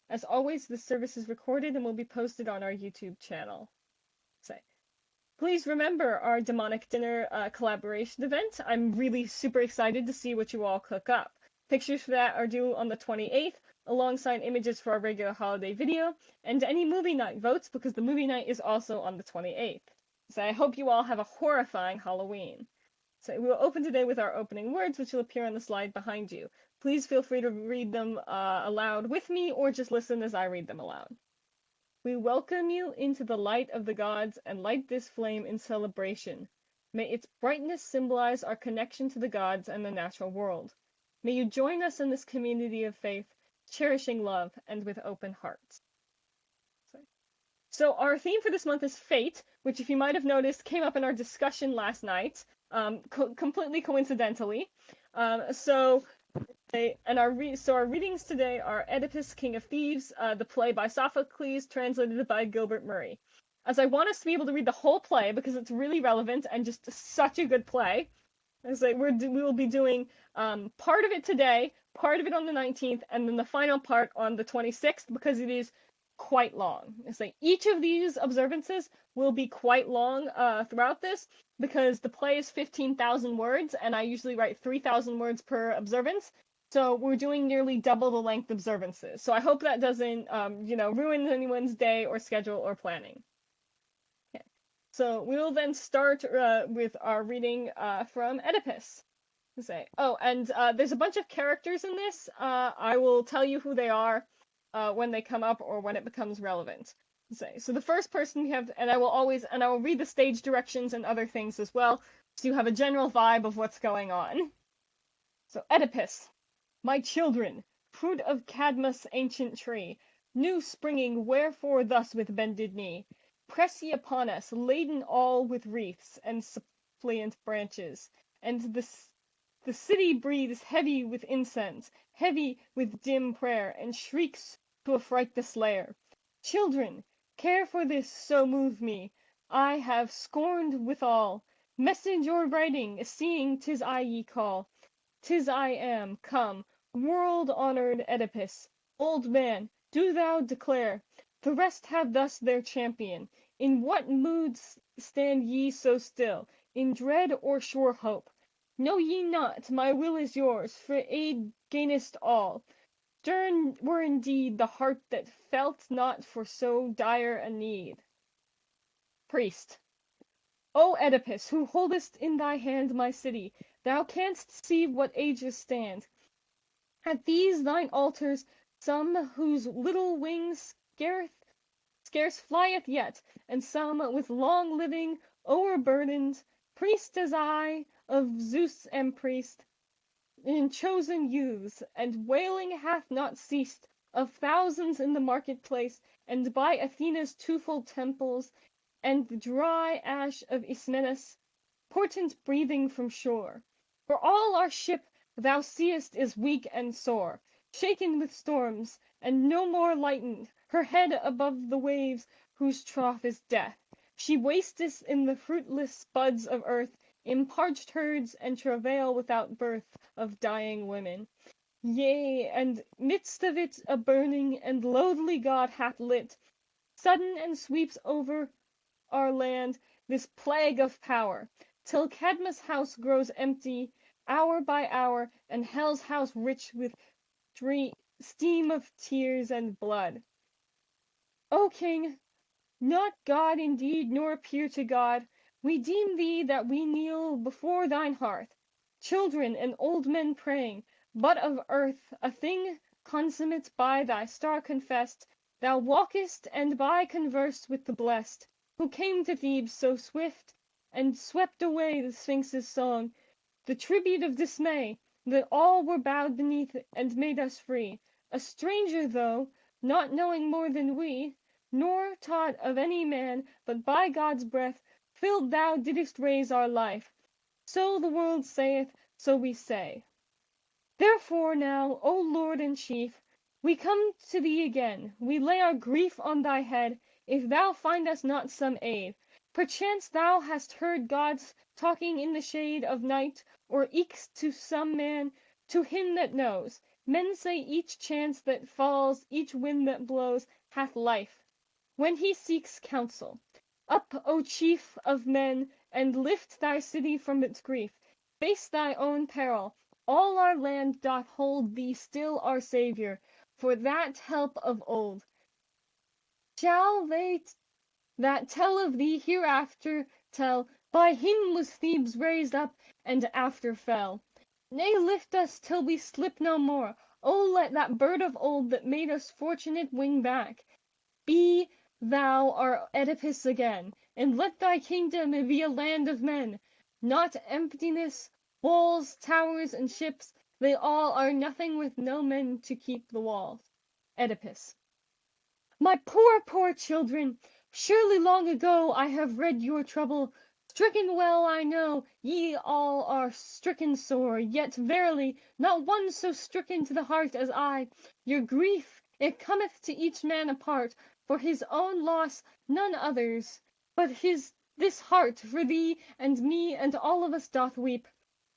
As always, this service is recorded and will be posted on our YouTube channel. Please remember our demonic dinner collaboration event. I'm really super excited to see what you all cook up. Pictures for that are due on the 28th, alongside images for our regular holiday video, and any movie night votes because the movie night is also on the 28th. So I hope you all have a horrifying Halloween. So we will open today with our opening words, which will appear on the slide behind you. Please feel free to read them aloud with me or just listen as I read them aloud. We welcome you into the light of the gods and light this flame in celebration. May its brightness symbolize our connection to the gods and the natural world. May you join us in this community of faith, cherishing love and with open hearts. So our theme for this month is fate, which, if you might have noticed, came up in our discussion last night, completely coincidentally. Our readings today are Oedipus, King of Thieves, the play by Sophocles, translated by Gilbert Murray. As I want us to be able to read the whole play because it's really relevant and just such a good play, we will be doing part of it today, part of it on the 19th, and then the final part on the 26th because it is quite long. Each of these observances will be quite long throughout this because the play is 15,000 words and I usually write 3,000 words per observance. So we're doing nearly double the length observances. So I hope that doesn't, ruin anyone's day or schedule or planning. Okay. So we will then start with our reading from Oedipus. There's a bunch of characters in this. I will tell you who they are when they come up or when it becomes relevant. So the first person we have, and I will read the stage directions and other things as well, so you have a general vibe of what's going on. So Oedipus. My children, fruit of Cadmus' ancient tree, new springing, wherefore thus with bended knee? Press ye upon us, laden all with wreaths and suppliant branches, and the city breathes heavy with incense, heavy with dim prayer, and shrieks to affright the slayer. Children, care for this so move me, I have scorned withal, message or writing, seeing 'tis I ye call. 'Tis I am, come, world-honored Oedipus. Old man, do thou declare, the rest have thus their champion. In what mood stand ye so still, in dread or sure hope? Know ye not my will is yours, for aid gainest all. Stern were indeed the heart that felt not for so dire a need. Priest. O Oedipus, who holdest in thy hand my city, thou canst see what ages stand. At these thine altars, some whose little wings scarce flieth yet, and some with long living o'erburdened, priest as I, of Zeus am priest, in chosen youths, and wailing hath not ceased, of thousands in the market-place, and by Athena's twofold temples, and the dry ash of Ismenus, portent breathing from shore. For all our ship, thou seest, is weak and sore, shaken with storms, and no more lightened, her head above the waves whose trough is death. She wasteth in the fruitless buds of earth, in parched herds, and travail without birth of dying women. Yea, and midst of it a burning and loathly god hath lit, sudden, and sweeps over our land this plague of power, till Cadmus' house grows empty hour by hour, and hell's house rich with steam of tears and blood. O king, not God indeed, nor peer to God, we deem thee that we kneel before thine hearth, children and old men praying, but of earth a thing consummate by thy star confessed, thou walkest and by converse with the blessed. who came to Thebes so swift, and swept away the Sphinx's song, the tribute of dismay, that all were bowed beneath, and made us free. A stranger though, not knowing more than we, nor taught of any man, but by God's breath, filled thou didst raise our life. So the world saith, so we say. Therefore now, O Lord and Chief, we come to thee again, we lay our grief on thy head, if thou find us not some aid. Perchance thou hast heard God's talking in the shade of night, or eke to some man, to him that knows. Men say each chance that falls, each wind that blows, hath life, when he seeks counsel. Up, O chief of men, and lift thy city from its grief. Face thy own peril. All our land doth hold thee still our Saviour, for that help of old. Shall they that tell of thee hereafter tell, by him was Thebes raised up, and after fell. Nay, lift us till we slip no more. O let that bird of old that made us fortunate wing back. Be thou our Oedipus again, and let thy kingdom be a land of men, not emptiness, walls, towers, and ships, they all are nothing with no men to keep the walls. Oedipus. My poor, poor children, surely long ago I have read your trouble. Stricken well I know, ye all are stricken sore, yet verily not one so stricken to the heart as I. Your grief, it cometh to each man apart, for his own loss none others, but this heart for thee and me and all of us doth weep.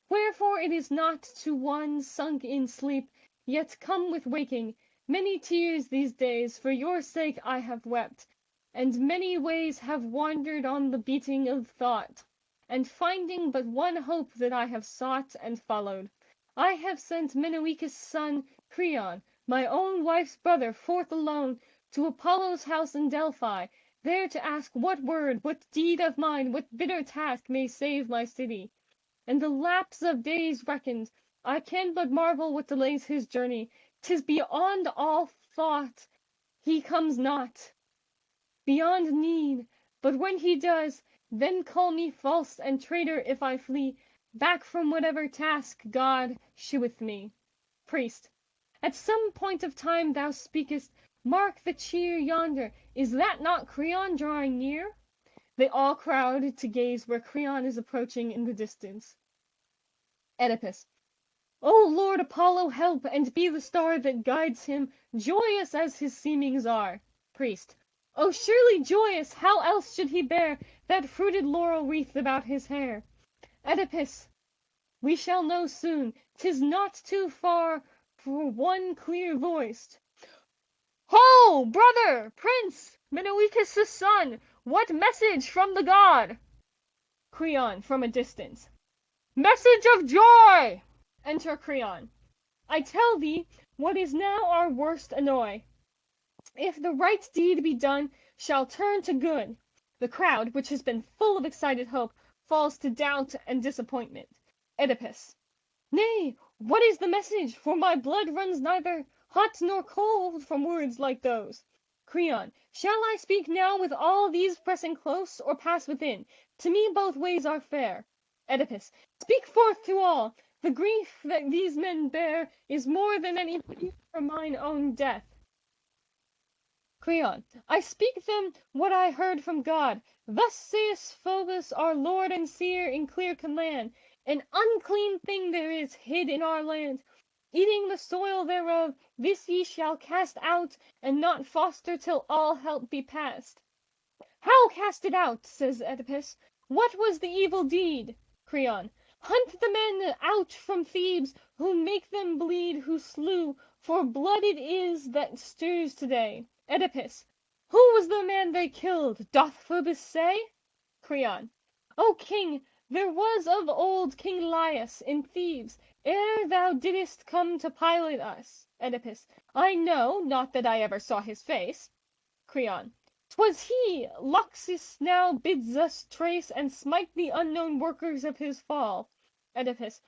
Wherefore it is not to one sunk in sleep, yet come with waking. Many tears these days for your sake I have wept, and many ways have wandered on the beating of thought, and finding but one hope that I have sought and followed. I have sent Meneucus' son, Creon, my own wife's brother, forth alone, to Apollo's house in Delphi, there to ask what word, what deed of mine, what bitter task may save my city. And the lapse of days reckoned, I can but marvel what delays his journey. 'Tis beyond all thought he comes not, beyond need. But when he does, then call me false and traitor if I flee back from whatever task God sheweth me. Priest. At some point of time thou speakest, mark the cheer yonder, is that not Creon drawing near? They all crowd to gaze where Creon is approaching in the distance. Oedipus. O Lord Apollo, help, and be the star that guides him, joyous as his seemings are. Priest. O surely joyous, how else should he bear that fruited laurel wreath about his hair? Oedipus. We shall know soon, 'tis not too far for one clear voiced. Ho, brother, prince, Meneucus' son, what message from the god? Creon from a distance. Message of joy! Enter Creon. I tell thee what is now our worst annoy. If the right deed be done, shall turn to good. The crowd, which has been full of excited hope, falls to doubt and disappointment. Oedipus. Nay, what is the message? For my blood runs neither hot nor cold from words like those. Creon. Shall I speak now with all these pressing close, or pass within? To me both ways are fair. Oedipus. Speak forth to all. The grief that these men bear is more than any grief for mine own death. Creon. I speak them what I heard from God. Thus saith Phoebus, our lord and seer, in clear command. An unclean thing there is hid in our land. Eating the soil thereof, this ye shall cast out, and not foster till all help be past. How cast it out? Says Oedipus. What was the evil deed? Creon. Hunt the men out from Thebes, who make them bleed, who slew, for blood it is that stirs today. Oedipus. Who was the man they killed? Doth Phoebus say? Creon. O king, there was of old King Laius in Thebes, ere thou didst come to pilot us. Oedipus. I know, not that I ever saw his face. Creon. 'Twas he Loxias now bids us trace and smite the unknown workers of his fall. Oedipus.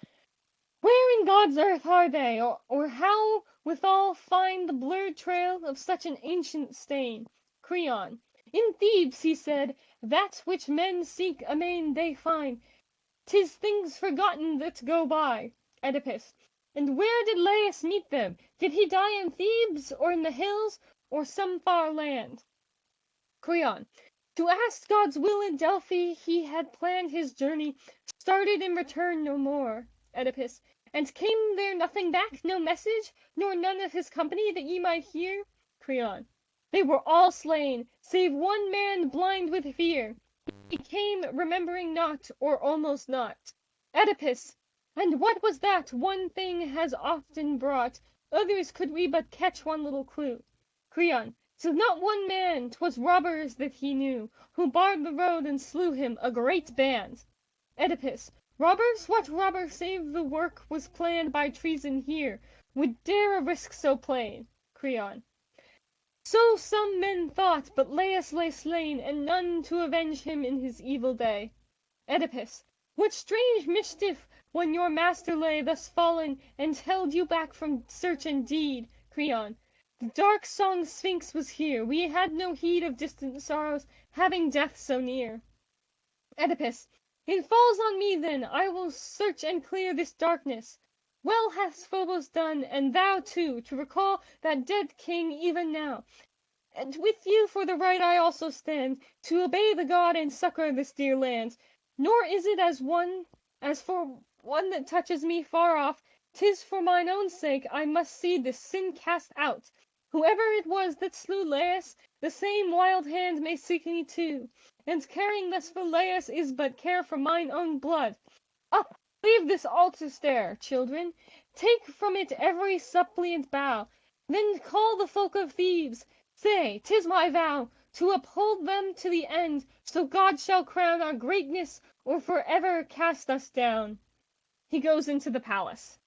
Where in God's earth are they, or how withal find the blurred trail of such an ancient stain? Creon. In Thebes, he said, that which men seek amain they find. 'Tis things forgotten that go by. Oedipus. And where did Laius meet them? Did he die in Thebes, or in the hills, or some far land? Creon. To ask God's will in Delphi he had planned his journey, started and returned no more. Oedipus. And came there nothing back, no message, nor none of his company that ye might hear? Creon. They were all slain, save one man blind with fear. He came remembering not, or almost not. Oedipus. And what was that one thing has often brought? Others could we but catch one little clue. Creon. 'Tis not one man, 'twas robbers that he knew, who barred the road and slew him, a great band. Oedipus. Robbers? What robber, save the work was planned by treason here, would dare a risk so plain? Creon. So some men thought, but Laius lay slain, and none to avenge him in his evil day. Oedipus. What strange mischief, when your master lay thus fallen, and held you back from search and deed? Creon. The dark-songed Sphinx was here. We had no heed of distant sorrows, having death so near. Oedipus. It falls on me then. I will search and clear this darkness. Well hath Phobos done, and thou too, to recall that dead king even now. And with you for the right I also stand, to obey the god and succor this dear land. Nor is it as for one that touches me far off, 'tis for mine own sake I must see this sin cast out. Whoever it was that slew Laius, the same wild hand may seek me too. And caring thus for Laius is but care for mine own blood. Up, leave this altar stair, children. Take from it every suppliant bough. Then call the folk of Thebes. Say, 'tis my vow to uphold them to the end, so God shall crown our greatness or forever cast us down. He goes into the palace.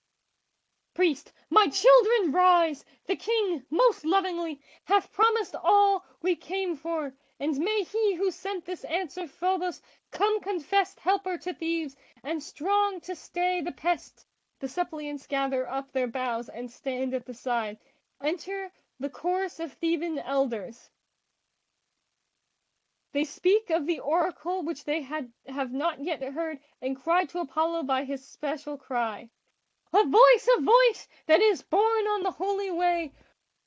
Priest. My children, rise! The king, most lovingly, hath promised all we came for, and may he who sent this answer Phobos come confessed helper to Thebes, and strong to stay the pest. The suppliants gather up their boughs and stand at the side. Enter the chorus of Theban elders. They speak of the oracle which they have not yet heard, and cry to Apollo by his special cry. A voice that is borne on the holy way!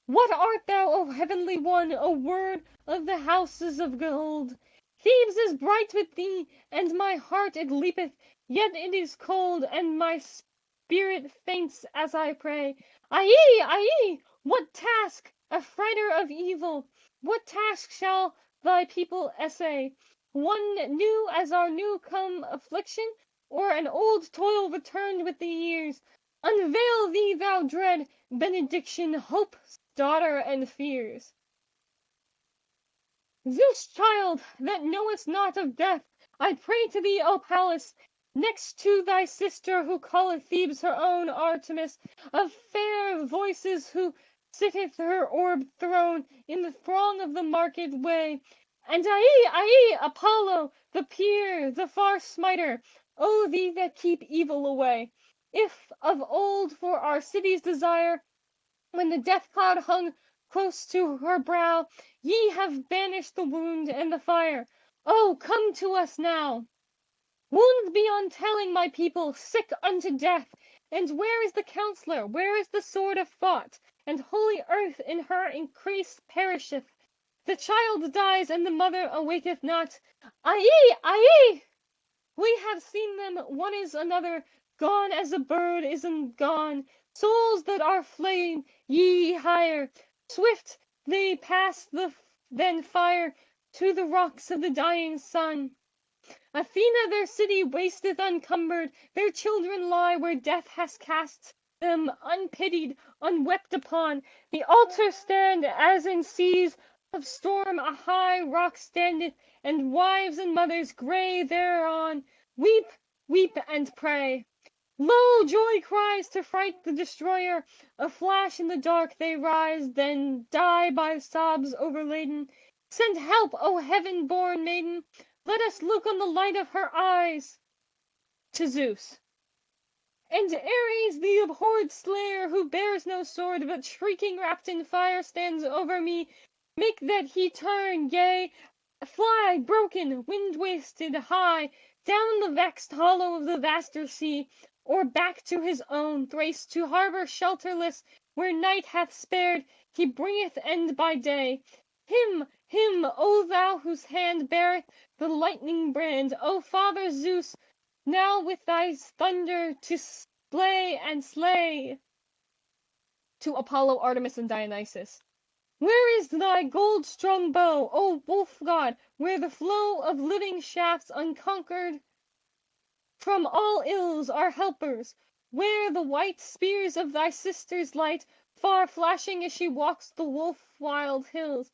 What art thou, O heavenly one, O word of the houses of gold? Thebes is bright with thee, and my heart it leapeth, yet it is cold, and my spirit faints as I pray. Aie, aie! What task, affrighter of evil, what task shall thy people essay? One new as our new come affliction, or an old toil returned with the years? Unveil thee, thou dread benediction, hope's daughter and fears. Zeus, child, that knowest not of death, I pray to thee, O Pallas, next to thy sister who calleth Thebes her own, Artemis, of fair voices who sitteth her orbed throne in the throng of the market way. And Apollo, the peer, the far smiter, O thee that keep evil away. If of old for our city's desire, when the death cloud hung close to her brow, ye have banished the wound and the fire, oh, come to us now! Wounds beyond telling, my people, sick unto death! And where is the counsellor? Where is the sword of thought? And holy earth in her increase perisheth. The child dies, and the mother awaketh not. Aie! We have seen them, one is another, gone as a bird is gone. Souls that are flame, ye higher. Swift they pass then fire to the rocks of the dying sun. Athena their city wasteth uncumbered, their children lie where death has cast them unpitied, unwept upon. The altars stand as in seas of storm a high rock standeth, and wives and mothers grey thereon weep and pray. Lo, joy cries to fright the destroyer, a flash in the dark they rise, then die by sobs overladen. Send help, O heaven-born maiden! Let us look on the light of her eyes. To Zeus. And Ares, the abhorred slayer, who bears no sword, but shrieking wrapped in fire, stands over me. Make that he turn, yea, fly, broken, wind-wasted, high, down the vexed hollow of the vaster sea, or back to his own Thrace to harbour shelterless, where night hath spared, he bringeth end by day. Him, O thou whose hand beareth the lightning brand, O Father Zeus, now with thy thunder to slay. To Apollo, Artemis, and Dionysus. Where is thy gold-strung bow, O wolf-god, where the flow of living shafts unconquered from all ills are helpers? Where the white spears of thy sister's light, far flashing as she walks the wolf-wild hills?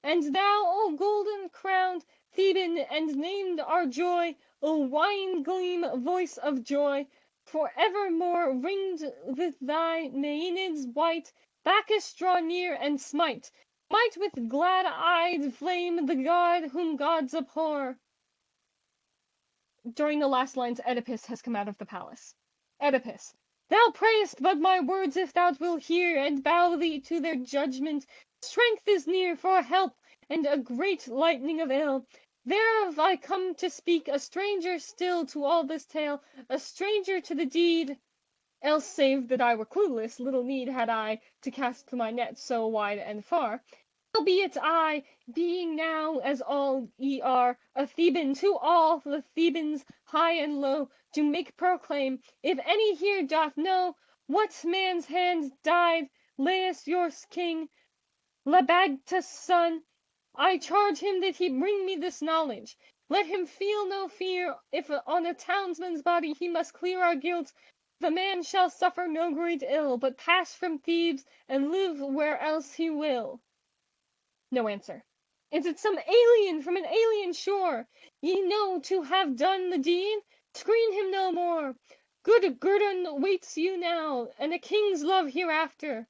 And thou, O golden-crowned Theban, and named our joy, O wine-gleam voice of joy, for evermore ringed with thy Maenads white, Bacchus draw near and smite with glad-eyed flame the god whom gods abhor. During the last lines, Oedipus has come out of the palace. Oedipus. Thou prayest but my words if thou wilt hear, and bow thee to their judgment. Strength is near for help, and a great lightening of ill. Thereof I come to speak, a stranger still to all this tale, a stranger to the deed. Else, save that I were clueless, little need had I to cast my net so wide and far. Howbeit I, being now, as all ye are, a Theban, to all the Thebans, high and low, do make proclaim, if any here doth know what man's hand died Laius your king, Labagtus' son, I charge him that he bring me this knowledge. Let him feel no fear, if on a townsman's body he must clear our guilt, the man shall suffer no great ill, but pass from Thebes, and live where else he will. No answer. Is it some alien from an alien shore? Ye know to have done the deed? Screen him no more. Good guerdon waits you now, and a king's love hereafter.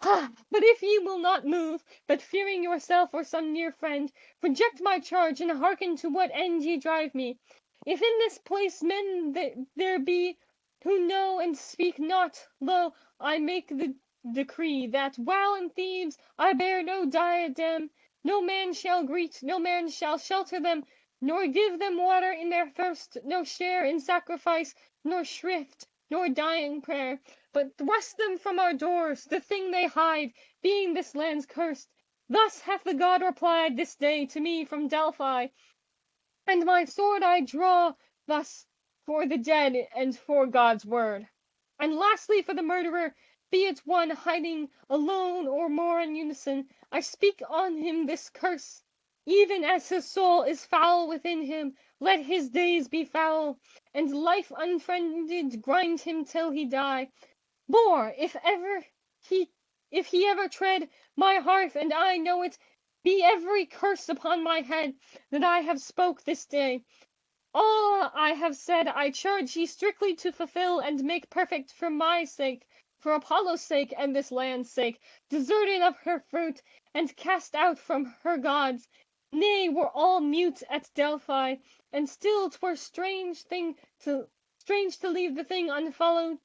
Ha! But if ye will not move, but fearing yourself or some near friend, reject my charge, and hearken to what end ye drive me. If in this place men there be who know and speak not, lo, I make the decree that, while in Thebes I bear no diadem, no man shall greet, no man shall shelter them, nor give them water in their thirst, no share in sacrifice, nor shrift, nor dying prayer, but thrust them from our doors, the thing they hide, being this land's cursed. Thus hath the god replied this day to me from Delphi, and my sword I draw thus for the dead and for God's word. And lastly for the murderer, be it one hiding alone or more in unison, I speak on him this curse. Even as his soul is foul within him, let his days be foul, and life unfriended grind him till he die. Boar, if he ever tread my hearth, and I know it, be every curse upon my head that I have spoke this day. All I have said I charge ye strictly to fulfill and make perfect for my sake, for Apollo's sake, and this land's sake, deserted of her fruit, and cast out from her gods. Nay, were all mute at Delphi, and still 'twere strange to leave the thing unfollowed.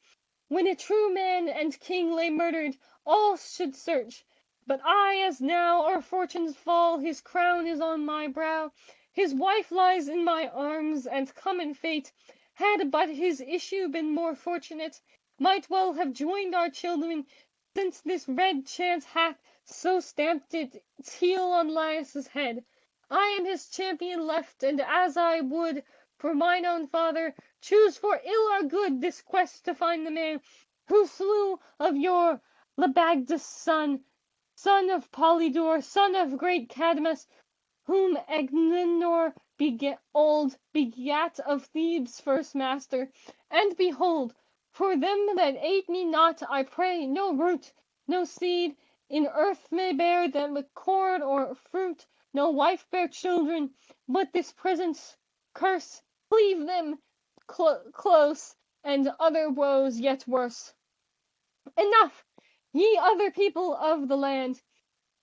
When a true man and king lay murdered, all should search. But I, as now our fortunes fall, his crown is on my brow, his wife lies in my arms, and common fate, had but his issue been more fortunate, might well have joined our children, since this red chance hath so stamped its heel on Laius' head. I am his champion left, and as I would for mine own father, choose for ill or good this quest to find the man who slew of yore Labagdus' son of Polydore, son of great Cadmus, whom Agenor begat of Thebes' first master. And behold, for them that ate me not, I pray, no root, no seed in earth may bear them corn or fruit, no wife bear children, but this present curse cleave them close, and other woes yet worse. Enough, ye other people of the land,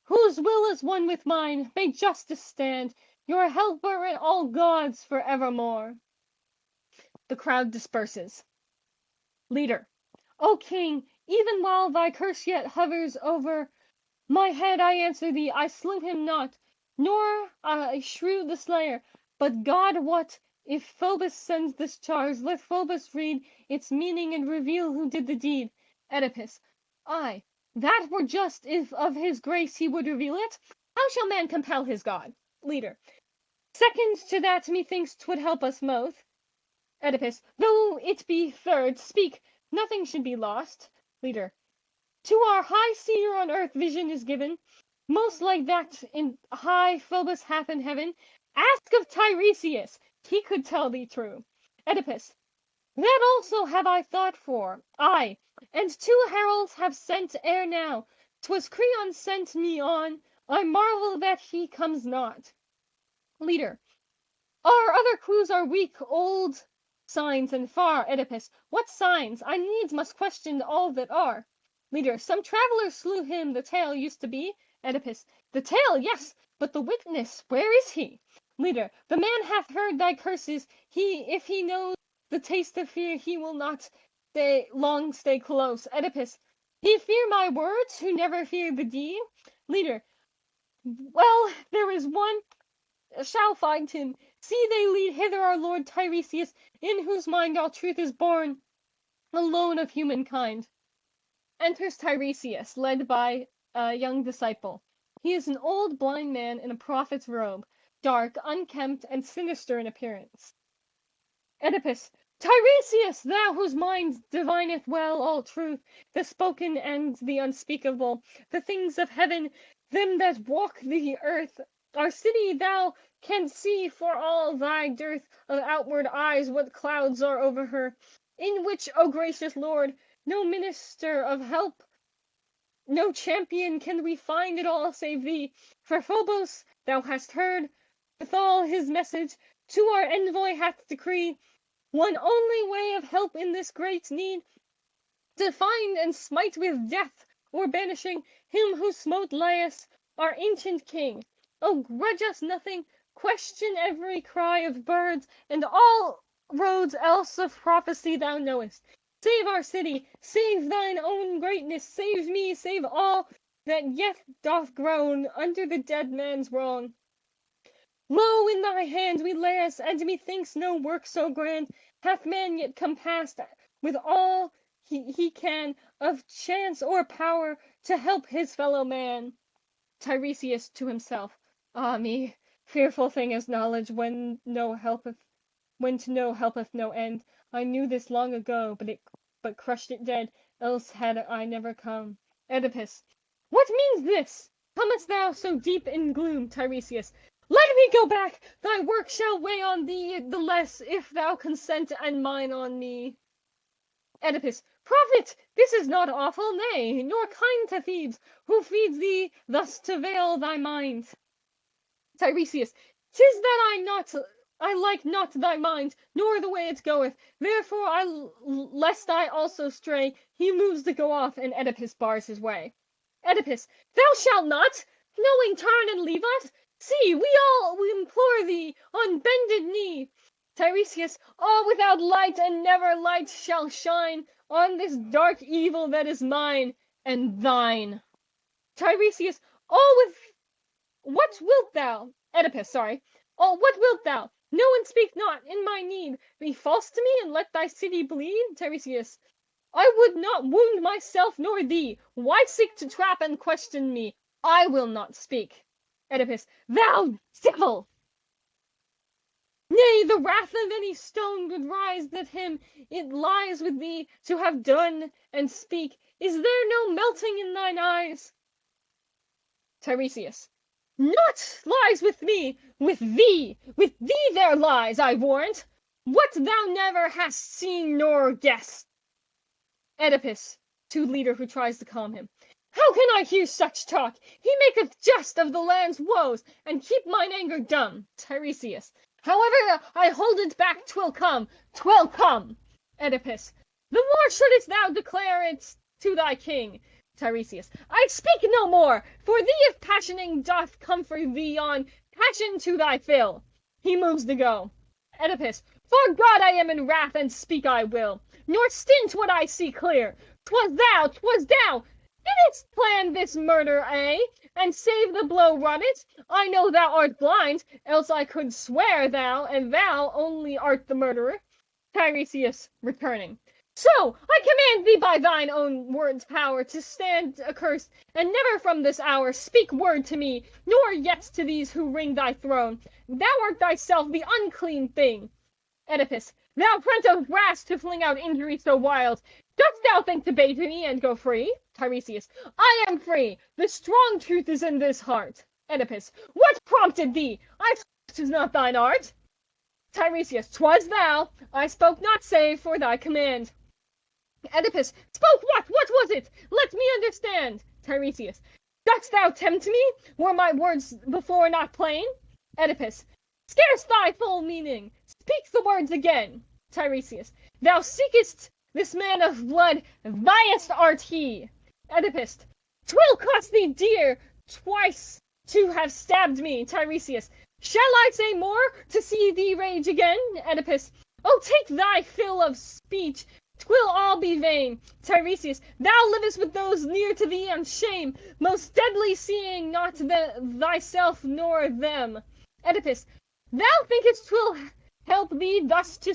whose will is one with mine, may justice stand, your helper and all gods for evermore. The crowd disperses. Leader. O king, even while thy curse yet hovers over My head, I answer thee, I slew him not, nor I shrew the slayer. But God wot, if Phoebus sends this charge, let Phoebus read its meaning and reveal who did the deed. Oedipus. Ay, that were just, if of his grace he would reveal it. How shall man compel his God? Leader. Second to that, methinks 'twould help us both. Oedipus. Though it be third, speak, nothing should be lost. Leader. To our high seer on earth vision is given, most like that in high Phoebus hath in heaven. Ask of Tiresias, he could tell thee true. Oedipus. That also have I thought for, ay, and 2 heralds have sent ere now. 'Twas Creon sent me on, I marvel that he comes not. Leader. Our other clues are weak, old signs and far. Oedipus. What signs? I needs must question all that are. Leader. Some traveller slew him, the tale used to be. Oedipus. The tale, yes, but the witness, where is he? Leader. The man hath heard thy curses. If he knows the taste of fear, he will not long stay close. Oedipus. He fear my words, who never fear the deed. Leader. Well, there is one shall find him. See, they lead hither our lord Tiresias, in whose mind all truth is born, alone of humankind. Enters Tiresias, led by a young disciple. He is an old blind man in a prophet's robe, dark, unkempt, and sinister in appearance. Oedipus. Tiresias, thou whose mind divineth well all truth, the spoken and the unspeakable, the things of heaven, them that walk the earth, our city thou canst see for all thy dearth of outward eyes what clouds are over her, in which, O gracious Lord, no minister of help, no champion can we find at all save thee. For Phobos, thou hast heard, with all his message, to our envoy hath decreed one only way of help in this great need, to find and smite with death, or banishing, him who smote Laius, our ancient king. Oh, grudge us nothing, question every cry of birds, and all roads else of prophecy thou knowest. Save our city, save thine own greatness, save me, save all that yet doth groan under the dead man's wrong. Lo, in thy hand we lay us, and methinks no work so grand hath man yet compassed with all he can of chance or power to help his fellow man. Tiresias to himself. Ah me, fearful thing is knowledge when to know helpeth no end. I knew this long ago, but crushed it dead, else had I never come. Oedipus. What means this? Comest thou so deep in gloom, Tiresias? Let me go back! Thy work shall weigh on thee the less, if thou consent, and mine on me. Oedipus. Prophet, this is not awful, nay, nor kind to Thebes, who feeds thee thus to veil thy mind. Tiresias. 'Tis that I like not thy mind, nor the way it goeth. Therefore lest I also stray, he moves to go off, and Oedipus bars his way. Oedipus. Thou shalt not, knowing, turn and leave us. See, we implore thee on bended knee. Tiresias. All without light, and never light shall shine on this dark evil that is mine and thine. Tiresias. All with what wilt thou? Oedipus, sorry. Oh, what wilt thou? No, and speak not in my need. Be false to me, and let thy city bleed? Tiresias. I would not wound myself nor thee. Why seek to trap and question me? I will not speak. Oedipus. Thou devil! Nay, the wrath of any stone would rise that him it lies with thee to have done and speak. Is there no melting in thine eyes? Tiresias. Naught lies with me, with thee there lies, I warrant, what thou never hast seen nor guessed. Oedipus, to leader who tries to calm him. How can I hear such talk? He maketh jest of the land's woes, and keep mine anger dumb. Tiresias. However I hold it back, 'twill come, 'twill come. Oedipus. The more shouldest thou declare it to thy king. Tiresias. I speak no more, for thee if passioning doth comfort thee on, passion to thy fill. He moves to go. Oedipus. For God I am in wrath, and speak I will, nor stint what I see clear. 'Twas thou, Didst plan this murder, eh? And save the blow run it? I know thou art blind, else I could swear thou, and thou only art the murderer. Tiresias returning. So I command thee by thine own word's power to stand accursed, and never from this hour speak word to me, nor yet to these who ring thy throne. Thou art thyself the unclean thing. Oedipus. Thou prince of brass to fling out injury so wild, dost thou think to bait me and go free? Tiresias. I am free. The strong truth is in this heart. Oedipus. What prompted thee? I swear 'tis not thine art. Tiresias. 'Twas thou. I spoke not save for thy command. Oedipus. Spoke what? What was it? Let me understand. Tiresias. Dost thou tempt me? Were my words before not plain? Oedipus. Scarce thy full meaning. Speak the words again. Tiresias. Thou seekest this man of blood, thyest art he. Oedipus. 'Twill cost thee dear twice to have stabbed me. Tiresias. Shall I say more, to see thee rage again? Oedipus. Oh, take thy fill of speech, 'twill all be vain. Tiresias. Thou livest with those near to thee on shame, most deadly, seeing not thyself nor them. Oedipus. Thou thinkest 'twill help thee thus to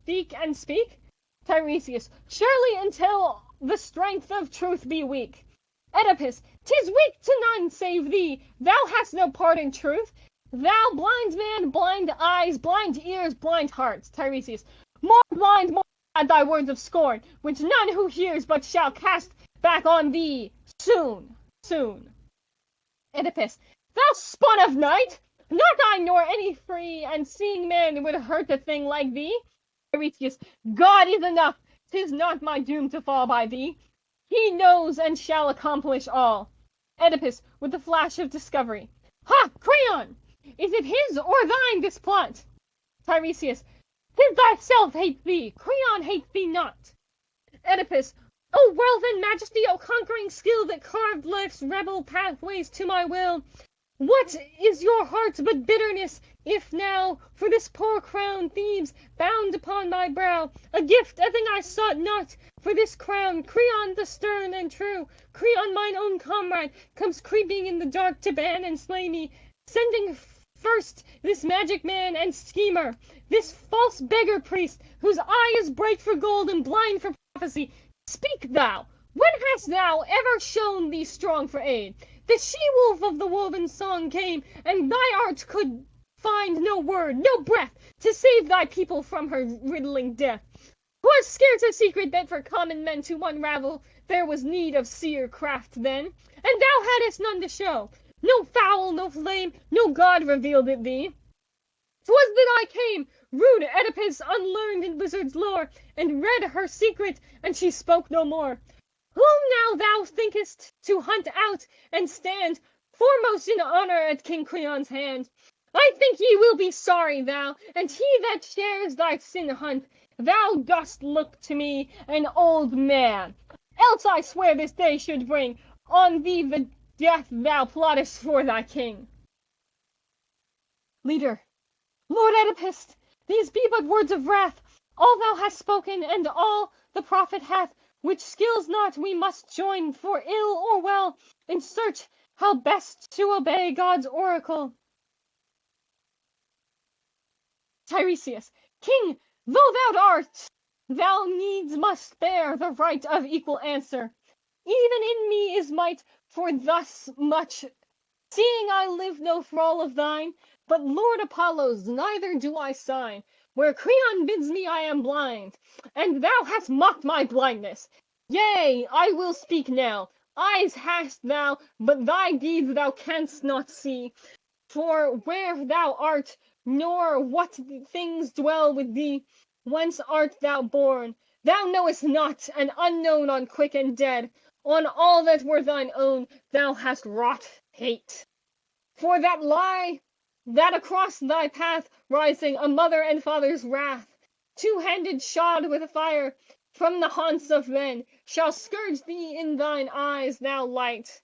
seek and speak? Tiresias. Surely until the strength of truth be weak. Oedipus. 'Tis weak to none save thee. Thou hast no part in truth. Thou blind man, blind eyes, blind ears, blind heart. Tiresias. More blind, more bad thy words of scorn, which none who hears but shall cast back on thee soon, soon. Oedipus. Thou spawn of night! Not I nor any free and seeing man would hurt a thing like thee. Tiresias. God is enough. 'Tis not my doom to fall by thee. He knows and shall accomplish all. Oedipus with a flash of discovery. Ha! Creon! Is it his or thine this plot? Tiresias. 'Tis thyself hates thee. Creon hates thee not. Oedipus. O wealth and majesty, O conquering skill that carved life's rebel pathways to my will! What is your heart's but bitterness, if now, for this poor crown Thebes bound upon my brow, a gift, a thing I sought not, for this crown, Creon the stern and true, Creon mine own comrade, comes creeping in the dark to ban and slay me, sending first this magic man and schemer, this false beggar priest, whose eye is bright for gold and blind for prophecy. Speak thou! When hast thou ever shown thee strong for aid? The she-wolf of the woven song came, and thy art could find no word, no breath, to save thy people from her riddling death. 'Twas scarce a secret that for common men to unravel there was need of seer craft then, and thou hadst none to show. No fowl, no flame, no god revealed it thee. 'Twas that I came, rude Oedipus, unlearned in wizard's lore, and read her secret, and she spoke no more. Whom now thou thinkest to hunt out and stand foremost in honor at King Creon's hand? I think ye will be sorry, thou, and he that shares thy sin hunt, thou dost look to me an old man. Else I swear this day should bring on thee the death thou plottest for thy king. Leader. Lord Oedipus, these be but words of wrath. All thou hast spoken, and all the prophet hath, which skills not we must join for ill or well, in search how best to obey God's oracle. Tiresias. King, though thou art, thou needs must bear the right of equal answer. Even in me is might for thus much, seeing I live no thrall of thine, but Lord Apollo's neither do I sign. Where Creon bids me I am blind, and thou hast mocked my blindness. Yea, I will speak now. Eyes hast thou, but thy deeds thou canst not see. For where thou art, nor what things dwell with thee, whence art thou born, thou knowest not, and unknown on quick and dead, on all that were thine own, thou hast wrought hate. For that lie, that across thy path rising a mother and father's wrath, two-handed shod with fire from the haunts of men, shall scourge thee in thine eyes, thou light.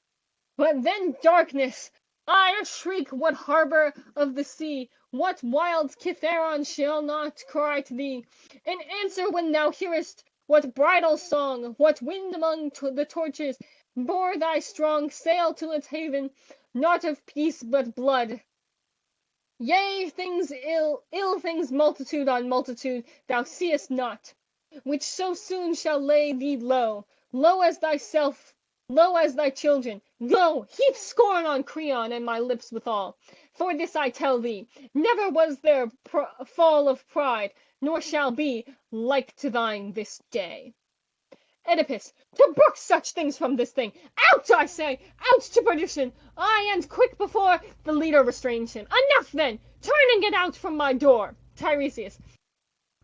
But then darkness, I a shriek, what harbour of the sea, what wild Kithaeron shall not cry to thee, in answer when thou hearest What bridal song, what wind among the torches, bore thy strong sail to its haven, not of peace but blood? Yea, things ill things multitude on multitude, thou seest not, which so soon shall lay thee low, low as thyself, low as thy children. Go, heap scorn on Creon and my lips withal. For this I tell thee, never was there fall of pride, nor shall be, like to thine this day. Oedipus, to brook such things from this thing! Out, I say! Out to perdition! Ay, and quick before the leader restrains him. Enough, then! Turn and get out from my door. Tiresias,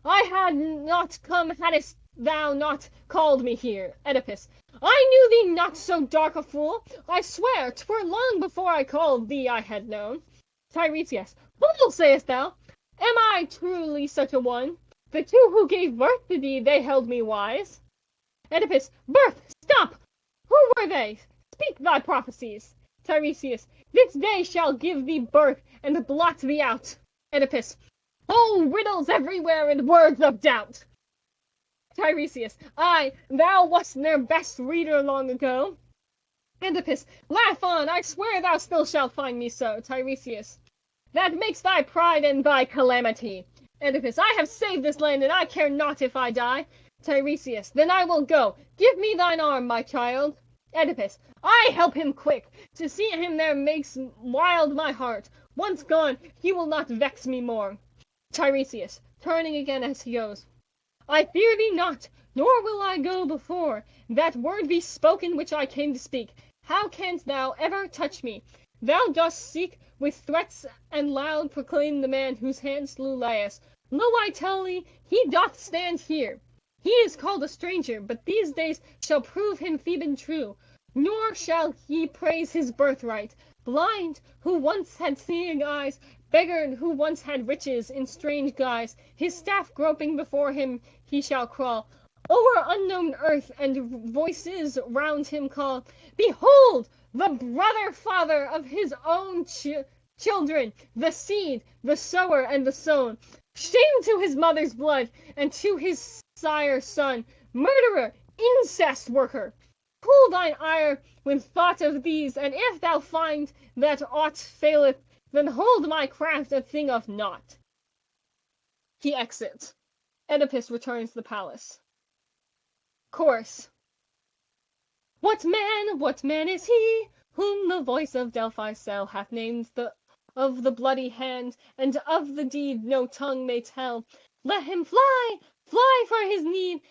I had not come hadst thou not called me here. Oedipus, I knew thee not so dark a fool. I swear 'twere long before I called thee I had known. Tiresias, fool, sayest thou? Am I truly such a one? The two who gave birth to thee, they held me wise. Oedipus, birth! Stop! Who were they? Speak thy prophecies. Tiresias, this day shall give thee birth and blot thee out. Oedipus, oh, riddles everywhere and words of doubt. Tiresias, ay, thou wast their best reader long ago. Oedipus, laugh on, I swear thou still shalt find me so. Tiresias, that makes thy pride and thy calamity. Oedipus, I have saved this land, and I care not if I die. Tiresias, then I will go. Give me thine arm, my child. Oedipus, I help him quick. To see him there makes wild my heart. Once gone, he will not vex me more. Tiresias, turning again as he goes, I fear thee not, nor will I go before that word be spoken which I came to speak. How canst thou ever touch me? Thou dost seek with threats and loud proclaim the man whose hand slew Laius. Lo, I tell thee, he doth stand here. He is called a stranger, but these days shall prove him Theban true, nor shall he praise his birthright. Blind, who once had seeing eyes, beggared, who once had riches, in strange guise, his staff groping before him he shall crawl, o'er unknown earth, and voices round him call, Behold, the brother father of his own children, the seed, the sower, and the sown. Shame to his mother's blood, and to his sire's son, murderer, incest worker! Cool thine ire with thought of these, and if thou find that aught faileth, then hold my craft a thing of naught. He exits. Oedipus returns to the palace. Chorus. What man is he, whom the voice of Delphi's cell hath named of the bloody hand, and of the deed no tongue may tell? Let him fly, fly for his need.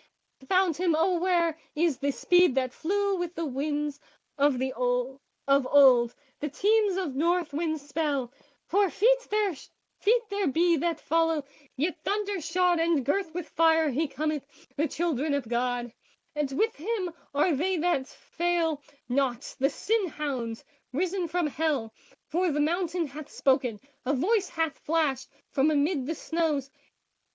Found him, oh, where is the speed that flew with the winds of old, the teams of north winds spell? For feet there be that follow, yet thunder shod and girt with fire he cometh, the children of God. And with him are they that fail not, the sin hounds, risen from hell. For the mountain hath spoken, a voice hath flashed from amid the snows,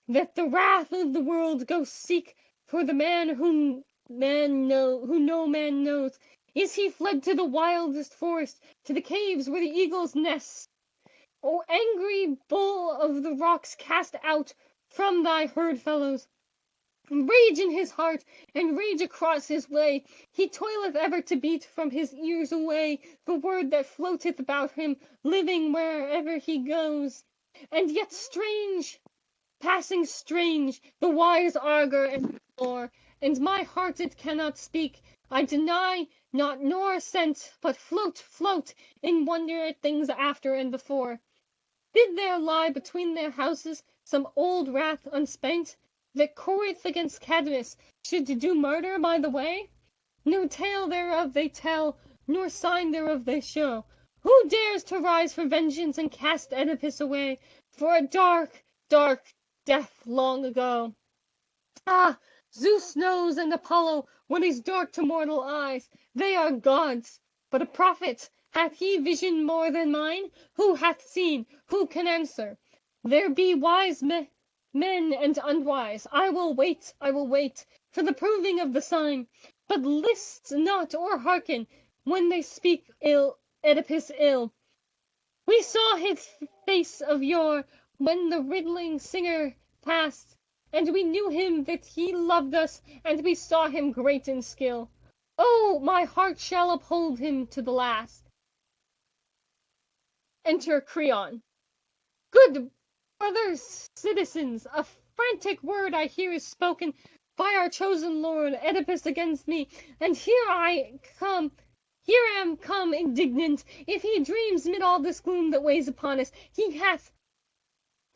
that the wrath of the world go seek for the man who no man knows. Is he fled to the wildest forest, to the caves where the eagles nest? O angry bull of the rocks, cast out from thy herd fellows rage in his heart, and rage across his way. He toileth ever to beat from his ears away the word that floateth about him, living wherever he goes. And yet strange, passing strange, the wise augur and lore, and my heart it cannot speak. I deny not nor assent, but float in wonder at things after and before. Did there lie between their houses some old wrath unspent, that Corinth against Cadmus should do murder by the way? No tale thereof they tell, nor sign thereof they show. Who dares to rise for vengeance and cast Oedipus away, for a dark, dark death long ago? Ah, Zeus knows, and Apollo, what is dark to mortal eyes. They are gods. But a prophet, hath he vision more than mine? Who hath seen? Who can answer? There be wise men and unwise. I will wait for the proving of the sign. But list not or hearken when they speak Oedipus ill. We saw his face of yore when the riddling singer passed, and we knew him that he loved us, and we saw him great in skill. Oh, my heart shall uphold him to the last. Enter Creon. Good brothers, citizens, a frantic word I hear is spoken by our chosen lord Oedipus against me, and here am come indignant. If he dreams mid all this gloom that weighs upon us, he hath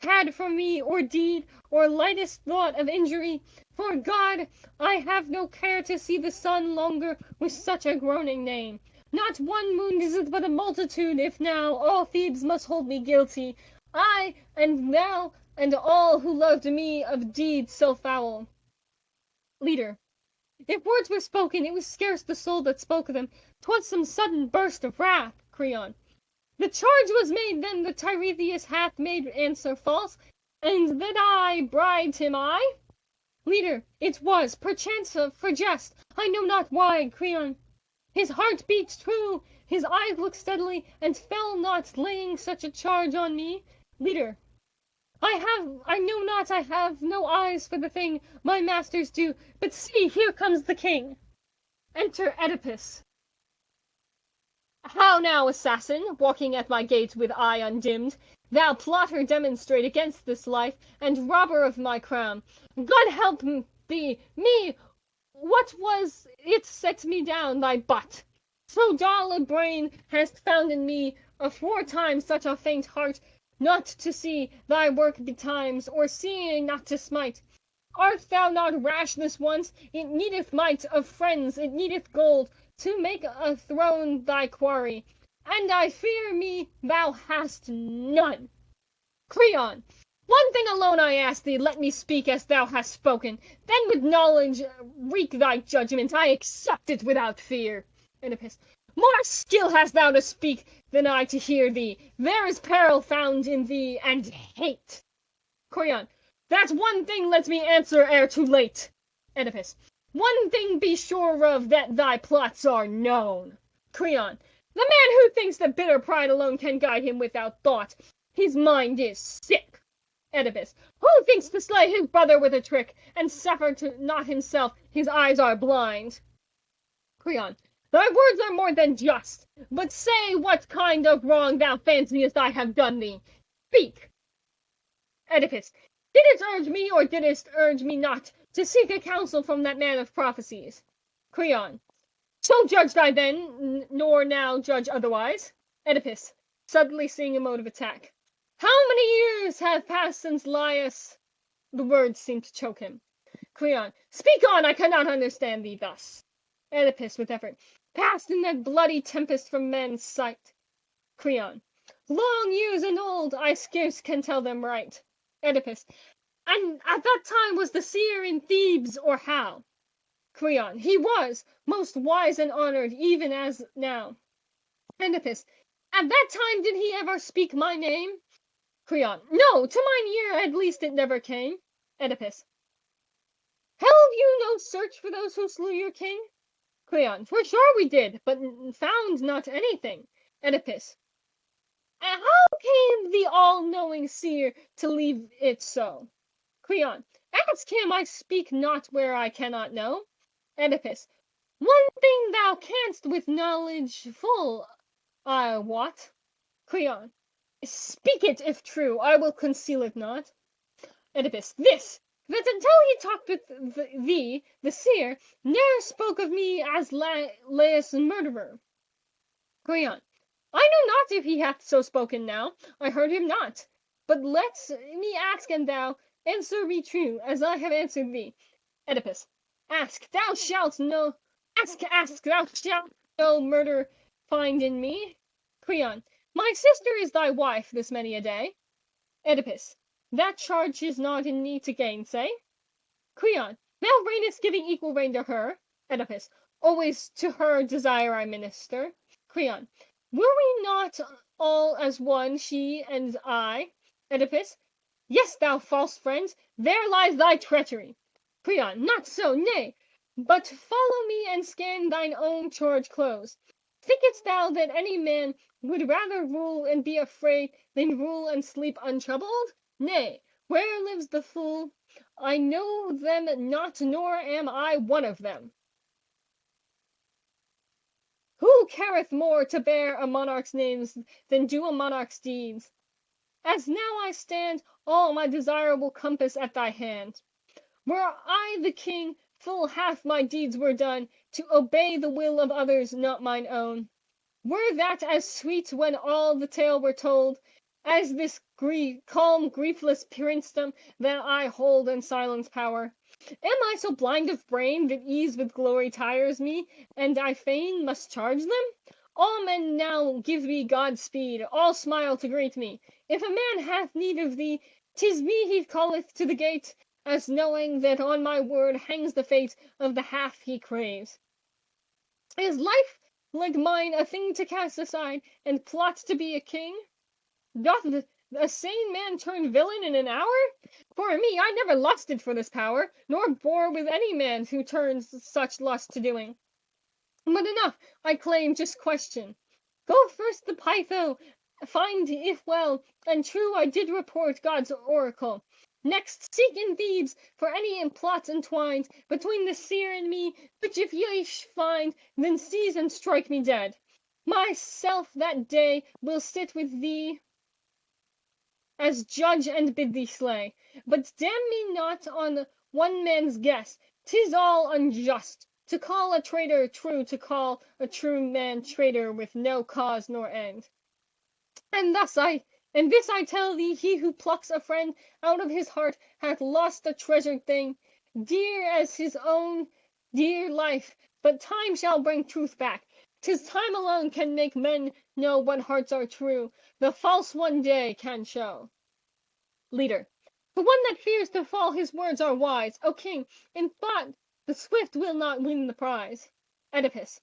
had from me or deed, or lightest thought of injury. For God, I have no care to see the sun longer with such a groaning name. Not one wound is it, but a multitude, if now all Thebes must hold me guilty, I and thou and all who loved me of deeds so foul. Leader. If words were spoken, it was scarce the soul that spoke them. 'Twas some sudden burst of wrath. Creon. The charge was made then that Tiresias hath made answer false, and that I bribed him, I? Leader. It was, perchance, for jest, I know not why. Creon. His heart beats true, his eyes look steadily, and fell not laying such a charge on me. Leader. I know not, I have no eyes for the thing my masters do, but see, here comes the king. Enter Oedipus. How now, assassin, walking at my gate with eye undimmed, thou plotter demonstrate against this life, and robber of my crown. God help thee, me! What was it set me down thy butt? So dull a brain hast found in me, aforetime such a faint heart, not to see thy work betimes, or seeing not to smite. Art thou not rash this once? It needeth might of friends, it needeth gold, to make a throne thy quarry, and I fear me thou hast none. Creon. One thing alone I ask thee, let me speak as thou hast spoken, then with knowledge wreak thy judgment. I accept it without fear. Oedipus. More skill hast thou to speak than I to hear thee. There is peril found in thee, and hate. Creon. That one thing let me answer ere too late. Oedipus. One thing be sure of, that thy plots are known. Creon. The man who thinks that bitter pride alone can guide him without thought, his mind is sick. Oedipus. Who thinks to slay his brother with a trick, and suffer not himself, his eyes are blind. Creon. Thy words are more than just, but say what kind of wrong thou fanciest I have done thee. Speak. Oedipus. Didst urge me, or didst urge me not, to seek a counsel from that man of prophecies? Creon. So judged I then, nor now judge otherwise. Oedipus, suddenly seeing a mode of attack. How many years have passed since Laius? The words seemed to choke him. Creon. Speak on, I cannot understand thee thus. Oedipus, with effort. Passed in that bloody tempest from men's sight. Creon. Long years and old, I scarce can tell them right. Oedipus. And at that time was the seer in Thebes, or how? Creon. He was, most wise and honored, even as now. Oedipus. At that time did he ever speak my name? Creon. No, to mine ear at least it never came. Oedipus. Held you no search for those who slew your king? Creon. For sure we did, but found not anything. Oedipus. And how came the all-knowing seer to leave it so? Creon. Ask him, I speak not where I cannot know. Oedipus. One thing thou canst with knowledge full, I wot. Creon. Speak it, if true, I will conceal it not. Oedipus. This, that until he talked with thee, the seer, ne'er spoke of me as Laius' murderer. Creon. I know not if he hath so spoken now, I heard him not. But let me ask, and thou answer me true, as I have answered thee. Oedipus. Ask, thou shalt no murder find in me. Creon. My sister is thy wife this many a day. Oedipus. That charge is not in me to gainsay. Creon. Thou reignest giving equal reign to her. Oedipus. Always to her desire I minister. Creon. Were we not all as one, she and I? Oedipus. Yes, thou false friend, there lies thy treachery. Creon. Not so, nay, but follow me and scan thine own charge close. Thinkest thou that any man would rather rule and be afraid than rule and sleep untroubled? Nay, where lives the fool? I know them not, nor am I one of them. Who careth more to bear a monarch's names than do a monarch's deeds? As now I stand, all my desirable compass at thy hand. Were I the king, full half my deeds were done, to obey the will of others, not mine own. Were that as sweet when all the tale were told, as this calm griefless princedom that I hold in silence power? Am I so blind of brain that ease with glory tires me, and I fain must charge them? All men now give me Godspeed, all smile to greet me. If a man hath need of thee, 'tis me he calleth to the gate, as knowing that on my word hangs the fate of the half he craves. Is life like mine a thing to cast aside, and plot to be a king? Doth a sane man turn villain in an hour? For me, I never lusted for this power, nor bore with any man who turns such lust to doing. But enough, I claim just question. Go first the Pytho, find if well and true I did report God's oracle. Next seek in Thebes for any plot entwined between the seer and me, which if ye find, then seize and strike me dead. Myself that day will sit with thee as judge and bid thee slay. But damn me not on one man's guess, 'tis all unjust. To call a traitor true, to call a true man traitor with no cause nor end. And this I tell thee, he who plucks a friend out of his heart hath lost a treasured thing, dear as his own dear life. But time shall bring truth back. 'Tis time alone can make men know what hearts are true. The false one day can show. Leader. The one that fears to fall his words are wise. O king, in thought the swift will not win the prize. Oedipus.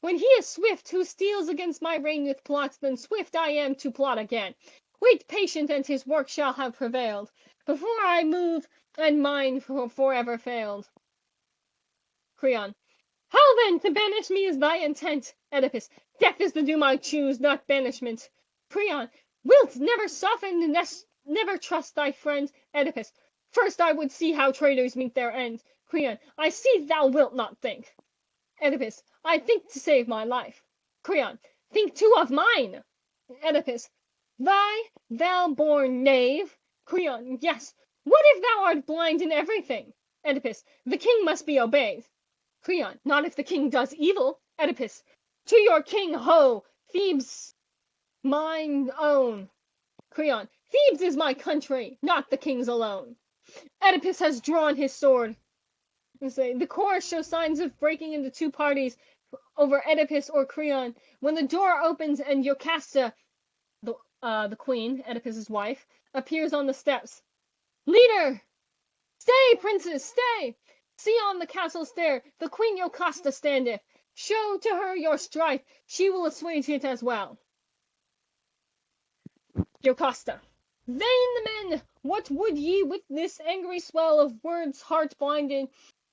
When he is swift who steals against my reign with plots, then swift I am to plot again. Wait patient, and his work shall have prevailed, before I move, and mine forever failed. Creon. How then to banish me is thy intent? Oedipus. Death is the doom I choose, not banishment. Creon. Wilt never soften, never trust thy friend? Oedipus. First I would see how traitors meet their end. Creon. I see thou wilt not think. Oedipus. I think to save my life. Creon. Think too of mine. Oedipus. Thou born knave. Creon. Yes. What if thou art blind in everything? Oedipus. The king must be obeyed. Creon. Not if the king does evil. Oedipus. To your king, ho! Thebes mine own. Creon. Thebes is my country, not the king's alone. Oedipus has drawn his sword. The chorus shows signs of breaking into two parties over Oedipus or Creon. When the door opens and Jocasta, the queen, Oedipus's wife, appears on the steps. Leader! Stay, princes, stay! See on the castle stair, the queen Jocasta standeth. Show to her your strife, she will assuage it as well. Jocasta. Vain men, what would ye with this angry swell of words heart blinded?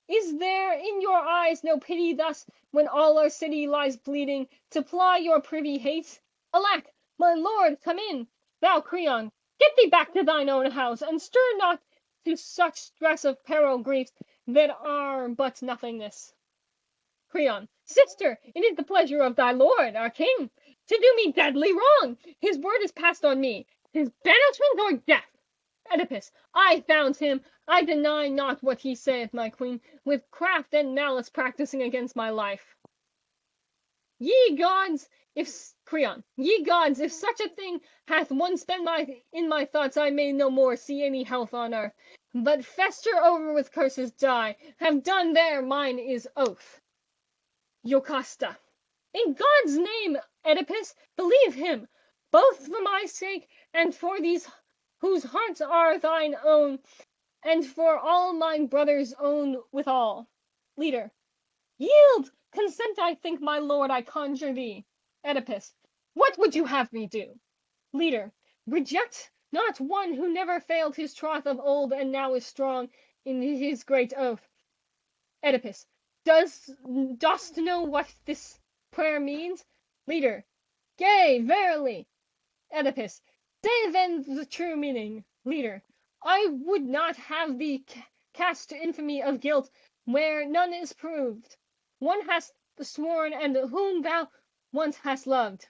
Is there in your eyes no pity thus, when all our city lies bleeding, to ply your privy hate? Alack, my lord, come in! Thou, Creon, get thee back to thine own house, and stir not to such stress of peril griefs that are but nothingness. Creon. Sister, it is the pleasure of thy lord, our king, to do me deadly wrong. His word is passed on me. 'Tis banishment or death. Oedipus. I found him. I deny not what he saith, my queen, with craft and malice practising against my life. Ye gods, if Creon, ye gods, if such a thing hath once been in my thoughts, I may no more see any health on earth, but fester over with curses die. Have done there, mine is oath. Jocasta. In God's name, Oedipus, believe him, both for my sake and for these whose hearts are thine own, and for all mine brothers' own withal. Leader. Yield! Consent, I think, my lord, I conjure thee. Oedipus. What would you have me do? Leader. Reject not one who never failed his troth of old and now is strong in his great oath. Oedipus. Dost know what this prayer means? Leader. Yea, verily. Oedipus. Say then the true meaning. Leader. I would not have thee cast to infamy of guilt where none is proved. One hast sworn, and whom thou once hast loved.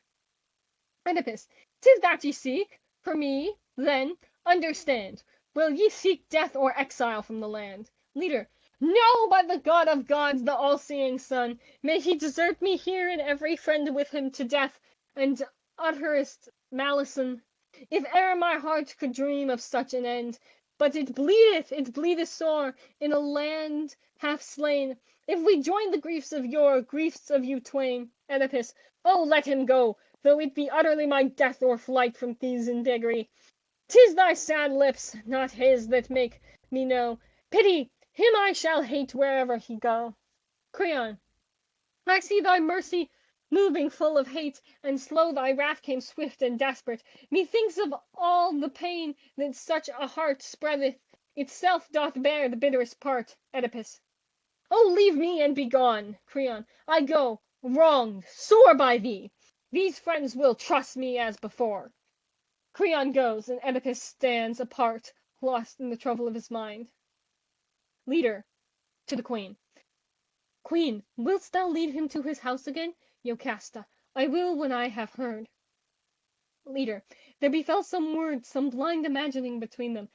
Oedipus, 'tis that ye seek. For me, then, understand. Will ye seek death or exile from the land? Leader, no, by the God of gods, the all-seeing sun, may he desert me here and every friend with him to death and utterest malison, if e'er my heart could dream of such an end. But it bleedeth sore, in a land half slain. If we join the griefs of yore, griefs of you twain. Oedipus, oh, let him go, though it be utterly my death or flight from Thebes in degree. 'Tis thy sad lips, not his, that make me know. Pity him I shall hate wherever he go. Creon, I see thy mercy moving full of hate, and slow thy wrath came swift and desperate. Methinks of all the pain that such a heart spreadeth, itself doth bear the bitterest part. Oedipus, oh, leave me and be gone. Creon, I go, wronged, sore by thee. These friends will trust me as before. Creon goes, and Oedipus stands apart, lost in the trouble of his mind. Leader, to the queen. Queen, wilt thou lead him to his house again? Jocasta, I will when I have heard. Leader, there befell some word, some blind imagining between them.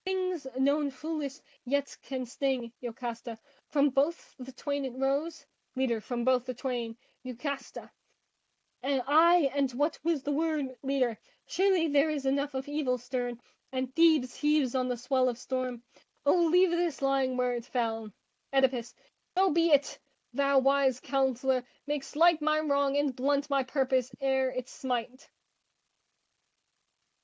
Things known foolish yet can sting. Jocasta, from both the twain it rose. Leader, from both the twain. Jocasta, and what was the word? Leader, surely there is enough of evil stirred, and Thebes heaves on the swell of storm. Oh, leave this lying where it fell. Oedipus, so be it. Thou wise counsellor, make slight my wrong and blunt my purpose ere it smite.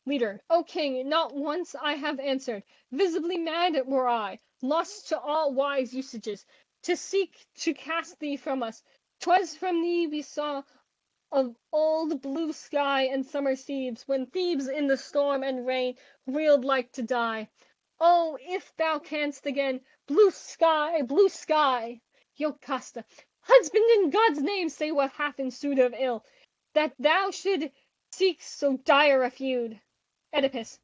Leader, O king, not once I have answered. Visibly mad were I, lost to all wise usages, to seek to cast thee from us. 'Twas from thee we saw of old blue sky and summer seas, when Thebes in the storm and rain reeled like to die. Oh, if thou canst again, blue sky, blue sky! Jocasta, husband, in God's name say what hath ensued of ill, that thou should seek so dire a feud. Oedipus,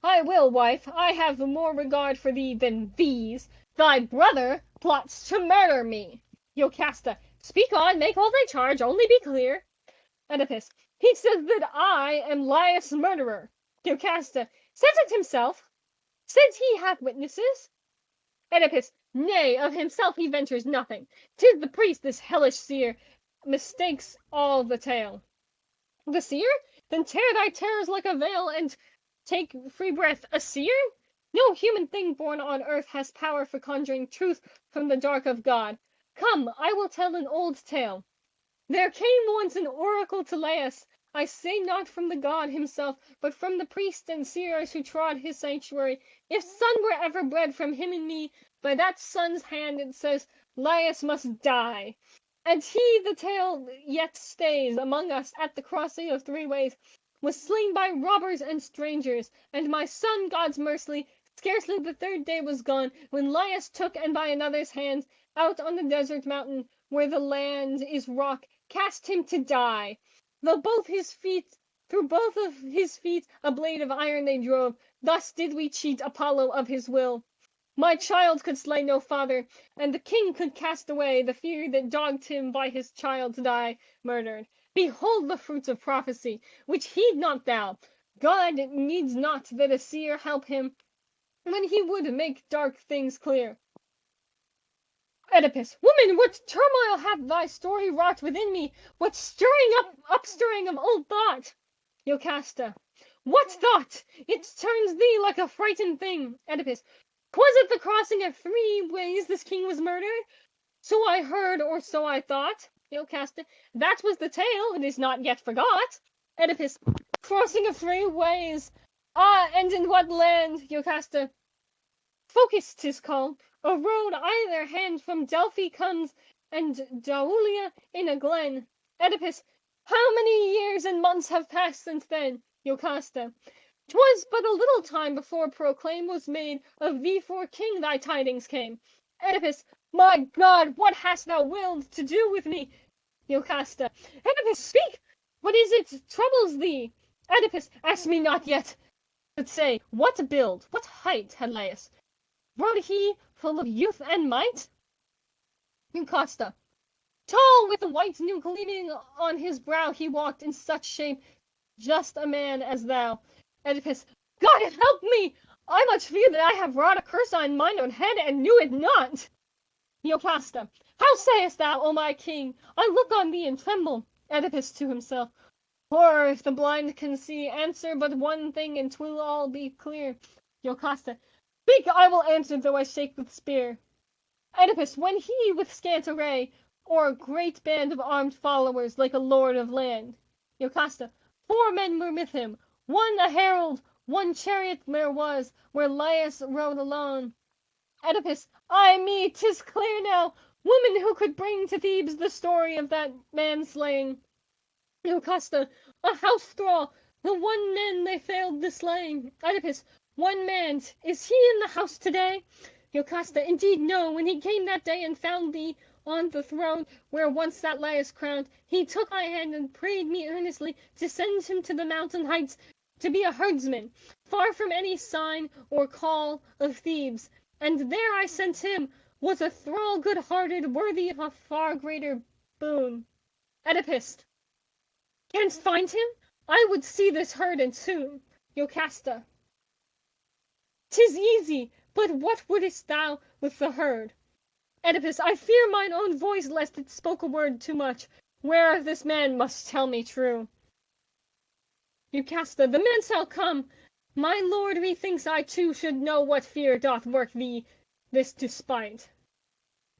I will, wife. I have more regard for thee than these. Thy brother plots to murder me. Jocasta, speak on, make all thy charge, only be clear. Oedipus, he says that I am Laius' murderer. Jocasta, says it himself? Says he hath witnesses? Oedipus, nay, of himself he ventures nothing. 'Tis the priest, this hellish seer, mistakes all the tale. The seer? Then tear thy terrors like a veil, and take free breath. A seer? No human thing born on earth has power for conjuring truth from the dark of God. Come, I will tell an old tale. There came once an oracle to Laius, I say not from the god himself, but from the priests and seers who trod his sanctuary. If son were ever bred from him and me, by that son's hand it says Laius must die. And he, the tale yet stays among us at the crossing of three ways, was slain by robbers and strangers, and my son, God's mercy, scarcely the third day was gone, when Laius took and by another's hand, out on the desert mountain, where the land is rock, cast him to die. Though through both of his feet a blade of iron they drove, thus did we cheat Apollo of his will. My child could slay no father, and the king could cast away the fear that dogged him by his child to die murdered. Behold the fruits of prophecy, which heed not thou. God needs not that a seer help him when he would make dark things clear. Oedipus, woman, what turmoil hath thy story wrought within me? What upstirring of old thought? Jocasta, what thought? It turns thee like a frightened thing. Oedipus, 'twas at the crossing of three ways this king was murdered. So I heard, or so I thought. Jocasta, that was the tale, it is not yet forgot. Oedipus, crossing of three ways. Ah, and in what land? Jocasta, Focus 'tis called. A road either hand from Delphi comes, and Daulia in a glen. Oedipus, how many years and months have passed since then? Jocasta, 'twas but a little time before proclaim was made of thee for king thy tidings came. Oedipus, my God, what hast thou willed to do with me? Jocasta, Oedipus, speak! What is it troubles thee? Oedipus, ask me not yet. But say, what build, what height had Laius? Rode he full of youth and might? Jocasta. Tall, with a white new gleaming on his brow, he walked in such shape, just a man as thou. Oedipus. God help me! I much fear that I have wrought a curse on mine own head, and knew it not. Jocasta. How sayest thou, O my king? I look on thee and tremble. Oedipus to himself. Or if the blind can see, answer but one thing, and 'twill all be clear. Jocasta. Speak, I will answer, though I shake with spear. Oedipus. When he with scant array, or a great band of armed followers, like a lord of land. Jocasta. 4 men were with him, one a herald, one chariot there was, where Laius rode alone. Oedipus. Ay me, 'tis clear now, woman who could bring to Thebes the story of that man slaying. Jocasta. A house thrall, the one man they failed the slaying. Oedipus. One man, is he in the house to-day? Jocasta. Indeed no, when he came that day and found thee on the throne where once sat Laius crowned, he took my hand and prayed me earnestly to send him to the mountain heights to be a herdsman, far from any sign or call of Thebes. And there I sent him, was a thrall good-hearted, worthy of a far greater boon. Oedipus. Canst find him? I would see this herd and soon. Jocasta. 'Tis easy, but what wouldest thou with the herd? Oedipus. I fear mine own voice, lest it spoke a word too much, whereof this man must tell me true. Jocasta. The man shall come. My lord, methinks I too should know what fear doth work thee this to spite.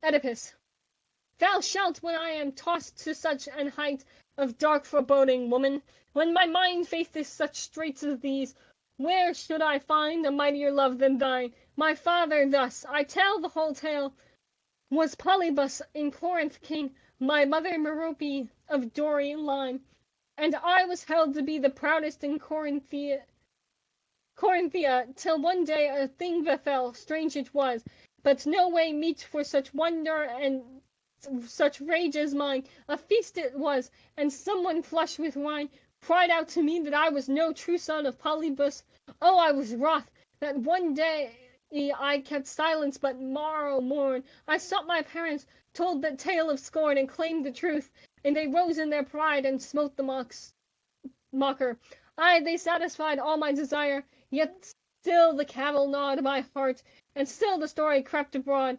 Oedipus. Thou shalt, when I am tossed to such an height of dark foreboding, woman, when my mind faceth such straits as these, where should I find a mightier love than thine? My father thus, I tell the whole tale, was Polybus in Corinth king, my mother Merope of Dorian line, and I was held to be the proudest in Corinthia, till one day a thing befell, strange it was, but no way meet for such wonder and such rage as mine. A feast it was, and someone flushed with wine cried out to me that I was no true son of Polybus. Oh, I was wroth that one day I kept silence, but morrow morn I sought my parents, told that tale of scorn, and claimed the truth, and they rose in their pride and smote the mocker. Ay, they satisfied all my desire, yet still the cavil gnawed my heart, and still the story crept abroad.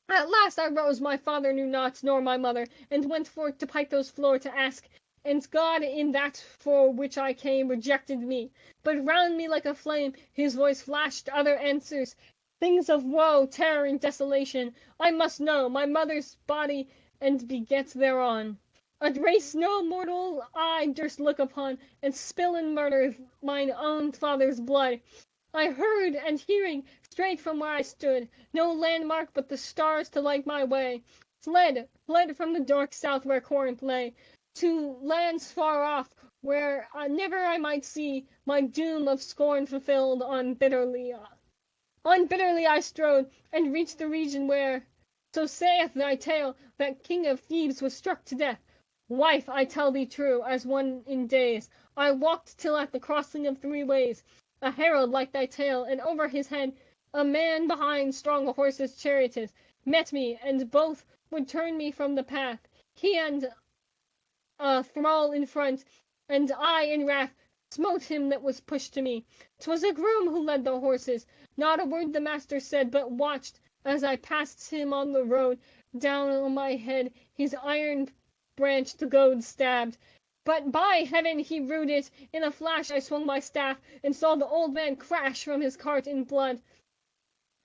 At last I rose, my father knew not, nor my mother, and went forth to Pytho's floor to ask, and God in that for which I came rejected me. But round me like a flame his voice flashed other answers, things of woe, terror, and desolation. I must know my mother's body and beget thereon. A race no mortal eye durst look upon, and spill in murder mine own father's blood. I heard, and hearing, straight from where I stood, no landmark but the stars to light my way, fled from the dark south where Corinth lay, to lands far off, where never I might see my doom of scorn fulfilled. On bitterly I strode, and reached the region where, so saith thy tale, that king of Thebes was struck to death. Wife, I tell thee true, as one in days, I walked till at the crossing of 3 ways, a herald like thy tale, and over his head a man behind strong horses charioted, met me, and both would turn me from the path, he and a thrall in front, and I in wrath smote him that was pushed to me. 'Twas a groom who led the horses, not a word the master said, but watched as I passed him on the road, down on my head his iron branched goad stabbed. But by heaven he rued it! In a flash I swung my staff, and saw the old man crash from his cart in blood.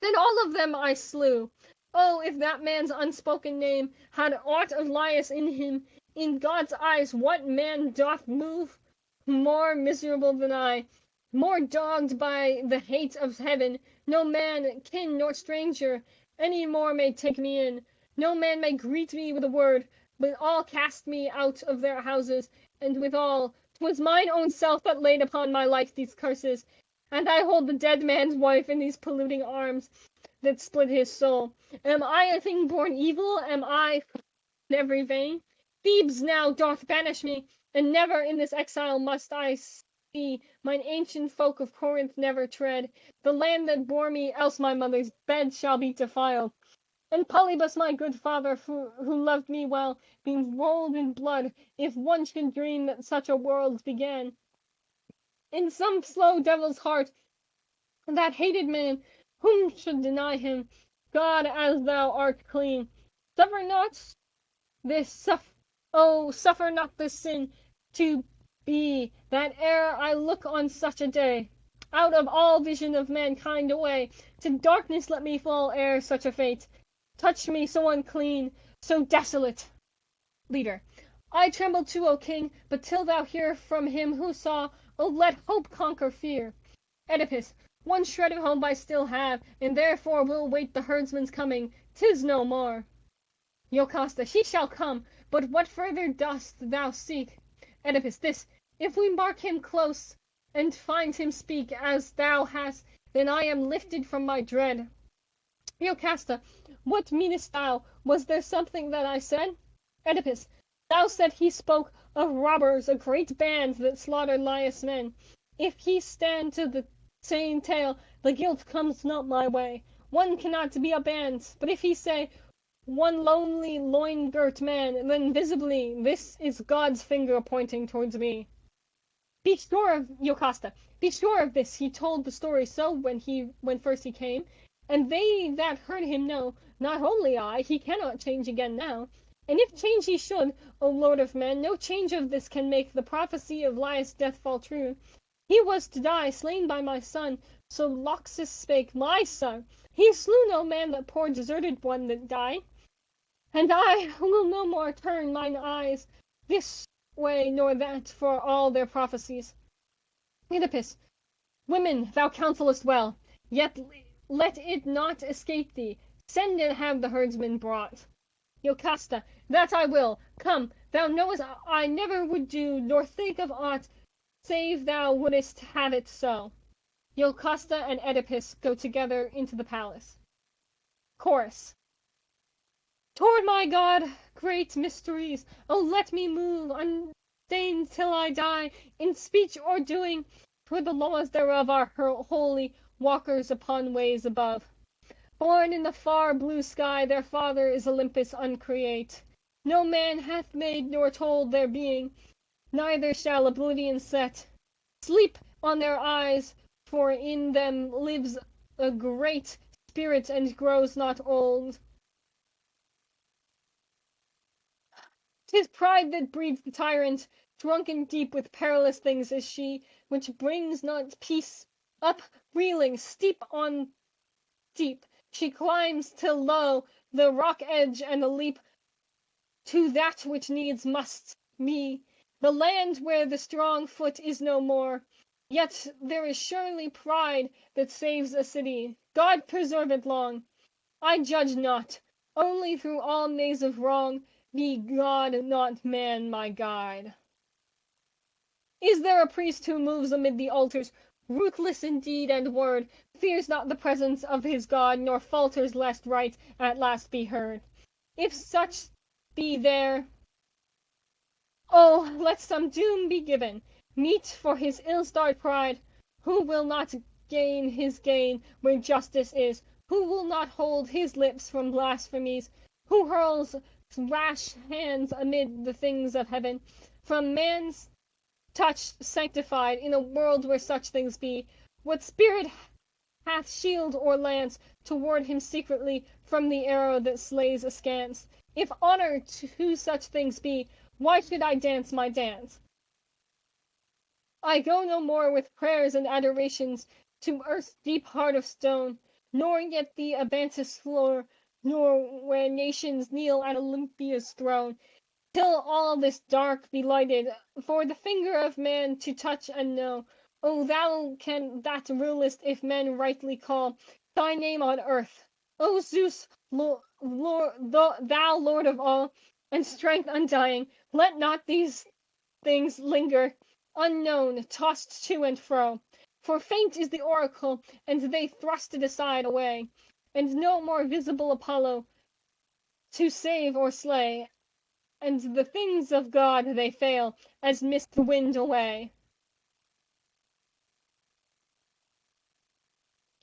Then all of them I slew. Oh, if that man's unspoken name had aught of Laius in him! In God's eyes what man doth move more miserable than I, more dogged by the hate of heaven? No man, kin nor stranger, any more may take me in. No man may greet me with a word, but all cast me out of their houses, and withal 'twas mine own self that laid upon my life these curses, and I hold the dead man's wife in these polluting arms that split his soul. Am I a thing born evil? Am I in every vein? Thebes now doth banish me, and never in this exile must I thee, mine ancient folk of Corinth never tread the land that bore me, else my mother's bed shall be defiled. And Polybus, my good father, who loved me well, be rolled in blood, if one should dream that such a world began. In some slow devil's heart, that hated man, whom should deny him? God, as thou art clean, suffer not this suffer not this sin to be, that ere I look on such a day, out of all vision of mankind away, to darkness let me fall ere such a fate touch me so unclean, so desolate. Leader. I tremble too, O king, but till thou hear from him who saw, O let hope conquer fear. Oedipus. One shred of hope I still have, and therefore will wait the herdsman's coming. 'Tis no more. Jocasta. He shall come, but what further dost thou seek? Oedipus. This: if we mark him close, and find him speak as thou hast, then I am lifted from my dread. Jocasta. What meanest thou? Was there something that I said? Oedipus. Thou said he spoke of robbers, a great band that slaughtered Laius' men. If he stand to the same tale, the guilt comes not my way. One cannot be a band, but if he say one lonely loin-girt man, then visibly this is God's finger pointing towards me. Be sure of Jocasta, be sure of this, he told the story so when first he came, and they that heard him know, not only I, he cannot change again now. And if change he should, O Lord of men, no change of this can make the prophecy of Laius' death fall true. He was to die, slain by my son, so Loxus spake, my son. He slew no man, that poor deserted one that died. And I will no more turn mine eyes this way nor that for all their prophecies. Oedipus. Women, thou counsellest well, yet let it not escape thee. Send and have the herdsman brought. Jocasta. That I will. Come, thou knowest I never would do nor think of aught save thou wouldest have it so. Jocasta and Oedipus go together into the palace. Chorus. Toward my God, great mysteries, oh let me move unstained till I die, in speech or doing, for the laws thereof are holy, walkers upon ways above. Born in the far blue sky, their father is Olympus uncreate. No man hath made nor told their being, neither shall oblivion set sleep on their eyes, for in them lives a great spirit and grows not old. 'Tis pride that breeds the tyrant, drunken deep with perilous things is she, which brings not peace. Up reeling, steep on deep, she climbs till low the rock edge, and a leap to that which needs must be the land where the strong foot is no more. Yet there is surely pride that saves a city. God preserve it long. I judge not, only through all maze of wrong be God not man my guide. Is there a priest who moves amid the altars, ruthless in deed and word, fears not the presence of his God, nor falters lest right at last be heard? If such be there, oh, let some doom be given, meet for his ill-starred pride. Who will not gain his gain where justice is? Who will not hold his lips from blasphemies? Who hurls rash hands amid the things of heaven? From man's touch sanctified, in a world where such things be, what spirit hath shield or lance to ward him secretly from the arrow that slays askance? If honour to such things be, why should I dance my dance? I go no more with prayers and adorations to earth's deep heart of stone, nor yet the Abantus floor, nor where nations kneel at Olympia's throne, till all this dark be lighted, for the finger of man to touch and know. O thou that rulest, if men rightly call thy name on earth. O Zeus, thou Lord of all, and strength undying, let not these things linger unknown, tossed to and fro. For faint is the oracle, and they thrust it aside away, and no more visible Apollo to save or slay, and the things of God they fail, as mist the wind away.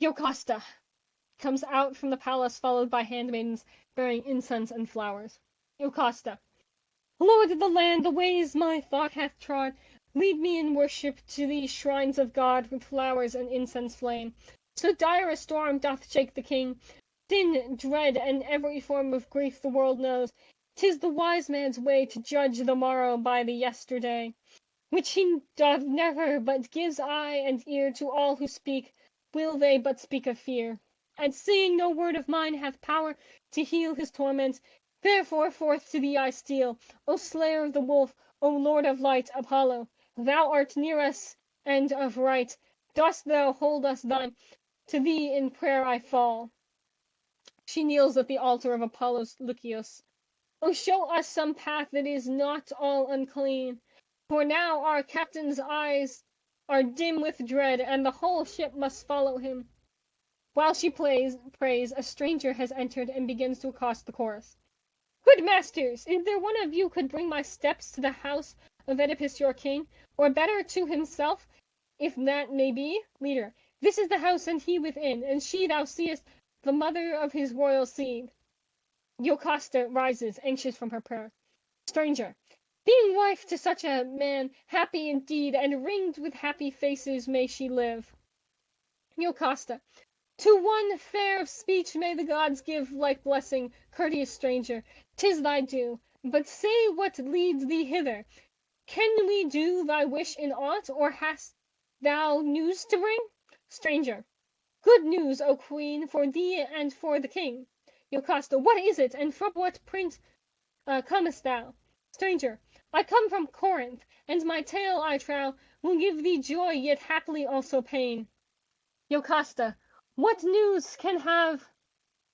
Jocasta comes out from the palace followed by handmaidens bearing incense and flowers. Jocasta. Lord of the land, the ways my thought hath trod, lead me in worship to these shrines of God, with flowers and incense flame. So dire a storm doth shake the king, sin, dread, and every form of grief the world knows. 'Tis the wise man's way to judge the morrow by the yesterday, which he doth never, but gives eye and ear to all who speak, will they but speak of fear. And seeing no word of mine hath power to heal his torment, therefore forth to thee I steal, O slayer of the wolf, O lord of light, Apollo. Thou art near us, and of right dost thou hold us thine. To thee in prayer I fall. She kneels at the altar of Apollo's Lycios. O show us some path that is not all unclean. For now our captain's eyes are dim with dread, and the whole ship must follow him. While she prays, a stranger has entered and begins to accost the chorus. Good masters, if there one of you could bring my steps to the house of Oedipus your king, or better to himself, if that may be, leader, this is the house and he within, and she thou seest, the mother of his royal seed. Jocasta rises, anxious from her prayer. Stranger. Being wife to such a man, happy indeed, and ringed with happy faces may she live. Jocasta. To one fair of speech may the gods give like blessing, courteous stranger. 'Tis thy due. But say what leads thee hither. Can we do thy wish in aught, or hast thou news to bring? Stranger. Good news, O queen, for thee and for the king. Jocasta. What is it, and from what prince comest thou? Stranger. I come from Corinth, and my tale, I trow, will give thee joy, yet haply also pain. Jocasta. What news can have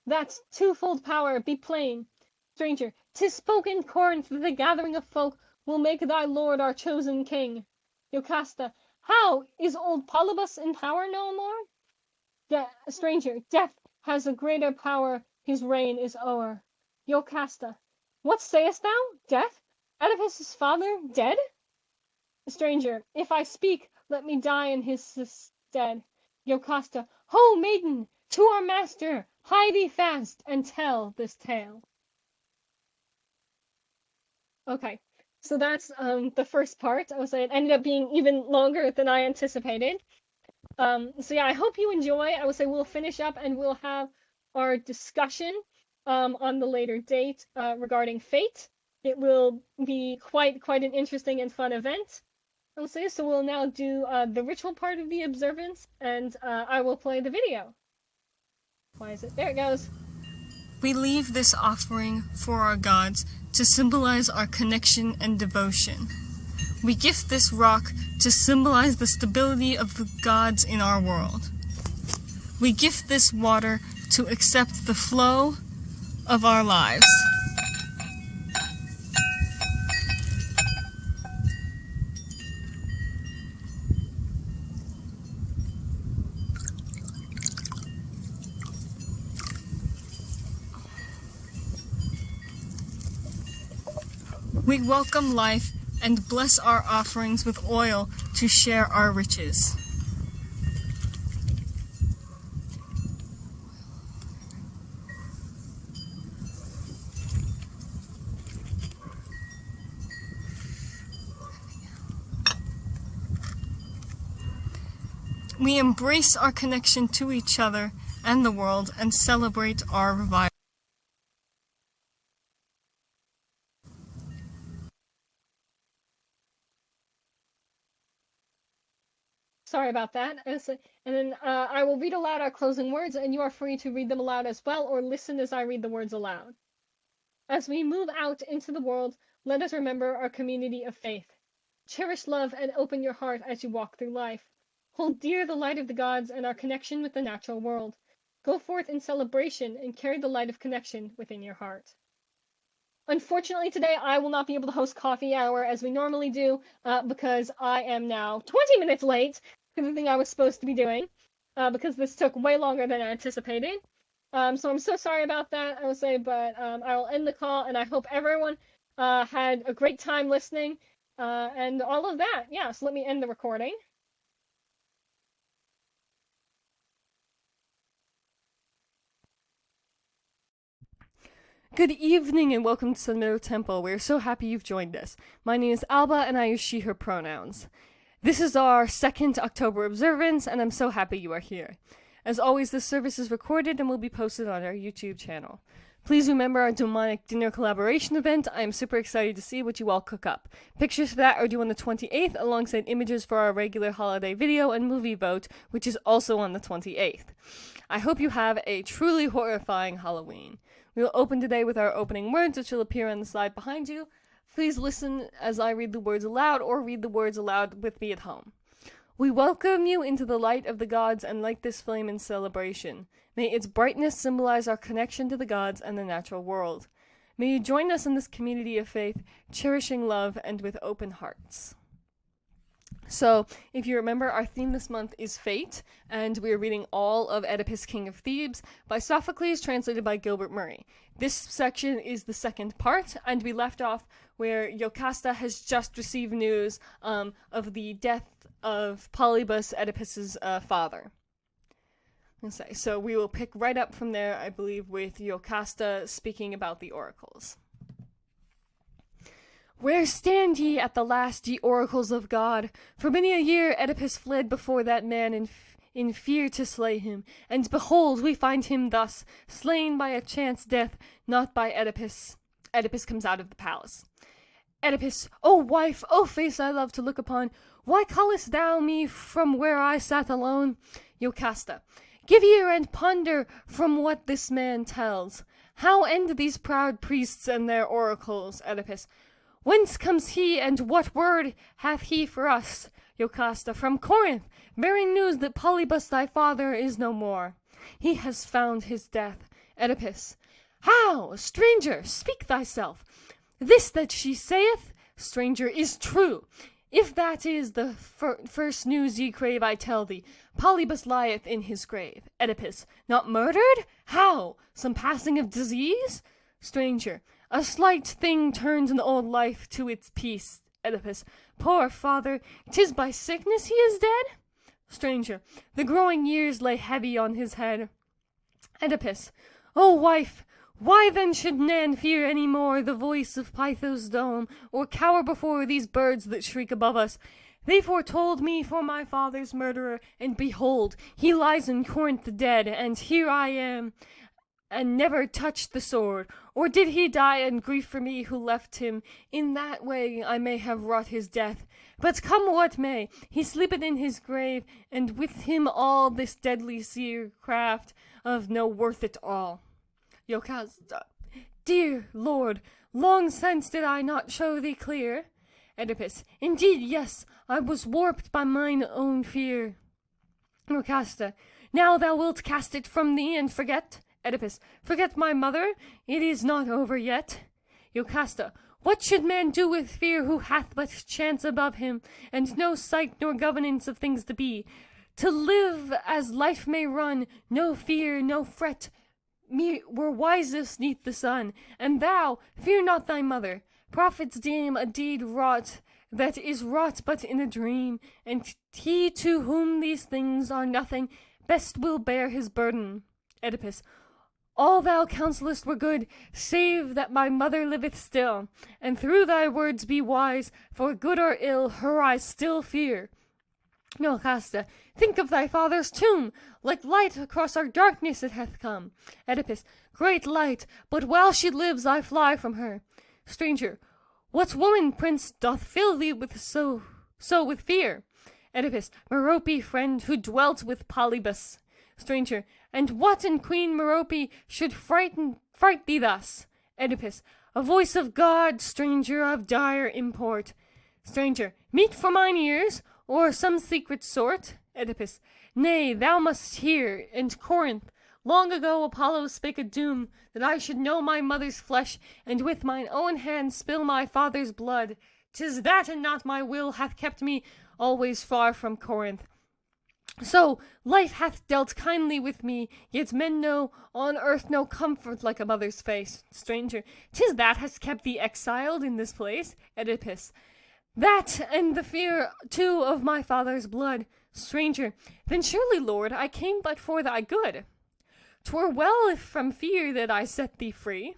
that twofold power? Be plain. Stranger. 'Tis spoken in Corinth that the gathering of folk will make thy lord our chosen king. Jocasta. How? Is old Polybus in power no more? Stranger. Death has a greater power, his reign is o'er. Jocasta. What sayest thou? Death? Oedipus' father dead? Stranger. If I speak, let me die in his stead. Jocasta. Ho, maiden! To our master! Hie thee fast, and tell this tale. Okay, so that's the first part. I would say it ended up being even longer than I anticipated. So yeah, I hope you enjoy. I would say we'll finish up and we'll have our discussion on the later date regarding fate. It will be quite an interesting and fun event. I will say so. We'll now do the ritual part of the observance, and I will play the video. Why is it? There it goes. We leave this offering for our gods to symbolize our connection and devotion. We gift this rock to symbolize the stability of the gods in our world. We gift this water to accept the flow of our lives. We welcome life and bless our offerings with oil to share our riches. We embrace our connection to each other and the world and celebrate our revival. Sorry about that. And then I will read aloud our closing words, and you are free to read them aloud as well, or listen as I read the words aloud. As we move out into the world, let us remember our community of faith. Cherish love and open your heart as you walk through life. Hold dear the light of the gods and our connection with the natural world. Go forth in celebration and carry the light of connection within your heart. Unfortunately, today I will not be able to host coffee hour as we normally do because I am now 20 minutes late to the thing I was supposed to be doing because this took way longer than I anticipated. So I'm so sorry about that, I will say, but I will end the call, and I hope everyone had a great time listening and all of that. Yeah, so let me end the recording. Good evening and welcome to Sun Meadow Temple. We're so happy you've joined us. My name is Alba and I use she, her pronouns. This is our second October observance and I'm so happy you are here. As always, this service is recorded and will be posted on our YouTube channel. Please remember our demonic dinner collaboration event. I am super excited to see what you all cook up. Pictures for that are due on the 28th alongside images for our regular holiday video and movie vote, which is also on the 28th. I hope you have a truly horrifying Halloween. We will open today with our opening words, which will appear on the slide behind you. Please listen as I read the words aloud or read the words aloud with me at home. We welcome you into the light of the gods and light this flame in celebration. May its brightness symbolize our connection to the gods and the natural world. May you join us in this community of faith, cherishing love and with open hearts. So, if you remember, our theme this month is fate, and we are reading all of Oedipus, King of Thebes, by Sophocles, translated by Gilbert Murray. This section is the second part, and we left off where Jocasta has just received news of the death of Polybus, Oedipus's father. So we will pick right up from there, I believe, with Jocasta speaking about the oracles. Where stand ye at the last, ye oracles of God? For many a year Oedipus fled before that man in fear to slay him. And behold, we find him thus, slain by a chance death, not by Oedipus. Oedipus comes out of the palace. Oedipus, O wife, O face I love to look upon, why callest thou me from where I sat alone? Jocasta, give ear and ponder from what this man tells. How end these proud priests and their oracles? Oedipus, whence comes he, and what word hath he for us? Jocasta, from Corinth, bearing news that Polybus thy father is no more. He has found his death. Oedipus, how? Stranger, speak thyself. This that she saith, stranger, is true. If that is the first news ye crave, I tell thee, Polybus lieth in his grave. Oedipus, not murdered? How? Some passing of disease? Stranger, a slight thing turns an old life to its peace. Oedipus, poor father, 'tis by sickness he is dead? Stranger, the growing years lay heavy on his head. Oedipus, O wife, why then should Nan fear any more the voice of Pytho's dome, or cower before these birds that shriek above us? They foretold me for my father's murderer, and behold, he lies in Corinth dead, and here I am, and never touched the sword. Or did he die in grief for me who left him? In that way I may have wrought his death. But come what may, he sleepeth in his grave, and with him all this deadly seer craft of no worth at all. Jocasta, dear lord, long since did I not show thee clear? Oedipus, indeed, yes, I was warped by mine own fear. Jocasta, now thou wilt cast it from thee and forget? Oedipus, forget my mother? It is not over yet. Jocasta, what should man do with fear who hath but chance above him, and no sight nor governance of things to be? To live as life may run, no fear, no fret, me were wisest neath the sun. And thou, fear not thy mother. Prophets deem a deed wrought that is wrought but in a dream, and he to whom these things are nothing, best will bear his burden. Oedipus, all thou counsellest were good, save that my mother liveth still, and through thy words be wise, for good or ill her I still fear. Jocasta, think of thy father's tomb, like light across our darkness it hath come. Oedipus, great light, but while she lives I fly from her. Stranger, what woman, prince, doth fill thee with so with fear? Oedipus, Merope, friend, who dwelt with Polybus. Stranger, and what in Queen Merope should fright thee thus? Oedipus, a voice of God, stranger, of dire import. Stranger, meet for mine ears, or some secret sort? Oedipus, nay, thou must hear. In Corinth, long ago Apollo spake a doom, that I should know my mother's flesh, and with mine own hand spill my father's blood. 'Tis that and not my will hath kept me always far from Corinth. So, life hath dealt kindly with me, yet men know on earth no comfort like a mother's face. Stranger, 'tis that has kept thee exiled in this place. Oedipus, that and the fear, too, of my father's blood. Stranger, then surely, lord, I came but for thy good. 'Twere well if from fear that I set thee free.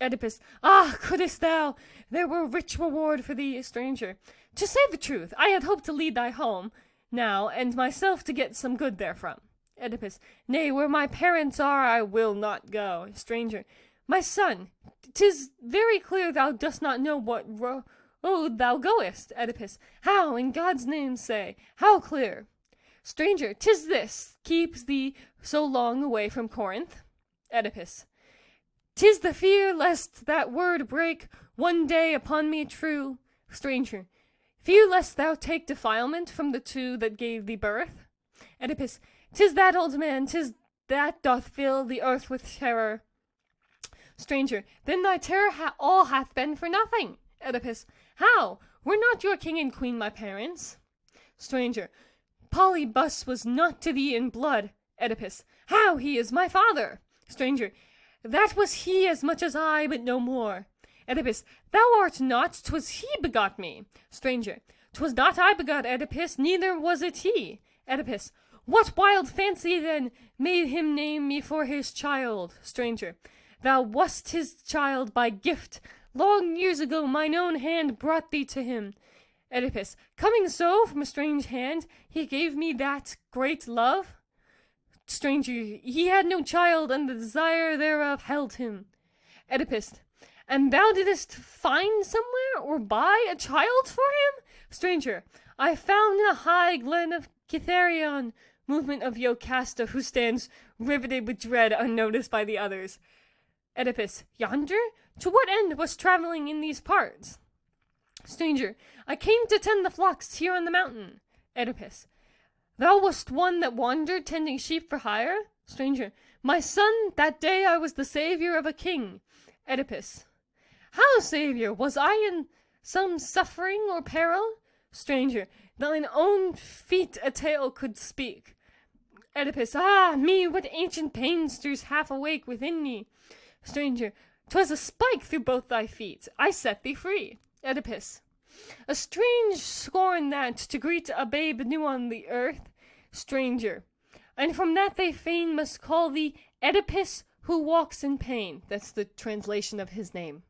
Oedipus, ah, couldst thou, there were rich reward for thee, stranger. To say the truth, I had hoped to lead thy home, now, and myself to get some good therefrom. Oedipus, nay, where my parents are, I will not go. Stranger, my son, 'tis very clear thou dost not know what road thou goest. Oedipus, how, in God's name say, how clear? Stranger, 'tis this keeps thee so long away from Corinth. Oedipus, 'tis the fear lest that word break one day upon me true. Stranger, fear lest thou take defilement from the two that gave thee birth. Oedipus, 'tis that, old man, 'tis that doth fill the earth with terror. Stranger, then thy terror all hath been for nothing. Oedipus, how? Were not your king and queen my parents? Stranger, Polybus was not to thee in blood. Oedipus, how? He is my father. Stranger, that was he as much as I, but no more. Oedipus, thou art not, 'twas he begot me. Stranger, 'twas not I begot Oedipus, neither was it he. Oedipus, what wild fancy then made him name me for his child? Stranger, thou wast his child by gift. Long years ago mine own hand brought thee to him. Oedipus, coming so from a strange hand, he gave me that great love. Stranger, he had no child, and the desire thereof held him. Oedipus, and thou didst find somewhere or buy a child for him? Stranger, I found in a high glen of Cytherion. Movement of Jocasta, who stands riveted with dread, unnoticed by the others. Oedipus, yonder? To what end was traveling in these parts? Stranger, I came to tend the flocks here on the mountain. Oedipus, thou wast one that wandered tending sheep for hire? Stranger, my son, that day I was the savior of a king. Oedipus, how, savior? Was I in some suffering or peril? Stranger, thine own feet a tale could speak. Oedipus, ah me, what ancient pain stirs half awake within me? Stranger, 'twas a spike through both thy feet. I set thee free. Oedipus, a strange scorn that, to greet a babe new on the earth. Stranger, and from that they fain must call thee Oedipus, who walks in pain. That's the translation of his name,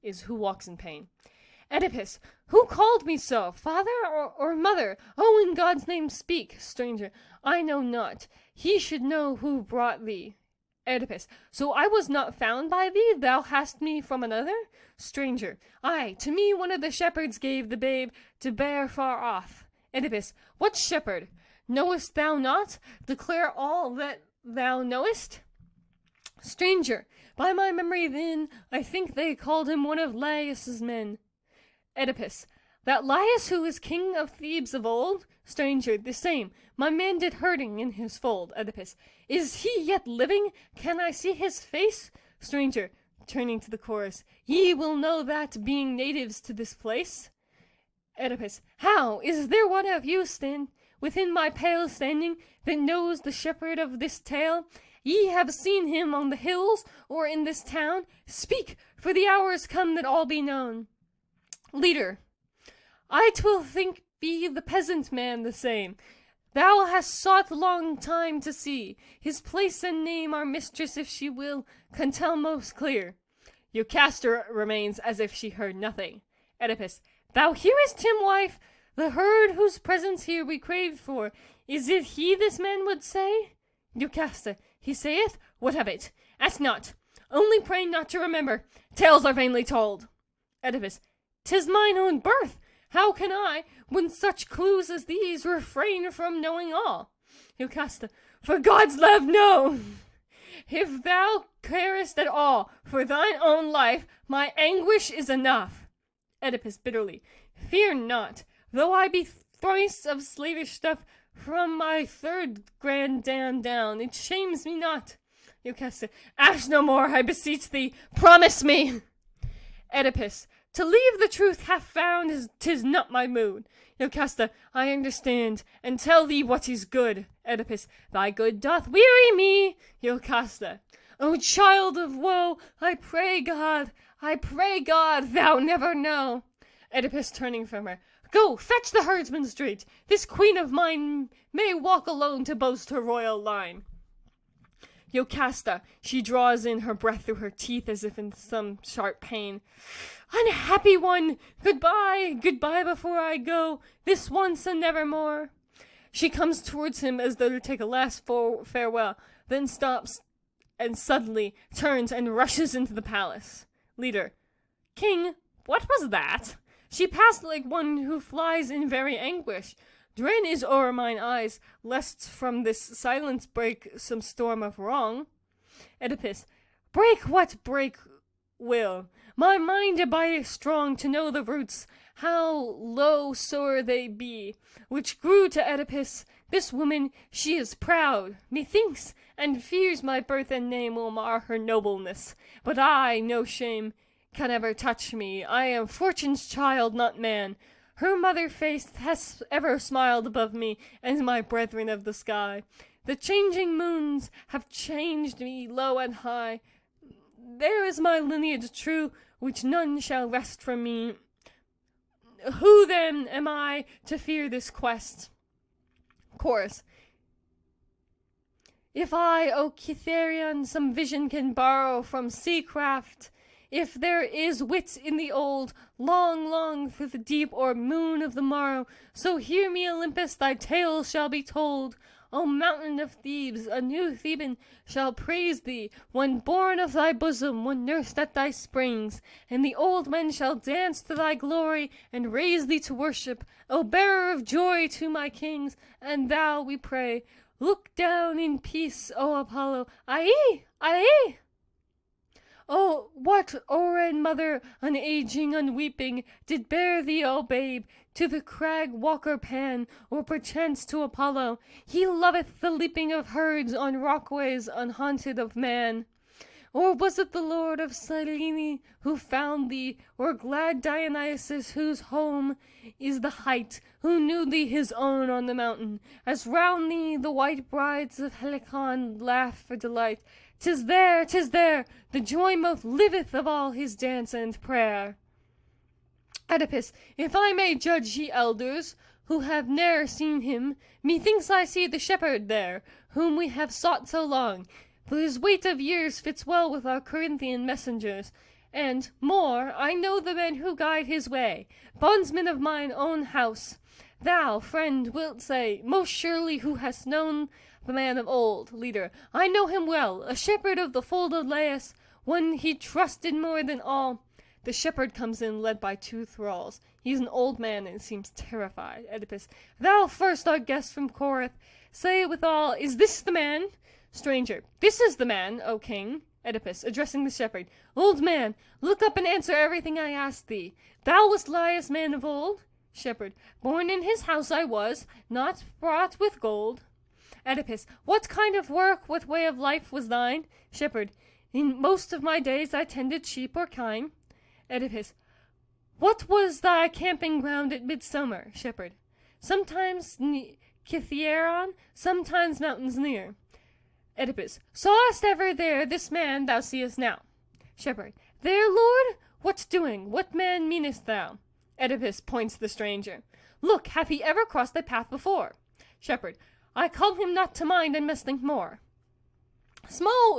is who walks in pain. Oedipus, who called me so, father or mother? Oh, in God's name speak. Stranger, I know not. He should know who brought thee. Oedipus, so I was not found by thee, thou hast me from another? Stranger, aye, to me one of the shepherds gave the babe to bear far off. Oedipus, what shepherd? Knowest thou not? Declare all that thou knowest. Stranger, by my memory then, I think they called him one of Laius' men. Oedipus, that Laius who is king of Thebes of old? Stranger, the same. My man did herding in his fold. Oedipus, is he yet living? Can I see his face? Stranger, turning to the chorus, ye will know that, being natives to this place. Oedipus, how? Is there one of you within my pale standing that knows the shepherd of this tale? Ye have seen him on the hills or in this town? Speak, for the hour is come that all be known. Leader, I twill think be the peasant man the same. Thou hast sought long time to see. His place and name our mistress, if she will, can tell most clear. Jocasta remains as if she heard nothing. Oedipus, thou hearest him, wife? The herd whose presence here we craved for, is it he this man would say? Jocasta, he saith, what of it? Ask not. Only pray not to remember. Tales are vainly told. Oedipus, 'tis mine own birth. How can I, when such clues as these, refrain from knowing all? Jocasta, for God's love, no! If thou carest at all for thine own life, my anguish is enough. Oedipus bitterly, fear not, though I be thrice of slavish stuff from my third granddam down, it shames me not. Jocasta, ask no more, I beseech thee, promise me. Oedipus, to leave the truth half found 'tis not my mood. Jocasta, I understand, and tell thee what is good. Oedipus, thy good doth weary me. Jocasta, O child of woe, I pray God, thou never know. Oedipus, turning from her, go, fetch the herdsman straight. This queen of mine may walk alone to boast her royal line. Yocasta, she draws in her breath through her teeth as if in some sharp pain. Unhappy one! Goodbye, goodbye before I go, this once and nevermore. She comes towards him as though to take a last farewell, then stops and suddenly turns and rushes into the palace. Leader, King, what was that? She passed like one who flies in very anguish. Dread is o'er mine eyes, lest from this silence break some storm of wrong. Oedipus, break what break will. My mind abideth strong to know the roots, how low soe'er they be, which grew to Oedipus. This woman, she is proud, methinks, and fears my birth and name will mar her nobleness. But I, no shame, can ever touch me. I am fortune's child, not man. Her mother face has ever smiled above me, and my brethren of the sky. The changing moons have changed me low and high. There is my lineage true, which none shall wrest from me. Who then am I to fear this quest? Chorus. If I, O Cytherean, some vision can borrow from seacraft, if there is wit in the old, long, long through the deep or moon of the morrow, so hear me, Olympus, thy tale shall be told. O mountain of Thebes, a new Theban shall praise thee, one born of thy bosom, one nursed at thy springs, and the old men shall dance to thy glory, and raise thee to worship, O bearer of joy to my kings, and thou, we pray, look down in peace, O Apollo. Aye, aye! Oh, what Oren mother, unaging, unweeping, did bear thee, O babe, to the crag walker Pan, or perchance to Apollo? He loveth the leaping of herds on rockways unhaunted of man. Or was it the lord of Cyllene who found thee, or glad Dionysus whose home is the height, who knew thee his own on the mountain, as round thee the white brides of Helicon laugh for delight? 'Tis there, 'tis there, the joy-mouth liveth of all his dance and prayer. Oedipus, if I may judge ye elders, who have ne'er seen him, methinks I see the shepherd there, whom we have sought so long, for his weight of years fits well with our Corinthian messengers, and, more, I know the men who guide his way, bondsmen of mine own house. Thou, friend, wilt say, most surely who hast known the man of old. Leader, I know him well, a shepherd of the fold of Laius, one he trusted more than all. The shepherd comes in, led by two thralls. He is an old man and seems terrified. Oedipus, thou first art guest from Corinth, say withal, is this the man? Stranger, this is the man, O king. Oedipus, addressing the shepherd, old man, look up and answer everything I ask thee. Thou wast Laius man of old? Shepherd, born in his house I was, not brought with gold. Oedipus, what kind of work, what way of life was thine? Shepherd, in most of my days I tended sheep or kine. Oedipus, what was thy camping ground at midsummer? Shepherd, sometimes Cythereon, sometimes mountains near. Oedipus, sawest ever there this man thou seest now? Shepherd, there, lord? What's doing? What man meanest thou? Oedipus points the stranger. Look, hath he ever crossed thy path before? Shepherd, I call him not to mind and must think more.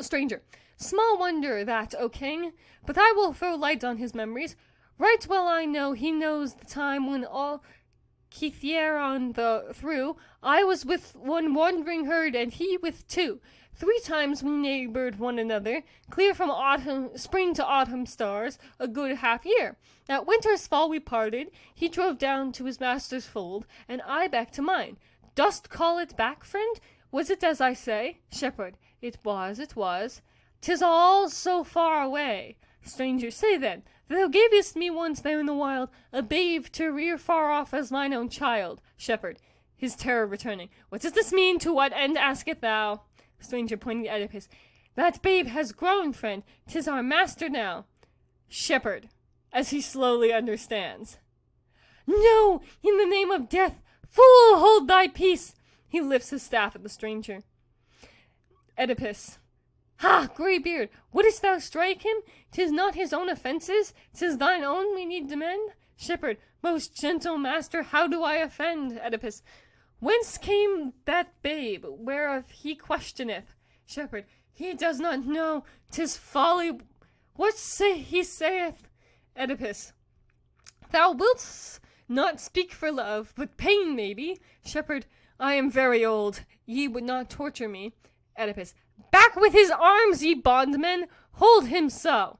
Stranger, small wonder that, O king, but I will throw light on his memories. Right well I know he knows the time when all Cythereon through, I was with one wandering herd, and he with two. 3 times we neighbored one another, clear from spring to autumn stars, a good half year. At winter's fall we parted, he drove down to his master's fold, and I back to mine. Dost call it back, friend? Was it as I say? Shepherd, it was, it was. 'Tis all so far away. Stranger, say then, thou gavest me once there in the wild, a babe to rear far off as mine own child. Shepherd, his terror returning, what does this mean? To what end asketh thou? Stranger, pointing to Oedipus, that babe has grown, friend. 'Tis our master now. Shepherd, as he slowly understands. No, in the name of death, fool, hold thy peace. He lifts his staff at the stranger. Oedipus, ha, greybeard, wouldst thou strike him? 'Tis not his own offences, 'tis thine own we need to mend. Shepherd, most gentle master, how do I offend? Oedipus, whence came that babe, whereof he questioneth? Shepherd, He does not know 'tis folly. What he saith? Oedipus. Thou wilt not speak for love, but pain maybe. Shepherd. I am very old. Ye would not torture me. Oedipus. Back with his arms, ye bondmen! Hold him so!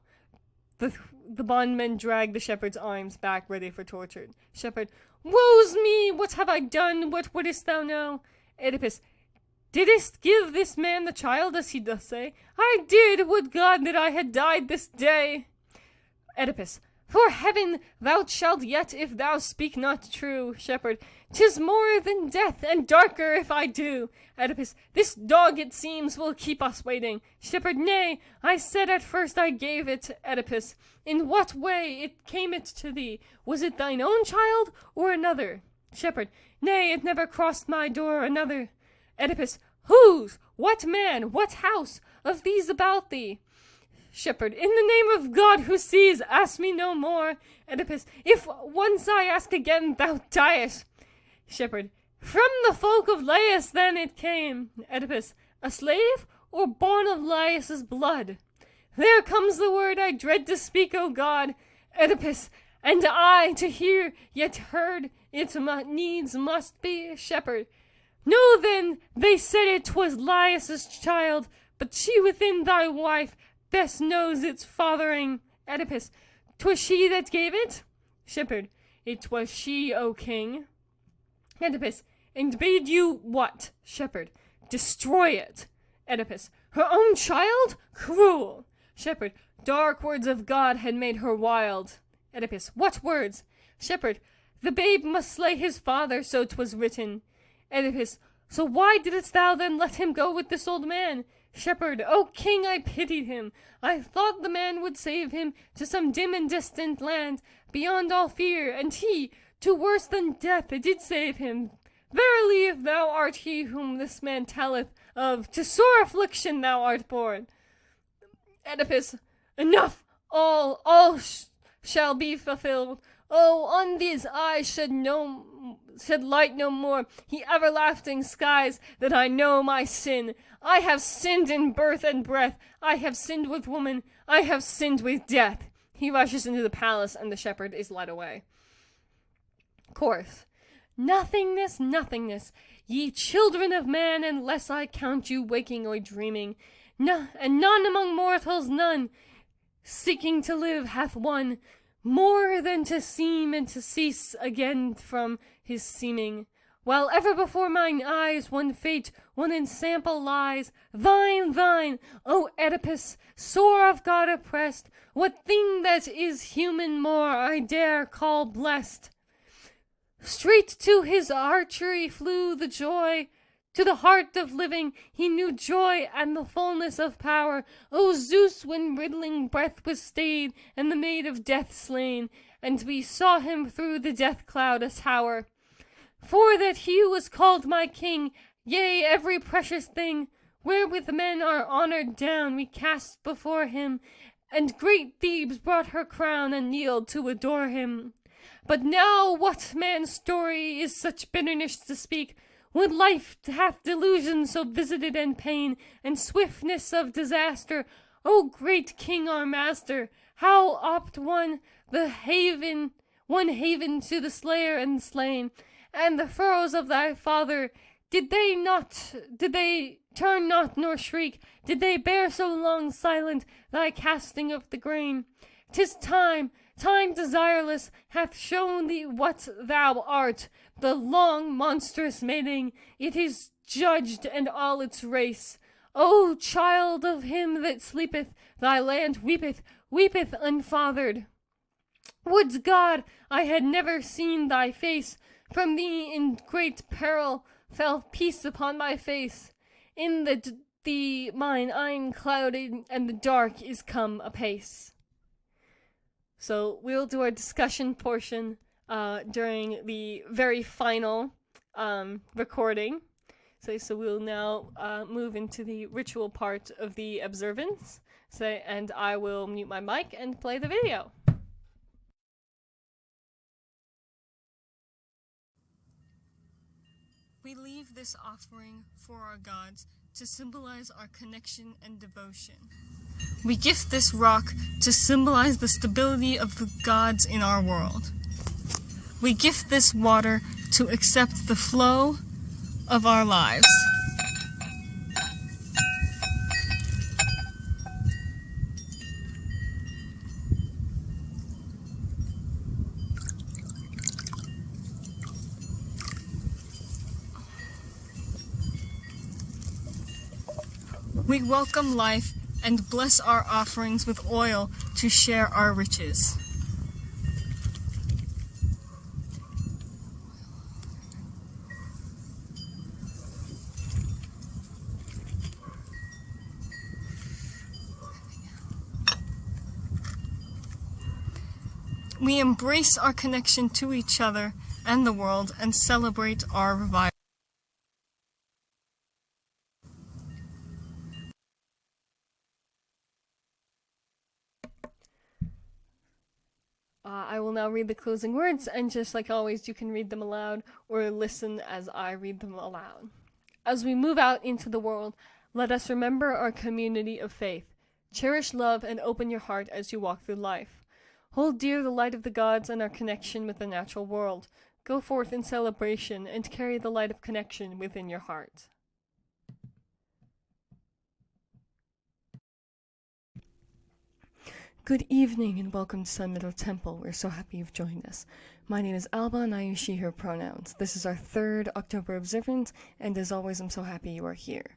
The bondmen drag the shepherd's arms back, ready for torture. Shepherd. Woe's me! What have I done? What wouldst thou know? Oedipus. Didst give this man the child, as he doth say? I did! Would God that I had died this day! Oedipus. For heaven, thou shalt yet, if thou speak not true. Shepherd. 'Tis more than death, and darker if I do. Oedipus. This dog, it seems, will keep us waiting. Shepherd. Nay, I said at first I gave it. Oedipus. In what way it came it to thee? Was it thine own child, or another? Shepherd. Nay, it never crossed my door another. Oedipus. Whose? What man? What house? Of these about thee? Shepherd. In the name of God who sees, ask me no more. Oedipus. If once I ask again, thou diest. Shepherd. From the folk of Laius then it came. Oedipus. A slave, or born of Laius' blood? There comes the word I dread to speak, O God. Oedipus. And I to hear, yet heard, it needs must be. Shepherd. Know then, they said 'twas Laius' child, but she within thy wife best knows its fathering. Oedipus. 'Twas she that gave it? Shepherd. It was she, O king. Oedipus. And bade you what? Shepherd. Destroy it. Oedipus. Her own child? Cruel. Shepherd. Dark words of God had made her wild. Oedipus. What words? Shepherd. The babe must slay his father, so 'twas written. Oedipus. So why didst thou then let him go with this old man? Shepherd. O king, I pitied him. I thought the man would save him to some dim and distant land, beyond all fear, and he, to worse than death, did save him. Verily, if thou art he whom this man telleth of, to sore affliction thou art born. Oedipus. Enough! All shall be fulfilled. Oh, on these eyes shed light no more, ye everlasting skies, that I know my sin. I have sinned in birth and breath. I have sinned with woman. I have sinned with death. He rushes into the palace, and the shepherd is led away. Chorus. Nothingness, nothingness, ye children of man, unless I count you waking or dreaming. And none among mortals, none, seeking to live, hath won more than to seem and to cease again from his seeming. While ever before mine eyes one fate, one ensample lies, thine, O Oedipus, sore of God oppressed, what thing that is human more I dare call blessed? Straight to his archery flew the joy, to the heart of living he knew joy and the fullness of power. O Zeus, when riddling breath was stayed, and the maid of death slain, and we saw him through the death cloud a tower. For that he was called my king, yea, every precious thing, wherewith men are honored down, we cast before him, and great Thebes brought her crown, and kneeled to adore him. But now what man's story is such bitterness to speak, when life hath delusion so visited and pain, and swiftness of disaster? O great king our master, how opt one haven to the slayer and slain, and the furrows of thy father, did they turn not nor shriek, did they bear so long silent thy casting of the grain? 'Tis time desireless hath shown thee what thou art, the long monstrous mating, it is judged and all its race. O child of him that sleepeth, thy land weepeth unfathered. Would God I had never seen thy face, from thee in great peril fell peace upon my face. In the mine eyne clouded, and the dark is come apace. So we'll do our discussion portion during the very final recording. So we'll now move into the ritual part of the observance. And I will mute my mic and play the video. We leave this offering for our gods to symbolize our connection and devotion. We gift this rock to symbolize the stability of the gods in our world. We gift this water to accept the flow of our lives. We welcome life and bless our offerings with oil to share our riches. We embrace our connection to each other and the world and celebrate our revival. I will now read the closing words, and just like always, you can read them aloud or listen as I read them aloud. As we move out into the world, let us remember our community of faith. Cherish love and open your heart as you walk through life. Hold dear the light of the gods and our connection with the natural world. Go forth in celebration and carry the light of connection within your heart. Good evening and welcome to Sun Middle Temple. We're so happy you've joined us. My name is Alba and I use she, her pronouns. This is our third October observance, and as always, I'm so happy you are here.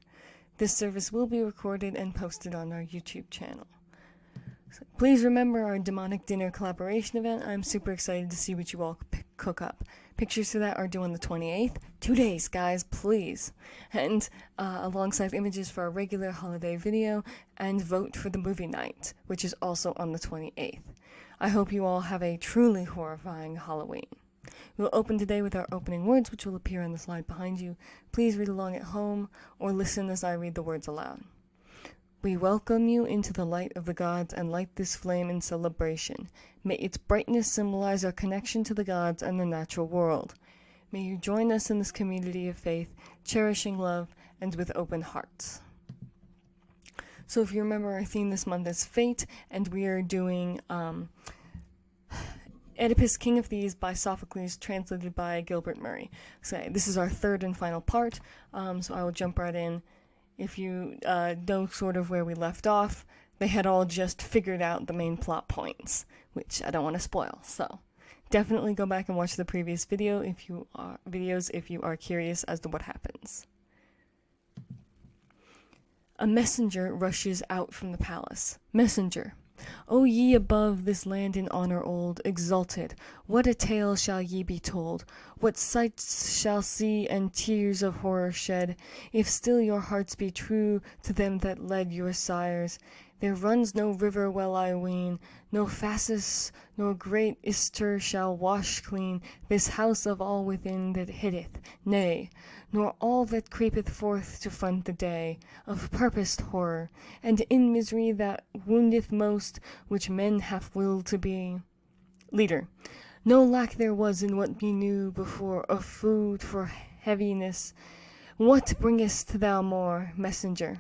This service will be recorded and posted on our YouTube channel. So please remember our demonic dinner collaboration event. I'm super excited to see what you all cook up. Pictures for that are due on the 28th. 2 days, guys, please. And alongside images for our regular holiday video, and vote for the movie night, which is also on the 28th. I hope you all have a truly horrifying Halloween. We'll open today with our opening words, which will appear on the slide behind you. Please read along at home, or listen as I read the words aloud. We welcome you into the light of the gods and light this flame in celebration. May its brightness symbolize our connection to the gods and the natural world. May you join us in this community of faith, cherishing love and with open hearts. So if you remember, our theme this month is fate, and we are doing Oedipus, King of Thieves by Sophocles, translated by Gilbert Murray. So this is our third and final part, so I will jump right in. If you know sort of where we left off, they had all just figured out the main plot points, which I don't want to spoil. So definitely go back and watch the previous videos if you are curious as to what happens. A messenger rushes out from the palace. Messenger. O ye above this land in honor old, exalted, what a tale shall ye be told, what sights shall see and tears of horror shed, if still your hearts be true to them that led your sires. There runs no river well I ween, no Phasis nor great Ister shall wash clean this house of all within that hiddeth, nay, nor all that creepeth forth to front the day of purposed horror, and in misery that woundeth most, which men have willed to be. Leader. No lack there was in what we knew before of food for heaviness. What bringest thou more, messenger?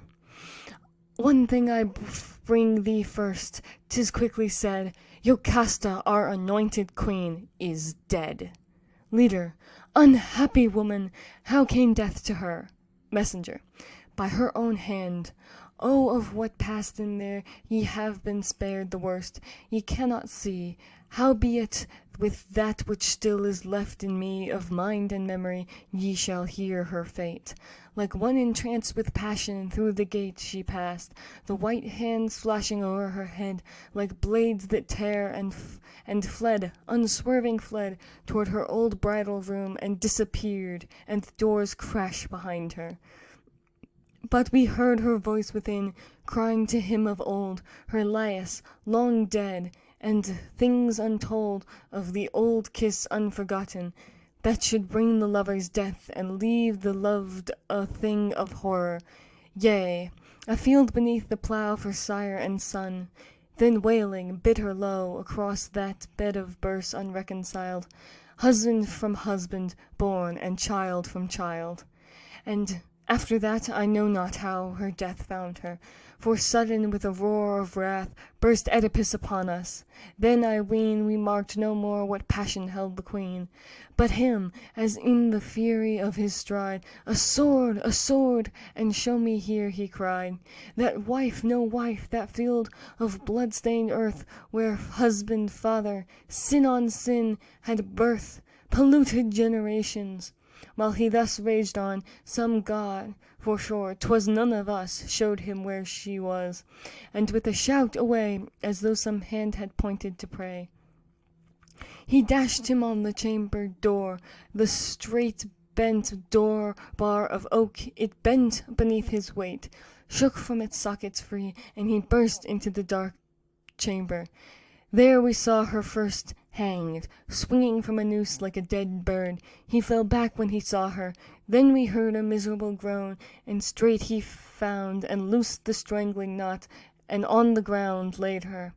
One thing I bring thee first, 'tis quickly said, Yocasta, our anointed queen, is dead. Leader. Unhappy woman, how came death to her? Messenger. By her own hand. Oh, of what passed in there ye have been spared the worst, ye cannot see. Howbeit, with that which still is left in me of mind and memory, ye shall hear her fate. Like one entranced with passion, through the gate she passed, the white hands flashing o'er her head, like blades that tear, and fled, unswerving fled, toward her old bridal room, and disappeared, and the doors crash behind her. But we heard her voice within, crying to him of old, her Laius, long dead, and things untold of the old kiss unforgotten, that should bring the lover's death and leave the loved a thing of horror. Yea, a field beneath the plough for sire and son. Then wailing, bitter low, across that bed of births unreconciled, husband from husband born, and child from child. And After that I know not how her death found her, for sudden with a roar of wrath burst Oedipus upon us. Then I ween we marked no more what passion held the queen, but him, as in the fury of his stride, a sword, and show me here, he cried, that wife, no wife, that field of blood-stained earth, where husband, father, sin on sin, had birth, polluted generations. While he thus raged on, some god, for sure 'twas none of us, showed him where she was, and with a shout away, as though some hand had pointed to pray, he dashed him on the chamber door, the straight bent door bar of oak, it bent beneath his weight, shook from its sockets free, and he burst into the dark chamber. There we saw her first hanged, swinging from a noose like a dead bird. He fell back when he saw her. Then we heard a miserable groan, and straight he found and loosed the strangling knot, and on the ground laid her.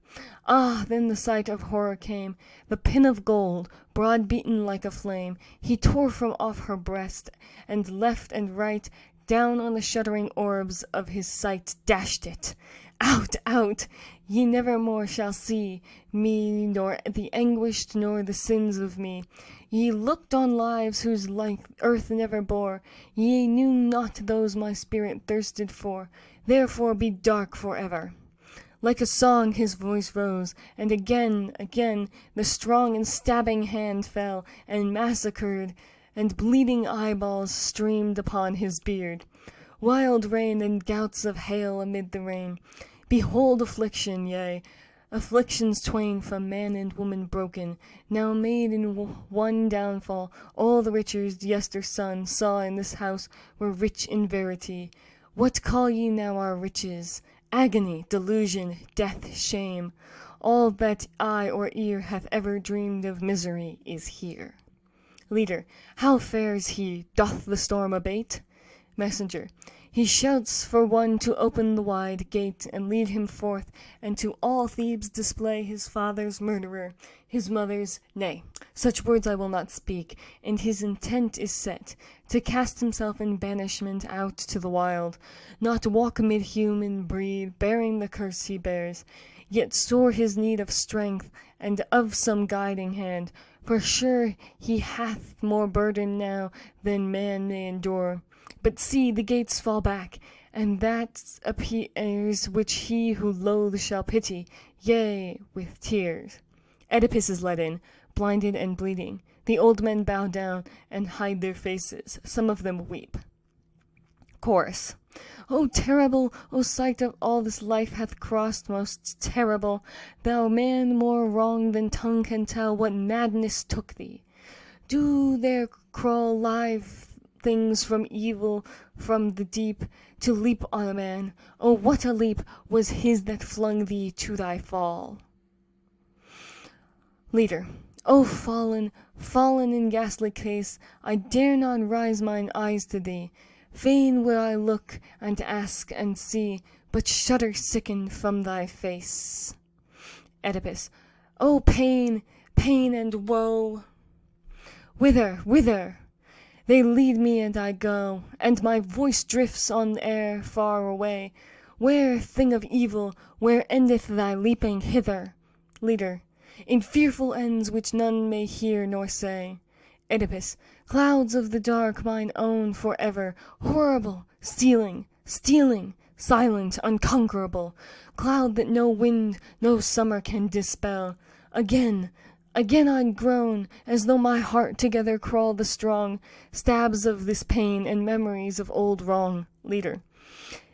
Ah, then the sight of horror came. The pin of gold, broad beaten like a flame, he tore from off her breast, and left and right, down on the shuddering orbs of his sight dashed it. Out, out! Ye never more shall see me, nor the anguish, nor the sins of me. Ye looked on lives whose like earth never bore. Ye knew not those my spirit thirsted for. Therefore be dark forever. Like a song his voice rose, and again, the strong and stabbing hand fell, and massacred, and bleeding eyeballs streamed upon his beard. Wild rain and gouts of hail amid the rain. Behold affliction, yea, afflictions twain from man and woman broken, now made in one downfall. All the riches yester sun saw in this house were rich in verity. What call ye now our riches? Agony, delusion, death, shame. All that eye or ear hath ever dreamed of misery is here. Leader, how fares he? Doth the storm abate? Messenger, he shouts for one to open the wide gate and lead him forth, and to all Thebes display his father's murderer, his mother's, nay, such words I will not speak, and his intent is set, to cast himself in banishment out to the wild, not walk amid human breed, bearing the curse he bears, yet sore his need of strength, and of some guiding hand, for sure he hath more burden now than man may endure. But see, the gates fall back, and that appears which he who loathes shall pity, yea, with tears. Oedipus is led in, blinded and bleeding. The old men bow down and hide their faces. Some of them weep. Chorus. O terrible, O sight of all this life hath crossed, most terrible, thou man more wrong than tongue can tell, what madness took thee? Do there crawl live things from evil, from the deep, to leap on a man? Oh, what a leap was his that flung thee to thy fall! Leader. O fallen, fallen in ghastly case, I dare not rise mine eyes to thee. Fain would I look, and ask, and see, but shudder sicken from thy face. Oedipus. O pain, pain and woe! Whither, whither? They lead me, and I go, and my voice drifts on air far away. Where, thing of evil, where endeth thy leaping hither? Leader. In fearful ends which none may hear nor say. Oedipus. Clouds of the dark, mine own forever, horrible, stealing, silent, unconquerable, cloud that no wind, no summer can dispel. Again I groan, as though my heart together crawl the strong stabs of this pain and memories of old wrong. Leader.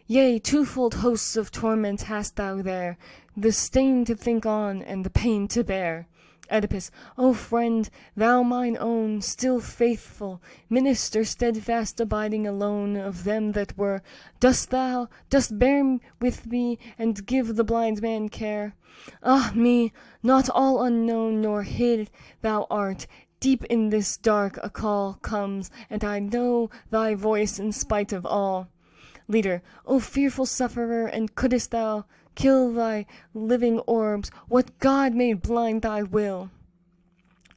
Yea, twofold hosts of torment hast thou there, the stain to think on, and the pain to bear. Oedipus. O friend, thou mine own, still faithful, minister steadfast, abiding alone of them that were, dost bear with me, and give the blind man care? Ah me, not all unknown nor hid thou art. Deep in this dark a call comes, and I know thy voice in spite of all. Leader. O fearful sufferer, and couldst thou kill thy living orbs, what god made blind thy will?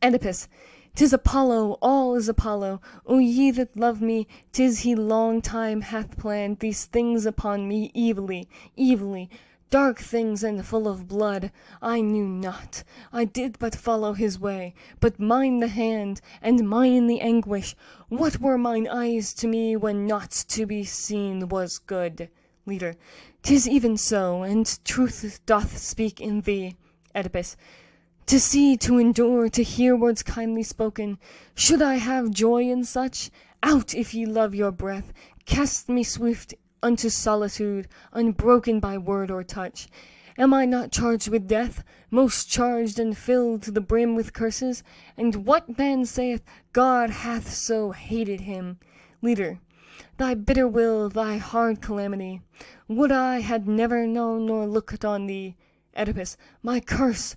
Oedipus. 'Tis Apollo, all is Apollo. O ye that love me, 'tis he long time hath planned these things upon me evilly, evilly. Dark things and full of blood, I knew not. I did but follow his way, but mine the hand, and mine the anguish. What were mine eyes to me when naught to be seen was good? Leader. 'Tis even so, and truth doth speak in thee. Oedipus. To see, to endure, to hear words kindly spoken, should I have joy in such? Out, if ye love your breath, cast me swift unto solitude, unbroken by word or touch. Am I not charged with death, most charged and filled to the brim with curses? And what man saith, God hath so hated him? Leader. Thy bitter will, thy hard calamity, would I had never known nor looked on thee. Oedipus. My curse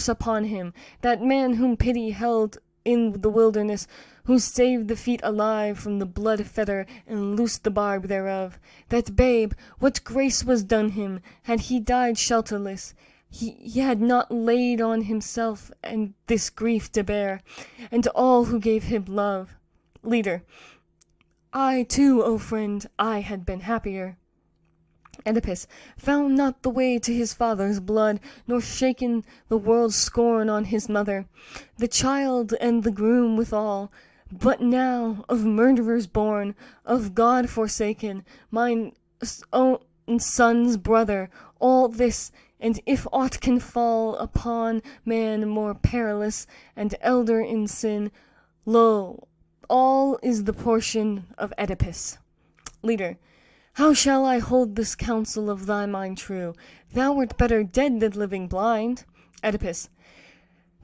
upon him, that man whom pity held in the wilderness, who saved the feet alive from the blood fetter and loosed the barb thereof. That babe, what grace was done him, had he died shelterless? He had not laid on himself and this grief to bear, and all who gave him love. Leader. I too, O friend, I had been happier. Oedipus found not the way to his father's blood, nor shaken the world's scorn on his mother, the child and the groom withal. But now, of murderers born, of God forsaken, mine own son's brother, all this, and if aught can fall upon man more perilous and elder in sin, lo, all is the portion of Oedipus. Leader. How shall I hold this counsel of thy mind true? Thou wert better dead than living blind. Oedipus.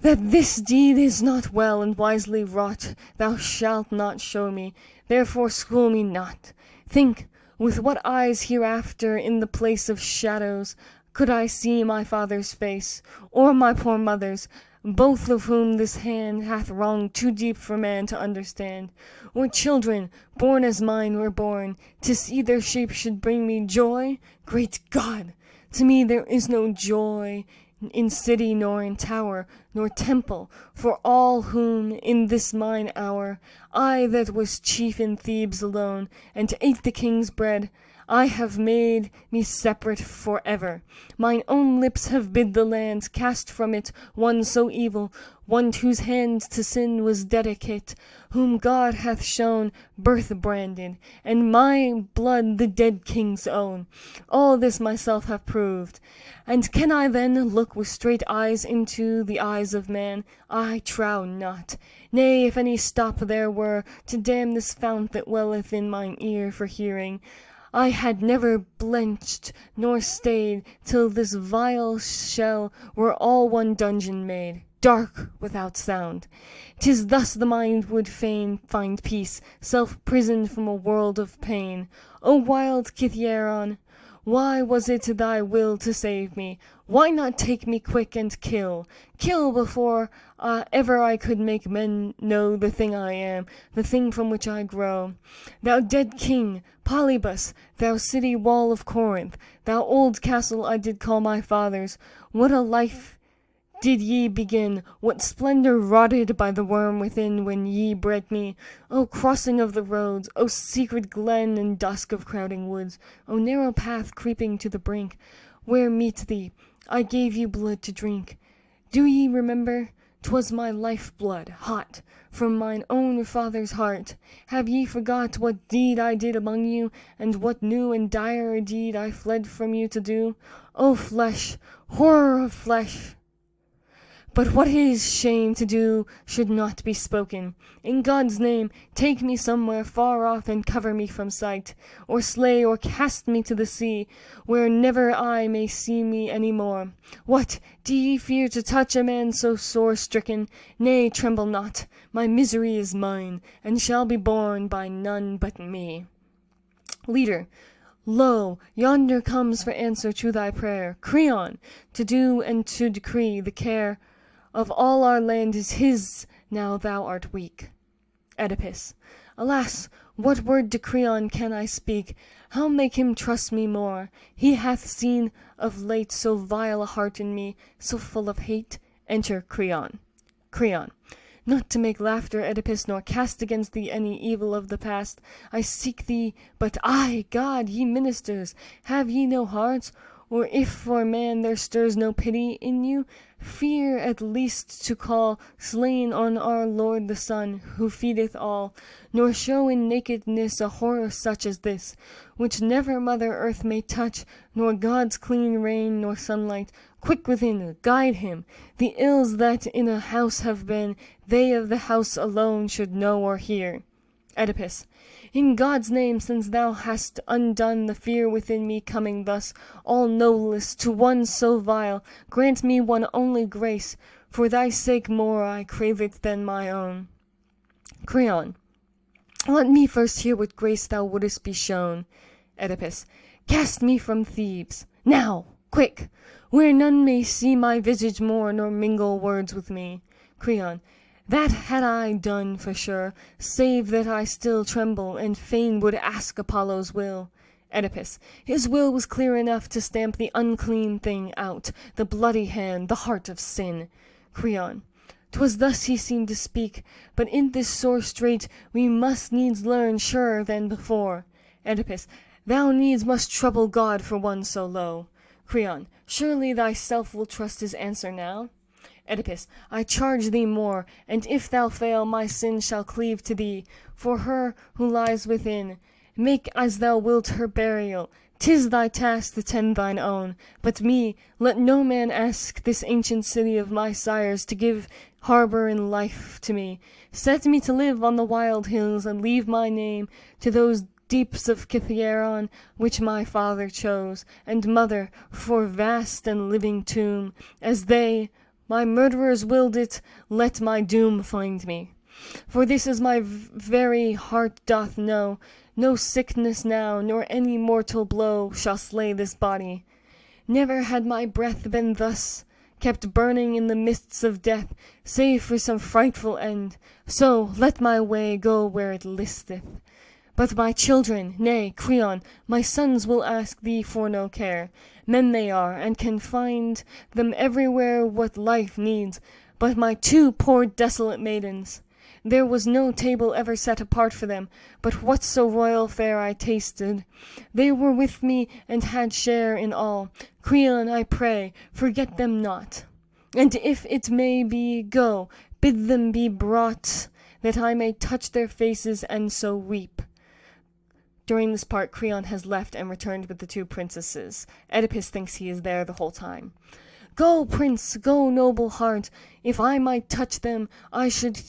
That this deed is not well and wisely wrought, thou shalt not show me, therefore school me not. Think, with what eyes hereafter in the place of shadows could I see my father's face, or my poor mother's, both of whom this hand hath wronged too deep for man to understand, or children, born as mine were born, to see their shape should bring me joy? Great God! To me there is no joy in city nor in tower, nor temple, for all whom in this mine hour, I that was chief in Thebes alone, and ate the king's bread, I have made me separate for ever. Mine own lips have bid the land cast from it one so evil, one whose hand to sin was dedicate, whom God hath shown birth branded, and my blood the dead king's own. All this myself have proved. And can I then look with straight eyes into the eyes of man? I trow not. Nay, if any stop there were, to dam this fount that welleth in mine ear for hearing, I had never blenched nor stayed till this vile shell were all one dungeon made, dark without sound. 'Tis thus the mind would fain find peace, self-prisoned from a world of pain. O wild Cytheron, why was it thy will to save me? Why not take me quick and kill? Kill before ever I could make men know the thing I am, the thing from which I grow. Thou dead king, Polybus, thou city wall of Corinth, thou old castle I did call my father's, what a life did ye begin, what splendor rotted by the worm within when ye bred me? O crossing of the roads, O secret glen and dusk of crowding woods, O narrow path creeping to the brink, where meet thee, I gave you blood to drink. Do ye remember? 'Twas my life-blood, hot, from mine own father's heart. Have ye forgot what deed I did among you, and what new and dire deed I fled from you to do? O flesh, horror of flesh! But what is shame to do should not be spoken. In God's name, take me somewhere far off and cover me from sight, or slay or cast me to the sea, where never eye may see me any more. What, do ye fear to touch a man so sore stricken? Nay, tremble not, my misery is mine, and shall be borne by none but me. Leader. Lo, yonder comes for answer to thy prayer Creon, to do and to decree. The care of all our land is his, now thou art weak. Oedipus. Alas, what word to Creon can I speak? How make him trust me more? He hath seen of late so vile a heart in me, so full of hate. Enter Creon. Creon. not to make laughter, Oedipus, nor cast against thee any evil of the past. I seek thee, but I, God, ye ministers, have ye no hearts? Or if for man there stirs no pity in you, fear at least to call slain on our Lord the Sun, who feedeth all, nor show in nakedness a horror such as this, which never Mother Earth may touch, nor God's clean rain nor sunlight. Quick within, guide him. The ills that in a house have been, they of the house alone should know or hear. Oedipus, in God's name, since thou hast undone the fear within me coming thus, all noblest, to one so vile, grant me one only grace, for thy sake more I crave it than my own. Creon, let me first hear what grace thou wouldest be shown. Oedipus, cast me from Thebes, now, quick, where none may see my visage more, nor mingle words with me. Creon, that had I done for sure, save that I still tremble, and fain would ask Apollo's will. Oedipus, his will was clear enough to stamp the unclean thing out, the bloody hand, the heart of sin. Creon, 'twas thus he seemed to speak, but in this sore strait we must needs learn surer than before. Oedipus, thou needs must trouble God for one so low. Creon, surely thyself will trust his answer now? Oedipus, I charge thee more, and if thou fail, my sin shall cleave to thee. For her who lies within, make as thou wilt her burial. 'Tis thy task to tend thine own. But me, let no man ask this ancient city of my sires to give harbour and life to me. Set me to live on the wild hills, and leave my name to those deeps of Kithaeron, which my father chose, and mother, for vast and living tomb, as they, my murderers, willed it, let my doom find me. For this is my very heart doth know, no sickness now, nor any mortal blow, shall slay this body. Never had my breath been thus kept burning in the mists of death, save for some frightful end. So let my way go where it listeth. But my children, nay, Creon, my sons will ask thee for no care. Men they are, and can find them everywhere what life needs. But my two poor desolate maidens, there was no table ever set apart for them, but what so royal fare I tasted. They were with me, and had share in all. Creon, I pray, forget them not. And if it may be, go, bid them be brought, that I may touch their faces, and so weep. During this part, Creon has left and returned with the two princesses. Oedipus thinks he is there the whole time. Go, prince, go, noble heart. If I might touch them, I should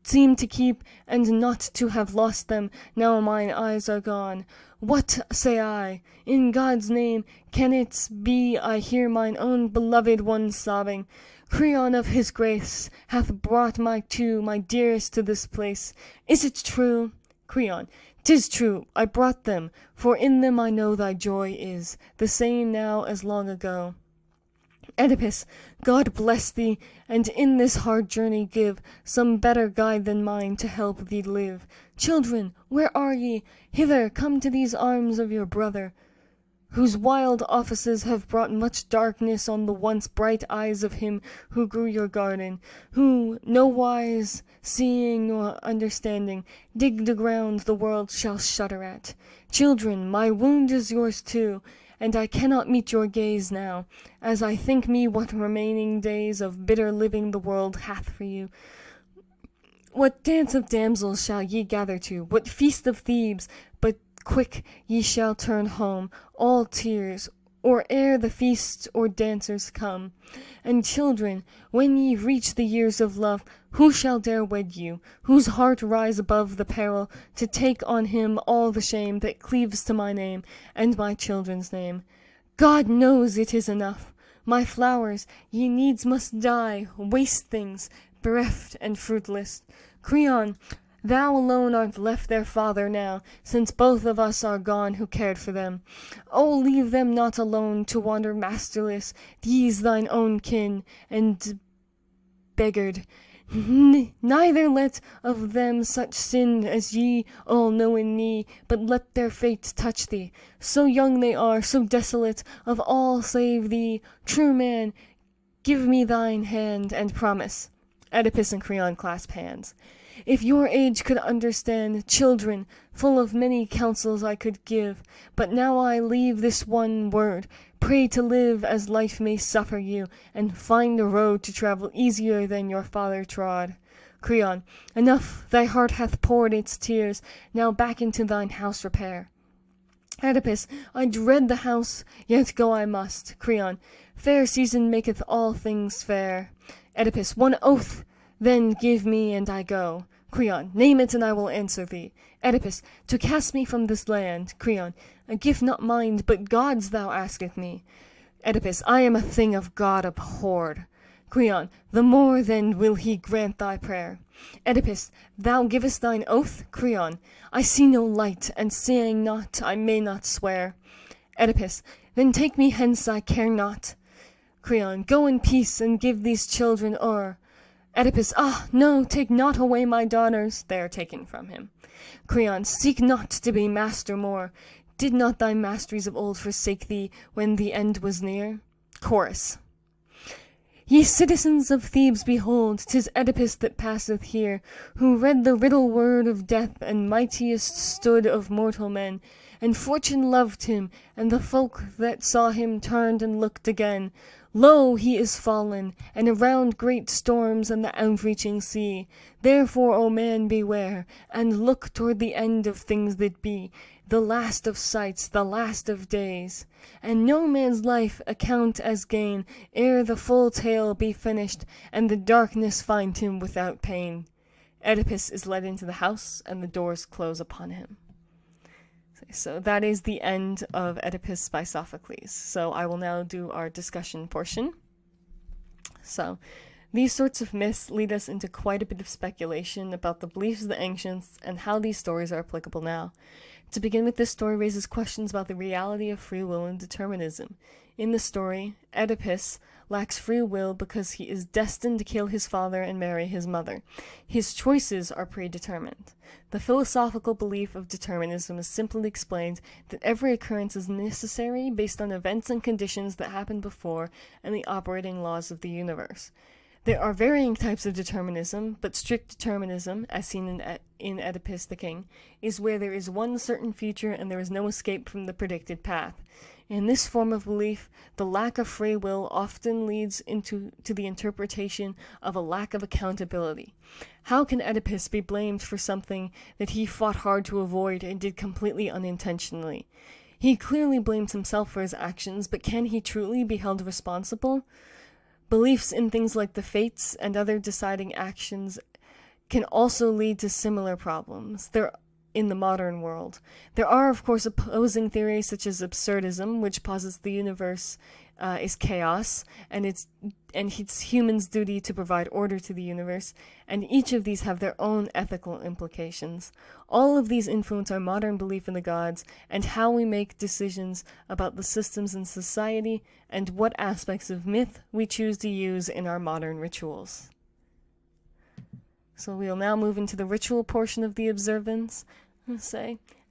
seem to keep, and not to have lost them, now mine eyes are gone. What say I? In God's name, can it be I hear mine own beloved one sobbing? Creon of his grace hath brought my dearest to this place. Is it true? Creon, 'tis true, I brought them, for in them I know thy joy is, the same now as long ago. Oedipus, God bless thee, and in this hard journey give some better guide than mine to help thee live. Children, where are ye? Hither, come to these arms of your brother, whose wild offices have brought much darkness on the once bright eyes of him who grew your garden, who, nowise seeing nor understanding, dig the ground the world shall shudder at. Children, my wound is yours too, and I cannot meet your gaze now, as I think me what remaining days of bitter living the world hath for you. What dance of damsels shall ye gather to? What feast of Thebes? But quick ye shall turn home, all tears, or ere the feast or dancers come. And children, when ye reach the years of love, who shall dare wed you, whose heart rise above the peril, to take on him all the shame that cleaves to my name, and my children's name? God knows it is enough. My flowers, ye needs must die, waste things, bereft and fruitless. Creon, thou alone art left their father now, since both of us are gone who cared for them. Oh, leave them not alone to wander masterless, these thine own kin, and beggared. Neither let of them such sin as ye all know in me, but let their fate touch thee. So young they are, so desolate, of all save thee. True man, give me thine hand, and promise. Oedipus and Creon clasp hands. If your age could understand, children, full of many counsels I could give, but now I leave this one word. Pray to live as life may suffer you, and find a road to travel easier than your father trod. Creon, enough, thy heart hath poured its tears, now back into thine house repair. Oedipus, I dread the house, yet go I must. Creon, fair season maketh all things fair. Oedipus, one oath, then give me, and I go. Creon, name it, and I will answer thee. Oedipus, to cast me from this land. Creon, a gift not mine, but God's thou asketh me. Oedipus, I am a thing of God abhorred. Creon, the more then will he grant thy prayer. Oedipus, thou givest thine oath? Creon, I see no light, and seeing not, I may not swear. Oedipus, then take me hence, I care not. Creon, go in peace, and give these children o'er. Oedipus, ah, no, take not away my daughters. They are taken from him. Creon, seek not to be master more. Did not thy masteries of old forsake thee when the end was near? Chorus. Ye citizens of Thebes, behold, 'tis Oedipus that passeth here, who read the riddle word of death, and mightiest stood of mortal men. And fortune loved him, and the folk that saw him turned and looked again. Lo, he is fallen, and around great storms and the outreaching sea. Therefore, O man, beware, and look toward the end of things that be, the last of sights, the last of days. And no man's life account as gain, ere the full tale be finished, and the darkness find him without pain. Oedipus is led into the house, and the doors close upon him. So that is the end of Oedipus by Sophocles. So I will now do our discussion portion. So these sorts of myths lead us into quite a bit of speculation about the beliefs of the ancients and how these stories are applicable now. To begin with, this story raises questions about the reality of free will and determinism. In the story, Oedipus lacks free will because he is destined to kill his father and marry his mother. His choices are predetermined. The philosophical belief of determinism is simply explained that every occurrence is necessary based on events and conditions that happened before and the operating laws of the universe. There are varying types of determinism, but strict determinism, as seen in Oedipus the King, is where there is one certain future and there is no escape from the predicted path. In this form of belief, the lack of free will often leads to the interpretation of a lack of accountability. How can Oedipus be blamed for something that he fought hard to avoid and did completely unintentionally? He clearly blames himself for his actions, but can he truly be held responsible? Beliefs in things like the fates and other deciding actions can also lead to similar problems. In the modern world. There are, of course, opposing theories such as absurdism, which posits the universe is chaos, and it's humans' duty to provide order to the universe, and each of these have their own ethical implications. All of these influence our modern belief in the gods, and how we make decisions about the systems in society, and what aspects of myth we choose to use in our modern rituals. So we'll now move into the ritual portion of the observance,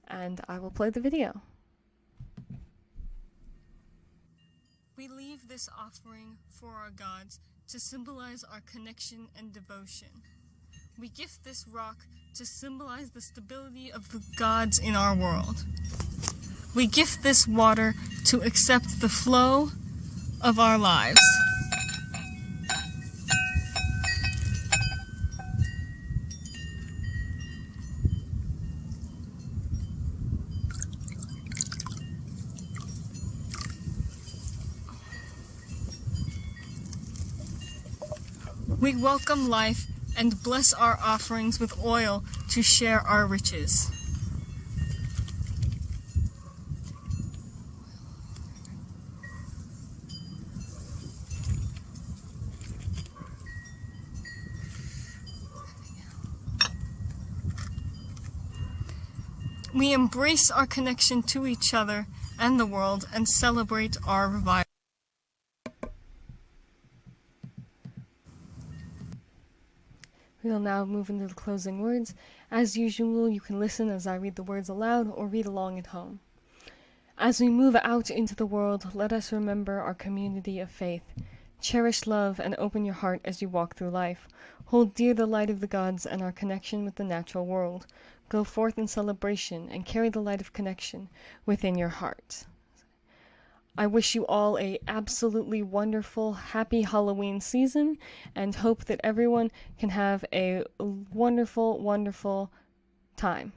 and I will play the video. We leave this offering for our gods to symbolize our connection and devotion. We gift this rock to symbolize the stability of the gods in our world. We gift this water to accept the flow of our lives. We welcome life and bless our offerings with oil to share our riches. We embrace our connection to each other and the world and celebrate our revival. We will now move into the closing words. As usual, you can listen as I read the words aloud or read along at home. As we move out into the world, let us remember our community of faith. Cherish love and open your heart as you walk through life. Hold dear the light of the gods and our connection with the natural world. Go forth in celebration and carry the light of connection within your heart. I wish you all a absolutely wonderful, happy Halloween season and hope that everyone can have a wonderful, wonderful time.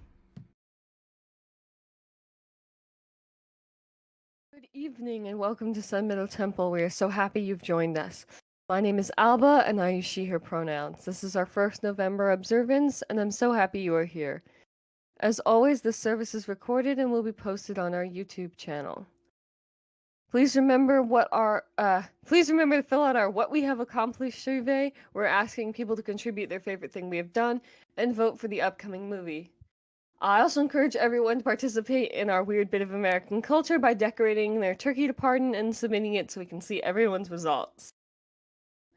Good evening and welcome to Sun Middle Temple. We are so happy you've joined us. My name is Alba and I use she, her pronouns. This is our first November observance and I'm so happy you are here. As always, this service is recorded and will be posted on our YouTube channel. Please remember to fill out our What We Have Accomplished survey. We're asking people to contribute their favorite thing we have done and vote for the upcoming movie. I also encourage everyone to participate in our weird bit of American culture by decorating their turkey to pardon and submitting it so we can see everyone's results.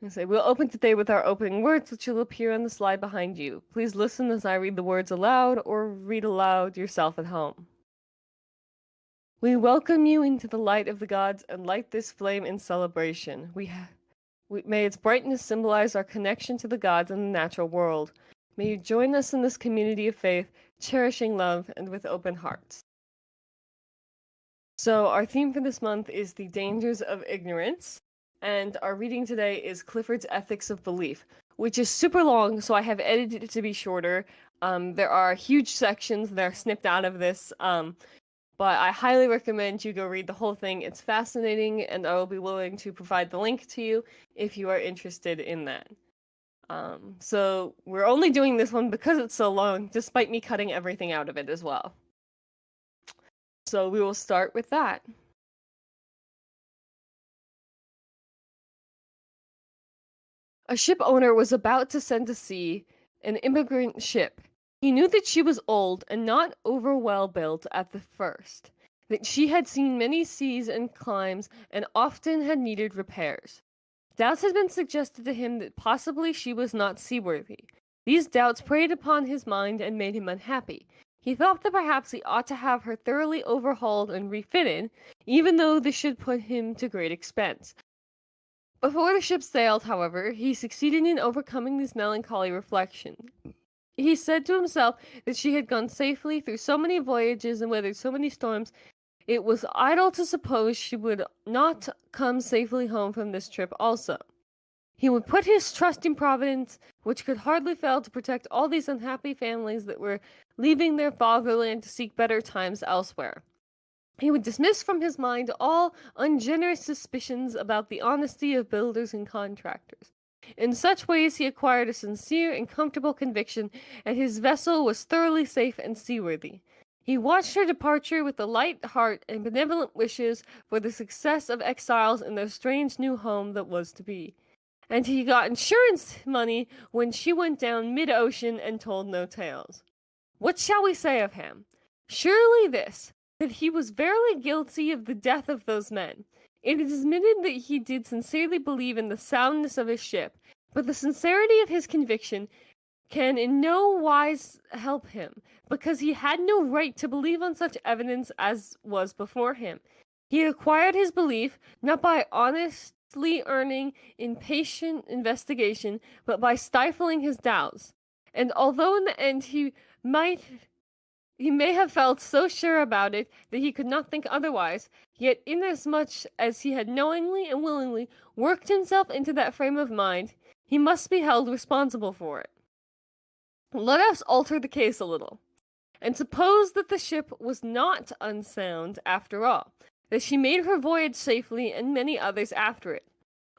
We'll open today with our opening words, which will appear on the slide behind you. Please listen as I read the words aloud or read aloud yourself at home. We welcome you into the light of the gods and light this flame in celebration. May its brightness symbolize our connection to the gods and the natural world. May you join us in this community of faith, cherishing love and with open hearts. So our theme for this month is the dangers of ignorance, and our reading today is Clifford's Ethics of Belief, which is super long, so I have edited it to be shorter. There are huge sections that are snipped out of this, but I highly recommend you go read the whole thing. It's fascinating, and I will be willing to provide the link to you if you are interested in that. So we're only doing this one because it's so long, despite me cutting everything out of it as well. So we will start with that. A ship owner was about to send to sea an immigrant ship. He knew that she was old and not over well built at the first, that she had seen many seas and climes and often had needed repairs. Doubts had been suggested to him that possibly she was not seaworthy. These doubts preyed upon his mind and made him unhappy. He thought that perhaps he ought to have her thoroughly overhauled and refitted, even though this should put him to great expense. Before the ship sailed, however, he succeeded in overcoming this melancholy reflection. He said to himself that she had gone safely through so many voyages and weathered so many storms, it was idle to suppose she would not come safely home from this trip also. He would put his trust in Providence, which could hardly fail to protect all these unhappy families that were leaving their fatherland to seek better times elsewhere. He would dismiss from his mind all ungenerous suspicions about the honesty of builders and contractors. In such ways he acquired a sincere and comfortable conviction that his vessel was thoroughly safe and seaworthy. He watched her departure with a light heart and benevolent wishes for the success of exiles in their strange new home that was to be. And he got insurance money when she went down mid-ocean and told no tales. What shall we say of him? Surely this, that he was verily guilty of the death of those men. It is admitted that he did sincerely believe in the soundness of his ship, but the sincerity of his conviction can in no wise help him, because he had no right to believe on such evidence as was before him. He acquired his belief not by honestly earning in patient investigation, but by stifling his doubts. And although in the end he may have felt so sure about it that he could not think otherwise, yet inasmuch as he had knowingly and willingly worked himself into that frame of mind, he must be held responsible for it. Let us alter the case a little, and suppose that the ship was not unsound after all, that she made her voyage safely and many others after it.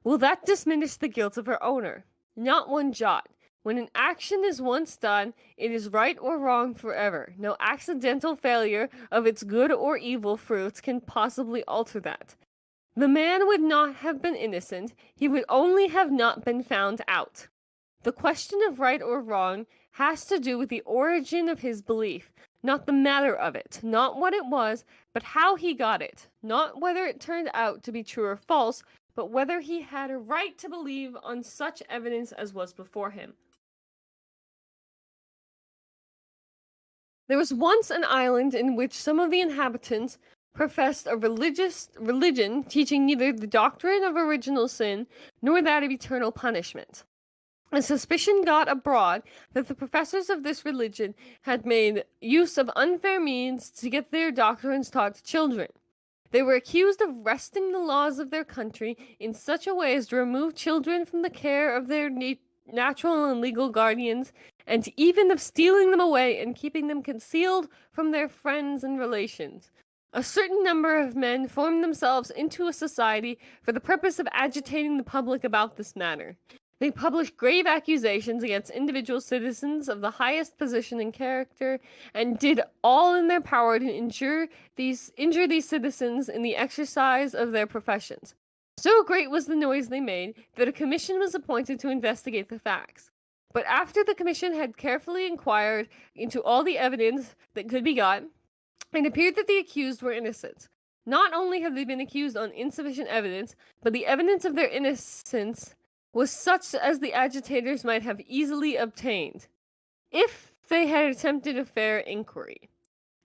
Will that diminish the guilt of her owner? Not one jot. When an action is once done, it is right or wrong forever. No accidental failure of its good or evil fruits can possibly alter that. The man would not have been innocent, he would only have not been found out. The question of right or wrong has to do with the origin of his belief, not the matter of it, not what it was, but how he got it, not whether it turned out to be true or false, but whether he had a right to believe on such evidence as was before him. There was once an island in which some of the inhabitants professed a religion teaching neither the doctrine of original sin nor that of eternal punishment. A suspicion got abroad that the professors of this religion had made use of unfair means to get their doctrines taught to children. They were accused of wresting the laws of their country in such a way as to remove children from the care of their natural and legal guardians, and even of stealing them away and keeping them concealed from their friends and relations. A certain number of men formed themselves into a society for the purpose of agitating the public about this matter. They published grave accusations against individual citizens of the highest position and character, and did all in their power to injure these citizens in the exercise of their professions. So great was the noise they made that a commission was appointed to investigate the facts. But after the commission had carefully inquired into all the evidence that could be got, it appeared that the accused were innocent. Not only had they been accused on insufficient evidence, but the evidence of their innocence was such as the agitators might have easily obtained, if they had attempted a fair inquiry.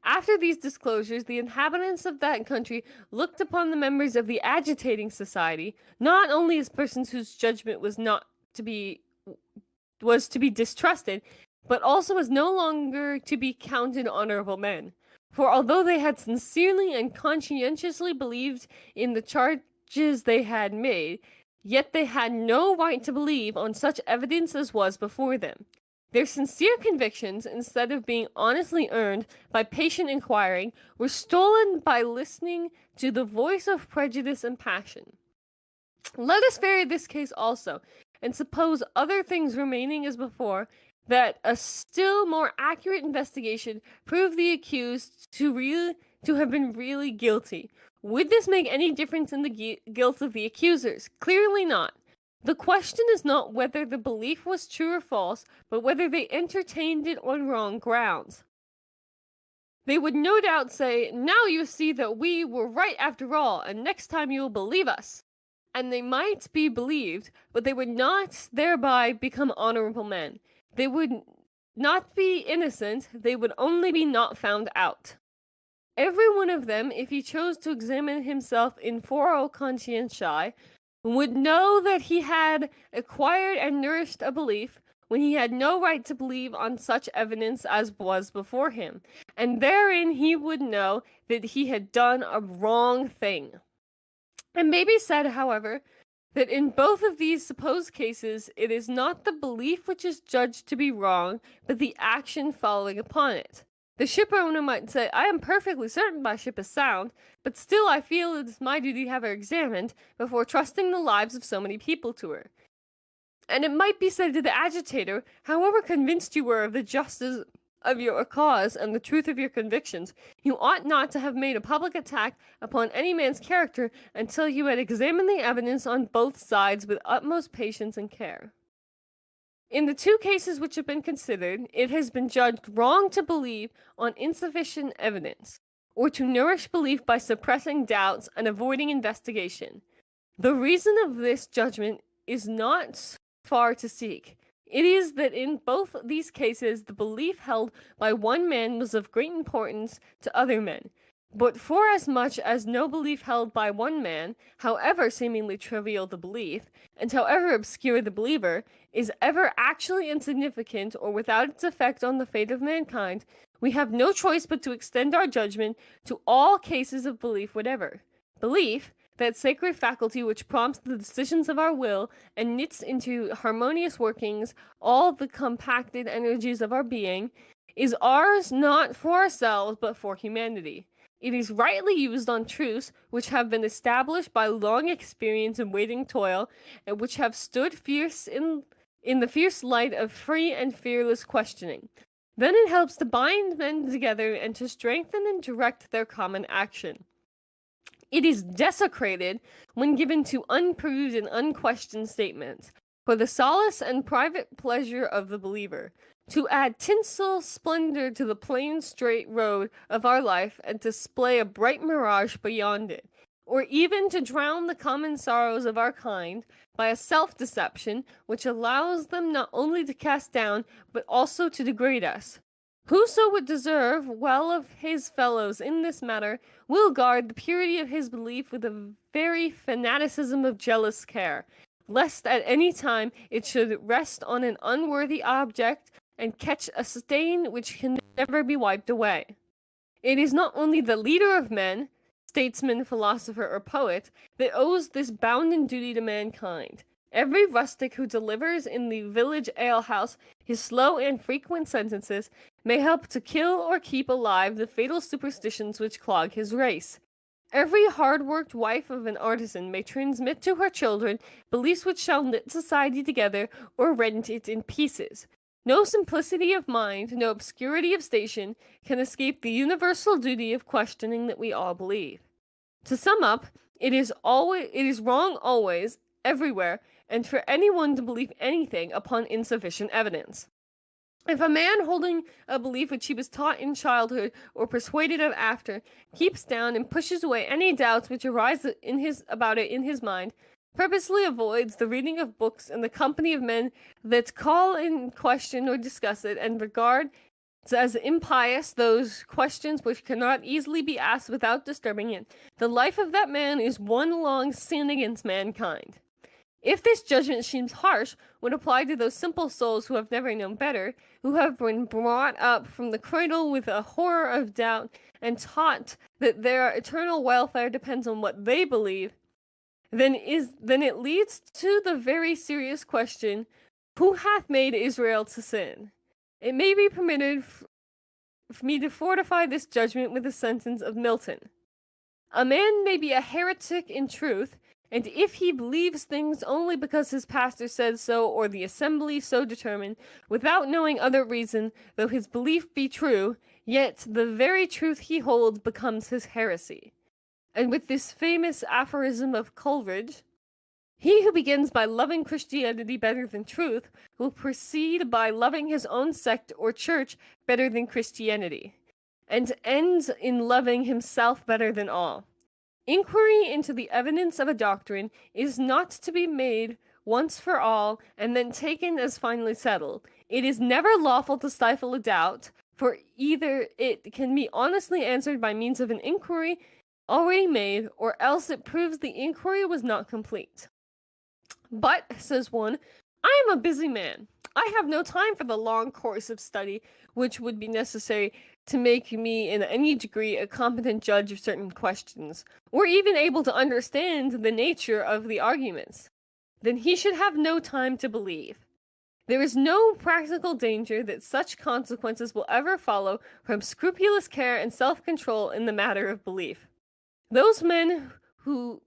After these disclosures, the inhabitants of that country looked upon the members of the agitating society not only as persons whose judgment was to be distrusted, but also as no longer to be counted honorable men. For although they had sincerely and conscientiously believed in the charges they had made, yet they had no right to believe on such evidence as was before them. Their sincere convictions, instead of being honestly earned by patient inquiring, were stolen by listening to the voice of prejudice and passion. Let us vary this case also, and suppose other things remaining as before, that a still more accurate investigation proved the accused to have been really guilty. Would this make any difference in the guilt of the accusers? Clearly not. The question is not whether the belief was true or false, but whether they entertained it on wrong grounds. They would no doubt say, "Now you see that we were right after all, and next time you will believe us." And they might be believed, but they would not thereby become honorable men. They would not be innocent, they would only be not found out. Every one of them, if he chose to examine himself in foro conscientiae, would know that he had acquired and nourished a belief when he had no right to believe on such evidence as was before him, and therein he would know that he had done a wrong thing. It may be said, however, that in both of these supposed cases it is not the belief which is judged to be wrong, but the action following upon it. The shipowner might say, "I am perfectly certain my ship is sound, but still I feel it is my duty to have her examined before trusting the lives of so many people to her." And it might be said to the agitator, "However convinced you were of the justice of your cause and the truth of your convictions, you ought not to have made a public attack upon any man's character until you had examined the evidence on both sides with utmost patience and care." In the two cases which have been considered, it has been judged wrong to believe on insufficient evidence, or to nourish belief by suppressing doubts and avoiding investigation. The reason of this judgment is not far to seek. It is that in both these cases the belief held by one man was of great importance to other men. But forasmuch as no belief held by one man, however seemingly trivial the belief, and however obscure the believer, is ever actually insignificant or without its effect on the fate of mankind, we have no choice but to extend our judgment to all cases of belief whatever. Belief, that sacred faculty which prompts the decisions of our will and knits into harmonious workings all the compacted energies of our being, is ours not for ourselves but for humanity. It is rightly used on truths which have been established by long experience and waiting toil, and which have stood fierce in the fierce light of free and fearless questioning. Then it helps to bind men together and to strengthen and direct their common action. It is desecrated when given to unproved and unquestioned statements, for the solace and private pleasure of the believer, to add tinsel splendor to the plain straight road of our life and to display a bright mirage beyond it, or even to drown the common sorrows of our kind by a self-deception which allows them not only to cast down but also to degrade us. Whoso would deserve well of his fellows in this matter will guard the purity of his belief with a very fanaticism of jealous care, lest at any time it should rest on an unworthy object and catch a stain which can never be wiped away. It is not only the leader of men, statesman, philosopher, or poet, that owes this bounden duty to mankind. Every rustic who delivers in the village alehouse his slow and frequent sentences may help to kill or keep alive the fatal superstitions which clog his race. Every hard-worked wife of an artisan may transmit to her children beliefs which shall knit society together or rend it in pieces. No simplicity of mind, no obscurity of station, can escape the universal duty of questioning that we all believe. To sum up, it is wrong always, everywhere, and for anyone to believe anything upon insufficient evidence. If a man holding a belief which he was taught in childhood or persuaded of after keeps down and pushes away any doubts which arise about it in his mind, purposely avoids the reading of books and the company of men that call in question or discuss it, and regard as impious those questions which cannot easily be asked without disturbing it, the life of that man is one long sin against mankind. If this judgment seems harsh, would apply to those simple souls who have never known better, who have been brought up from the cradle with a horror of doubt, and taught that their eternal welfare depends on what they believe, then it leads to the very serious question, who hath made Israel to sin? It may be permitted for me to fortify this judgment with a sentence of Milton. A man may be a heretic in truth, and if he believes things only because his pastor said so, or the assembly so determined, without knowing other reason, though his belief be true, yet the very truth he holds becomes his heresy. And with this famous aphorism of Coleridge, he who begins by loving Christianity better than truth will proceed by loving his own sect or church better than Christianity, and ends in loving himself better than all. Inquiry into the evidence of a doctrine is not to be made once for all and then taken as finally settled. It is never lawful to stifle a doubt, for either it can be honestly answered by means of an inquiry already made, or else it proves the inquiry was not complete. But, says one, I am a busy man. I have no time for the long course of study which would be necessary to make me in any degree a competent judge of certain questions, or even able to understand the nature of the arguments. Then he should have no time to believe. There is no practical danger that such consequences will ever follow from scrupulous care and self-control in the matter of belief. Those men who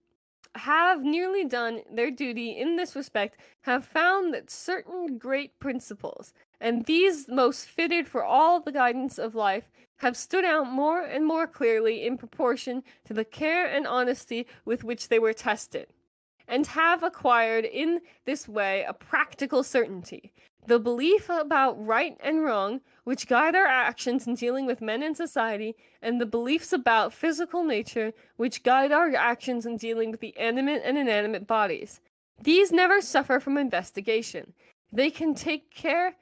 have nearly done their duty in this respect have found that certain great principles, and these most fitted for all the guidance of life, have stood out more and more clearly in proportion to the care and honesty with which they were tested, and have acquired in this way a practical certainty, the belief about right and wrong, which guide our actions in dealing with men and society, and the beliefs about physical nature, which guide our actions in dealing with the animate and inanimate bodies. These never suffer from investigation. They can take care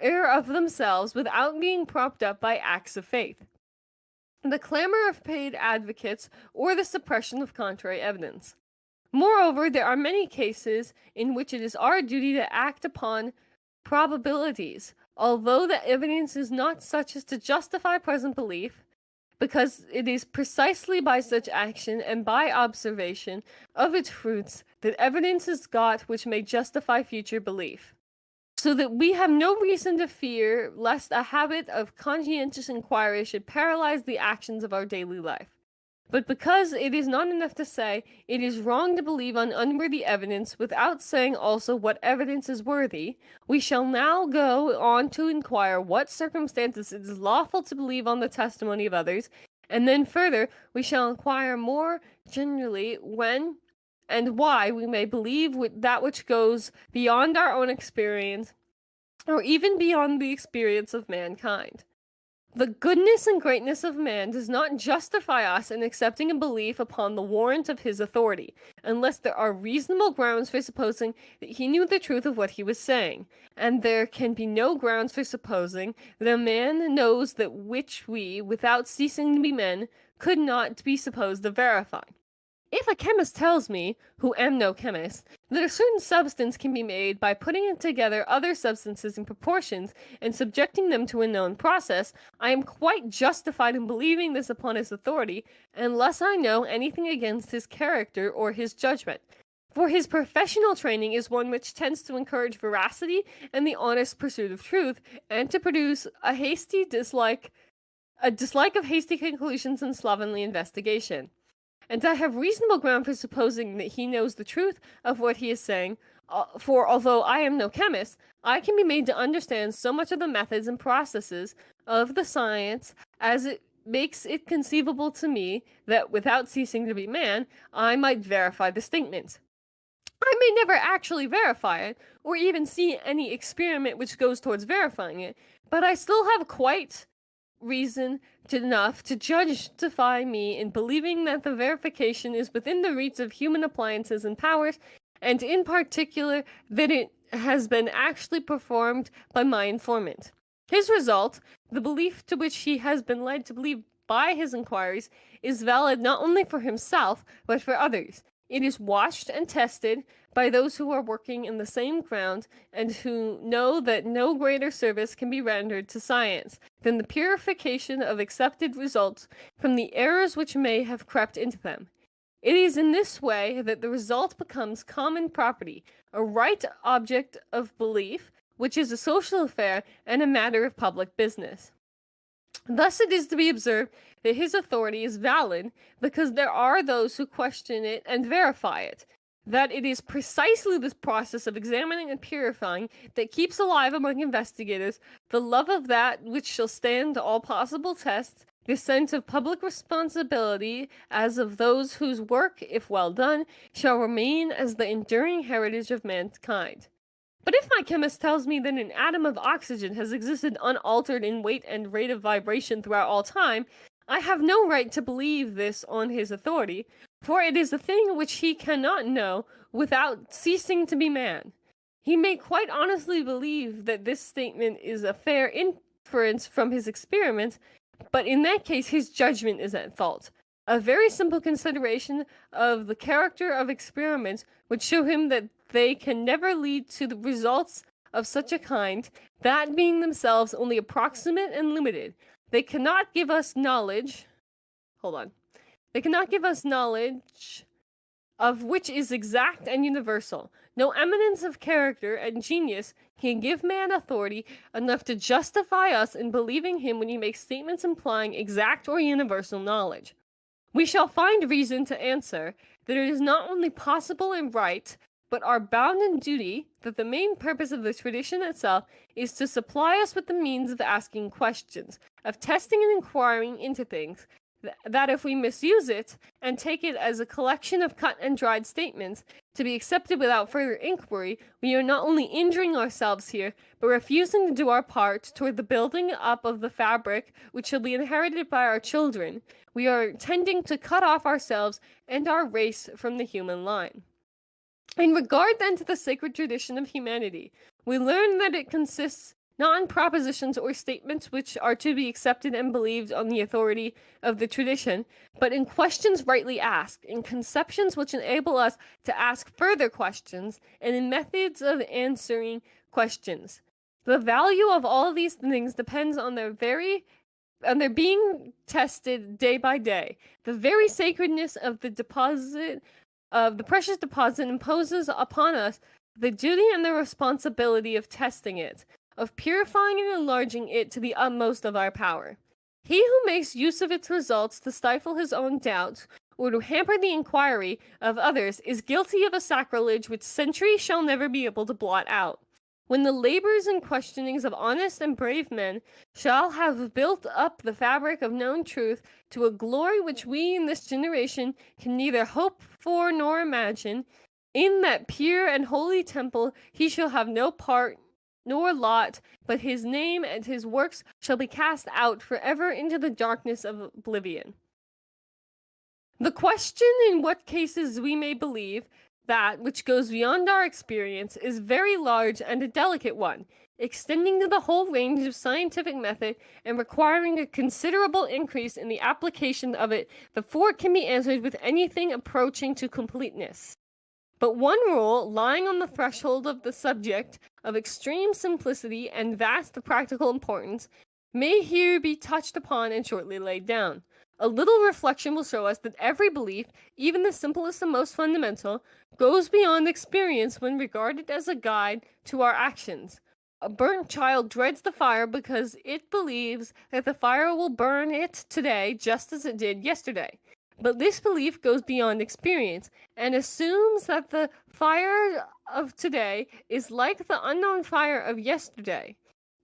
of themselves without being propped up by acts of faith, the clamor of paid advocates, or the suppression of contrary evidence. Moreover, there are many cases in which it is our duty to act upon probabilities, although the evidence is not such as to justify present belief, because it is precisely by such action and by observation of its fruits that evidence is got which may justify future belief. So that we have no reason to fear lest a habit of conscientious inquiry should paralyze the actions of our daily life. But because it is not enough to say it is wrong to believe on unworthy evidence without saying also what evidence is worthy, we shall now go on to inquire what circumstances it is lawful to believe on the testimony of others, and then further we shall inquire more generally when and why we may believe that which goes beyond our own experience, or even beyond the experience of mankind. The goodness and greatness of man does not justify us in accepting a belief upon the warrant of his authority, unless there are reasonable grounds for supposing that he knew the truth of what he was saying, and there can be no grounds for supposing that a man knows that which we, without ceasing to be men, could not be supposed to verify. If a chemist tells me, who am no chemist, that a certain substance can be made by putting together other substances in proportions and subjecting them to a known process, I am quite justified in believing this upon his authority, unless I know anything against his character or his judgment. For his professional training is one which tends to encourage veracity and the honest pursuit of truth, and to produce a dislike of hasty conclusions and slovenly investigation. And I have reasonable ground for supposing that he knows the truth of what he is saying, for although I am no chemist, I can be made to understand so much of the methods and processes of the science as it makes it conceivable to me that, without ceasing to be man, I might verify the statement. I may never actually verify it, or even see any experiment which goes towards verifying it, but I still have quite reason enough to justify me in believing that the verification is within the reach of human appliances and powers, and in particular that it has been actually performed by my informant. His result, the belief to which he has been led to believe by his inquiries, is valid not only for himself, but for others. It is watched and tested by those who are working in the same ground and who know that no greater service can be rendered to science than the purification of accepted results from the errors which may have crept into them. It is in this way that the result becomes common property, a right object of belief, which is a social affair and a matter of public business. Thus it is to be observed that his authority is valid because there are those who question it and verify it, that it is precisely this process of examining and purifying that keeps alive among investigators the love of that which shall stand all possible tests, the sense of public responsibility as of those whose work, if well done, shall remain as the enduring heritage of mankind. But if my chemist tells me that an atom of oxygen has existed unaltered in weight and rate of vibration throughout all time, I have no right to believe this on his authority, for it is a thing which he cannot know without ceasing to be man. He may quite honestly believe that this statement is a fair inference from his experiments, but in that case his judgment is at fault. A very simple consideration of the character of experiments would show him that they can never lead to the results of such a kind, that being themselves only approximate and limited. They cannot give us knowledge. They cannot give us knowledge of which is exact and universal. No eminence of character and genius can give man authority enough to justify us in believing him when he makes statements implying exact or universal knowledge. We shall find reason to answer that it is not only possible and right, but our bound in duty, that the main purpose of the tradition itself is to supply us with the means of asking questions, of testing and inquiring into things, that if we misuse it, and take it as a collection of cut and dried statements, to be accepted without further inquiry, we are not only injuring ourselves here, but refusing to do our part toward the building up of the fabric which shall be inherited by our children. We are tending to cut off ourselves and our race from the human line. In regard then to the sacred tradition of humanity, we learn that it consists not in propositions or statements which are to be accepted and believed on the authority of the tradition, but in questions rightly asked, in conceptions which enable us to ask further questions, and in methods of answering questions. The value of all of these things depends on their being tested day by day. The very sacredness of the precious deposit imposes upon us the duty and the responsibility of testing it, of purifying and enlarging it to the utmost of our power. He who makes use of its results to stifle his own doubts, or to hamper the inquiry of others, is guilty of a sacrilege which centuries shall never be able to blot out. When the labors and questionings of honest and brave men shall have built up the fabric of known truth to a glory which we in this generation can neither hope for nor imagine, in that pure and holy temple he shall have no part nor lot, but his name and his works shall be cast out forever into the darkness of oblivion. The question in what cases we may believe that which goes beyond our experience is very large and a delicate one, extending to the whole range of scientific method and requiring a considerable increase in the application of it before it can be answered with anything approaching to completeness. But one rule, lying on the threshold of the subject of extreme simplicity and vast practical importance, may here be touched upon and shortly laid down. A little reflection will show us that every belief, even the simplest and most fundamental, goes beyond experience when regarded as a guide to our actions. A burnt child dreads the fire because it believes that the fire will burn it today just as it did yesterday. But this belief goes beyond experience and assumes that the fire of today is like the unknown fire of yesterday.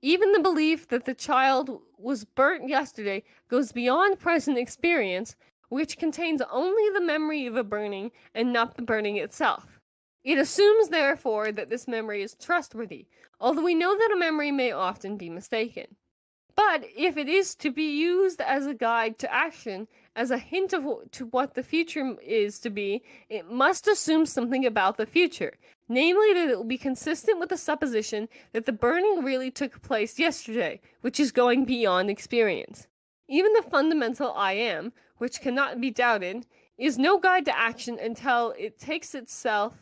Even the belief that the child was burnt yesterday goes beyond present experience, which contains only the memory of a burning and not the burning itself. It assumes, therefore, that this memory is trustworthy, although we know that a memory may often be mistaken. But if it is to be used as a guide to action, as a hint to what the future is to be, it must assume something about the future, namely that it will be consistent with the supposition that the burning really took place yesterday, which is going beyond experience. Even the fundamental I am, which cannot be doubted, is no guide to action until it takes itself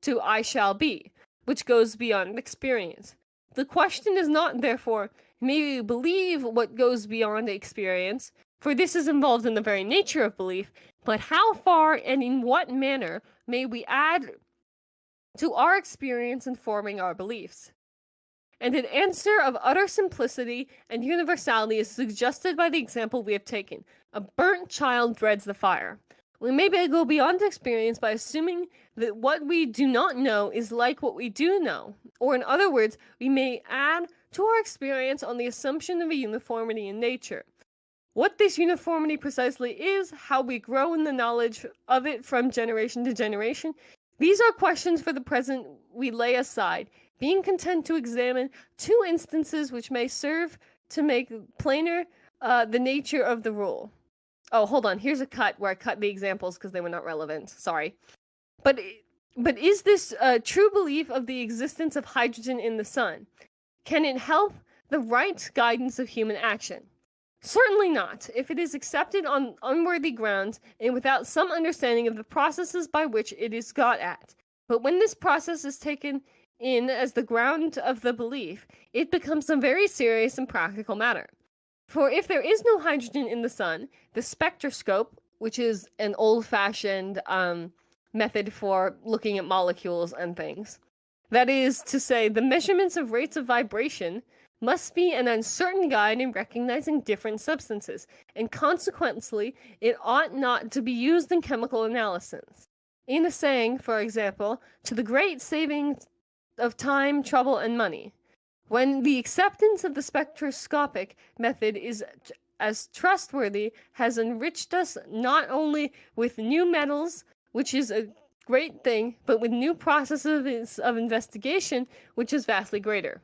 to I shall be, which goes beyond experience. The question is not, therefore, may we believe what goes beyond experience, for this is involved in the very nature of belief, but how far and in what manner may we add to our experience in forming our beliefs? And an answer of utter simplicity and universality is suggested by the example we have taken. A burnt child dreads the fire. We may go beyond experience by assuming that what we do not know is like what we do know. Or in other words, we may add to our experience on the assumption of a uniformity in nature. What this uniformity precisely is, how we grow in the knowledge of it from generation to generation, these are questions for the present we lay aside, being content to examine two instances which may serve to make plainer the nature of the rule. Oh, hold on. Here's a cut where I cut the examples because they were not relevant. Sorry. But is this a true belief of the existence of hydrogen in the sun? Can it help the right guidance of human action? Certainly not, if it is accepted on unworthy grounds and without some understanding of the processes by which it is got at. But when this process is taken in as the ground of the belief, it becomes a very serious and practical matter. For if there is no hydrogen in the sun, the spectroscope, which is an old-fashioned method for looking at molecules and things, that is to say, the measurements of rates of vibration, must be an uncertain guide in recognizing different substances, and consequently, it ought not to be used in chemical analysis. In a saying, for example, to the great saving of time, trouble, and money. When the acceptance of the spectroscopic method is as trustworthy, has enriched us not only with new metals, which is a great thing, but with new processes of investigation, which is vastly greater.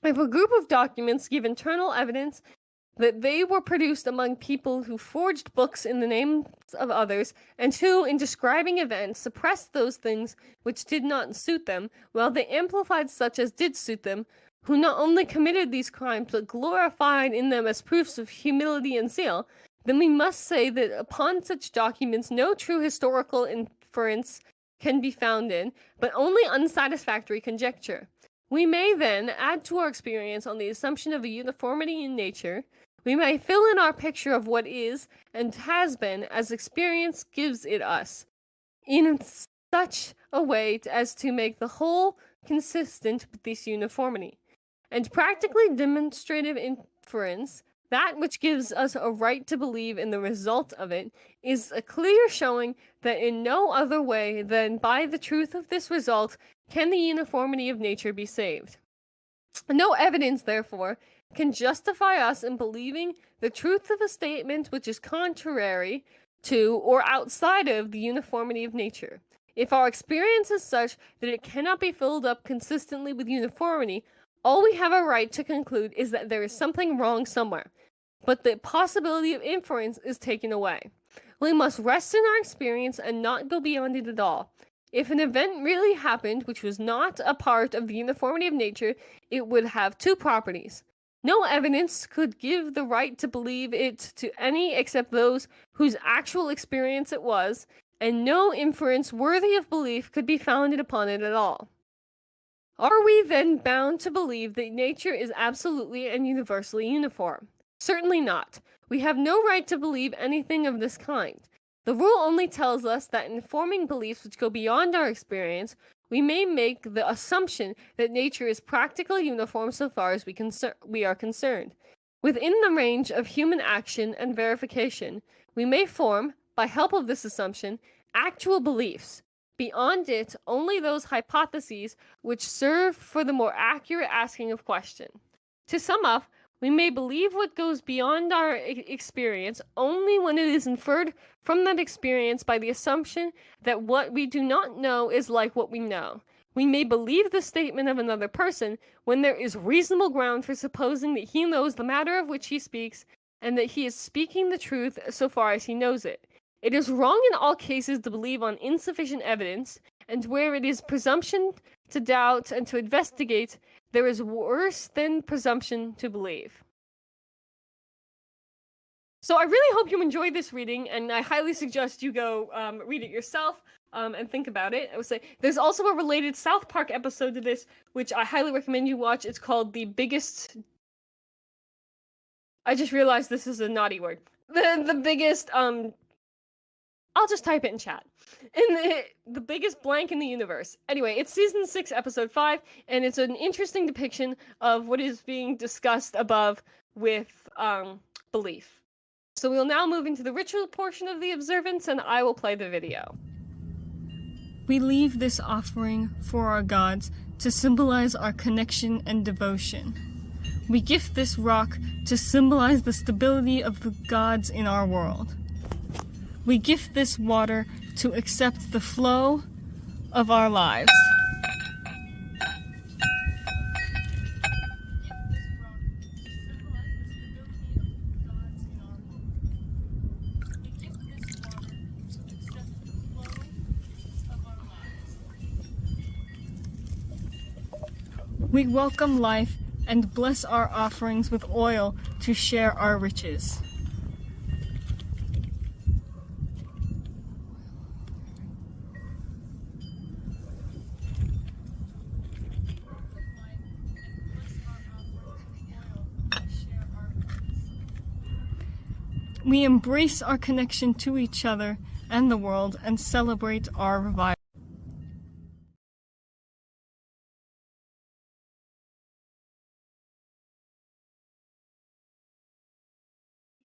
If a group of documents give internal evidence that they were produced among people who forged books in the names of others, and who, in describing events, suppressed those things which did not suit them, while they amplified such as did suit them, who not only committed these crimes, but glorified in them as proofs of humility and zeal, then we must say that upon such documents no true historical inference can be founded, but only unsatisfactory conjecture. We may then add to our experience on the assumption of a uniformity in nature. We may fill in our picture of what is and has been as experience gives it us, in such a way as to make the whole consistent with this uniformity. And practically demonstrative inference, that which gives us a right to believe in the result of it, is a clear showing that in no other way than by the truth of this result can the uniformity of nature be saved. No evidence, therefore, can justify us in believing the truth of a statement which is contrary to or outside of the uniformity of nature. If our experience is such that it cannot be filled up consistently with uniformity, All we have a right to conclude is that there is something wrong somewhere, but the possibility of inference is taken away. We must rest in our experience and not go beyond it at all. If an event really happened which was not a part of the uniformity of nature, it would have two properties. No evidence could give the right to believe it to any except those whose actual experience it was, and no inference worthy of belief could be founded upon it at all. Are we then bound to believe that nature is absolutely and universally uniform? Certainly not. We have no right to believe anything of this kind. The rule only tells us that in forming beliefs which go beyond our experience, we may make the assumption that nature is practically uniform so far as we are concerned. Within the range of human action and verification, we may form, by help of this assumption, actual beliefs. Beyond it, only those hypotheses which serve for the more accurate asking of question. To sum up, we may believe what goes beyond our experience only when it is inferred from that experience by the assumption that what we do not know is like what we know. We may believe the statement of another person when there is reasonable ground for supposing that he knows the matter of which he speaks, and that he is speaking the truth so far as he knows it. It is wrong in all cases to believe on insufficient evidence, and where it is presumption to doubt and to investigate, there is worse than presumption to believe. So I really hope you enjoyed this reading, and I highly suggest you go read it yourself and think about it. I would say there's also a related South Park episode to this, which I highly recommend you watch. It's called The Biggest... I just realized this is a naughty word. The biggest... I'll just type it in chat. The biggest blank in the universe. Anyway, it's season 6, episode 5, and it's an interesting depiction of what is being discussed above with belief. So we'll now move into the ritual portion of the observance, and I will play the video. We leave this offering for our gods to symbolize our connection and devotion. We gift this rock to symbolize the stability of the gods in our world. We gift this water to accept the flow of our lives. We welcome life and bless our offerings with oil to share our riches. We embrace our connection to each other and the world and celebrate our revival.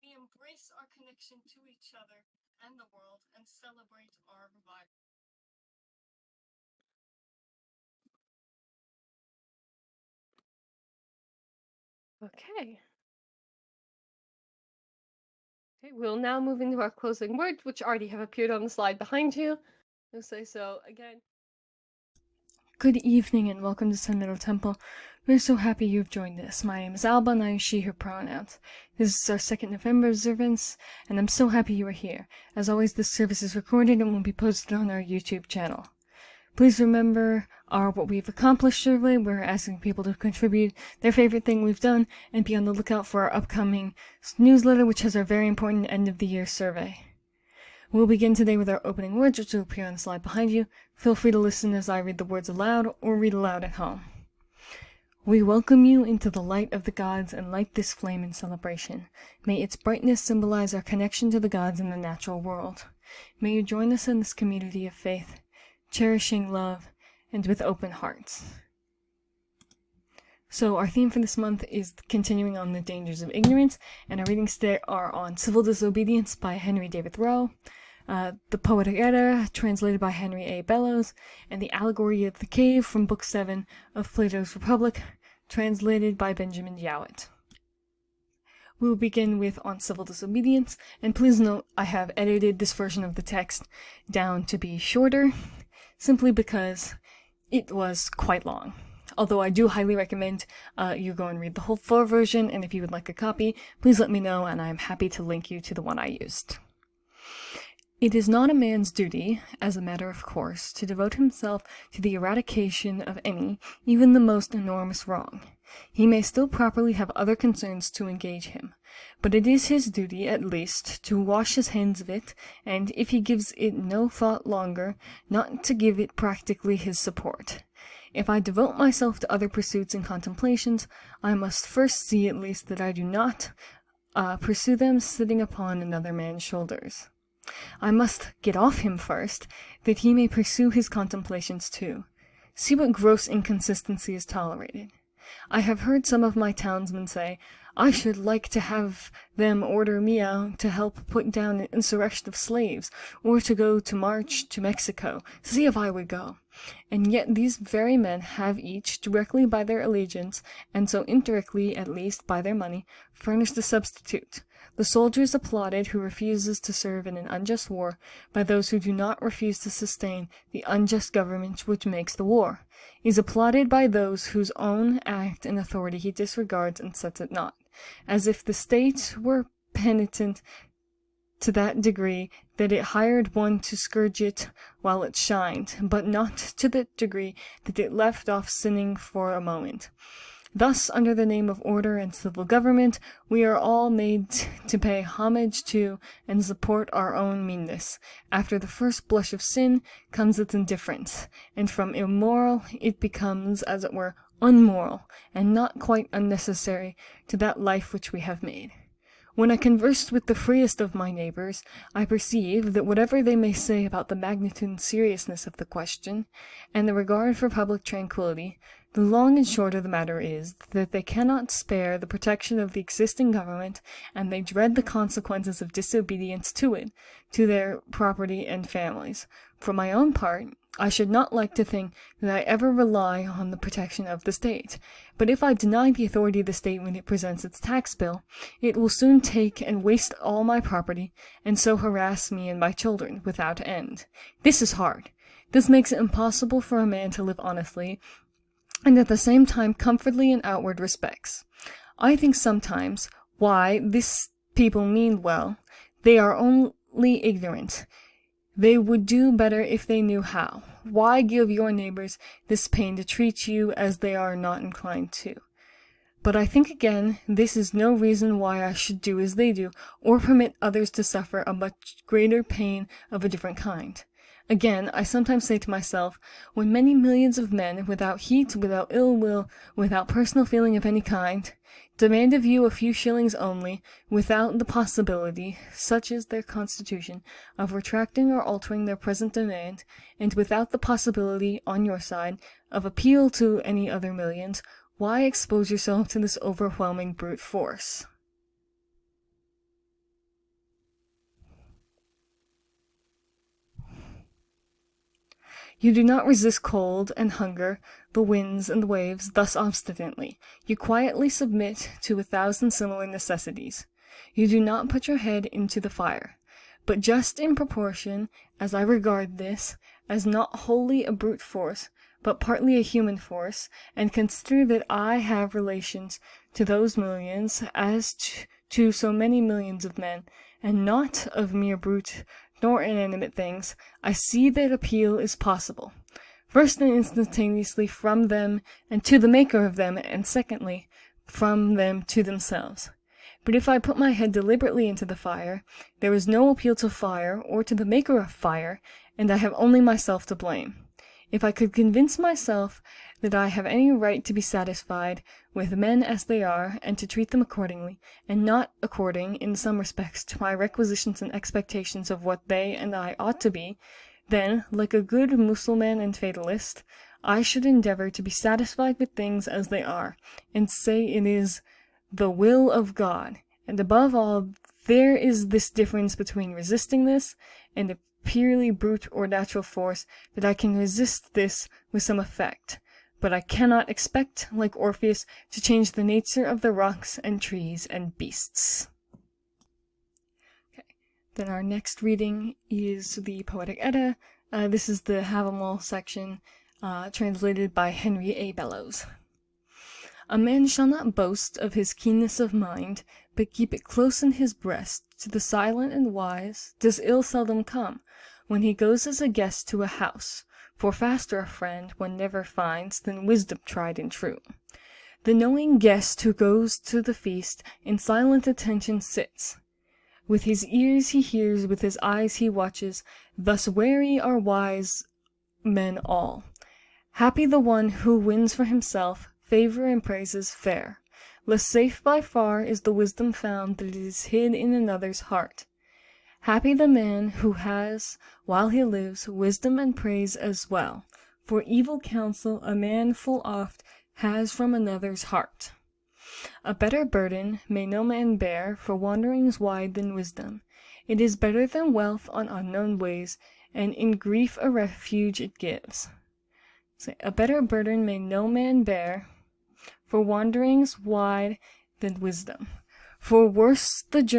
We embrace our connection to each other and the world and celebrate our revival. Okay. Okay, we'll now move into our closing words, which already have appeared on the slide behind you. I'll say so again. Good evening and welcome to Sun Middle Temple. We're so happy you've joined us. My name is Alba and I use she, her pronouns. This is our 2nd November observance, and I'm so happy you are here. As always, this service is recorded and will be posted on our YouTube channel. Please remember our What We've Accomplished survey. We're asking people to contribute their favorite thing we've done, and be on the lookout for our upcoming newsletter, which has our very important end of the year survey. We'll begin today with our opening words, which will appear on the slide behind you. Feel free to listen as I read the words aloud or read aloud at home. We welcome you into the light of the gods and light this flame in celebration. May its brightness symbolize our connection to the gods in the natural world. May you join us in this community of faith, cherishing love, and with open hearts. So our theme for this month is continuing on the dangers of ignorance, and our readings today are on Civil Disobedience by Henry David Thoreau, The Poetic Edda, translated by Henry A. Bellows, and The Allegory of the Cave from Book 7 of Plato's Republic, translated by Benjamin Jowett. We will begin with On Civil Disobedience, and please note I have edited this version of the text down to be shorter, simply because it was quite long. Although I do highly recommend you go and read the whole full version, and if you would like a copy, please let me know, and I am happy to link you to the one I used. It is not a man's duty, as a matter of course, to devote himself to the eradication of any, even the most enormous wrong. He may still properly have other concerns to engage him, but it is his duty, at least, to wash his hands of it, and, if he gives it no thought longer, not to give it practically his support. If I devote myself to other pursuits and contemplations, I must first see at least that I do not pursue them sitting upon another man's shoulders. I must get off him first, that he may pursue his contemplations too. See what gross inconsistency is tolerated. I have heard some of my townsmen say, I should like to have them order me out to help put down an insurrection of slaves, or to go to march to Mexico, see if I would go. And yet these very men have each, directly by their allegiance, and so indirectly, at least, by their money, furnished a substitute. The soldier is applauded who refuses to serve in an unjust war by those who do not refuse to sustain the unjust government which makes the war. He is applauded by those whose own act and authority he disregards and sets at naught, as if the state were penitent to that degree that it hired one to scourge it while it shined, but not to the degree that it left off sinning for a moment. Thus, under the name of order and civil government, we are all made to pay homage to and support our own meanness. After the first blush of sin comes its indifference, and from immoral it becomes, as it were, unmoral, and not quite unnecessary to that life which we have made. When I conversed with the freest of my neighbors, I perceived that whatever they may say about the magnitude and seriousness of the question, and the regard for public tranquillity, the long and short of the matter is that they cannot spare the protection of the existing government, and they dread the consequences of disobedience to it, to their property and families. For my own part, I should not like to think that I ever rely on the protection of the state, but if I deny the authority of the state when it presents its tax bill, it will soon take and waste all my property, and so harass me and my children without end. This is hard. This makes it impossible for a man to live honestly, and at the same time comfortably in outward respects. I think sometimes, why, this people mean well, they are only ignorant. They would do better if they knew how. Why give your neighbors this pain to treat you as they are not inclined to? But I think again, this is no reason why I should do as they do, or permit others to suffer a much greater pain of a different kind. Again, I sometimes say to myself, when many millions of men, without heat, without ill will, without personal feeling of any kind, demand of you a few shillings only, without the possibility, such is their constitution, of retracting or altering their present demand, and without the possibility, on your side, of appeal to any other millions, why expose yourself to this overwhelming brute force? You do not resist cold and hunger, the winds and the waves, thus obstinately. You quietly submit to 1,000 similar necessities. You do not put your head into the fire. But just in proportion as I regard this as not wholly a brute force, but partly a human force, and consider that I have relations to those millions as to so many millions of men, and not of mere brute nor inanimate things, I see that appeal is possible, first and instantaneously from them and to the maker of them, and secondly, from them to themselves. But if I put my head deliberately into the fire, there is no appeal to fire or to the maker of fire, and I have only myself to blame. If I could convince myself that I have any right to be satisfied with men as they are, and to treat them accordingly, and not according, in some respects, to my requisitions and expectations of what they and I ought to be, then, like a good Mussulman and fatalist, I should endeavor to be satisfied with things as they are, and say it is the will of God, and above all, there is this difference between resisting this and a purely brute or natural force, that I can resist this with some effect, but I cannot expect, like Orpheus, to change the nature of the rocks and trees and beasts. Okay. Then our next reading is the Poetic Edda. This is the Havamal section. translated by Henry A. Bellows. A man shall not boast of his keenness of mind, but keep it close in his breast. To the silent and wise does ill seldom come, when he goes as a guest to a house, for faster a friend one never finds than wisdom tried and true. The knowing guest who goes to the feast in silent attention sits. With his ears he hears, with his eyes he watches, thus wary are wise men all. Happy the one who wins for himself favor and praises fair. Less safe by far is the wisdom found that is hid in another's heart. Happy the man who has, while he lives, wisdom and praise as well, for evil counsel a man full oft has from another's heart. A better burden may no man bear for wanderings wide than wisdom. It is better than wealth on unknown ways, and in grief a refuge it gives. A better burden may no man bear for wanderings wide than wisdom. For worse food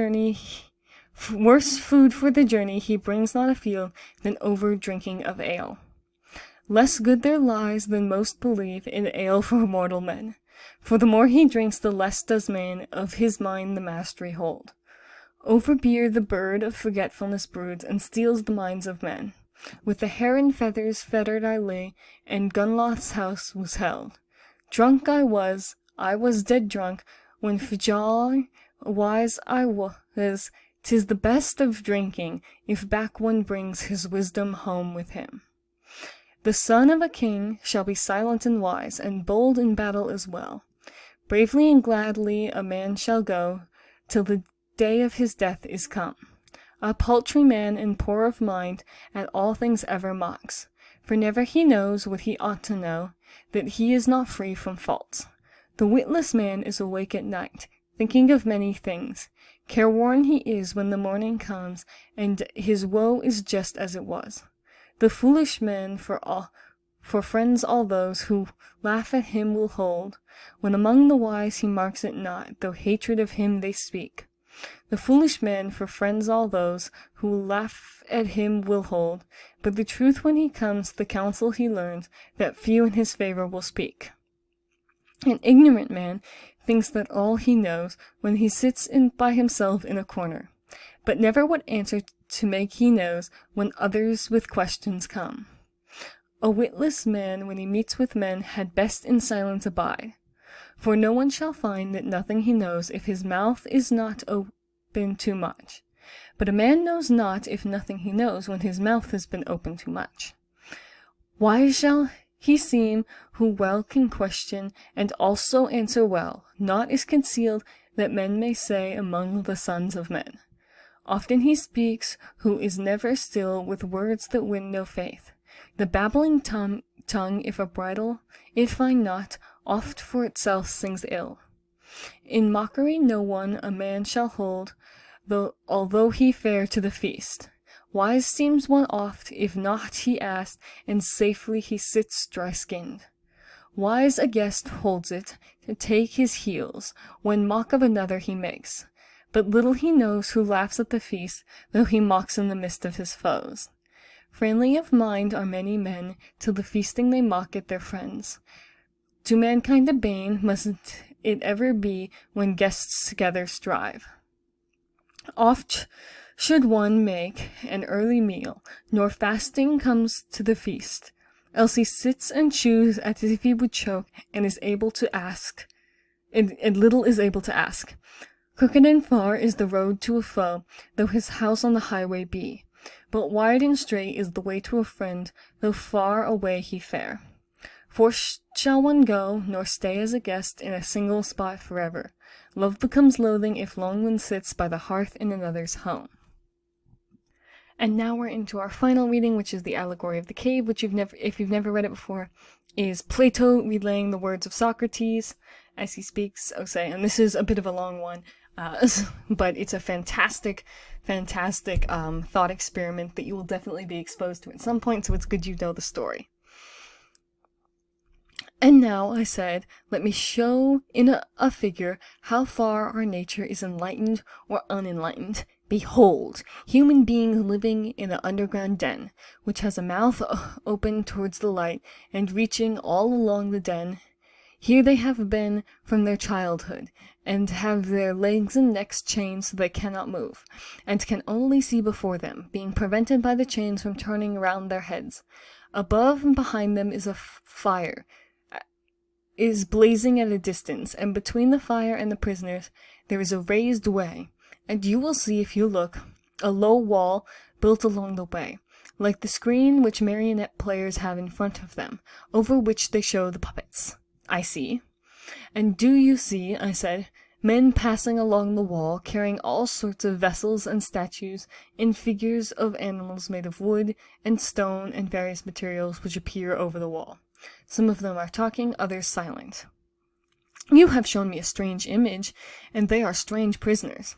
for the journey he brings not afield than over drinking of ale. Less good there lies than most believe in ale for mortal men. For the more he drinks, the less does man of his mind the mastery hold. Over beer the bird of forgetfulness broods, and steals the minds of men. With the hair and feathers fettered I lay, and Gunloth's house was held. Drunk I was dead drunk, when Fjall wise I was. 'Tis the best of drinking, if back one brings his wisdom home with him. The son of a king shall be silent and wise, and bold in battle as well. Bravely and gladly a man shall go, till the day of his death is come. A paltry man and poor of mind at all things ever mocks, for never he knows what he ought to know, that he is not free from faults. The witless man is awake at night, thinking of many things. Careworn he is when the morning comes, and his woe is just as it was. The foolish man for friends all those who laugh at him will hold, when among the wise he marks it not, though hatred of him they speak. The foolish man for friends all those who laugh at him will hold, but the truth when he comes, the counsel he learns, that few in his favor will speak. An ignorant man thinks that all he knows when he sits by himself in a corner, but never what answer to make he knows when others with questions come. A witless man when he meets with men had best in silence abide, for no one shall find that nothing he knows if his mouth is not open too much. But a man knows not if nothing he knows when his mouth has been open too much. Wise shall he seem who well can question, and also answer well. Naught is concealed that men may say among the sons of men. Often he speaks who is never still, with words that win no faith. The babbling tongue, if a bridle it find not, oft for itself sings ill. In mockery no one a man shall hold, although he fare to the feast. Wise seems one oft, if not he asked, and safely he sits dry-skinned. Wise a guest holds it, to take his heels, when mock of another he makes. But little he knows who laughs at the feast, though he mocks in the midst of his foes. Friendly of mind are many men, till the feasting they mock at their friends. To mankind a bane mustn't it ever be, when guests together strive. Oft should one make an early meal, nor fasting comes to the feast, else he sits and chews as if he would choke, and is able to ask, and little is able to ask. Crooked and far is the road to a foe, though his house on the highway be. But wide and straight is the way to a friend, though far away he fare. Forth shall one go, nor stay as a guest in a single spot forever. Love becomes loathing if long one sits by the hearth in another's home. And now we're into our final reading, which is the Allegory of the Cave, which if you've never read it before, is Plato relaying the words of Socrates as he speaks. And this is a bit of a long one, but it's a fantastic thought experiment that you will definitely be exposed to at some point, so it's good you know the story. And now, I said, let me show in a figure how far our nature is enlightened or unenlightened, Behold, human beings living in an underground den, which has a mouth open towards the light and reaching all along the den. Here they have been from their childhood, and have their legs and necks chained so they cannot move, and can only see before them, being prevented by the chains from turning round their heads. Above and behind them is a fire, is blazing at a distance, and between the fire and the prisoners there is a raised way, and you will see if you look, a low wall built along the way, like the screen which marionette players have in front of them, over which they show the puppets. I see. And do you see, I said, men passing along the wall, carrying all sorts of vessels and statues, and figures of animals made of wood and stone and various materials which appear over the wall. Some of them are talking, others silent. You have shown me a strange image, and they are strange prisoners.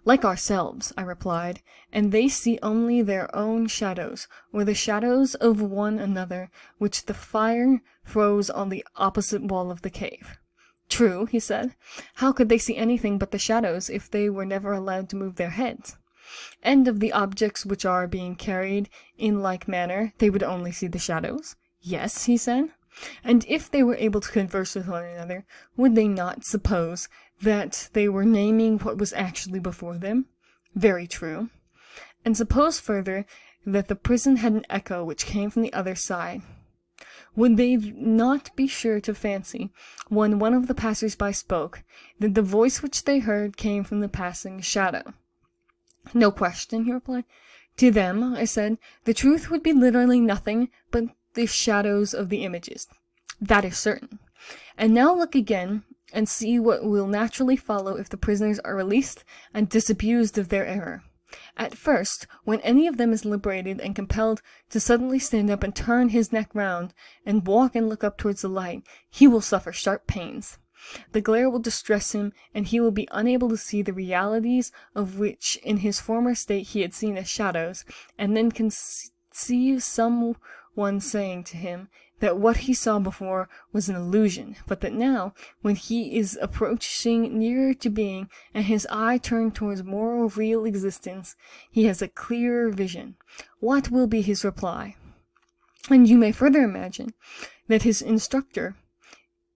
Like ourselves, I replied, and they see only their own shadows, or the shadows of one another, which the fire throws on the opposite wall of the cave. True, he said. How could they see anything but the shadows if they were never allowed to move their heads? And of the objects which are being carried in like manner, they would only see the shadows? Yes, he said. And if they were able to converse with one another, would they not suppose that they were naming what was actually before them? Very true. And suppose further that the prison had an echo which came from the other side. Would they not be sure to fancy, when one of the passers-by spoke, that the voice which they heard came from the passing shadow? No question, he replied. To them, I said, the truth would be literally nothing but the shadows of the images. That is certain. And now look again, and see what will naturally follow if the prisoners are released and disabused of their error. At first, when any of them is liberated and compelled to suddenly stand up and turn his neck round, and walk and look up towards the light, he will suffer sharp pains. The glare will distress him, and he will be unable to see the realities of which in his former state he had seen as shadows, and then conceive some one saying to him that what he saw before was an illusion, but that now, when he is approaching nearer to being, and his eye turned towards more real existence, he has a clearer vision. What will be his reply? And you may further imagine that his instructor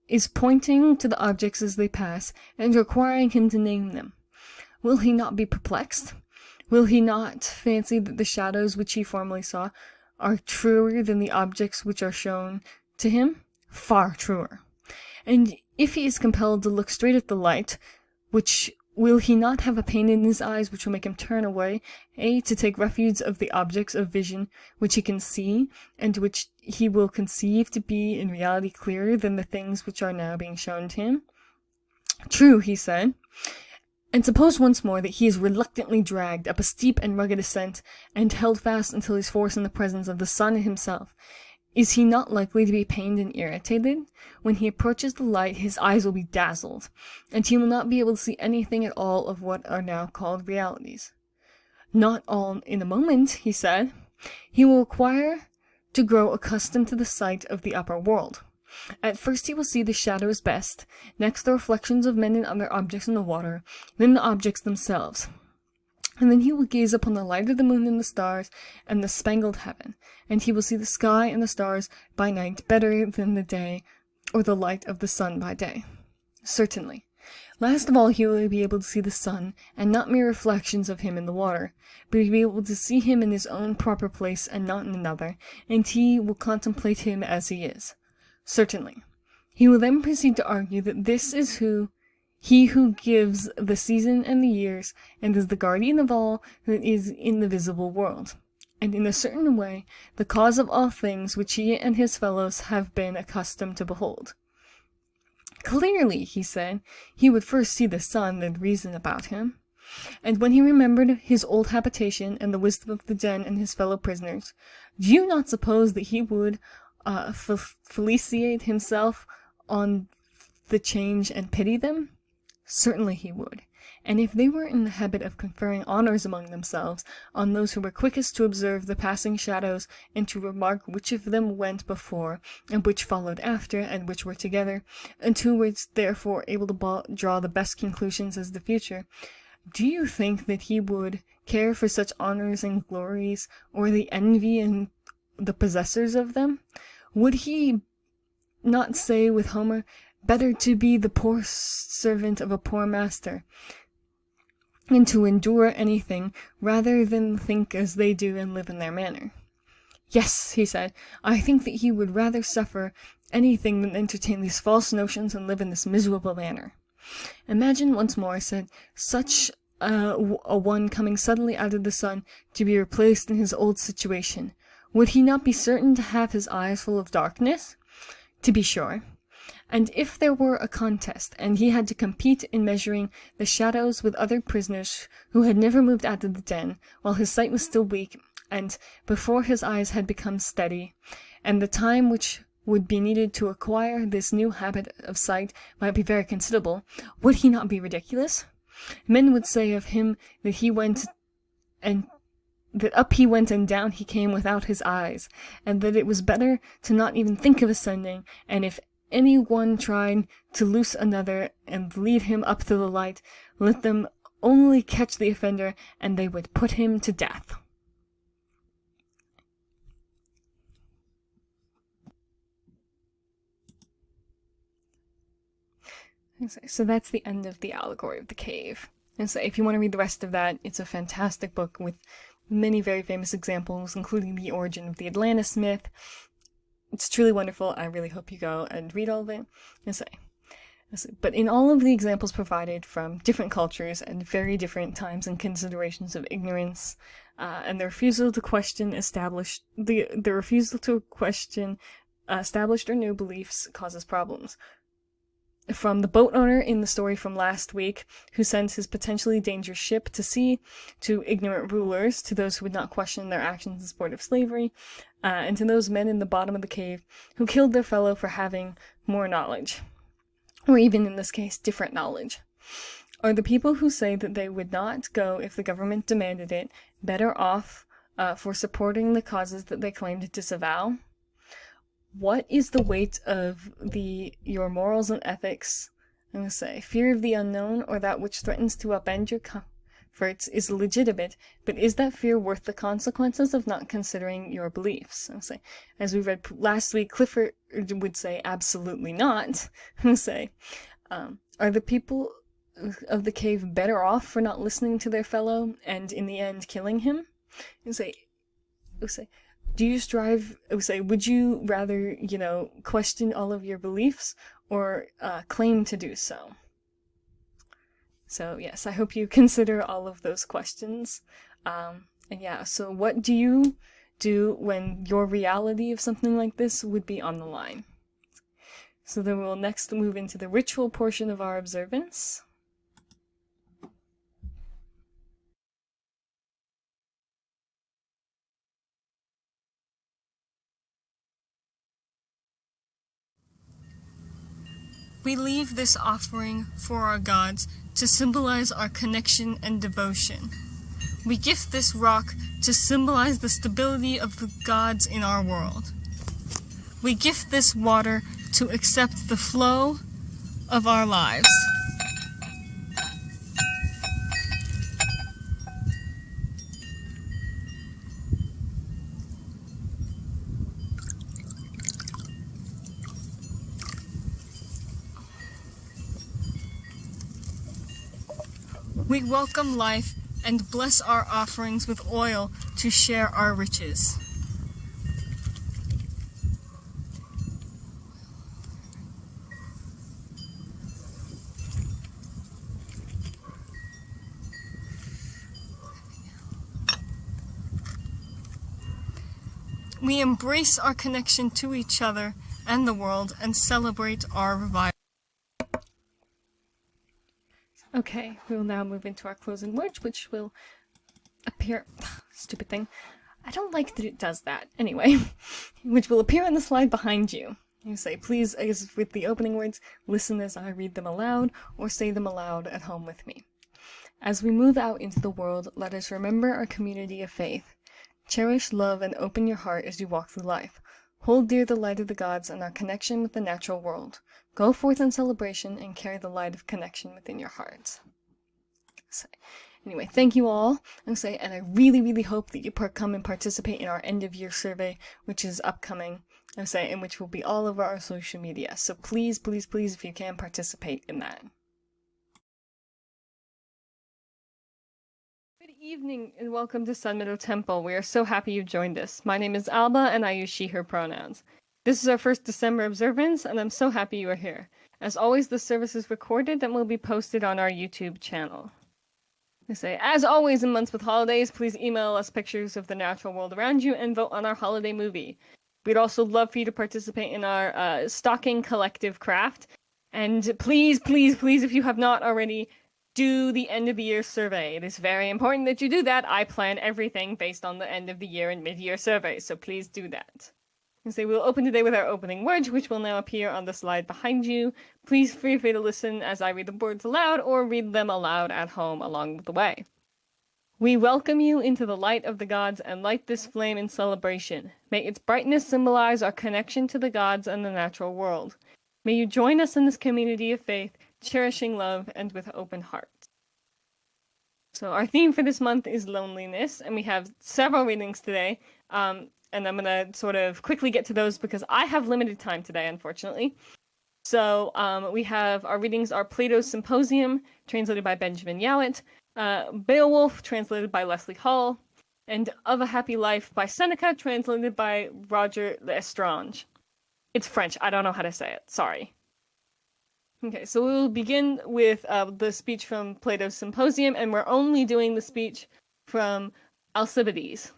is pointing to the objects as they pass, and requiring him to name them. Will he not be perplexed? Will he not fancy that the shadows which he formerly saw are truer than the objects which are shown to him? Far truer. And if he is compelled to look straight at the light, will he not have a pain in his eyes which will make him turn away, to take refuge of the objects of vision which he can see, and which he will conceive to be in reality clearer than the things which are now being shown to him? True, he said. And suppose once more that he is reluctantly dragged up a steep and rugged ascent, and held fast until he is forced in the presence of the sun himself. Is he not likely to be pained and irritated? When he approaches the light, his eyes will be dazzled, and he will not be able to see anything at all of what are now called realities. Not all in a moment, he said. He will require to grow accustomed to the sight of the upper world. At first he will see the shadows best, next the reflections of men and other objects in the water, then the objects themselves. And then he will gaze upon the light of the moon and the stars and the spangled heaven, and he will see the sky and the stars by night better than the day, or the light of the sun by day. Certainly. Last of all he will be able to see the sun, and not mere reflections of him in the water, but he will be able to see him in his own proper place and not in another, and he will contemplate him as he is. Certainly. He will then proceed to argue that this is he who gives the season and the years, and is the guardian of all that is in the visible world, and in a certain way the cause of all things which he and his fellows have been accustomed to behold. Clearly, he said, he would first see the sun, then reason about him. And when he remembered his old habitation and the wisdom of the den and his fellow prisoners, do you not suppose that he would felicitate himself on the change and pity them? Certainly he would. And if they were in the habit of conferring honors among themselves on those who were quickest to observe the passing shadows, and to remark which of them went before, and which followed after, and which were together, and who were therefore able to draw the best conclusions as the future, do you think that he would care for such honors and glories, or the envy and the possessors of them? Would he not say with Homer, better to be the poor servant of a poor master, and to endure anything, rather than think as they do and live in their manner? Yes, he said, I think that he would rather suffer anything than entertain these false notions and live in this miserable manner. Imagine once more, said, such a one coming suddenly out of the sun to be replaced in his old situation. Would he not be certain to have his eyes full of darkness? To be sure. And if there were a contest, and he had to compete in measuring the shadows with other prisoners who had never moved out of the den, while his sight was still weak, and before his eyes had become steady, and the time which would be needed to acquire this new habit of sight might be very considerable, would he not be ridiculous? Men would say of him that up he went and down he came without his eyes, and that it was better to not even think of ascending, and if any one tried to loose another and lead him up to the light, let them only catch the offender, and they would put him to death. So that's the end of the allegory of the cave. And so if you want to read the rest of that, it's a fantastic book with many very famous examples, including the origin of the Atlantis myth. It's truly wonderful. I really hope you go and read all of it. But in all of the examples provided from different cultures and very different times and considerations of ignorance, and the refusal to question established or new beliefs causes problems. From the boat owner in the story from last week, who sends his potentially dangerous ship to sea, to ignorant rulers, to those who would not question their actions in support of slavery, and to those men in the bottom of the cave who killed their fellow for having more knowledge, or even in this case, different knowledge. Are the people who say that they would not go if the government demanded it better off for supporting the causes that they claim to disavow? What is the weight of your morals and ethics? I'm going to say, fear of the unknown or that which threatens to upend your comforts is legitimate, but is that fear worth the consequences of not considering your beliefs? I'm going to say, as we read last week, Clifford would say, absolutely not. I'm going to say, are the people of the cave better off for not listening to their fellow and in the end killing him? I'm going to say, do you strive, would you rather, question all of your beliefs or claim to do so? So, yes, I hope you consider all of those questions. So what do you do when your reality of something like this would be on the line? So then we'll next move into the ritual portion of our observance. We leave this offering for our gods to symbolize our connection and devotion. We gift this rock to symbolize the stability of the gods in our world. We gift this water to accept the flow of our lives. We welcome life and bless our offerings with oil to share our riches. We embrace our connection to each other and the world and celebrate our revival. Okay, we will now move into our closing words, which will appear... Stupid thing. I don't like that it does that. Anyway, which will appear on the slide behind you. You say, please, as with the opening words, listen as I read them aloud, or say them aloud at home with me. As we move out into the world, let us remember our community of faith. Cherish, love, and open your heart as you walk through life. Hold dear the light of the gods and our connection with the natural world. Go forth in celebration and carry the light of connection within your hearts. So, anyway, thank you all. And I really, really hope that you come and participate in our end-of-year survey, which is upcoming. And which will be all over our social media. So please, please, please, if you can, participate in that. Good evening and welcome to Sun Meadow Temple. We are so happy you joined us. My name is Alba and I use she, her pronouns. This is our first December observance and I'm so happy you are here. As always, the service is recorded and will be posted on our YouTube channel. As always in months with holidays, please email us pictures of the natural world around you and vote on our holiday movie. We'd also love for you to participate in our stocking collective craft. And please, please, please, if you have not already, do the end of the year survey. It is very important that you do that. I plan everything based on the end of the year and mid-year survey, so please do that. We'll open today with our opening words, which will now appear on the slide behind you. Please feel free to listen as I read the words aloud or read them aloud at home along the way. We welcome you into the light of the gods and light this flame in celebration. May its brightness symbolize our connection to the gods and the natural world. May you join us in this community of faith, cherishing love and with open hearts. So our theme for this month is loneliness, and we have several readings today, and I'm going to sort of quickly get to those because I have limited time today, unfortunately. So we have our readings are Plato's Symposium, translated by Benjamin Jowett, Beowulf, translated by Leslie Hall, and Of a Happy Life by Seneca, translated by Roger L'Estrange. It's French, I don't know how to say it, sorry. Okay, so we'll begin with the speech from Plato's Symposium, and we're only doing the speech from Alcibiades.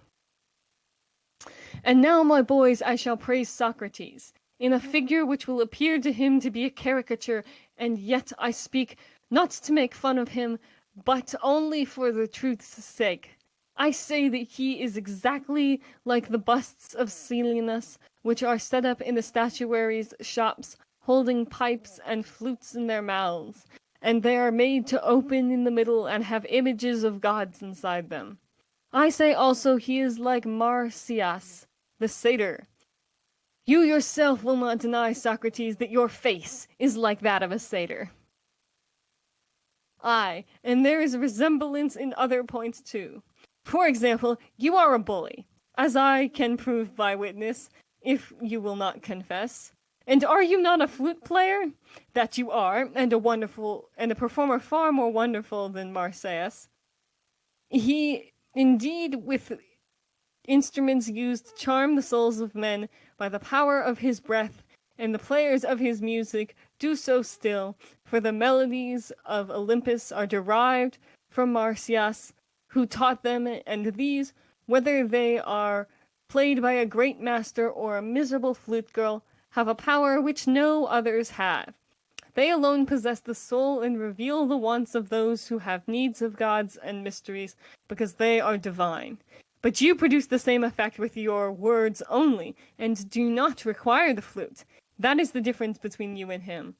And now, my boys, I shall praise Socrates, in a figure which will appear to him to be a caricature, and yet I speak not to make fun of him, but only for the truth's sake. I say that he is exactly like the busts of Silenus, which are set up in the statuaries' shops, holding pipes and flutes in their mouths, and they are made to open in the middle and have images of gods inside them. I say also he is like Marsyas, the satyr. You yourself will not deny, Socrates, that your face is like that of a satyr. Aye, and there is a resemblance in other points too. For example, you are a bully, as I can prove by witness, if you will not confess. And are you not a flute player? That you are, and a performer far more wonderful than Marsyas. He, indeed, with instruments used to charm the souls of men by the power of his breath, and the players of his music do so still, for the melodies of Olympus are derived from Marsyas, who taught them, and these, whether they are played by a great master or a miserable flute girl, have a power which no others have. They alone possess the soul and reveal the wants of those who have needs of gods and mysteries, because they are divine. But you produce the same effect with your words only, and do not require the flute. That is the difference between you and him.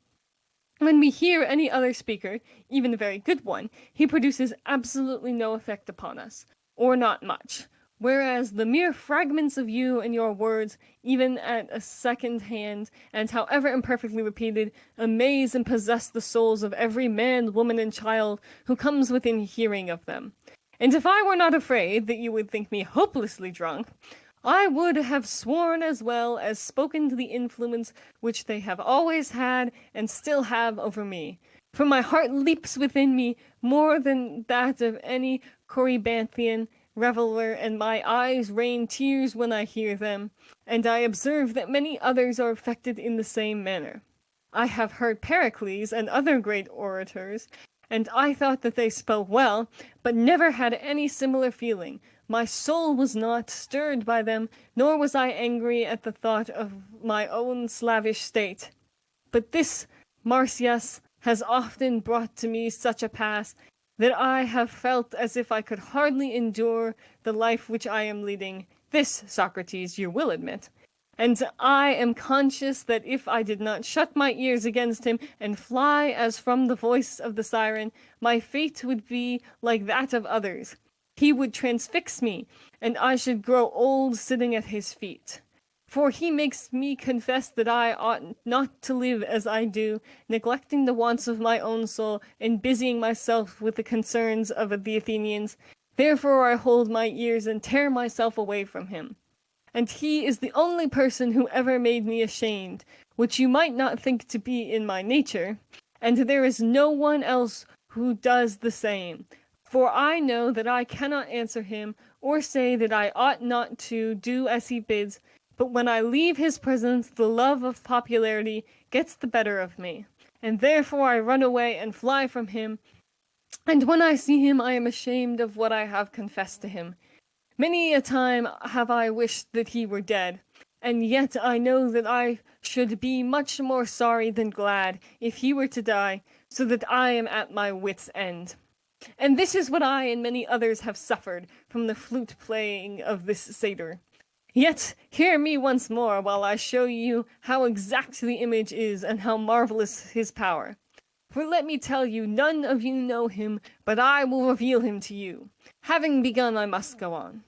When we hear any other speaker, even a very good one, he produces absolutely no effect upon us, or not much, whereas the mere fragments of you and your words, even at a second hand, and however imperfectly repeated, amaze and possess the souls of every man, woman, and child who comes within hearing of them. And if I were not afraid that you would think me hopelessly drunk, I would have sworn as well as spoken to the influence which they have always had and still have over me. For my heart leaps within me more than that of any Corybanthian reveller, and my eyes rain tears when I hear them, and I observe that many others are affected in the same manner. I have heard Pericles and other great orators, and I thought that they spoke well, but never had any similar feeling. My soul was not stirred by them, nor was I angry at the thought of my own slavish state. But this, Marsyas, has often brought to me such a pass that I have felt as if I could hardly endure the life which I am leading. This, Socrates, you will admit. And I am conscious that if I did not shut my ears against him and fly as from the voice of the siren, my fate would be like that of others. He would transfix me, and I should grow old sitting at his feet. For he makes me confess that I ought not to live as I do, neglecting the wants of my own soul, and busying myself with the concerns of the Athenians. Therefore I hold my ears and tear myself away from him. And he is the only person who ever made me ashamed, which you might not think to be in my nature, and there is no one else who does the same. For I know that I cannot answer him, or say that I ought not to do as he bids, but when I leave his presence, the love of popularity gets the better of me, and therefore I run away and fly from him, and when I see him I am ashamed of what I have confessed to him. Many a time have I wished that he were dead, and yet I know that I should be much more sorry than glad if he were to die, so that I am at my wit's end. And this is what I and many others have suffered from the flute playing of this satyr. Yet hear me once more while I show you how exact the image is and how marvelous his power. For let me tell you, none of you know him, but I will reveal him to you. Having begun, I must go on.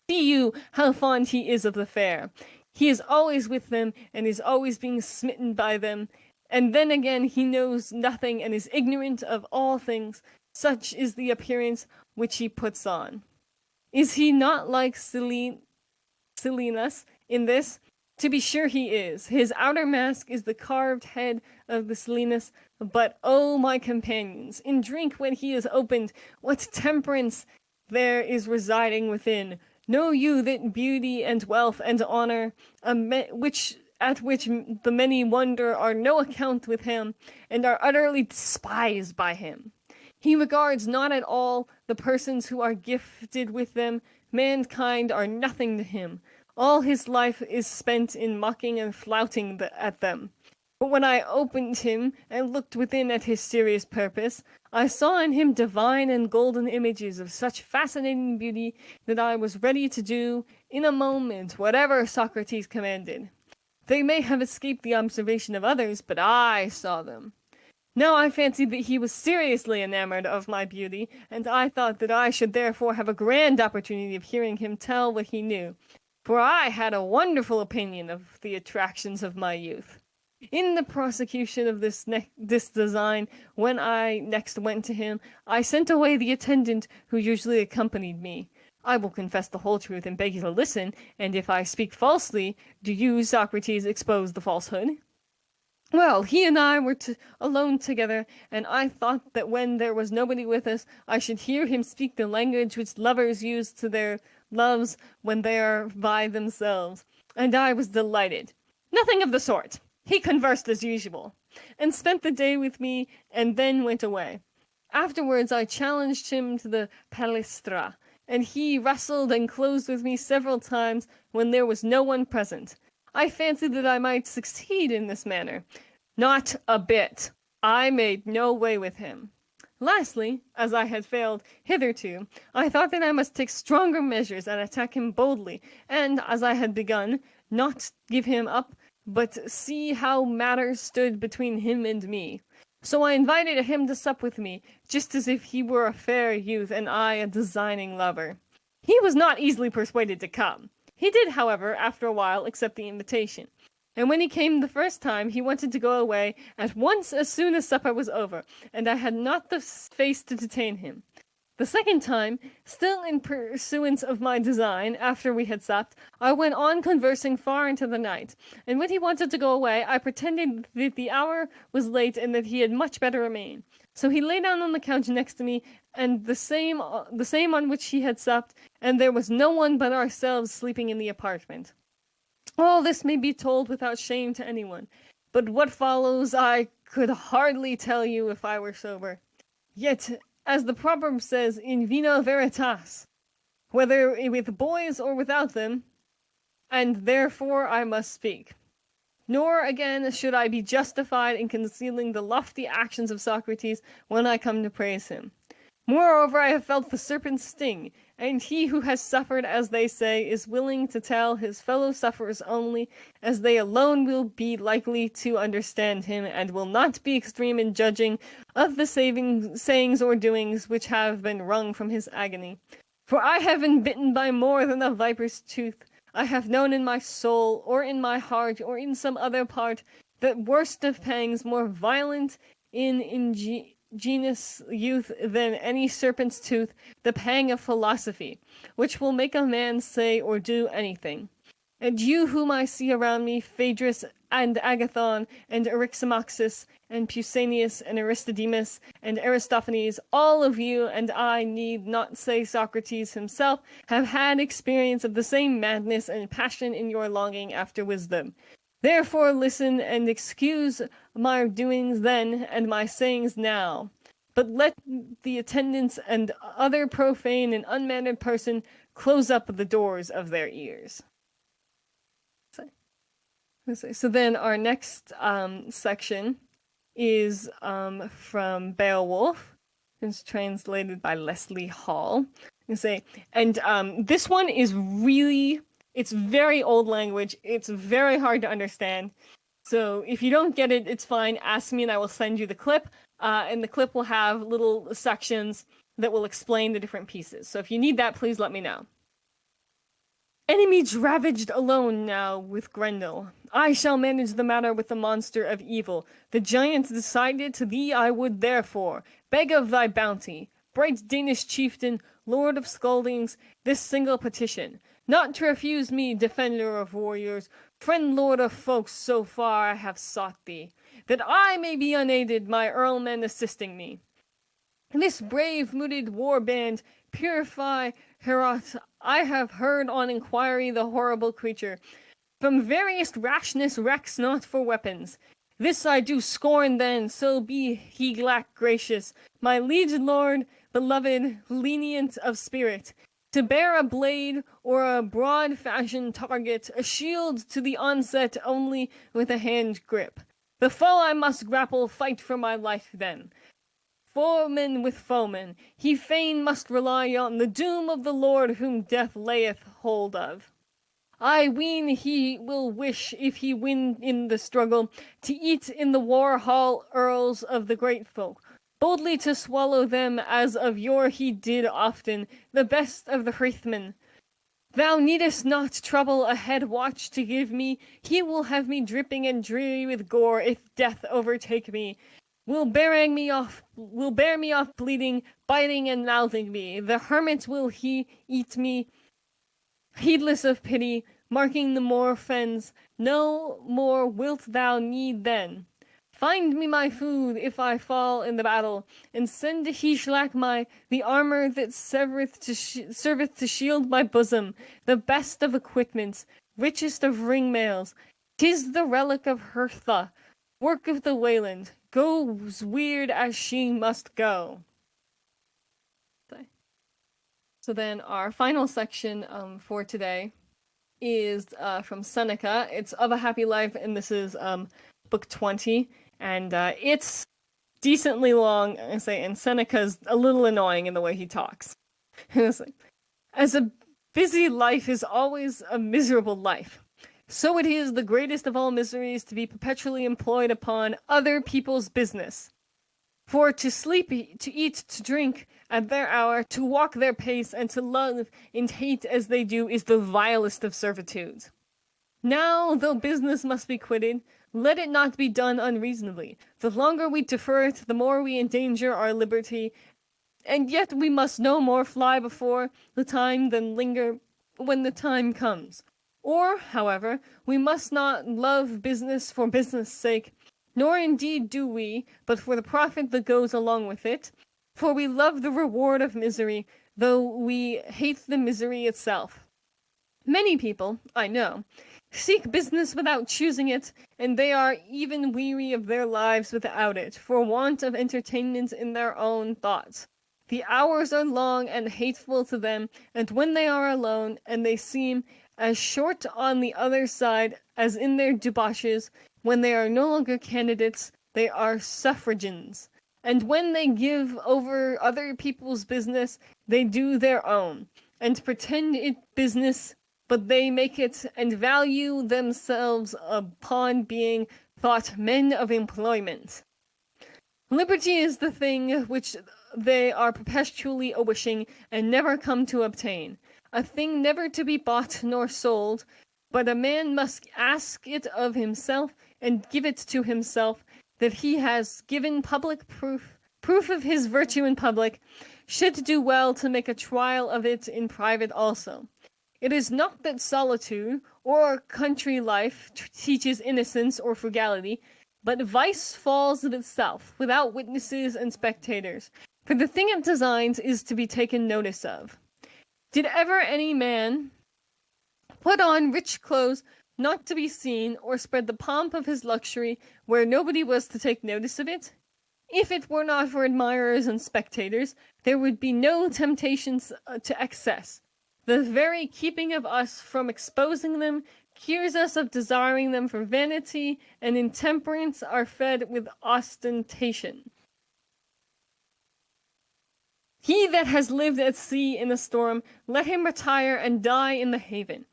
See you how fond he is of the fair. He is always with them, and is always being smitten by them. And then again he knows nothing, and is ignorant of all things. Such is the appearance which he puts on. Is he not like Silenus in this? To be sure he is. His outer mask is the carved head of the Silenus, but, O my companions, in drink when he is opened, what temperance there is residing within! Know you that beauty and wealth and honour, at which the many wonder, are no account with him, and are utterly despised by him? He regards not at all the persons who are gifted with them. Mankind are nothing to him. All his life is spent in mocking and flouting at them. But when I opened him and looked within at his serious purpose, I saw in him divine and golden images of such fascinating beauty that I was ready to do, in a moment, whatever Socrates commanded. They may have escaped the observation of others, but I saw them. Now I fancied that he was seriously enamored of my beauty, and I thought that I should therefore have a grand opportunity of hearing him tell what he knew, for I had a wonderful opinion of the attractions of my youth. In the prosecution of this design, when I next went to him, I sent away the attendant who usually accompanied me. I will confess the whole truth and beg you to listen, and if I speak falsely, do you, Socrates, expose the falsehood? Well, he and I were alone together, and I thought that when there was nobody with us, I should hear him speak the language which lovers use to their loves when they are by themselves, and I was delighted. Nothing of the sort. He conversed as usual, and spent the day with me, and then went away. Afterwards I challenged him to the palestra, and he wrestled and closed with me several times when there was no one present. I fancied that I might succeed in this manner. Not a bit. I made no way with him. Lastly, as I had failed hitherto, I thought that I must take stronger measures and attack him boldly, and, as I had begun, not give him up, but see how matters stood between him and me. So I invited him to sup with me, just as if he were a fair youth and I a designing lover. He was not easily persuaded to come. He did, however, after a while accept the invitation, and when he came the first time he wanted to go away at once as soon as supper was over, and I had not the face to detain him. The second time, still in pursuance of my design, after we had supped, I went on conversing far into the night, and when he wanted to go away, I pretended that the hour was late and that he had much better remain. So he lay down on the couch next to me, and the same on which he had supped, and there was no one but ourselves sleeping in the apartment. All this may be told without shame to anyone, but what follows I could hardly tell you if I were sober. Yet, as the proverb says, in vino veritas, whether with boys or without them, and therefore I must speak. Nor, again, should I be justified in concealing the lofty actions of Socrates when I come to praise him. Moreover, I have felt the serpent's sting, and he who has suffered, as they say, is willing to tell his fellow sufferers only, as they alone will be likely to understand him, and will not be extreme in judging of the sayings or doings which have been wrung from his agony. For I have been bitten by more than a viper's tooth. I have known in my soul, or in my heart, or in some other part, that worst of pangs, more violent in ingenious youth than any serpent's tooth, the pang of philosophy, which will make a man say or do anything. And you whom I see around me, Phaedrus and Agathon and Eryximachus and Pausanias and Aristodemus and Aristophanes, all of you, and I need not say Socrates himself, have had experience of the same madness and passion in your longing after wisdom. Therefore listen and excuse my doings then and my sayings now. But let the attendants and other profane and unmannered person close up the doors of their ears. So then our next section is from Beowulf. It's translated by Leslie Hall. And this one is really, it's very old language. It's very hard to understand. So if you don't get it, it's fine. Ask me and I will send you the clip. And the clip will have little sections that will explain the different pieces. So if you need that, please let me know. Enemies ravaged alone now with Grendel. I shall manage the matter with the monster of evil. The giants decided to thee I would therefore beg of thy bounty, bright Danish chieftain, lord of Scoldings, this single petition, not to refuse me, defender of warriors, friend lord of folks, so far I have sought thee, that I may be unaided, my earlmen assisting me. This brave-mooted war-band purify Heorot. I have heard on inquiry the horrible creature. From veriest rashness recks not for weapons. This I do scorn then, so be he lack gracious, my liege lord, beloved, lenient of spirit, to bear a blade or a broad-fashioned target, a shield to the onset only with a hand grip. The foe I must grapple, fight for my life then. Foeman with foeman, he fain must rely on the doom of the Lord whom death layeth hold of. I ween he will wish, if he win in the struggle, to eat in the war-hall earls of the great folk, boldly to swallow them as of yore he did often, the best of the Hreathmen. Thou needest not trouble a head watch to give me, he will have me dripping and dreary with gore if death overtake me. Will bear me off bleeding, biting and mouthing me. The hermit will he eat me, heedless of pity, marking the more fens. No more wilt thou need then. Find me my food if I fall in the battle, and send to Higelac the armor that serveth to shield my bosom, the best of equipments, richest of ring-mails. 'Tis the relic of Hertha, work of the Wayland, goes weird as she must go. So then our final section for today is from Seneca. It's Of a Happy Life, and this is book 20, and it's decently long, and Seneca's a little annoying in the way he talks. As a busy life is always a miserable life, so it is the greatest of all miseries to be perpetually employed upon other people's business. For to sleep, to eat, to drink at their hour, to walk their pace, and to love and hate as they do is the vilest of servitudes. Now, though business must be quitted, let it not be done unreasonably. The longer we defer it, the more we endanger our liberty, and yet we must no more fly before the time than linger when the time comes. Or, however, we must not love business for business' sake, nor indeed do we, but for the profit that goes along with it. For we love the reward of misery, though we hate the misery itself. Many people, I know, seek business without choosing it, and they are even weary of their lives without it, for want of entertainment in their own thoughts. The hours are long and hateful to them, and when they are alone, and they seem as short on the other side as in their debauches, when they are no longer candidates, they are suffragans. And when they give over other people's business, they do their own, and pretend it business, but they make it, and value themselves upon being thought men of employment. Liberty is the thing which they are perpetually a-wishing, and never come to obtain. A thing never to be bought nor sold, but a man must ask it of himself, and give it to himself, that he has given public proof of his virtue in public, should do well to make a trial of it in private also. It is not that solitude or country life teaches innocence or frugality, but vice falls of itself, without witnesses and spectators, for the thing it designs is to be taken notice of. Did ever any man put on rich clothes not to be seen, or spread the pomp of his luxury where nobody was to take notice of it? If it were not for admirers and spectators, there would be no temptations to excess. The very keeping of us from exposing them cures us of desiring them, for vanity and intemperance are fed with ostentation. He that has lived at sea in a storm, let him retire and die in the haven.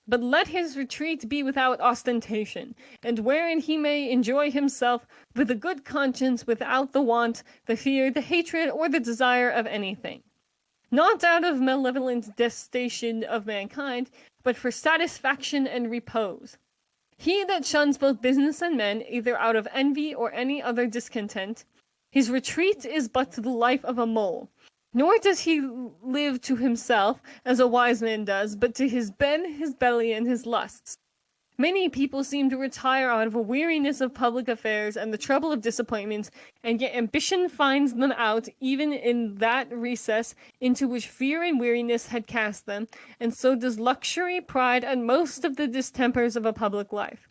But let his retreat be without ostentation, and wherein he may enjoy himself with a good conscience, without the want, the fear, the hatred, or the desire of anything. Not out of malevolent detestation of mankind, but for satisfaction and repose. He that shuns both business and men, either out of envy or any other discontent, his retreat is but to the life of a mole. Nor does he live to himself, as a wise man does, but to his bed, his belly, and his lusts. Many people seem to retire out of a weariness of public affairs and the trouble of disappointments, and yet ambition finds them out even in that recess into which fear and weariness had cast them, and so does luxury, pride, and most of the distempers of a public life.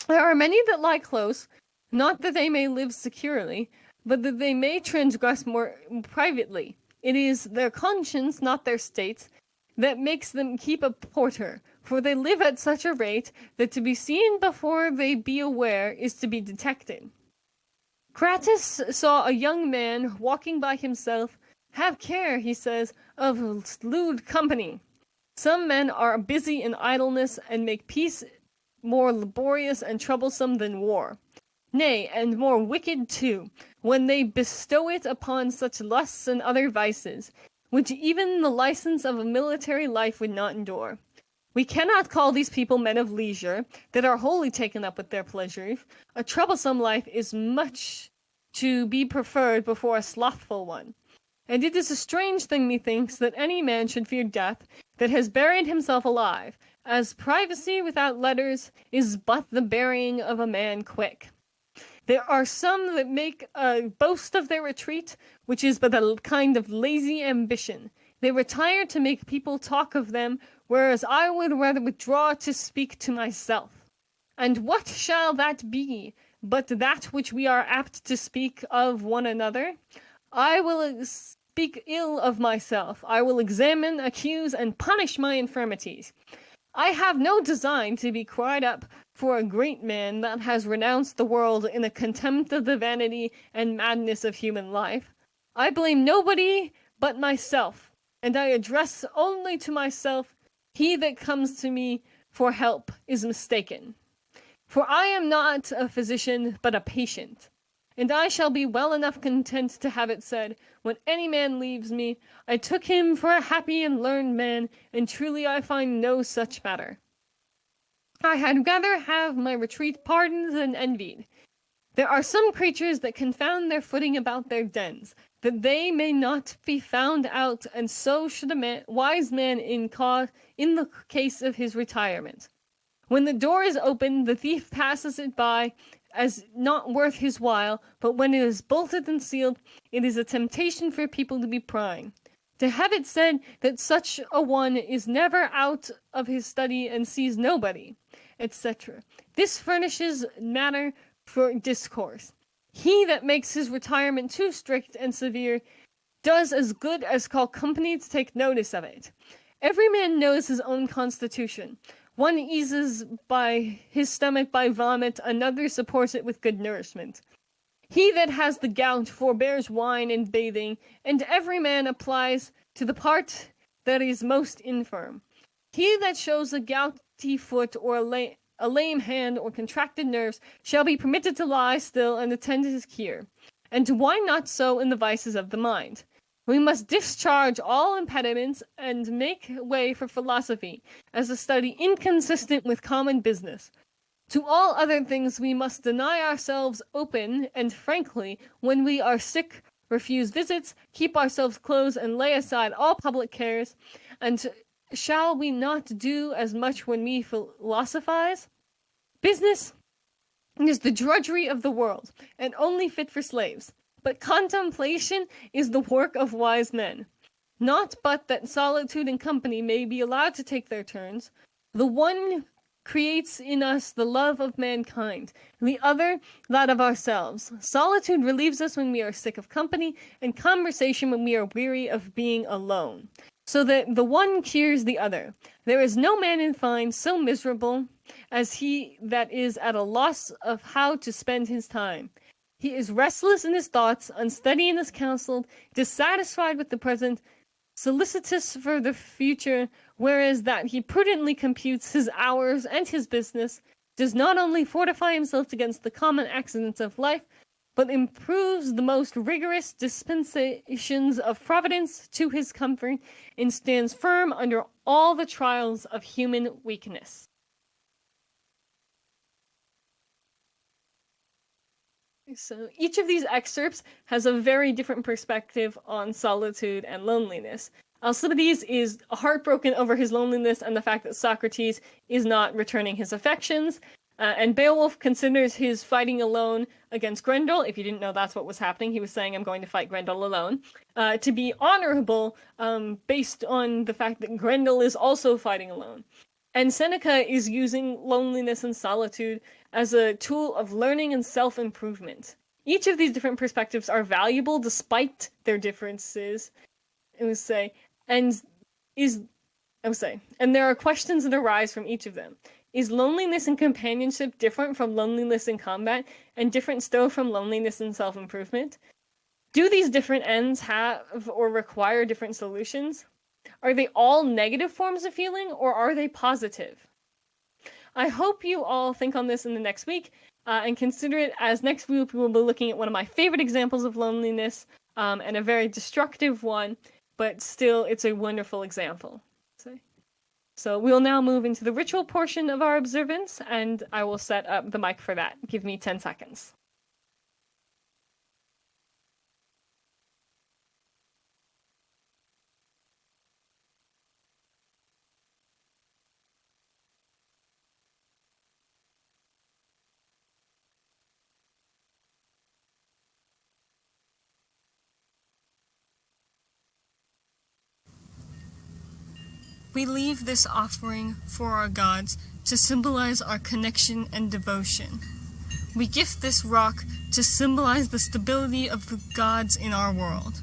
There are many that lie close, not that they may live securely, but that they may transgress more privately. It is their conscience, not their states, that makes them keep a porter, for they live at such a rate that to be seen before they be aware is to be detected. Crates saw a young man walking by himself. Have care, he says, of lewd company. Some men are busy in idleness, and make peace more laborious and troublesome than war. Nay, and more wicked too, when they bestow it upon such lusts and other vices, which even the license of a military life would not endure. We cannot call these people men of leisure, that are wholly taken up with their pleasures. A troublesome life is much to be preferred before a slothful one. And it is a strange thing, methinks, that any man should fear death, that has buried himself alive, as privacy without letters is but the burying of a man quick. There are some that make a boast of their retreat, which is but a kind of lazy ambition. They retire to make people talk of them, whereas I would rather withdraw to speak to myself. And what shall that be, but that which we are apt to speak of one another? I will speak ill of myself. I will examine, accuse, and punish my infirmities. I have no design to be cried up for a great man that has renounced the world in a contempt of the vanity and madness of human life. I blame nobody but myself, and I address only to myself. He that comes to me for help is mistaken. For I am not a physician, but a patient. And I shall be well enough content to have it said, when any man leaves me, I took him for a happy and learned man, and truly I find no such matter. I had rather have my retreat pardoned than envied. There are some creatures that confound their footing about their dens, that they may not be found out, and so should a wise man in the case of his retirement. When the door is open, the thief passes it by, as not worth his while, but when it is bolted and sealed, it is a temptation for people to be prying. To have it said that such a one is never out of his study and sees nobody, etc. This furnishes matter for discourse. He that makes his retirement too strict and severe does as good as call company to take notice of it. Every man knows his own constitution. One eases by his stomach by vomit, another supports it with good nourishment. He that has the gout forbears wine and bathing, and every man applies to the part that is most infirm. He that shows a gouty foot or a lame hand or contracted nerves shall be permitted to lie still and attend his cure. and why not so in the vices of the mind? We must discharge all impediments and make way for philosophy as a study inconsistent with common business. To all other things we must deny ourselves open and frankly when we are sick, refuse visits, keep ourselves close, and lay aside all public cares. And shall we not do as much when we philosophize? Business is the drudgery of the world, and only fit for slaves. But contemplation is the work of wise men. Not but that solitude and company may be allowed to take their turns. The one creates in us the love of mankind, the other that of ourselves. Solitude relieves us when we are sick of company, and conversation when we are weary of being alone. So that the one cures the other. There is no man in fine so miserable as he that is at a loss of how to spend his time. He is restless in his thoughts, unsteady in his counsel, dissatisfied with the present, solicitous for the future, whereas that he prudently computes his hours and his business, does not only fortify himself against the common accidents of life, but improves the most rigorous dispensations of providence to his comfort, and stands firm under all the trials of human weakness. So each of these excerpts has a very different perspective on solitude and loneliness. Alcibiades is heartbroken over his loneliness and the fact that Socrates is not returning his affections. And Beowulf considers his fighting alone against Grendel, if you didn't know that's what was happening, he was saying, I'm going to fight Grendel alone, to be honorable based on the fact that Grendel is also fighting alone. And Seneca is using loneliness and solitude as a tool of learning and self-improvement. Each of these different perspectives are valuable despite their differences, and there are questions that arise from each of them. Is loneliness in companionship different from loneliness in combat, and different still from loneliness in self-improvement? Do these different ends have or require different solutions? Are they all negative forms of feeling, or are they positive? I hope you all think on this in the next week, and consider it, as next week we will be looking at one of my favorite examples of loneliness, and a very destructive one, but still it's a wonderful example. So we'll now move into the ritual portion of our observance, and I will set up the mic for that. Give me 10 seconds. We leave this offering for our gods to symbolize our connection and devotion. We gift this rock to symbolize the stability of the gods in our world.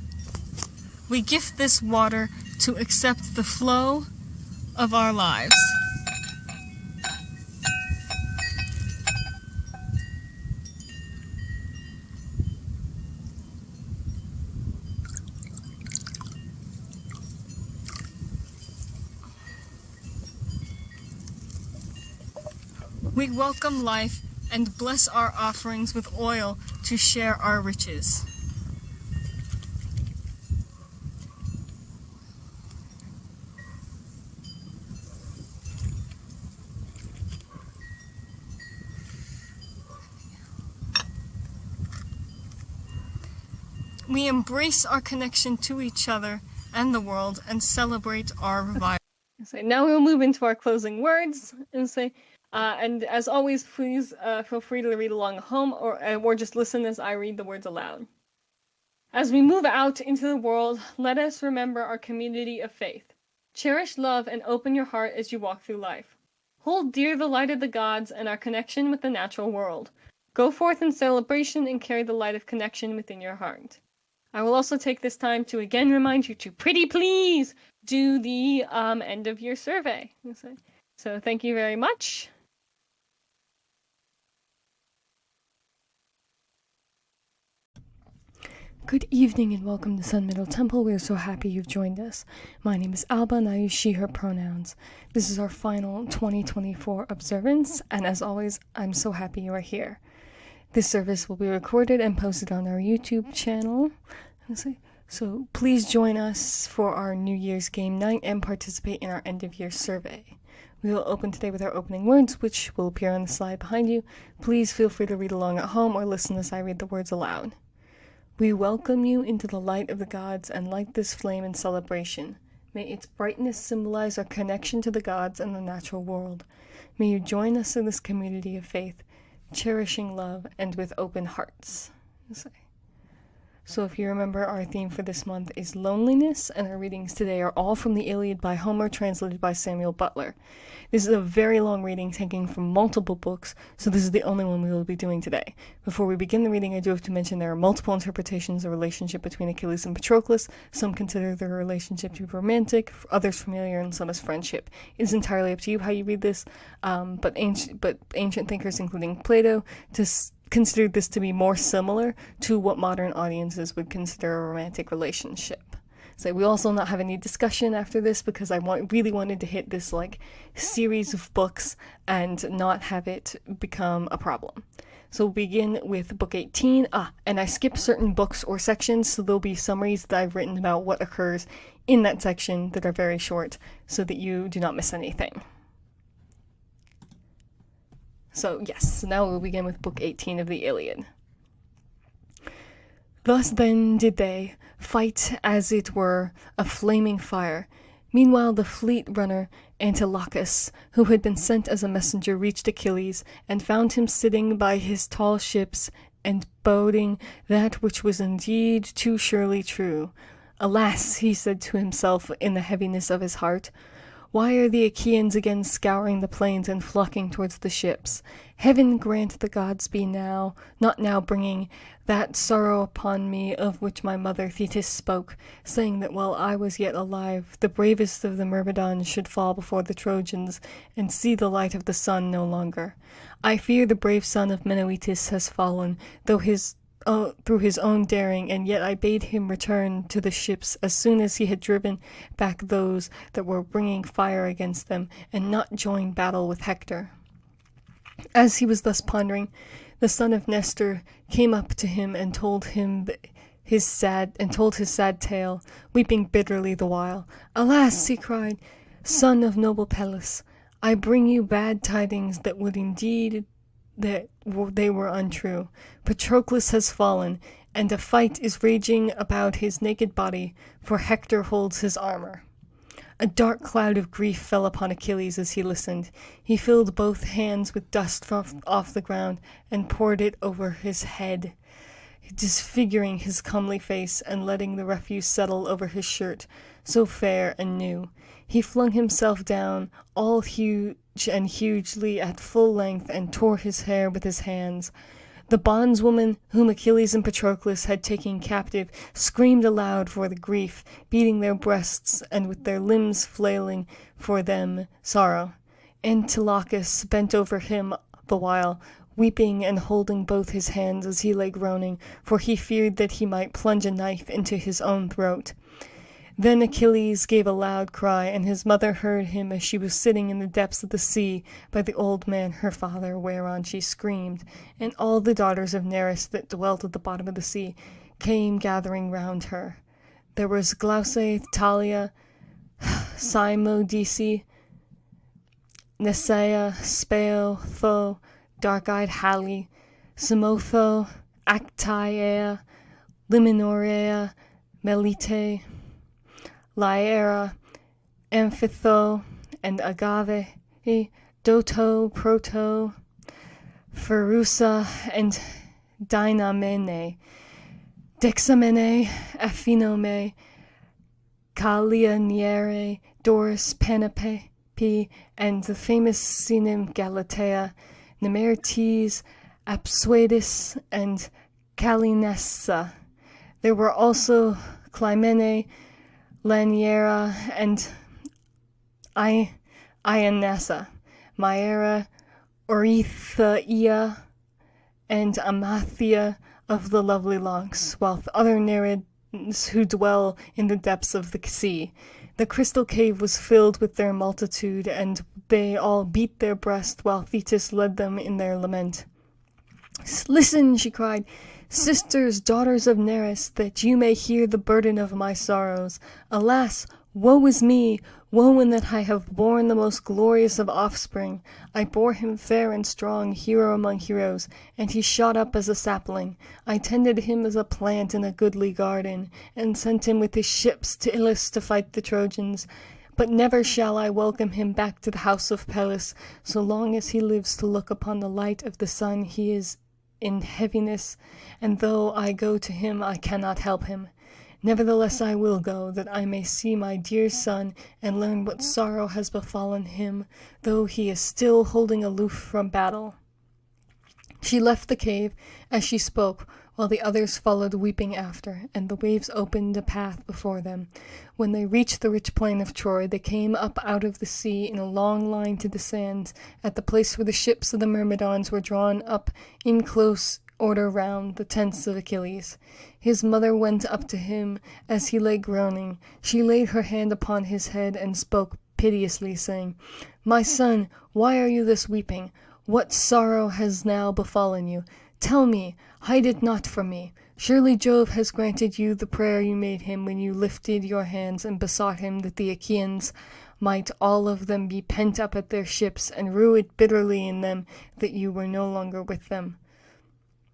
We gift this water to accept the flow of our lives. We welcome life and bless our offerings with oil to share our riches. We embrace our connection to each other and the world and celebrate our revival. So now we'll move into our closing words and as always, please feel free to read along at home or just listen as I read the words aloud. As we move out into the world, let us remember our community of faith. Cherish love and open your heart as you walk through life. Hold dear the light of the gods and our connection with the natural world. Go forth in celebration and carry the light of connection within your heart. I will also take this time to again remind you to pretty please do the end of year survey. So thank you very much. Good evening and welcome to Sun Middle Temple. We are so happy you've joined us. My name is Alba and I use she, her pronouns. This is our final 2024 observance, and as always, I'm so happy you are here. This service will be recorded and posted on our YouTube channel. So please join us for our New Year's game night and participate in our end-of-year survey. We will open today with our opening words, which will appear on the slide behind you. Please feel free to read along at home or listen as I read the words aloud. We welcome you into the light of the gods and light this flame in celebration. May its brightness symbolize our connection to the gods and the natural world. May you join us in this community of faith, cherishing love and with open hearts. So if you remember, our theme for this month is loneliness, and our readings today are all from the Iliad by Homer, translated by Samuel Butler. This is a very long reading taken from multiple books, so this is the only one we will be doing today. Before we begin the reading, I do have to mention there are multiple interpretations of the relationship between Achilles and Patroclus. Some consider their relationship to be romantic, others familiar, and some as friendship. It is entirely up to you how you read this, but ancient thinkers, including Plato, considered this to be more similar to what modern audiences would consider a romantic relationship. So we also not have any discussion after this because I really wanted to hit this series of books and not have it become a problem. So we'll begin with book 18. And I skipped certain books or sections, so there'll be summaries that I've written about what occurs in that section that are very short so that you do not miss anything. So yes, now we'll begin with book 18 of the Iliad. Thus then did they fight as it were a flaming fire. Meanwhile the fleet runner Antilochus, who had been sent as a messenger, reached Achilles, and found him sitting by his tall ships, and boding that which was indeed too surely true. Alas, he said to himself in the heaviness of his heart, why are the Achaeans again scouring the plains and flocking towards the ships? Heaven grant the gods be not now bringing that sorrow upon me of which my mother Thetis spoke, saying that while I was yet alive, the bravest of the Myrmidons should fall before the Trojans, and see the light of the sun no longer. I fear the brave son of Menoetes has fallen, through his own daring, and yet I bade him return to the ships as soon as he had driven back those that were bringing fire against them, and not join battle with Hector. As he was thus pondering, the son of Nestor came up to him and told his sad tale, weeping bitterly the while. Alas, he cried, son of noble Pallas, I bring you bad tidings that would indeed that they were untrue. Patroclus has fallen, and a fight is raging about his naked body, for Hector holds his armor. A dark cloud of grief fell upon Achilles as he listened. He filled both hands with dust off the ground and poured it over his head, disfiguring his comely face and letting the refuse settle over his shirt, so fair and new. He flung himself down, all huge and hugely at full length, and tore his hair with his hands. The bondswoman whom Achilles and Patroclus had taken captive screamed aloud for the grief, beating their breasts and with their limbs flailing for them sorrow. Antilochus bent over him the while, weeping and holding both his hands as he lay groaning, for he feared that he might plunge a knife into his own throat. Then Achilles gave a loud cry, and his mother heard him as she was sitting in the depths of the sea by the old man her father, whereon she screamed, and all the daughters of Nereus that dwelt at the bottom of the sea came gathering round her. There was Glauce, Thalia, Cymodece, Nesaea, Speo, Tho, dark-eyed Hali, Samotho, Actaea, Liminorea, Melite, Lyra, Amphitho, and Agave, Doto, Proto, Pherusa, and Dynamene, Dexamene, Aphinome, Callianiere, Doris, Panope, and the famous Sinem Galatea, Nemertes, Apsuedis, and Calinessa. There were also Clymene, Laniera, and Ionessa, Maera, Oreithaia, and Amathia of the lovely locks, while other Nereids who dwell in the depths of the sea. The crystal cave was filled with their multitude, and they all beat their breast while Thetis led them in their lament. "Listen," she cried, "sisters, daughters of Nereus, that you may hear the burden of my sorrows. Alas, woe is me! Woe in that I have borne the most glorious of offspring. I bore him fair and strong, hero among heroes, and he shot up as a sapling. I tended him as a plant in a goodly garden, and sent him with his ships to Ilus to fight the Trojans. But never shall I welcome him back to the house of Peleus. So long as he lives to look upon the light of the sun, he is in heaviness, and though I go to him, I cannot help him. Nevertheless I will go, that I may see my dear son, and learn what sorrow has befallen him, though he is still holding aloof from battle." She left the cave as she spoke, while the others followed weeping after, and the waves opened a path before them. When they reached the rich plain of Troy, they came up out of the sea in a long line to the sands, at the place where the ships of the Myrmidons were drawn up in close order round the tents of Achilles. His mother went up to him as he lay groaning. She laid her hand upon his head and spoke piteously, saying, "My son, why are you thus weeping? What sorrow has now befallen you? Tell me, hide it not from me. Surely Jove has granted you the prayer you made him when you lifted your hands and besought him that the Achaeans might all of them be pent up at their ships, and rue it bitterly in them that you were no longer with them."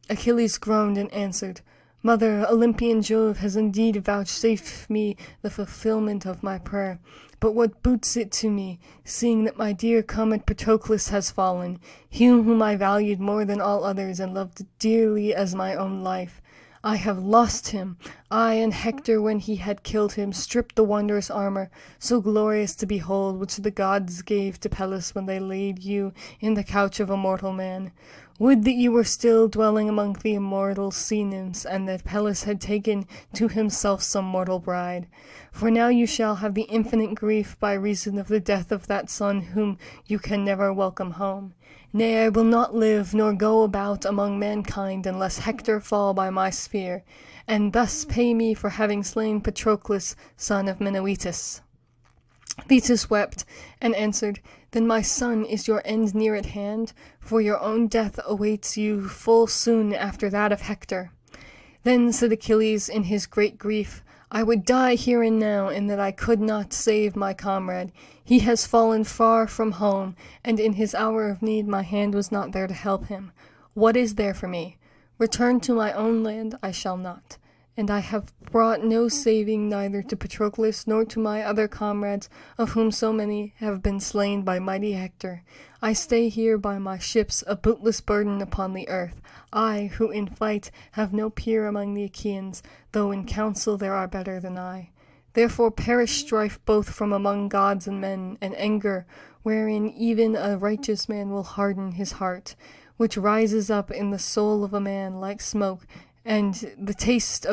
Achilles groaned and answered, "Mother, Olympian Jove has indeed vouchsafed me the fulfillment of my prayer. But what boots it to me, seeing that my dear comrade Patroclus has fallen, he whom I valued more than all others and loved dearly as my own life? I have lost him. I and Hector, when he had killed him, stripped the wondrous armor, so glorious to behold, which the gods gave to Peleus when they laid you in the couch of a mortal man. Would that you were still dwelling among the immortal sea nymphs, and that Peleus had taken to himself some mortal bride. For now you shall have the infinite grief by reason of the death of that son whom you can never welcome home. Nay, I will not live, nor go about among mankind, unless Hector fall by my spear, and thus pay me for having slain Patroclus, son of Menoetus." Thetis wept, and answered, "Then, my son, is your end near at hand? For your own death awaits you full soon after that of Hector." Then said Achilles in his great grief, "I would die here and now, in that I could not save my comrade. He has fallen far from home, and in his hour of need my hand was not there to help him. What is there for me? Return to my own land I shall not. And I have brought no saving neither to Patroclus nor to my other comrades, of whom so many have been slain by mighty Hector. I stay here by my ships, a bootless burden upon the earth, I, who in fight have no peer among the Achaeans, though in council there are better than I. Therefore perish strife both from among gods and men, and anger, wherein even a righteous man will harden his heart, which rises up in the soul of a man like smoke, and the taste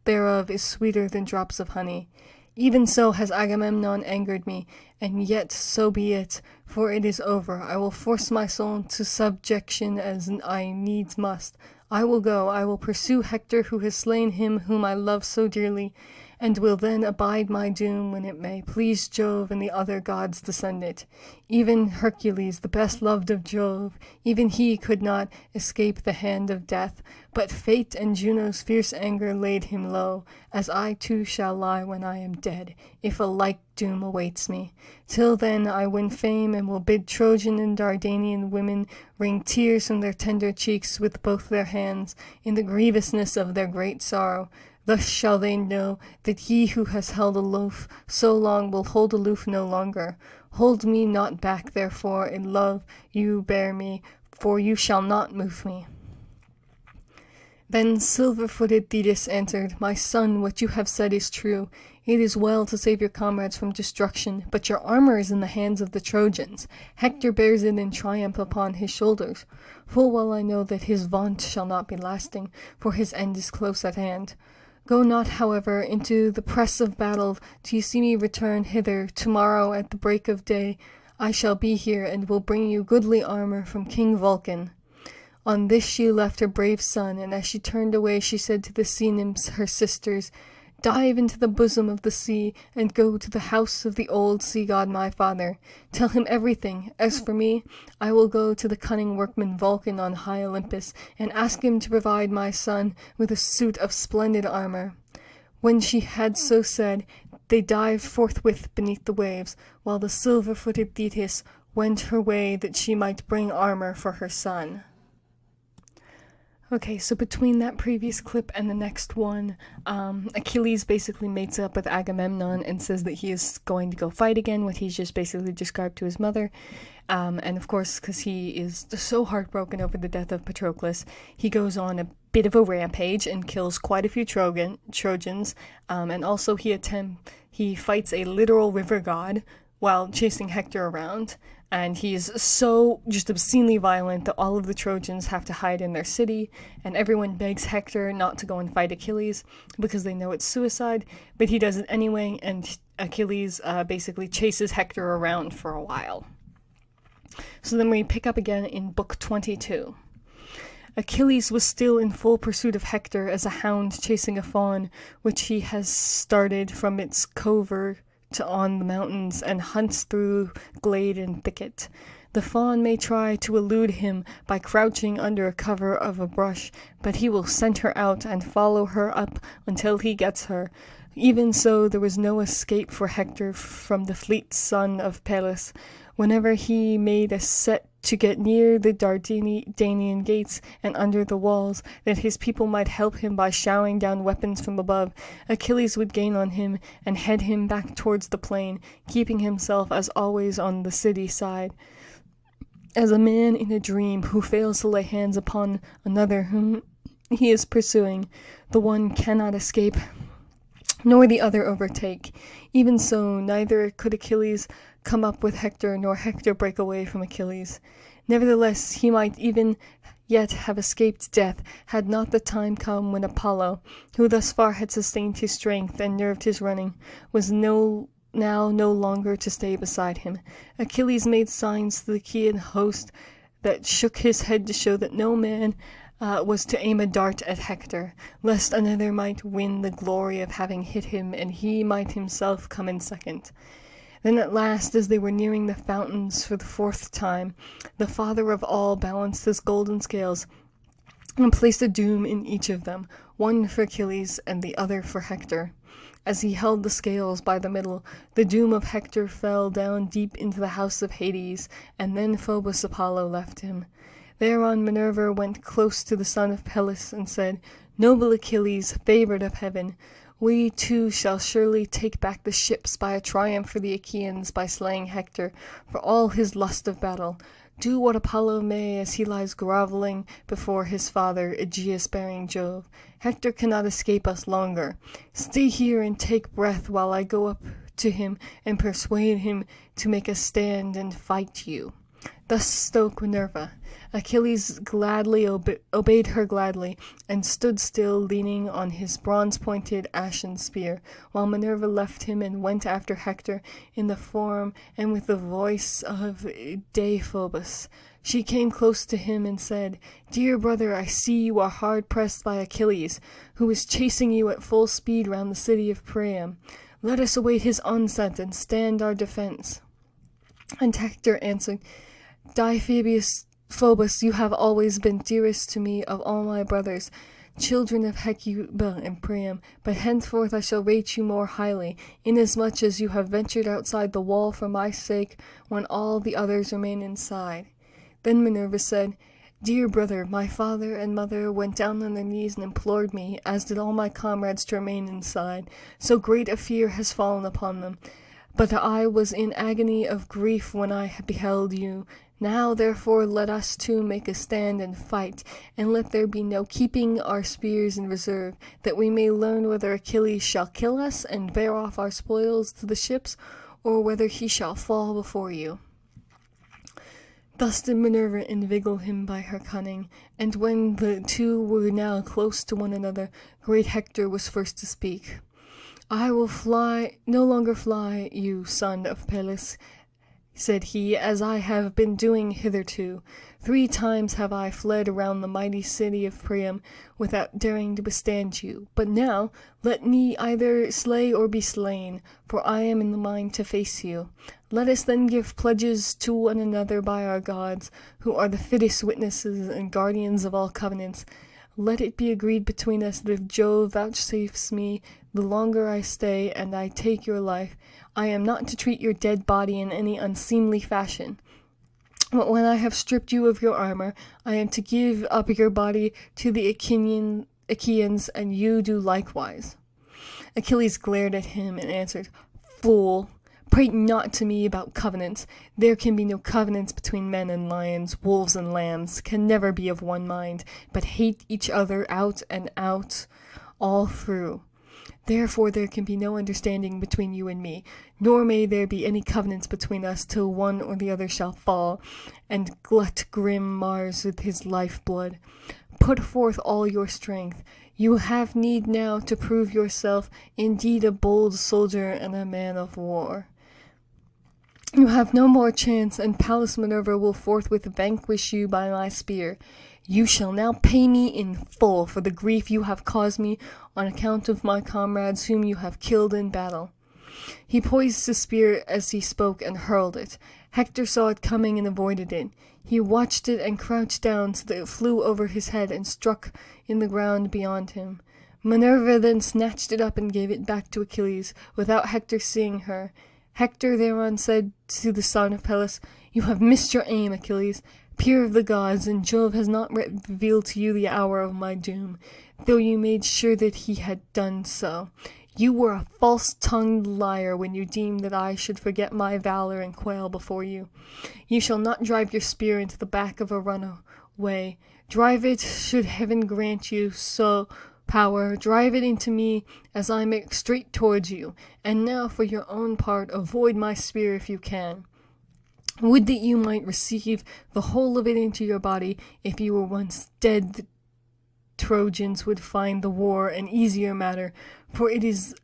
thereof is sweeter than drops of honey. Even so has Agamemnon angered me, and yet so be it, for it is over. I will force my soul into subjection as I needs must. I will go, I will pursue Hector who has slain him whom I love so dearly, and will then abide my doom when it may please Jove and the other gods to send it. Even Hercules, the best loved of Jove, even he could not escape the hand of death, but fate and Juno's fierce anger laid him low, as I too shall lie when I am dead, if a like doom awaits me. Till then I win fame, and will bid Trojan and Dardanian women wring tears from their tender cheeks with both their hands, in the grievousness of their great sorrow. Thus shall they know that he who has held aloof so long will hold aloof no longer. Hold me not back, therefore, in love you bear me, for you shall not move me." Then silver-footed Thetis answered, "My son, what you have said is true. It is well to save your comrades from destruction, but your armor is in the hands of the Trojans. Hector bears it in triumph upon his shoulders. Full well I know that his vaunt shall not be lasting, for his end is close at hand. Go not, however, into the press of battle till you see me return hither. Tomorrow at the break of day I shall be here, and will bring you goodly armor from King Vulcan." On this she left her brave son, and as she turned away she said to the sea nymphs her sisters, Dive into the bosom of the sea, and go to the house of the old sea god my father. Tell him everything. As for me, I will go to the cunning workman Vulcan on high Olympus, and ask him to provide my son with a suit of splendid armor." When she had so said, they dived forthwith beneath the waves, while the silver-footed Thetis went her way that she might bring armor for her son. Okay, so between that previous clip and the next one, Achilles basically mates up with Agamemnon and says that he is going to go fight again, what he's just basically described to his mother. And of course, because he is so heartbroken over the death of Patroclus, he goes on a bit of a rampage and kills quite a few Trojans. And also he fights a literal river god while chasing Hector around. And he is so just obscenely violent that all of the Trojans have to hide in their city, and everyone begs Hector not to go and fight Achilles because they know it's suicide, but he does it anyway, and Achilles basically chases Hector around for a while. So then we pick up again in Book 22. Achilles was still in full pursuit of Hector as a hound chasing a fawn, which he has started from its covert on the mountains and hunts through glade and thicket. The fawn may try to elude him by crouching under a cover of a brush, but he will scent her out and follow her up until he gets her. Even so, there was no escape for Hector from the fleet son of Peleus. Whenever he made a set to get near the Dardanian gates and under the walls, that his people might help him by showering down weapons from above, Achilles would gain on him and head him back towards the plain, keeping himself as always on the city side. As a man in a dream who fails to lay hands upon another whom he is pursuing, the one cannot escape, nor the other overtake. Even so, neither could Achilles come up with Hector, nor Hector break away from Achilles. Nevertheless, he might even yet have escaped death, had not the time come when Apollo, who thus far had sustained his strength and nerved his running, was now no longer to stay beside him. Achilles made signs to the Achaean host that shook his head to show that no man was to aim a dart at Hector, lest another might win the glory of having hit him, and he might himself come in second. Then at last, as they were nearing the fountains for the fourth time, the father of all balanced his golden scales and placed a doom in each of them, one for Achilles and the other for Hector. As he held the scales by the middle, the doom of Hector fell down deep into the house of Hades, and then Phobos Apollo left him. Thereon Minerva went close to the son of Peleus and said, "Noble Achilles, favoured of heaven, we too shall surely take back the ships by a triumph for the Achaeans by slaying Hector for all his lust of battle. Do what Apollo may as he lies grovelling before his father, Aegeus-bearing Jove. Hector cannot escape us longer. Stay here and take breath while I go up to him and persuade him to make a stand and fight you." Thus spoke Minerva. Achilles gladly obeyed her gladly, and stood still, leaning on his bronze-pointed ashen spear, while Minerva left him and went after Hector in the form and with the voice of Deiphobus. She came close to him and said, "Dear brother, I see you are hard pressed by Achilles, who is chasing you at full speed round the city of Priam. Let us await his onset and stand our defense." And Hector answered, "Phobos, you have always been dearest to me of all my brothers, children of Hecuba and Priam, but henceforth I shall rate you more highly, inasmuch as you have ventured outside the wall for my sake, when all the others remain inside." Then Minerva said, "Dear brother, my father and mother went down on their knees and implored me, as did all my comrades, to remain inside, so great a fear has fallen upon them. But I was in agony of grief when I beheld you. Now, therefore, let us two make a stand and fight, and let there be no keeping our spears in reserve, that we may learn whether Achilles shall kill us and bear off our spoils to the ships, or whether he shall fall before you." Thus did Minerva inveigle him by her cunning, and when the two were now close to one another, great Hector was first to speak. "I will no longer fly, you son of Peleus. said he, as I have been doing hitherto. 3 times have I fled around the mighty city of Priam without daring to withstand you. But now let me either slay or be slain, for I am in the mind to face you. Let us then give pledges to one another by our gods, who are the fittest witnesses and guardians of all covenants. Let it be agreed between us that if Jove vouchsafes me the longer I stay, and I take your life, I am not to treat your dead body in any unseemly fashion. But when I have stripped you of your armor, I am to give up your body to the Achaeans, and you do likewise. Achilles glared at him and answered, Fool! Prate not to me about covenants. There can be no covenants between men and lions, wolves and lambs, can never be of one mind, but hate each other out and out, all through. Therefore there can be no understanding between you and me, nor may there be any covenants between us till one or the other shall fall, and glut grim Mars with his life-blood. Put forth all your strength. You have need now to prove yourself indeed a bold soldier and a man of war. You have no more chance, and Pallas Minerva will forthwith vanquish you by my spear. You shall now pay me in full for the grief you have caused me on account of my comrades whom you have killed in battle. He poised his spear as he spoke and hurled it. Hector saw it coming and avoided it. He watched it and crouched down so that it flew over his head and struck in the ground beyond him. Minerva then snatched it up and gave it back to Achilles, without Hector seeing her. Hector thereon said to the son of Peleus, You have missed your aim, Achilles. Peer of the gods, and Jove has not revealed to you the hour of my doom, though you made sure that he had done so. You were a false-tongued liar when you deemed that I should forget my valor and quail before you. You shall not drive your spear into the back of a runaway. Drive it, should heaven grant you so power, drive it into me as I make straight towards you. And now, for your own part, avoid my spear if you can. Would that you might receive the whole of it into your body. If you were once dead, the Trojans would find the war an easier matter, for it is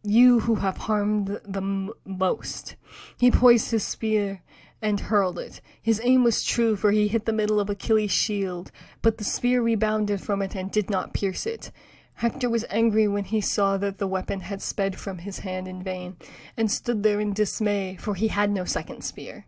you who have harmed the most. He poised his spear and hurled it. His aim was true, for he hit the middle of Achilles' shield, but the spear rebounded from it and did not pierce it. Hector was angry when he saw that the weapon had sped from his hand in vain, and stood there in dismay, for he had no second spear.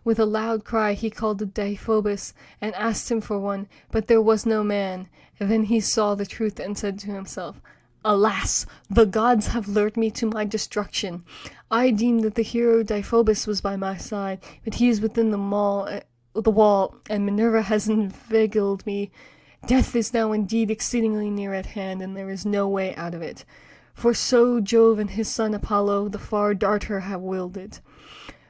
With a loud cry he called to Deiphobus and asked him for one, but there was no man. And then he saw the truth and said to himself, Alas, the gods have lured me to my destruction. I deemed that the hero Deiphobus was by my side, but he is within the wall, and Minerva has inveigled me. Death is now indeed exceedingly near at hand, and there is no way out of it. For so Jove and his son Apollo, the far darter, have willed it.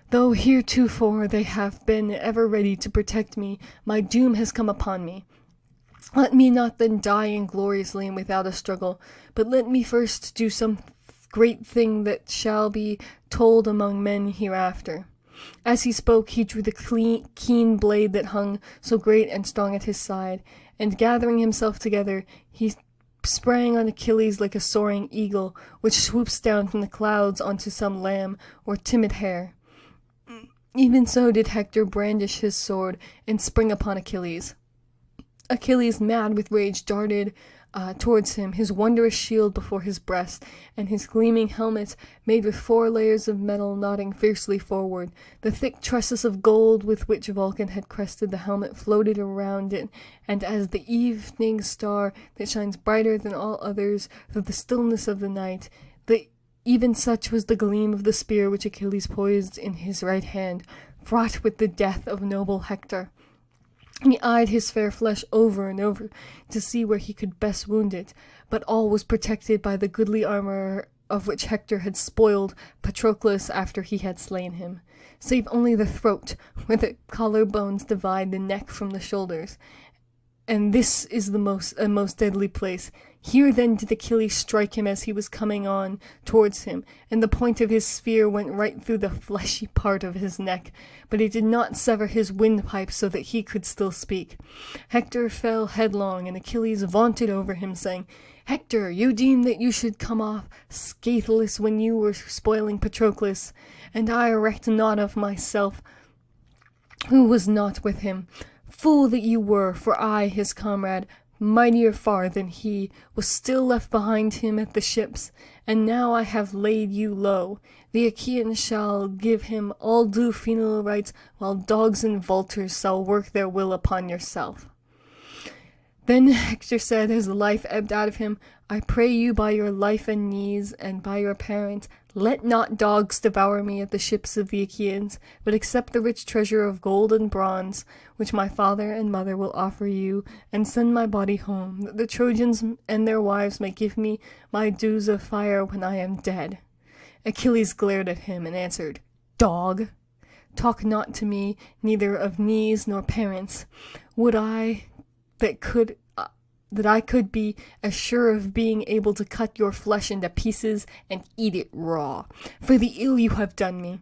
Though heretofore they have been ever ready to protect me, my doom has come upon me. Let me not then die ingloriously and without a struggle, but let me first do some great thing that shall be told among men hereafter. As he spoke, he drew the keen blade that hung so great and strong at his side, and gathering himself together, he sprang on Achilles like a soaring eagle, which swoops down from the clouds onto some lamb or timid hare. Even so did Hector brandish his sword and spring upon Achilles. Achilles, mad with rage, darted towards him, his wondrous shield before his breast, and his gleaming helmet, made with 4 layers of metal, nodding fiercely forward. The thick tresses of gold with which Vulcan had crested the helmet floated around it, and as the evening star that shines brighter than all others through the stillness of the night, even such was the gleam of the spear which Achilles poised in his right hand, fraught with the death of noble Hector. He eyed his fair flesh over and over to see where he could best wound it, but all was protected by the goodly armor of which Hector had spoiled Patroclus after he had slain him, save only the throat, where the collar bones divide the neck from the shoulders, and this is the most deadly place. Here then did Achilles strike him as he was coming on towards him, and the point of his spear went right through the fleshy part of his neck, but it did not sever his windpipe so that he could still speak. Hector fell headlong, and Achilles vaunted over him, saying, Hector, you deemed that you should come off scatheless when you were spoiling Patroclus, and I recked not of myself, who was not with him. Fool that you were, for I, his comrade, mightier far than he, was still left behind him at the ships, and now I have laid you low. The Achaeans shall give him all due funeral rites, while dogs and vultures shall work their will upon yourself. Then Hector said, as the life ebbed out of him, I pray you by your life and knees, and by your parents, let not dogs devour me at the ships of the Achaeans, but accept the rich treasure of gold and bronze, which my father and mother will offer you, and send my body home, that the Trojans and their wives may give me my dues of fire when I am dead. Achilles glared at him and answered, Dog, talk not to me neither of knees nor parents. Would I that I could be as sure of being able to cut your flesh into pieces and eat it raw, for the ill you have done me.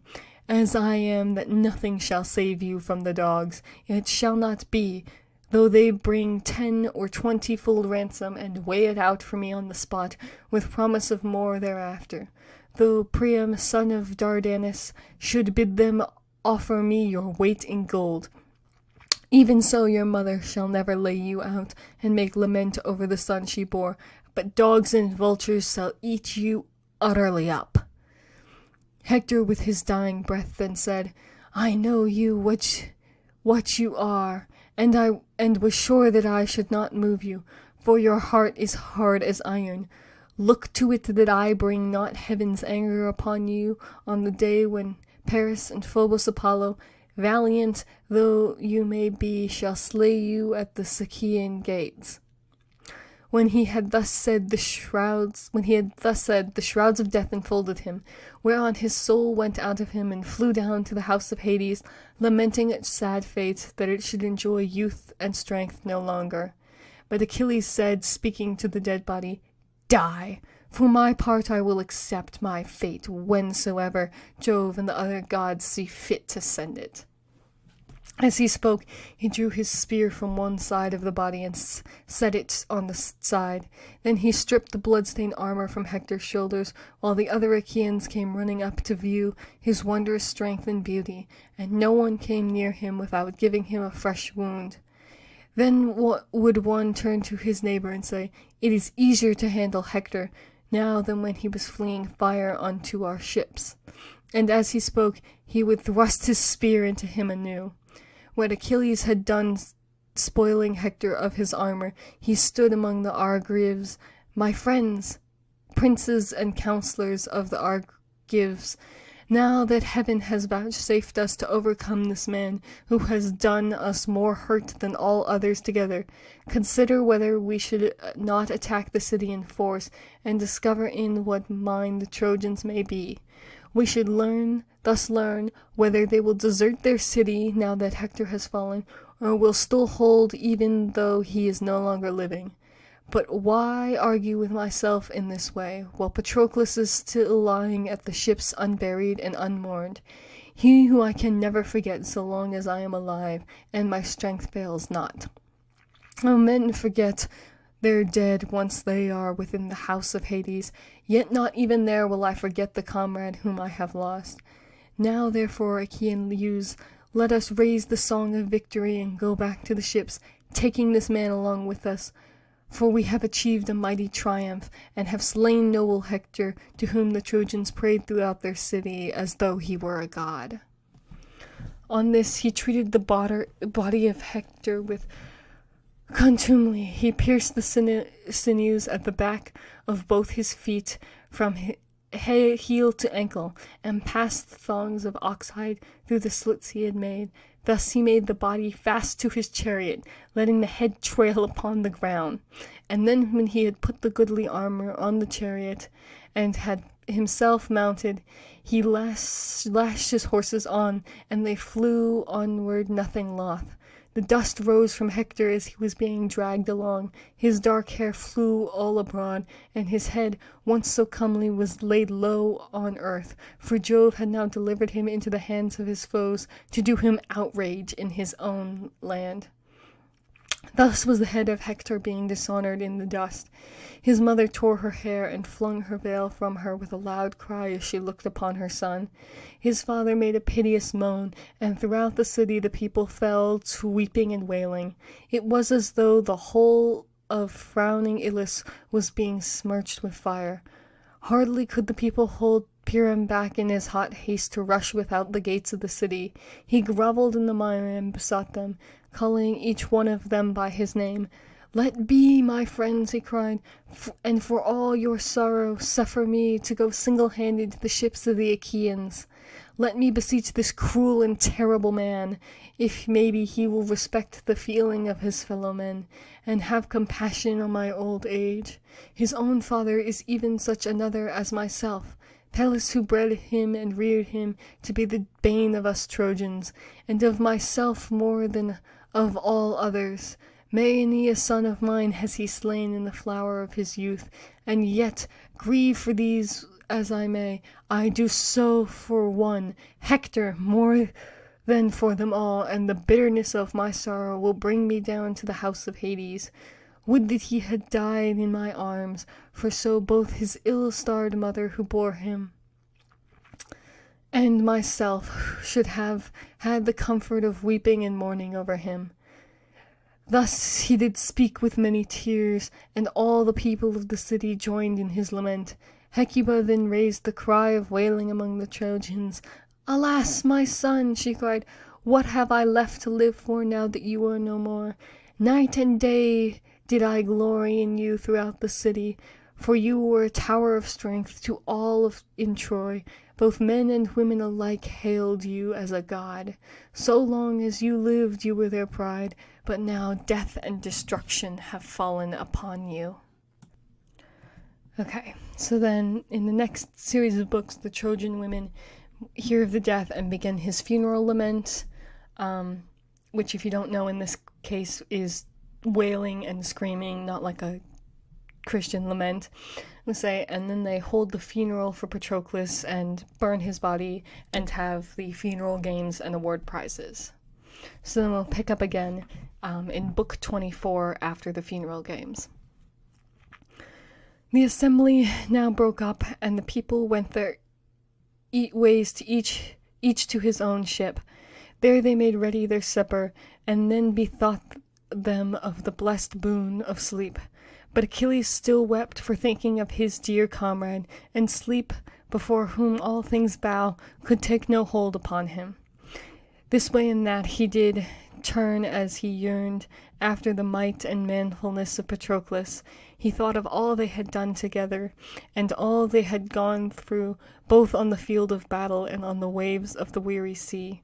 As I am, that nothing shall save you from the dogs, it shall not be, though they bring 10 or 20-fold ransom, and weigh it out for me on the spot, with promise of more thereafter. Though Priam, son of Dardanus, should bid them offer me your weight in gold, even so your mother shall never lay you out, and make lament over the son she bore, but dogs and vultures shall eat you utterly up. Hector with his dying breath then said, I know you what you are, and was sure that I should not move you, for your heart is hard as iron. Look to it that I bring not heaven's anger upon you on the day when Paris and Phobos Apollo, valiant though you may be, shall slay you at the Sacaean gates. When he had thus said, the shrouds of death enfolded him, whereon his soul went out of him and flew down to the house of Hades, lamenting its sad fate, that it should enjoy youth and strength no longer. But Achilles said, speaking to the dead body, Die! For my part I will accept my fate whensoever Jove and the other gods see fit to send it. As he spoke, he drew his spear from one side of the body and set it on the side. Then he stripped the blood-stained armor from Hector's shoulders, while the other Achaeans came running up to view his wondrous strength and beauty, and no one came near him without giving him a fresh wound. Then would one turn to his neighbor and say, It is easier to handle Hector now than when he was flinging fire onto our ships. And as he spoke, he would thrust his spear into him anew. When Achilles had done spoiling Hector of his armor, he stood among the Argives, My friends, princes and counselors of the Argives, now that heaven has vouchsafed us to overcome this man, who has done us more hurt than all others together, consider whether we should not attack the city in force, and discover in what mind the Trojans may be. We should thus learn whether they will desert their city now that Hector has fallen, or will still hold even though he is no longer living. But why argue with myself in this way, while Patroclus is still lying at the ships unburied and unmourned, he who I can never forget so long as I am alive, and my strength fails not. Oh, men forget their dead once they are within the house of Hades, yet not even there will I forget the comrade whom I have lost. Now, therefore, Achaean youths, let us raise the song of victory and go back to the ships, taking this man along with us, for we have achieved a mighty triumph, and have slain noble Hector, to whom the Trojans prayed throughout their city as though he were a god. On this he treated the body of Hector with contumely. He pierced the sinews at the back of both his feet from heel to ankle, and passed thongs of oxhide through the slits he had made. Thus he made the body fast to his chariot, letting the head trail upon the ground. And then when he had put the goodly armor on the chariot, and had himself mounted, he lashed his horses on, and they flew onward nothing loth. The dust rose from Hector as he was being dragged along. His dark hair flew all abroad, and his head, once so comely, was laid low on earth, for Jove had now delivered him into the hands of his foes to do him outrage in his own land. Thus was the head of Hector being dishonored in the dust. His mother tore her hair and flung her veil from her with a loud cry as she looked upon her son. His father made a piteous moan, and throughout the city the people fell to weeping and wailing. It was as though the whole of frowning Ilus was being smirched with fire. Hardly could the people hold Pyrrhon back in his hot haste to rush without the gates of the city. He grovelled in the mire and besought them, calling each one of them by his name. "Let be, my friends," he cried, "and for all your sorrow suffer me to go single-handed to the ships of the Achaeans. Let me beseech this cruel and terrible man, if maybe he will respect the feeling of his fellow men, and have compassion on my old age. His own father is even such another as myself, Pallas, who bred him and reared him to be the bane of us Trojans, and of myself more than of all others. Many a son of mine has he slain in the flower of his youth, and yet, grieve for these as I may, I do so for one, Hector, more than for them all, and the bitterness of my sorrow will bring me down to the house of Hades. Would that he had died in my arms, for so both his ill-starred mother who bore him and myself should have had the comfort of weeping and mourning over him." Thus he did speak with many tears, and all the people of the city joined in his lament. Hecuba then raised the cry of wailing among the Trojans. "Alas, my son," she cried, "what have I left to live for now that you are no more? Night and day did I glory in you throughout the city, for you were a tower of strength to all in Troy. Both men and women alike hailed you as a god. So long as you lived, you were their pride, but now death and destruction have fallen upon you." Okay, so then in the next series of books, the Trojan women hear of the death and begin his funeral lament, which, if you don't know, in this case is wailing and screaming, not like a Christian lament, let's say, and then they hold the funeral for Patroclus and burn his body and have the funeral games and award prizes. So then we'll pick up again in book 24 after the funeral games. The assembly now broke up, and the people went their ways to each to his own ship. There they made ready their supper, and then bethought them of the blessed boon of sleep. But Achilles still wept for thinking of his dear comrade, and sleep, before whom all things bow, could take no hold upon him. This way and that he did turn as he yearned after the might and manfulness of Patroclus. He thought of all they had done together, and all they had gone through, both on the field of battle and on the waves of the weary sea.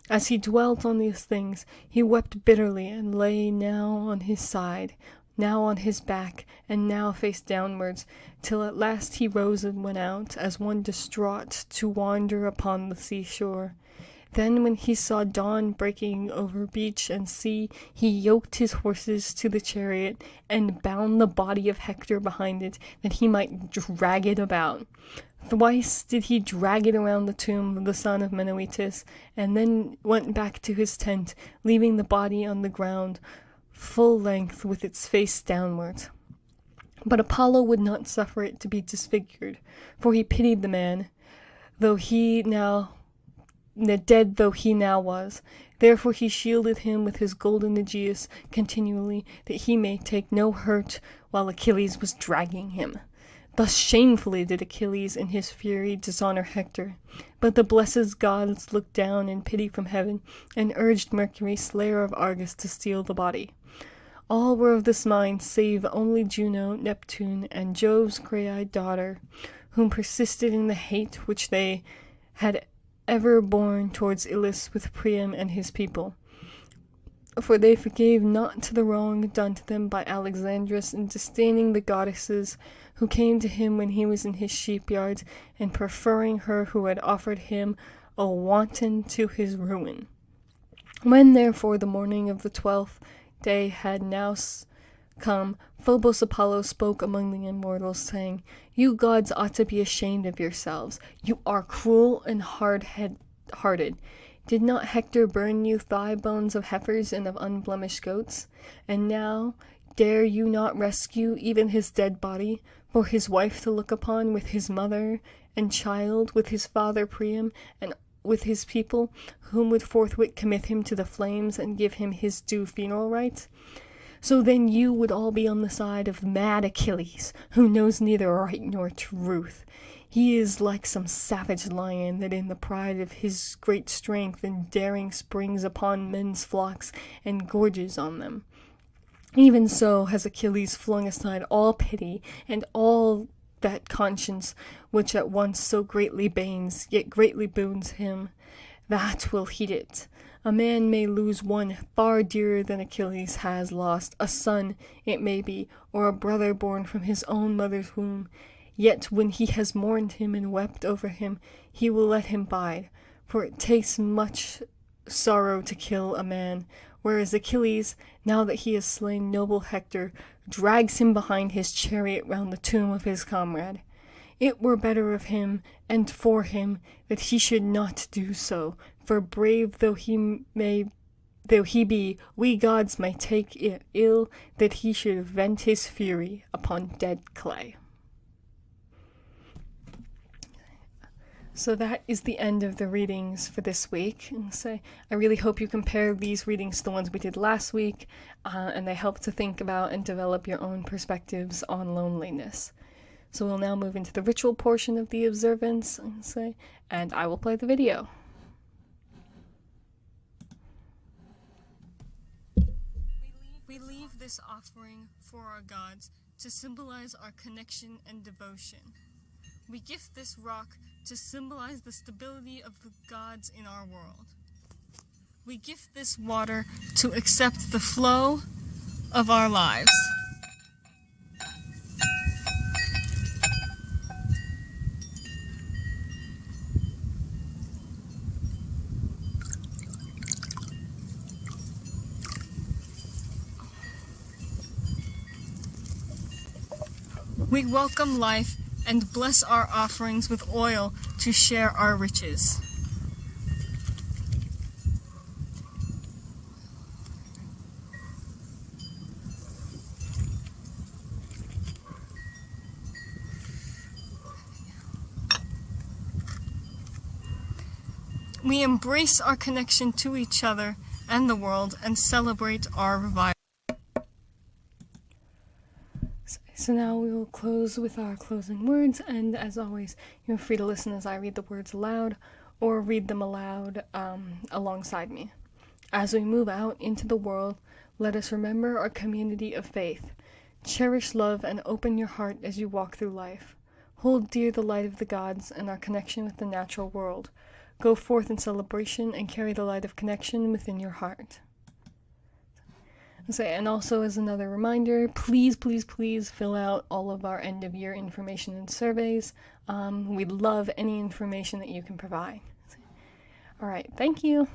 As he dwelt on these things, he wept bitterly, and lay now on his side, now on his back, and now face downwards, till at last he rose and went out, as one distraught, to wander upon the seashore. Then when he saw dawn breaking over beach and sea, he yoked his horses to the chariot, and bound the body of Hector behind it, that he might drag it about. Thrice did he drag it around the tomb of the son of Menoetus, and then went back to his tent, leaving the body on the ground, full length, with its face downwards. But Apollo would not suffer it to be disfigured, for he pitied the man, dead though he now was. Therefore he shielded him with his golden Aegeus continually, that he may take no hurt while Achilles was dragging him. Thus shamefully did Achilles in his fury dishonor Hector. But the blessed gods looked down in pity from heaven, and urged Mercury, slayer of Argus, to steal the body. All were of this mind, save only Juno, Neptune, and Jove's grey-eyed daughter, whom persisted in the hate which they had ever borne towards Ilus with Priam and his people. For they forgave not to the wrong done to them by Alexandrus in disdaining the goddesses who came to him when he was in his sheepyards, and preferring her who had offered him a wanton to his ruin. When therefore the morning of the 12th day had now come, Phobos Apollo spoke among the immortals, saying, "You gods ought to be ashamed of yourselves. You are cruel and hard-hearted. Did not Hector burn you thigh bones of heifers and of unblemished goats? And now dare you not rescue even his dead body, for his wife to look upon, with his mother and child, with his father Priam, and with his people, whom would forthwith commit him to the flames and give him his due funeral rites? So then you would all be on the side of mad Achilles, who knows neither right nor truth. He is like some savage lion that in the pride of his great strength and daring springs upon men's flocks and gorges on them. Even so has Achilles flung aside all pity and all that conscience which at once so greatly banes, yet greatly boons him. That will heed it. A man may lose one far dearer than Achilles has lost, a son, it may be, or a brother born from his own mother's womb. Yet when he has mourned him and wept over him, he will let him bide, for it takes much sorrow to kill a man, whereas Achilles, now that he has slain noble Hector, drags him behind his chariot round the tomb of his comrade. It were better of him, and for him, that he should not do so, for brave though he be, we gods may take it ill that he should vent his fury upon dead clay." So that is the end of the readings for this week. And so I really hope you compare these readings to the ones we did last week, and they help to think about and develop your own perspectives on loneliness. So we'll now move into the ritual portion of the observance, and I will play the video. We leave this offering for our gods to symbolize our connection and devotion. We gift this rock to symbolize the stability of the gods in our world. We gift this water to accept the flow of our lives. We welcome life and bless our offerings with oil to share our riches. We embrace our connection to each other and the world and celebrate our revival. So now we will close with our closing words, and as always, you're free to listen as I read the words aloud, or read them aloud alongside me. As we move out into the world, let us remember our community of faith. Cherish love and open your heart as you walk through life. Hold dear the light of the gods and our connection with the natural world. Go forth in celebration and carry the light of connection within your heart. And also, as another reminder, please fill out all of our end-of-year information and surveys. We'd love any information that you can provide. All right, thank you.